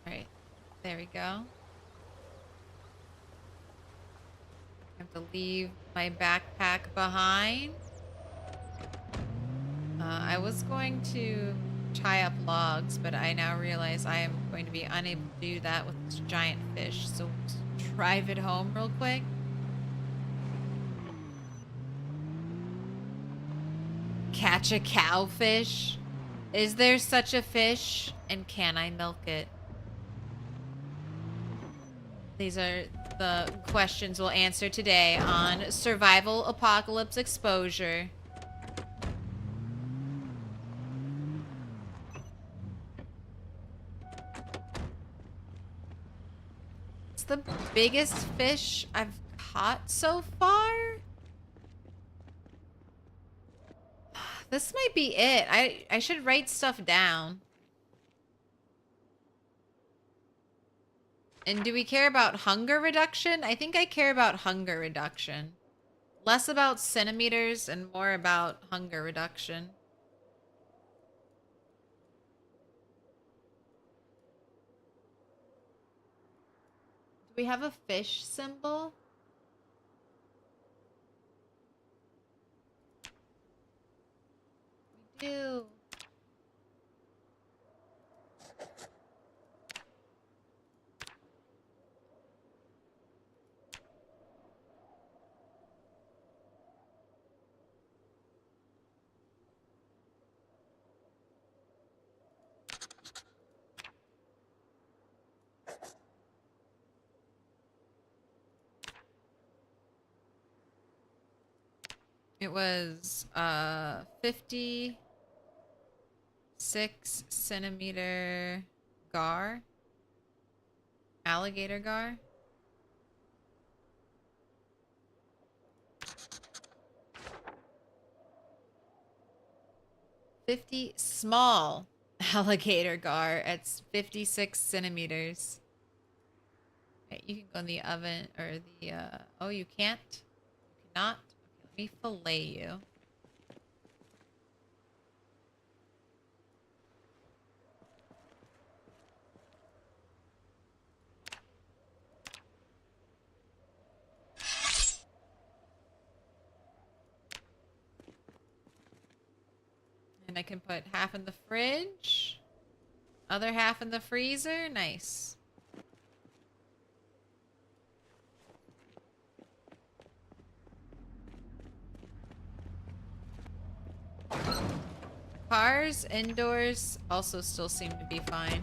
Alright, there we go. I have to leave my backpack behind. I was going to tie up logs, but I now realize I am going to be unable to do that with this giant fish. So let's drive it home real quick. Catch a cowfish? Is there such a fish? And can I milk it? These are the questions we'll answer today on Survival Apocalypse Exposure. It's the biggest fish I've caught so far. This might be it. I should write stuff down. And do we care about hunger reduction? I think I care about hunger reduction. Less about centimeters and more about hunger reduction. Do we have a fish symbol? We do. It was 56 centimeter gar. Alligator gar. Small alligator gar at 56 centimeters. Okay, you can go in the oven or the oh, you can't? You cannot? Okay, let me fillet you. And I can put half in the fridge, other half in the freezer. Nice. Cars indoors also still seem to be fine.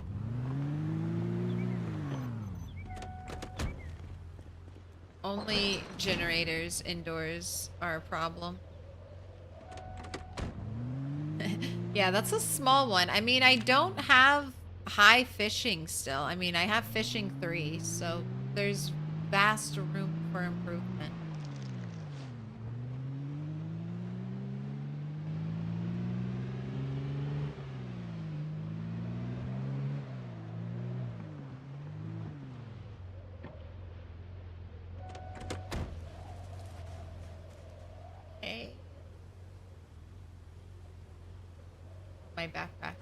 Only generators indoors are a problem. Yeah, that's a small one. I mean, I don't have high fishing still. I mean, I have fishing 3, so there's vast room for improvement. Okay. My backpack.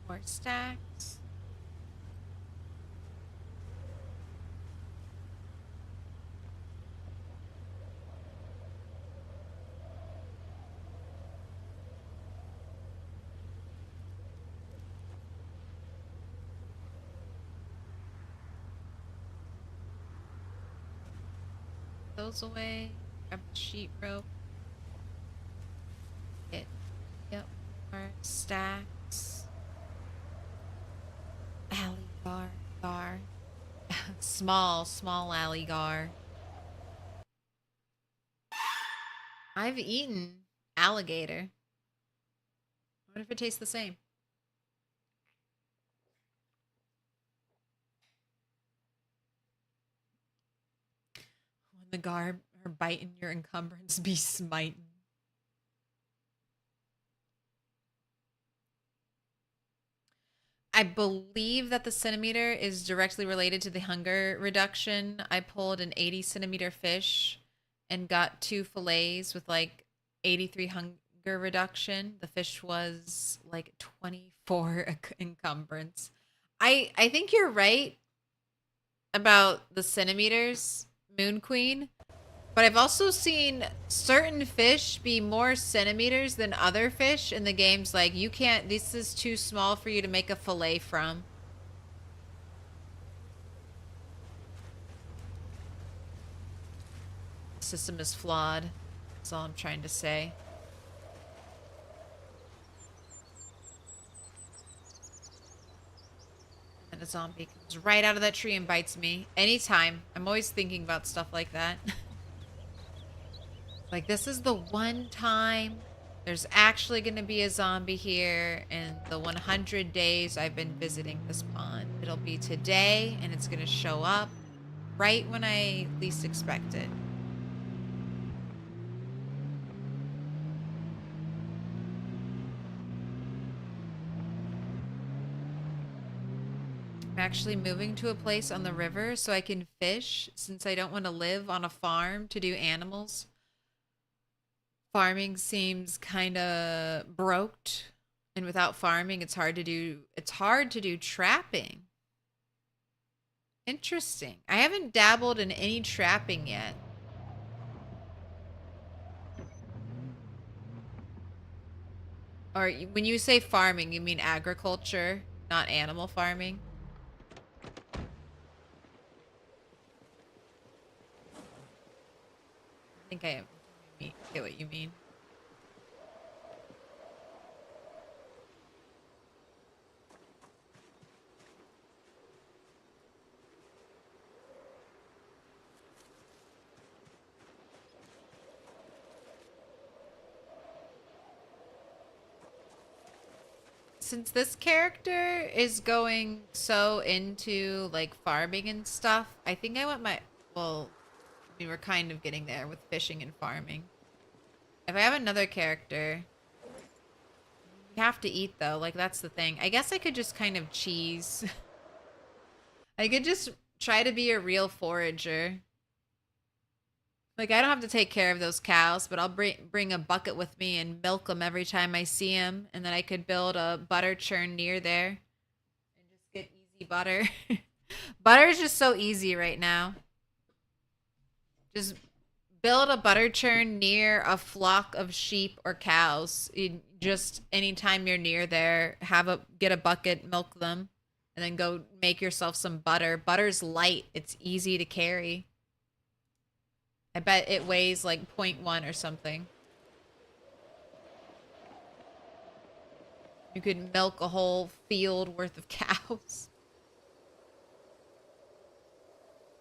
More stacks. Those away. Grab the sheet rope. Yep. More stacks. Alley gar. small alley gar. I've eaten alligator. I wonder if it tastes the same. When the garb are biting, your encumbrance be smiting. I believe that the centimeter is directly related to the hunger reduction. I pulled an 80 centimeter fish and got 2 fillets with like 83 hunger reduction. The fish was like 24 encumbrance. I think you're right about the centimeters, Moon Queen. But I've also seen certain fish be more centimeters than other fish in the games. Like, you can't, this is too small for you to make a fillet from. The system is flawed. That's all I'm trying to say. And a zombie comes right out of that tree and bites me. Anytime. I'm always thinking about stuff like that. Like, this is the one time there's actually going to be a zombie here in the 100 days I've been visiting this pond. It'll be today, and it's going to show up right when I least expect it. I'm actually moving to a place on the river so I can fish, since I don't want to live on a farm to do animals. Farming seems kind of broked, and without farming, it's hard to do trapping. Interesting. I haven't dabbled in any trapping yet. Or when you say farming, you mean agriculture, not animal farming? I think I get what you mean. Since this character is going so into like farming and stuff, I think I want my, well, I mean, we're kind of getting there with fishing and farming. If I have another character, we have to eat though. Like, that's the thing. I guess I could just kind of cheese. I could just try to be a real forager. Like, I don't have to take care of those cows, but I'll bring a bucket with me and milk them every time I see them. And then I could build a butter churn near there and just get easy butter. Butter is just so easy right now. Just build a butter churn near a flock of sheep or cows. Just anytime you're near there, get a bucket, milk them, and then go make yourself some butter. Butter's light. It's easy to carry. I bet it weighs like 0.1 or something. You could milk a whole field worth of cows.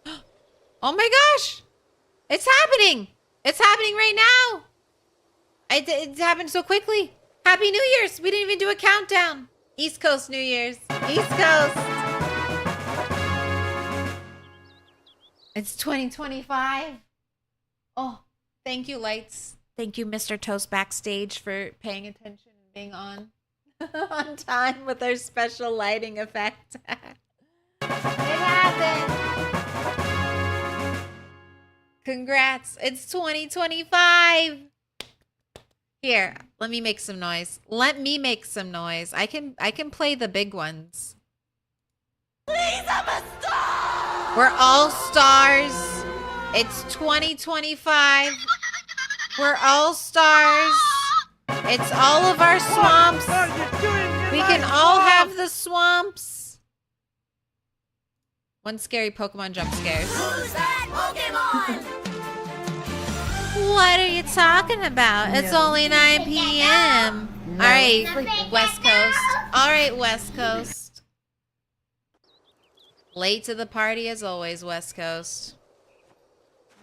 Oh my gosh! It's happening! It's happening right now! It's happened so quickly. Happy New Year's! We didn't even do a countdown. East Coast New Year's. East Coast! It's 2025. Oh, thank you, Lights. Thank you, Mr. Toast Backstage, for paying attention and being on on time with our special lighting effect. It happened. Congrats. It's 2025. Here, let me make some noise. Let me make some noise. I can play the big ones. Please, I'm a star. We're all stars. It's 2025. We're all stars. It's all of our swamps. We can all have the swamps. One scary Pokemon jump scares. Who's that Pokemon? What are you talking about? It's only 9 p.m. All right, West Coast. All right, West Coast. Late to the party as always, West Coast.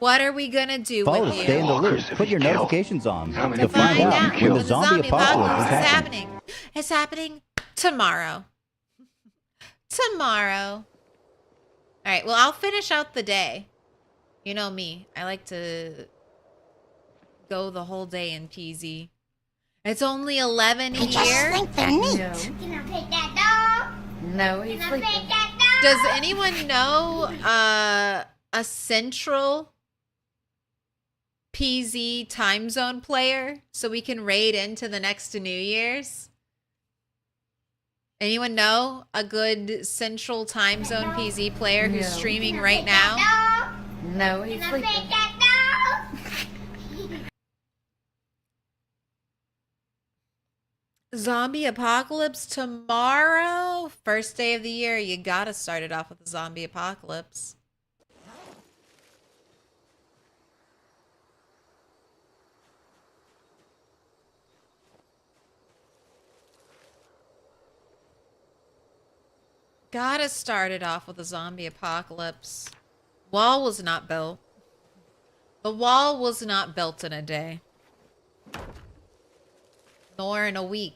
What are we gonna do Follow with to you? stay in the loop. Put your notifications on to find out when the zombie apocalypse is happening. It's happening tomorrow. Tomorrow. All right, well, I'll finish out the day. You know me. I like to go the whole day in PZ. It's only 11 here. No. No, he's sleeping. Does anyone know a central PZ time zone player so we can raid into the next New Year's? Anyone know a good central time zone PZ player who's streaming right now? No, he's sleeping. Zombie apocalypse tomorrow? First day of the year, you gotta start it off with a zombie apocalypse. Gotta start it off with a zombie apocalypse. Wall was not built. The wall was not built in a day. Nor in a week.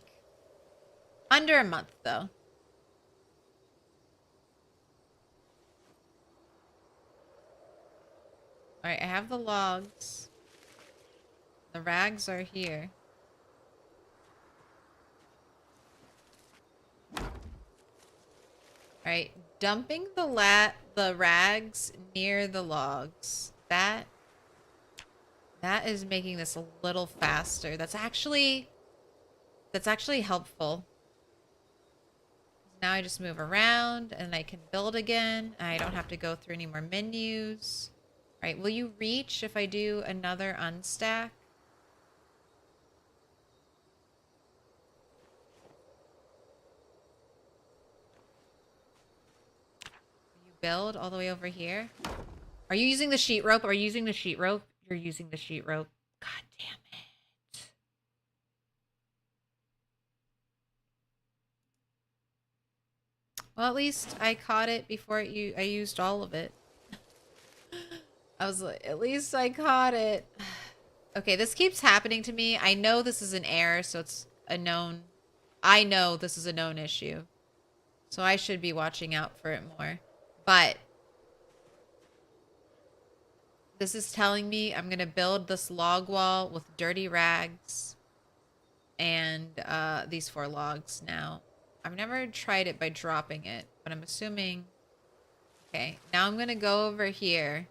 Under a month, though. Alright, I have the logs. The rags are here. Alright, dumping the rags near the logs. That is making this a little faster. That's actually helpful. Now I just move around and I can build again. I don't have to go through any more menus. All right, will you reach if I do another unstack? You build all the way over here? Are you using the sheet rope? Are you using the sheet rope? You're using the sheet rope. God damn it. Well, at least I caught it before I used all of it. I was like, at least I caught it. Okay, this keeps happening to me. I know this is an error, so it's a known... I know this is a known issue. So I should be watching out for it more. But... this is telling me I'm going to build this log wall with dirty rags. And these 4 logs now. I've never tried it by dropping it, but I'm assuming... Okay, now I'm going to go over here.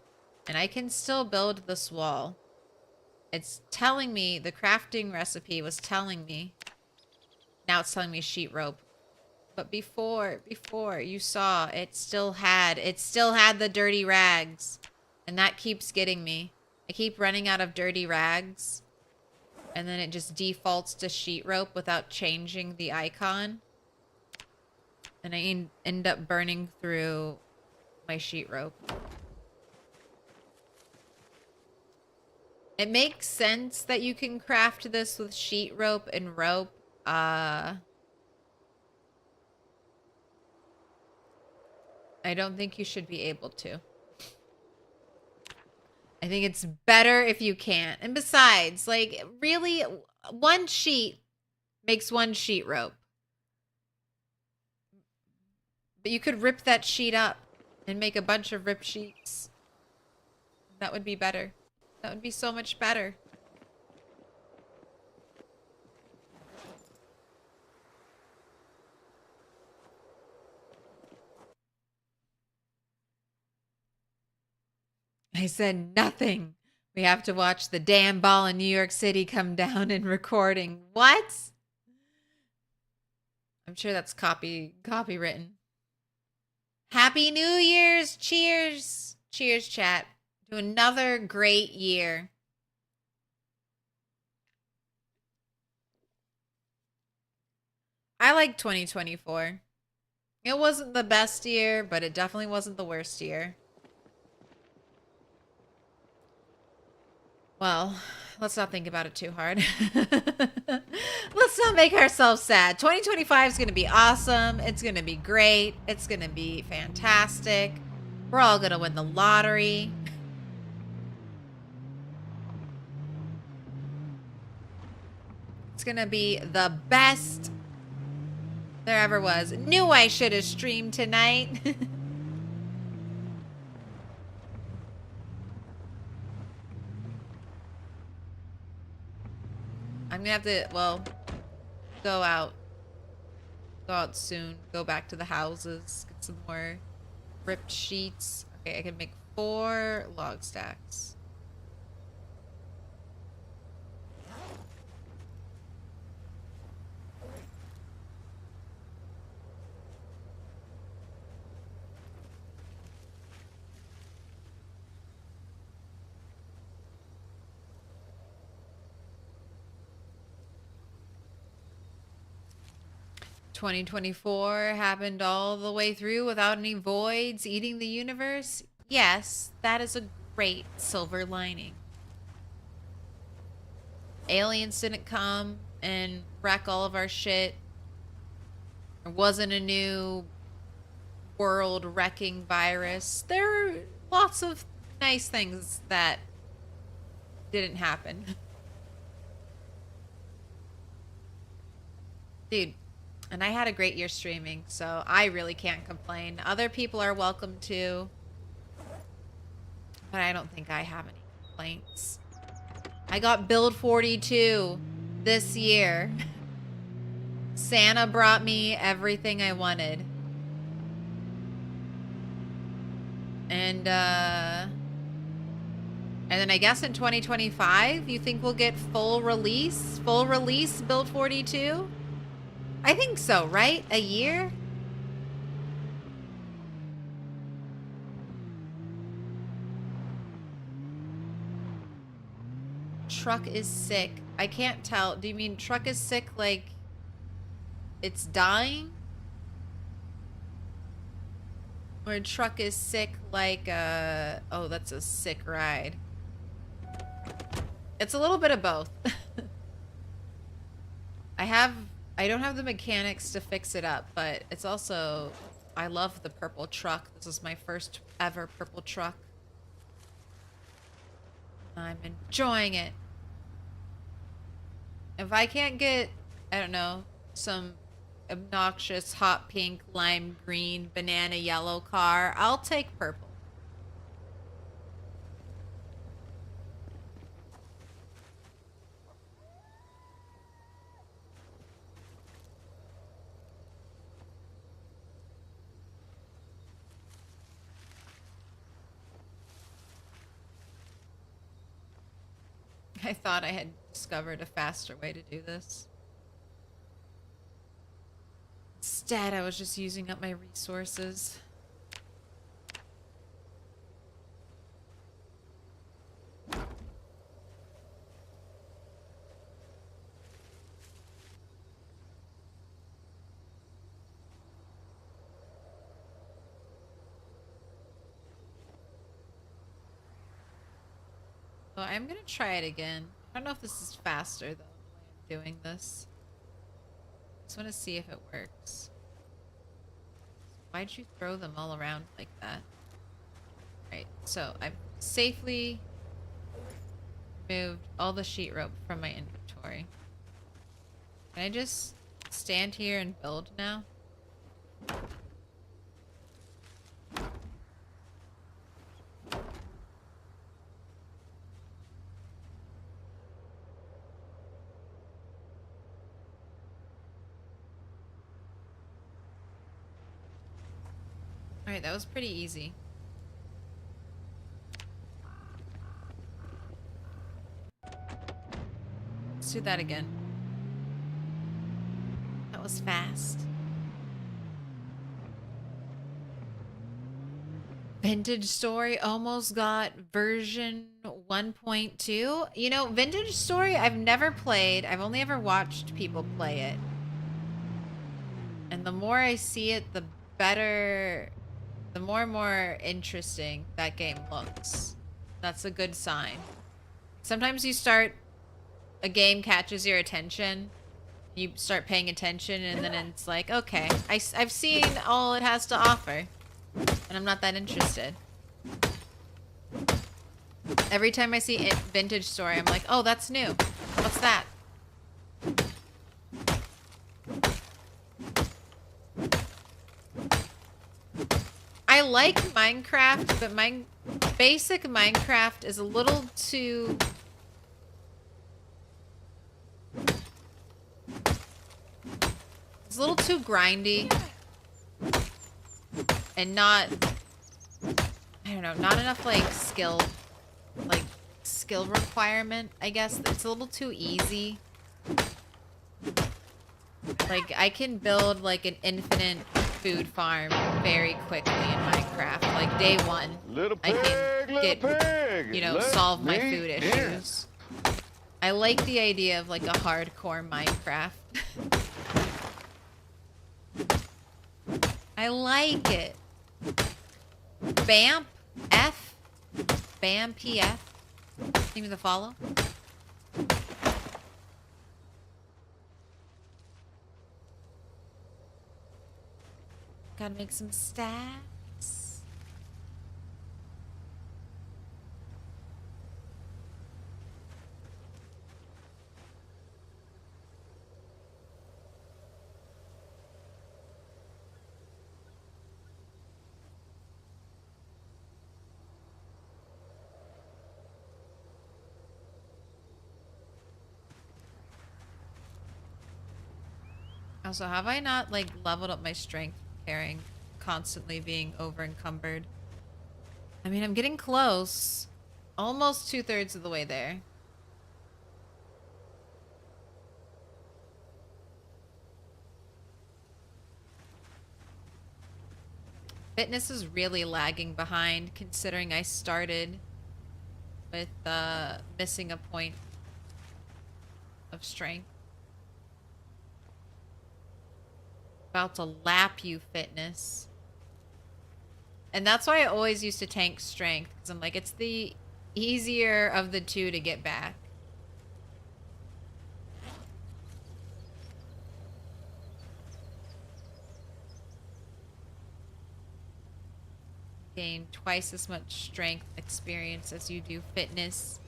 And I can still build this wall. It's telling me, the crafting recipe was telling me. Now it's telling me sheet rope. But before you saw, it still had the dirty rags. And that keeps getting me. I keep running out of dirty rags. And then it just defaults to sheet rope without changing the icon. And I end up burning through my sheet rope. It makes sense that you can craft this with sheet rope and rope. I don't think you should be able to. I think it's better if you can't. And besides, like, really, 1 sheet makes 1 sheet rope. But you could rip that sheet up and make a bunch of ripped sheets. That would be better. That would be so much better. I said nothing. We have to watch the damn ball in New York City come down in recording. What? I'm sure that's copywritten. Happy New Year's. Cheers. Cheers, chat. To another great year. I like 2024. It wasn't the best year, but it definitely wasn't the worst year. Well, let's not think about it too hard. Let's not make ourselves sad. 2025 is going to be awesome. It's going to be great. It's going to be fantastic. We're all going to win the lottery. gonna be the best there ever was. Knew I should have streamed tonight. I'm gonna have to, well, go out soon. Go back to the houses, get some more ripped sheets. Okay, I can make 4 log stacks. "2024 happened all the way through without any voids eating the universe." Yes, that is a great silver lining. Aliens didn't come and wreck all of our shit. There wasn't a new world-wrecking virus. There were lots of nice things that didn't happen. Dude. And I had a great year streaming, so I really can't complain. Other people are welcome to, but I don't think I have any complaints. I got Build 42 this year. Santa brought me everything I wanted. And then I guess in 2025, you think we'll get full release Build 42? I think so, right? A year? Truck is sick. I can't tell. Do you mean truck is sick like it's dying? Or truck is sick like oh, that's a sick ride. It's a little bit of both. I don't have the mechanics to fix it up, but it's also, I love the purple truck. This is my first ever purple truck. I'm enjoying it. If I can't get, I don't know, some obnoxious hot pink, lime green, banana yellow car, I'll take purple. I thought I had discovered a faster way to do this. Instead, I was just using up my resources. So I'm gonna try it again. I don't know if this is faster though, the way I'm doing this. Just want to see if it works. Why'd you throw them all around like that? Right, so I've safely moved all the sheet rope from my inventory. Can I just stand here and build now? Alright, that was pretty easy. Let's do that again. That was fast. Vintage Story almost got version 1.2. You know, Vintage Story I've never played. I've only ever watched people play it. And the more I see it, the better... The more and more interesting that game looks. That's a good sign. Sometimes you start, a game catches your attention, you start paying attention, and then it's like, okay, I've seen all it has to offer, and I'm not that interested. Every time I see Vintage Story, I'm like, oh, that's new. What's that? I like Minecraft, but my basic Minecraft is a little too... It's a little too grindy. And not... I don't know, not enough, like, skill requirement, I guess. It's a little too easy. Like, I can build, like, an infinite food farm very quickly in Minecraft. Like, day one, I can get, you know, solve my food issues. I like the idea of, like, a hardcore Minecraft. I like it. BAMP F? BAM PF? Seems to follow. Gotta make some stacks. Also, have I not, like, leveled up my strength carrying, constantly being over encumbered? I mean, I'm getting close. Almost 2/3 of the way there. Fitness is really lagging behind, considering I started with missing a point of strength. About to lap you, Fitness. And that's why I always used to tank strength, because I'm like, it's the easier of the two to get back. Gain twice as much strength experience as you do fitness.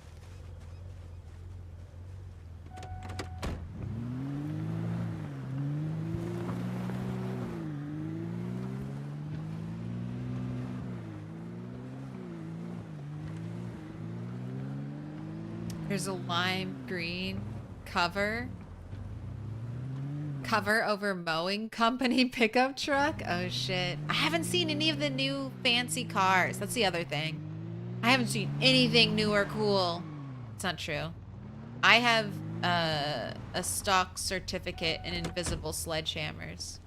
There's a lime green cover. Cover over mowing company pickup truck? Oh shit. I haven't seen any of the new fancy cars. That's the other thing. I haven't seen anything new or cool. It's not true. I have a stock certificate in invisible sledgehammers.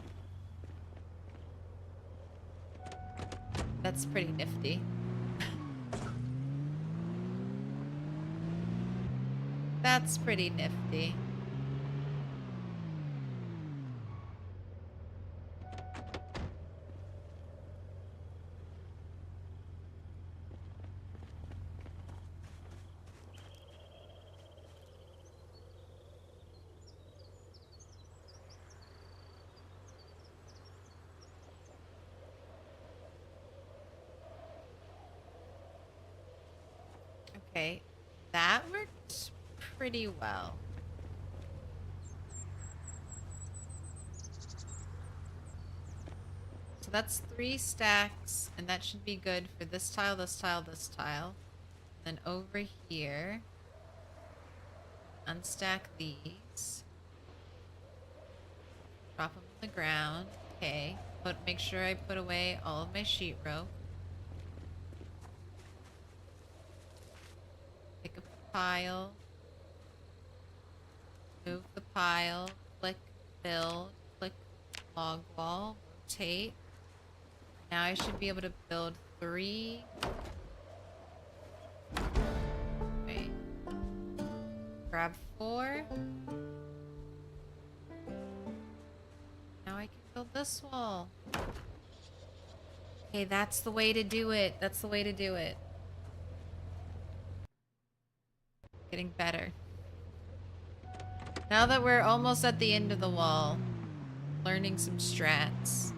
That's pretty nifty. That's pretty nifty. Okay, that worked pretty well. So that's 3 stacks, and that should be good for this tile, this tile, this tile. Then over here, unstack these. Drop them on the ground. Okay, make sure I put away all of my sheet rope. Pick up the pile. Move the pile. Click build. Click log wall. Rotate. Now I should be able to build 3. Wait. Grab 4. Now I can build this wall. Okay, that's the way to do it. That's the way to do it. Getting better. Now that we're almost at the end of the wall, learning some strats.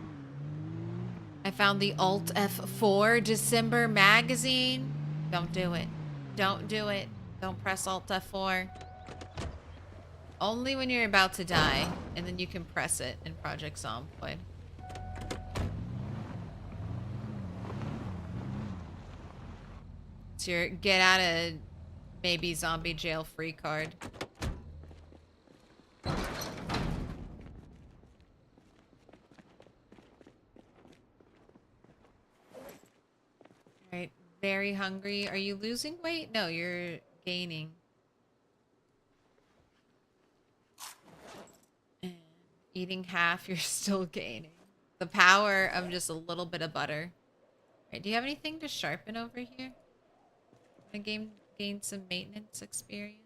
I found the Alt F4 December magazine. Don't do it. Don't do it. Don't press Alt F4. Only when you're about to die, and then you can press it in Project Zomboid. It's your get out of maybe zombie jail free card. Alright, very hungry. Are you losing weight? No, you're gaining. And eating half, you're still gaining. The power of just a little bit of butter. Alright, do you have anything to sharpen over here? I'm gonna gain some maintenance experience.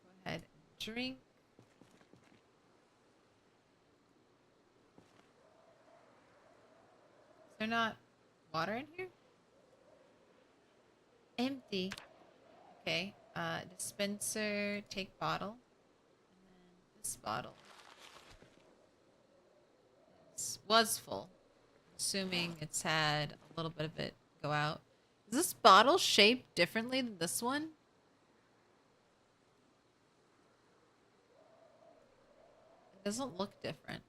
Go ahead and drink. Is there not water in here? Empty. Okay. Dispenser, take bottle. And then this bottle was full. Assuming it's had a little bit of it go out. Is this bottle shaped differently than this one? It doesn't look different.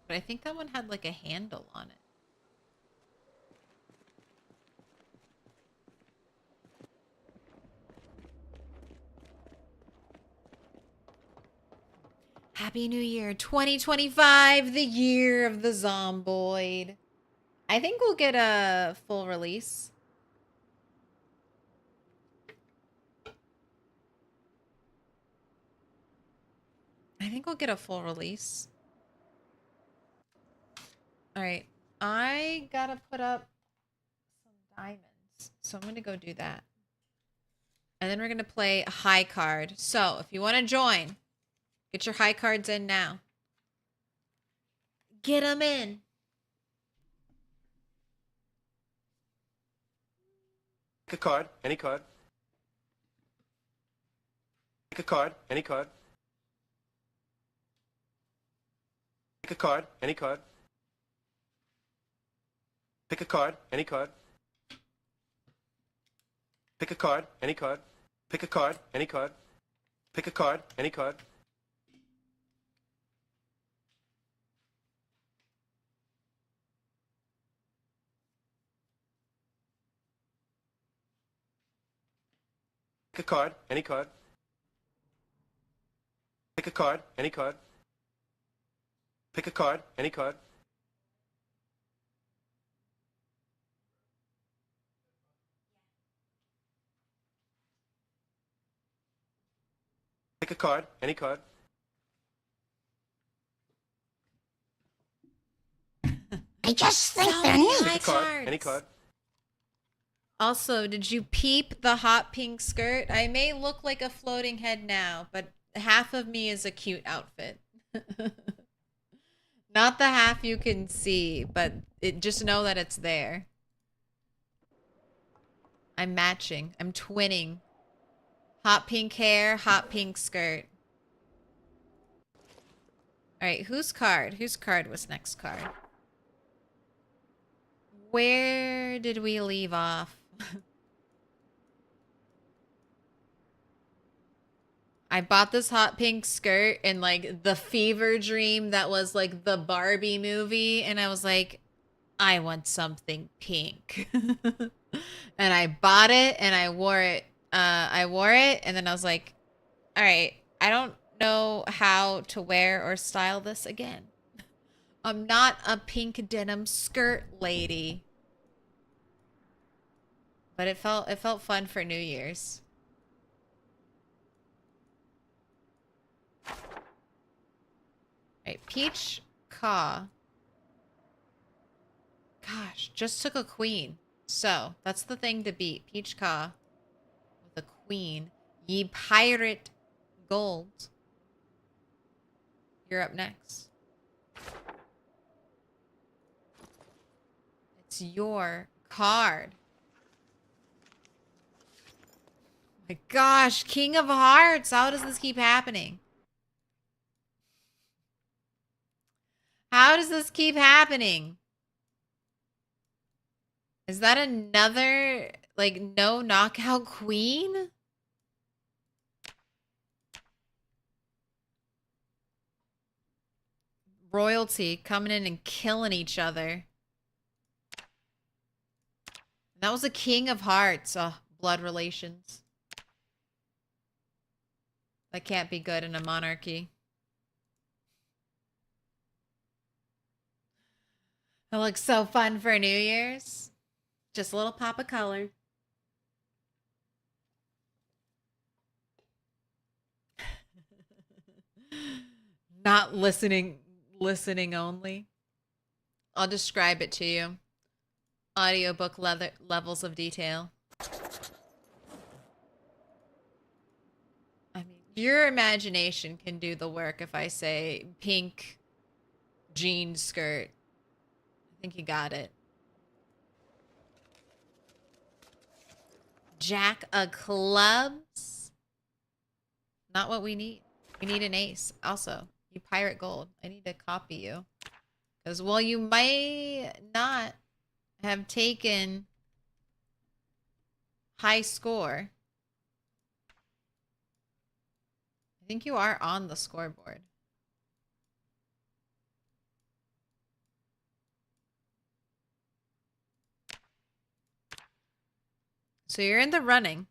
But I think that one had like a handle on it. Happy New Year 2025, the year of the zomboid. I think we'll get a full release. I think we'll get a full release. Alright, I gotta put up some diamonds. So I'm gonna go do that. And then we're gonna play a high card. So if you want to join, get your high cards in now. Get them in. Pick a card, any card. Pick a card, any card. Pick a card, any card. Pick a card, any card. Pick a card, any card. Pick a card, any card. Pick a card, any card. Pick a card, any card. Pick a card, any card. Pick a card, any card. Pick a card, any card. I just think they're neat. Pick a card, any card. Also, did you peep the hot pink skirt? I may look like a floating head now, but half of me is a cute outfit. Not the half you can see, but just know that it's there. I'm matching. I'm twinning. Hot pink hair, hot pink skirt. Alright, whose card? Whose card was next card? Where did we leave off? I bought this hot pink skirt in like the fever dream that was like the Barbie movie, and I was like, I want something pink. And I bought it and I wore it. And then I was like, all right, I don't know how to wear or style this again. I'm not a pink denim skirt lady. But it felt fun for New Year's. Right, Peach Caw. Gosh, just took a queen. So, that's the thing to beat. Peach Caw with a queen. Ye pirate gold. You're up next. It's your card. My gosh, King of Hearts. How does this keep happening? How does this keep happening? Is that another, like, no knockout queen? Royalty coming in and killing each other. That was a King of Hearts. Oh, blood relations. That can't be good in a monarchy. It looks so fun for New Year's. Just a little pop of color. Not listening only. I'll describe it to you. Audiobook levels of detail. I mean, your imagination can do the work if I say pink jean skirt. I think you got it. Jack of clubs. Not what we need. We need an ace. Also, you pirate gold. I need to copy you. Because while you might not have taken high score, I think you are on the scoreboard. So you're in the running.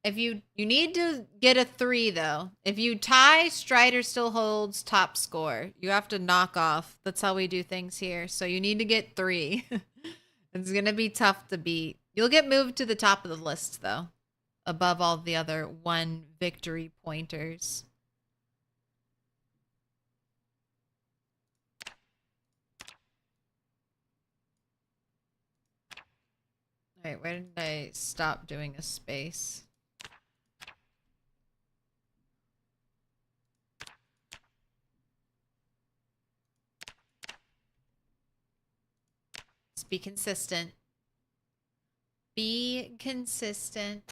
If you need to get a 3 though. If you tie, Strider still holds top score. You have to knock off. That's how we do things here. So you need to get 3. It's gonna be tough to beat. You'll get moved to the top of the list though, above all the other 1 victory pointers. All right, where did I stop doing a space? Just be consistent. Be consistent.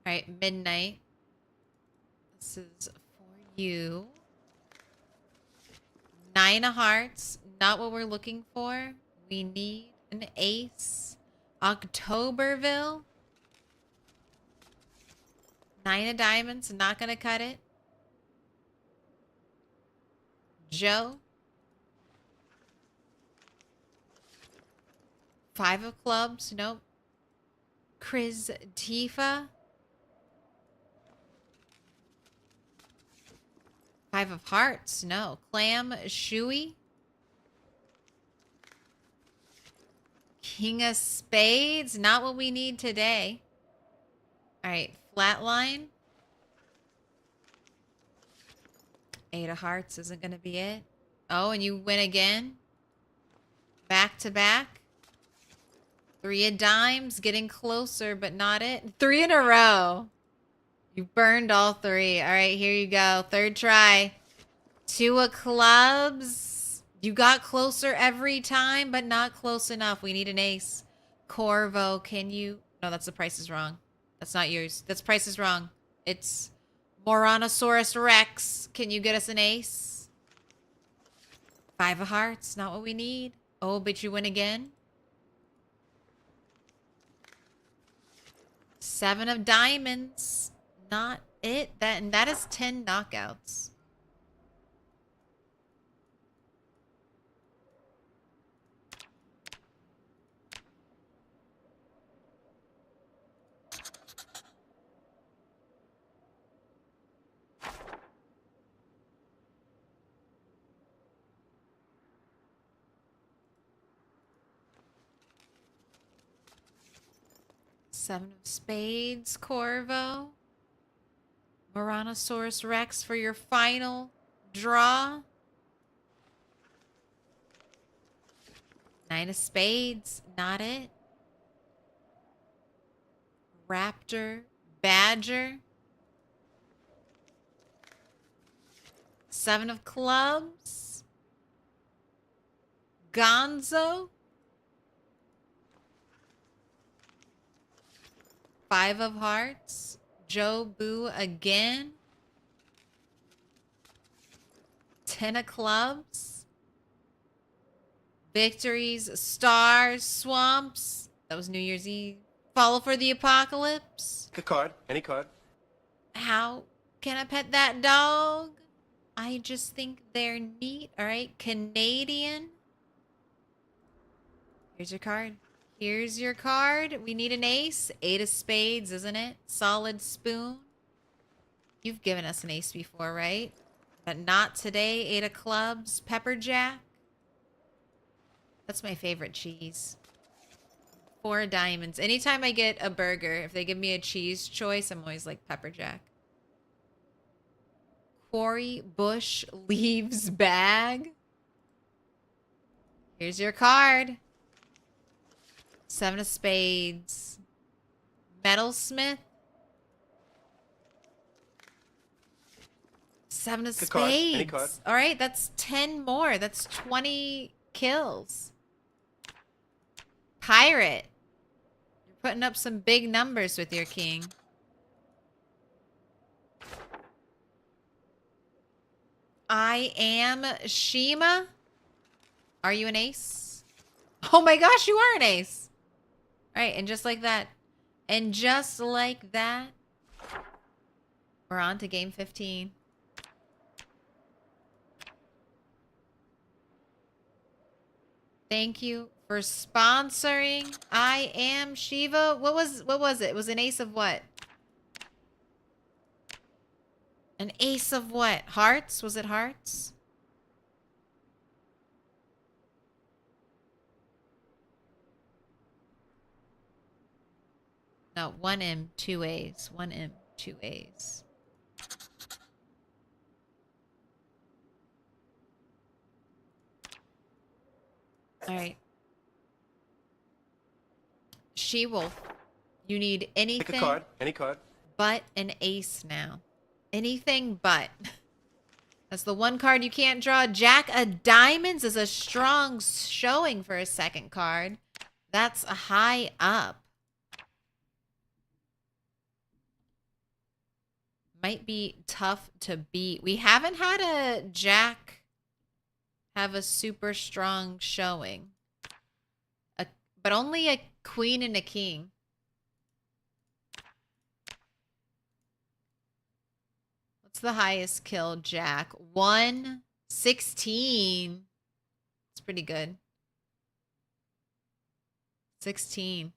All right, midnight. This is for you. 9 of hearts. Not what we're looking for. We need an ace. Octoberville. 9 of diamonds. Not going to cut it. Joe. 5 of clubs. Nope. Chris Tifa. 5 of hearts. No. Clam Shui. King of spades. Not what we need today. All right. Flatline. 8 of hearts isn't going to be it. Oh, and you win again. Back to back. 3 of dimes. Getting closer, but not it. 3 in a row. You burned all 3. All right, here you go. 3rd try. 2 of clubs. You got closer every time, but not close enough. We need an ace. Corvo, can you... No, that's the price is wrong. That's not yours. That's price is wrong. It's Moranosaurus Rex. Can you get us an ace? 5 of hearts. Not what we need. Oh, but you win again. 7 of diamonds. Not it. That is 10 knockouts. Seven of spades, Corvo. Moranosaurus Rex for your final draw. 9 of spades, not it. Raptor, Badger. 7 of clubs. Gonzo. 5 of hearts. Joe Boo again. 10 of clubs. Victories, stars, swamps. That was New Year's Eve. Follow for the apocalypse. Pick a card. Any card. How can I pet that dog? I just think they're neat. All right, Canadian. Here's your card. Here's your card. We need an ace. 8 of spades, isn't it? Solid spoon. You've given us an ace before, right? But not today. 8 of clubs. Pepper jack. That's my favorite cheese. 4 of diamonds. Anytime I get a burger, if they give me a cheese choice, I'm always like pepper jack. Quarry bush leaves bag. Here's your card. 7 of spades. Metalsmith. 7 of Pick a card. Any spades. card. All right, that's 10 more. That's 20 kills. Pirate. You're putting up some big numbers with your king. I am Shima. Are you an ace? Oh my gosh, you are an ace. All right, and just like that. And just like that, we're on to game 15. Thank you for sponsoring. I am Shiva. What was it? It was an ace of what? An ace of what? Hearts? Was it hearts? No, 1M, 2 A's. 1M, 2 A's. All right. She-Wolf, you need anything Pick a card. Any card. but an ace now. Anything but. That's the one card you can't draw. Jack of diamonds is a strong showing for a second card. That's a high up. Might be tough to beat. We haven't had a Jack have a super strong showing. But only a queen and a king. What's the highest kill, Jack? 116. It's pretty good. 16.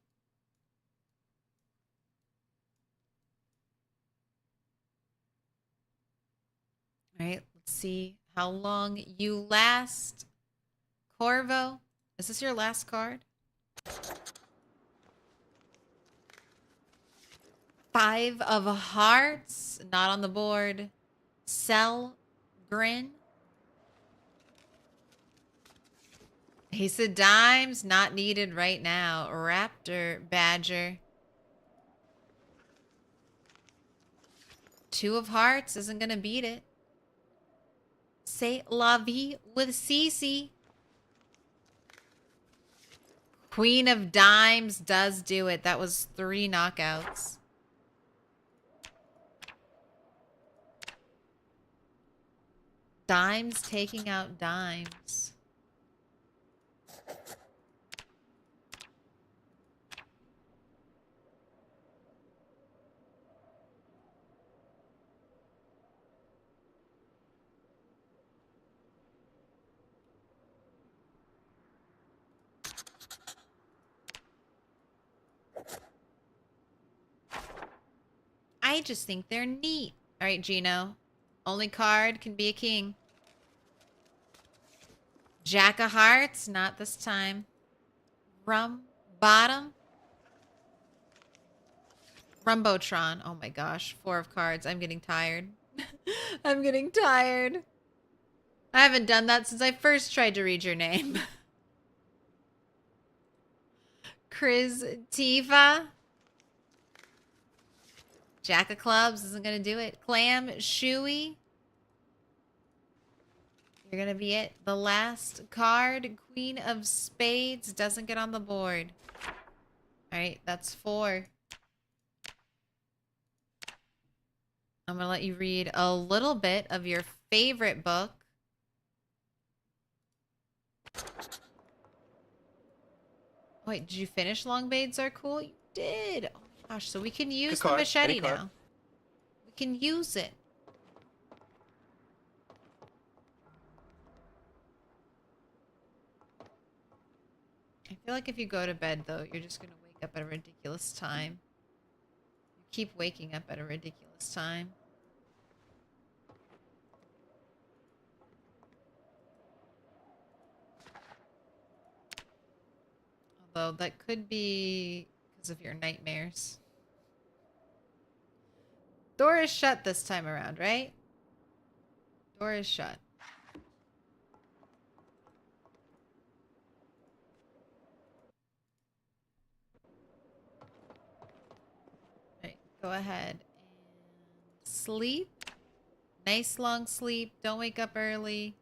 All right, let's see how long you last. Corvo, is this your last card? 5 of hearts, not on the board. Sell, grin. Ace of dimes, not needed right now. Raptor, badger. 2 of hearts isn't gonna beat it. Say la vie with Cece. Queen of dimes does do it. That was 3 knockouts. Dimes taking out dimes. I just think they're neat. All right, Gino. Only card can be a king. Jack of hearts, not this time. Rum bottom. Rumbotron. Oh my gosh, 4 of cards. I'm getting tired. I'm getting tired. I haven't done that since I first tried to read your name. Chris Tifa. Jack of clubs isn't going to do it. Clam, Shuey. You're going to be it. The last card, Queen of Spades, doesn't get on the board. All right, that's 4. I'm going to let you read a little bit of your favorite book. Wait, did you finish long blades are cool? You did. Oh my gosh, so we can use the card, machete any card. now. We can use it. I feel like if you go to bed, though, you're just going to wake up at a ridiculous time. You keep waking up at a ridiculous time. Although that could be because of your nightmares. Door is shut this time around, right? Door is shut. Right, go ahead and sleep. Nice long sleep. Don't wake up early.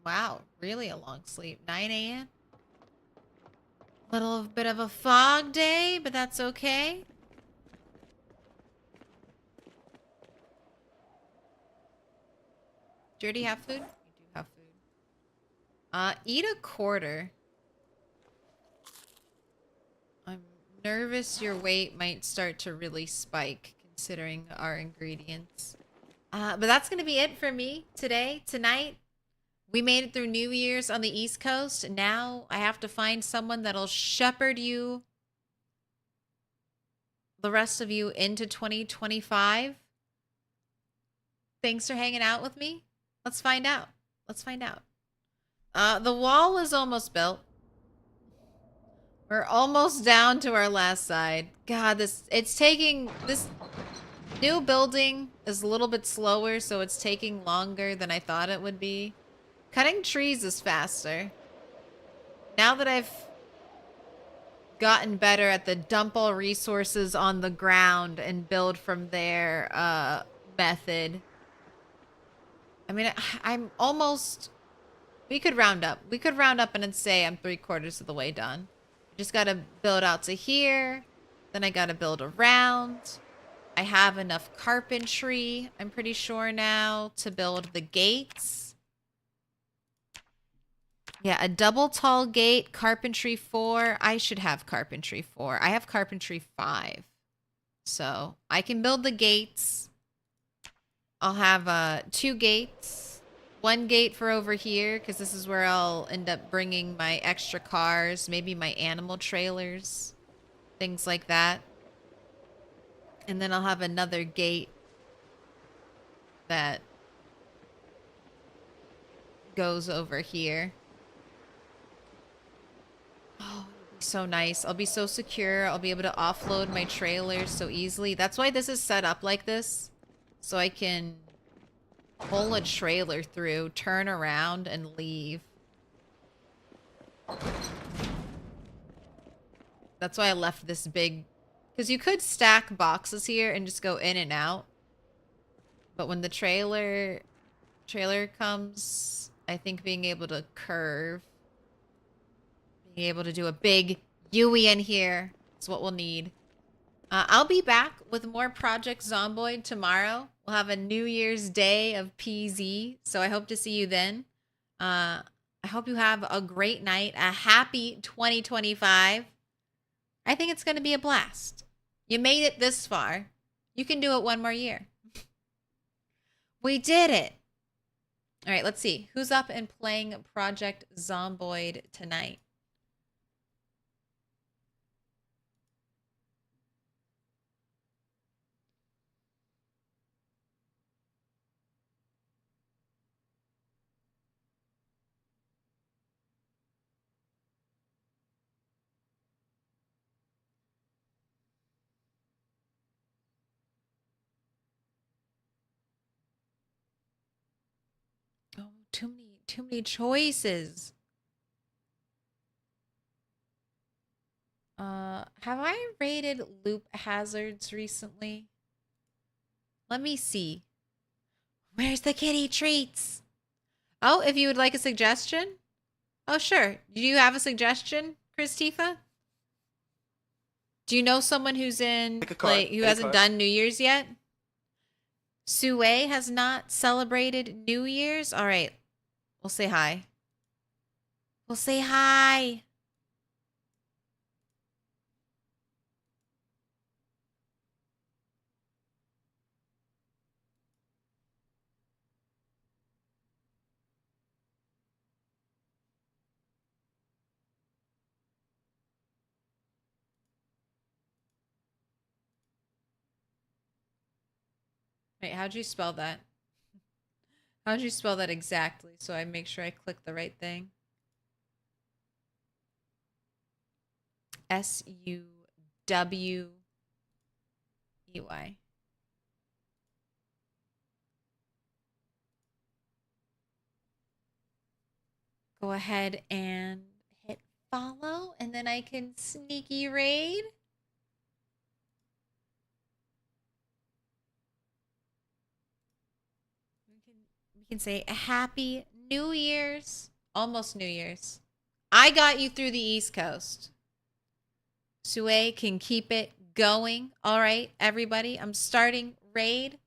Wow, really a long sleep. 9 a.m. Little bit of a fog day, but that's okay. Do you already have food? You do have food. Eat a quarter. I'm nervous your weight might start to really spike considering our ingredients. But that's gonna be it for me today, tonight. We made it through New Year's on the East Coast. Now I have to find someone that'll shepherd you, the rest of you, into 2025. Thanks for hanging out with me. Let's find out. Let's find out. The wall is almost built. We're almost down to our last side. God, this new building is a little bit slower, so it's taking longer than I thought it would be. Cutting trees is faster. Now that I've gotten better at the dump all resources on the ground and build from there method. I mean, I'm almost... We could round up. We could round up and then say I'm 3/4 of the way done. Just gotta build out to here. Then I gotta build around. I have enough carpentry, I'm pretty sure now, to build the gates. Yeah, a double tall gate, carpentry 4. I should have carpentry 4. I have carpentry 5. So I can build the gates. I'll have 2 gates. 1 gate for over here, because this is where I'll end up bringing my extra cars, maybe my animal trailers, things like that. And then I'll have another gate that goes over here. Oh, it'll be so nice. I'll be so secure. I'll be able to offload my trailers so easily. That's why this is set up like this. So I can pull a trailer through, turn around, and leave. That's why I left this big... Because you could stack boxes here and just go in and out. But when the trailer comes, I think being able to curve, being able to do a big Yui in here is what we'll need. I'll be back with more Project Zomboid tomorrow. We'll have a New Year's Day of PZ, so I hope to see you then. I hope you have a great night, a happy 2025. I think it's going to be a blast. You made it this far. You can do it one more year. We did it. All right, let's see. Who's up and playing Project Zomboid tonight? Oh, too many choices. Have I rated loop hazards recently? Let me see. Where's the kitty treats? Oh, if you would like a suggestion? Oh, sure. Do you have a suggestion, Chris Tifa? Do you know someone who's in, like, who hasn't done New Year's yet? Sue has not celebrated New Year's. All right. We'll say hi. We'll say hi. Wait, how'd you spell that? How'd you spell that exactly so I make sure I click the right thing? S-U-W-E-Y. Go ahead and hit follow, and then I can sneaky raid. We can say Happy New Year's. Almost New Year's. I got you through the East Coast. Sue can keep it going. All right, everybody. I'm starting raid.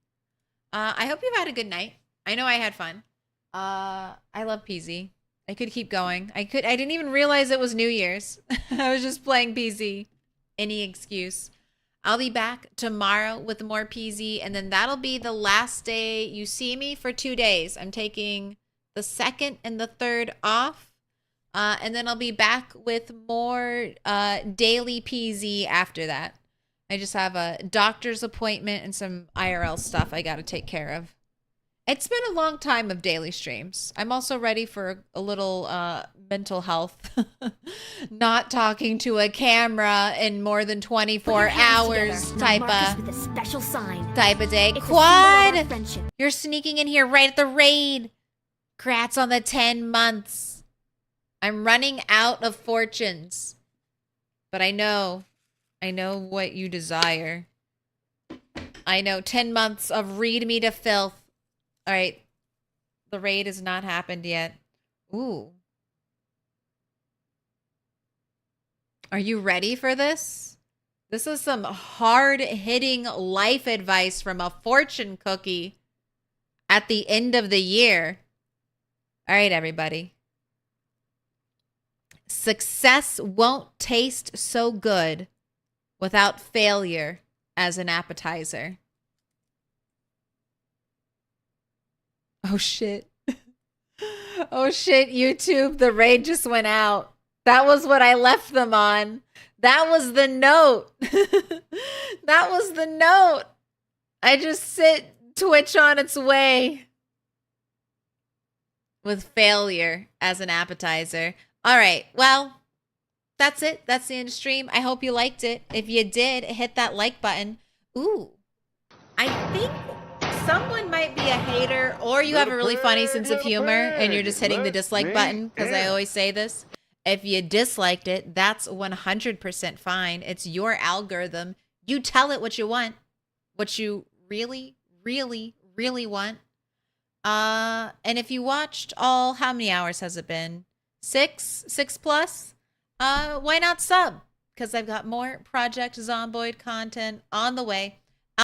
I hope you've had a good night. I know I had fun. I love PZ. I could keep going. I didn't even realize it was New Year's. I was just playing PZ. Any excuse. I'll be back tomorrow with more PZ, and then that'll be the last day you see me for 2 days. I'm taking the 2nd and the 3rd off, and then I'll be back with more daily PZ after that. I just have a doctor's appointment and some IRL stuff I got to take care of. It's been a long time of daily streams. I'm also ready for a little mental health. Not talking to a camera in more than 24 hours type of day. Quad! You're sneaking in here right at the raid. Congrats on the 10 months. I'm running out of fortunes. But I know what you desire. I know 10 months of read me to filth. All right. The raid has not happened yet. Ooh. Are you ready for this? This is some hard-hitting life advice from a fortune cookie at the end of the year. All right, everybody. Success won't taste so good without failure as an appetizer. Oh, shit. Oh, shit, YouTube. The raid just went out. That was what I left them on. That was the note. That was the note. I just sit Twitch on its way with failure as an appetizer. All right. Well, that's it. That's the end of stream. I hope you liked it. If you did, hit that like button. Ooh. I think someone might be a hater, or you have a really funny sense of humor and you're just hitting the dislike button, because I always say this. If you disliked it, that's 100% fine. It's your algorithm. You tell it what you want, what you really, really, really want. And if you watched all, how many hours has it been? 6 plus? Why not sub? Because I've got more Project Zomboid content on the way.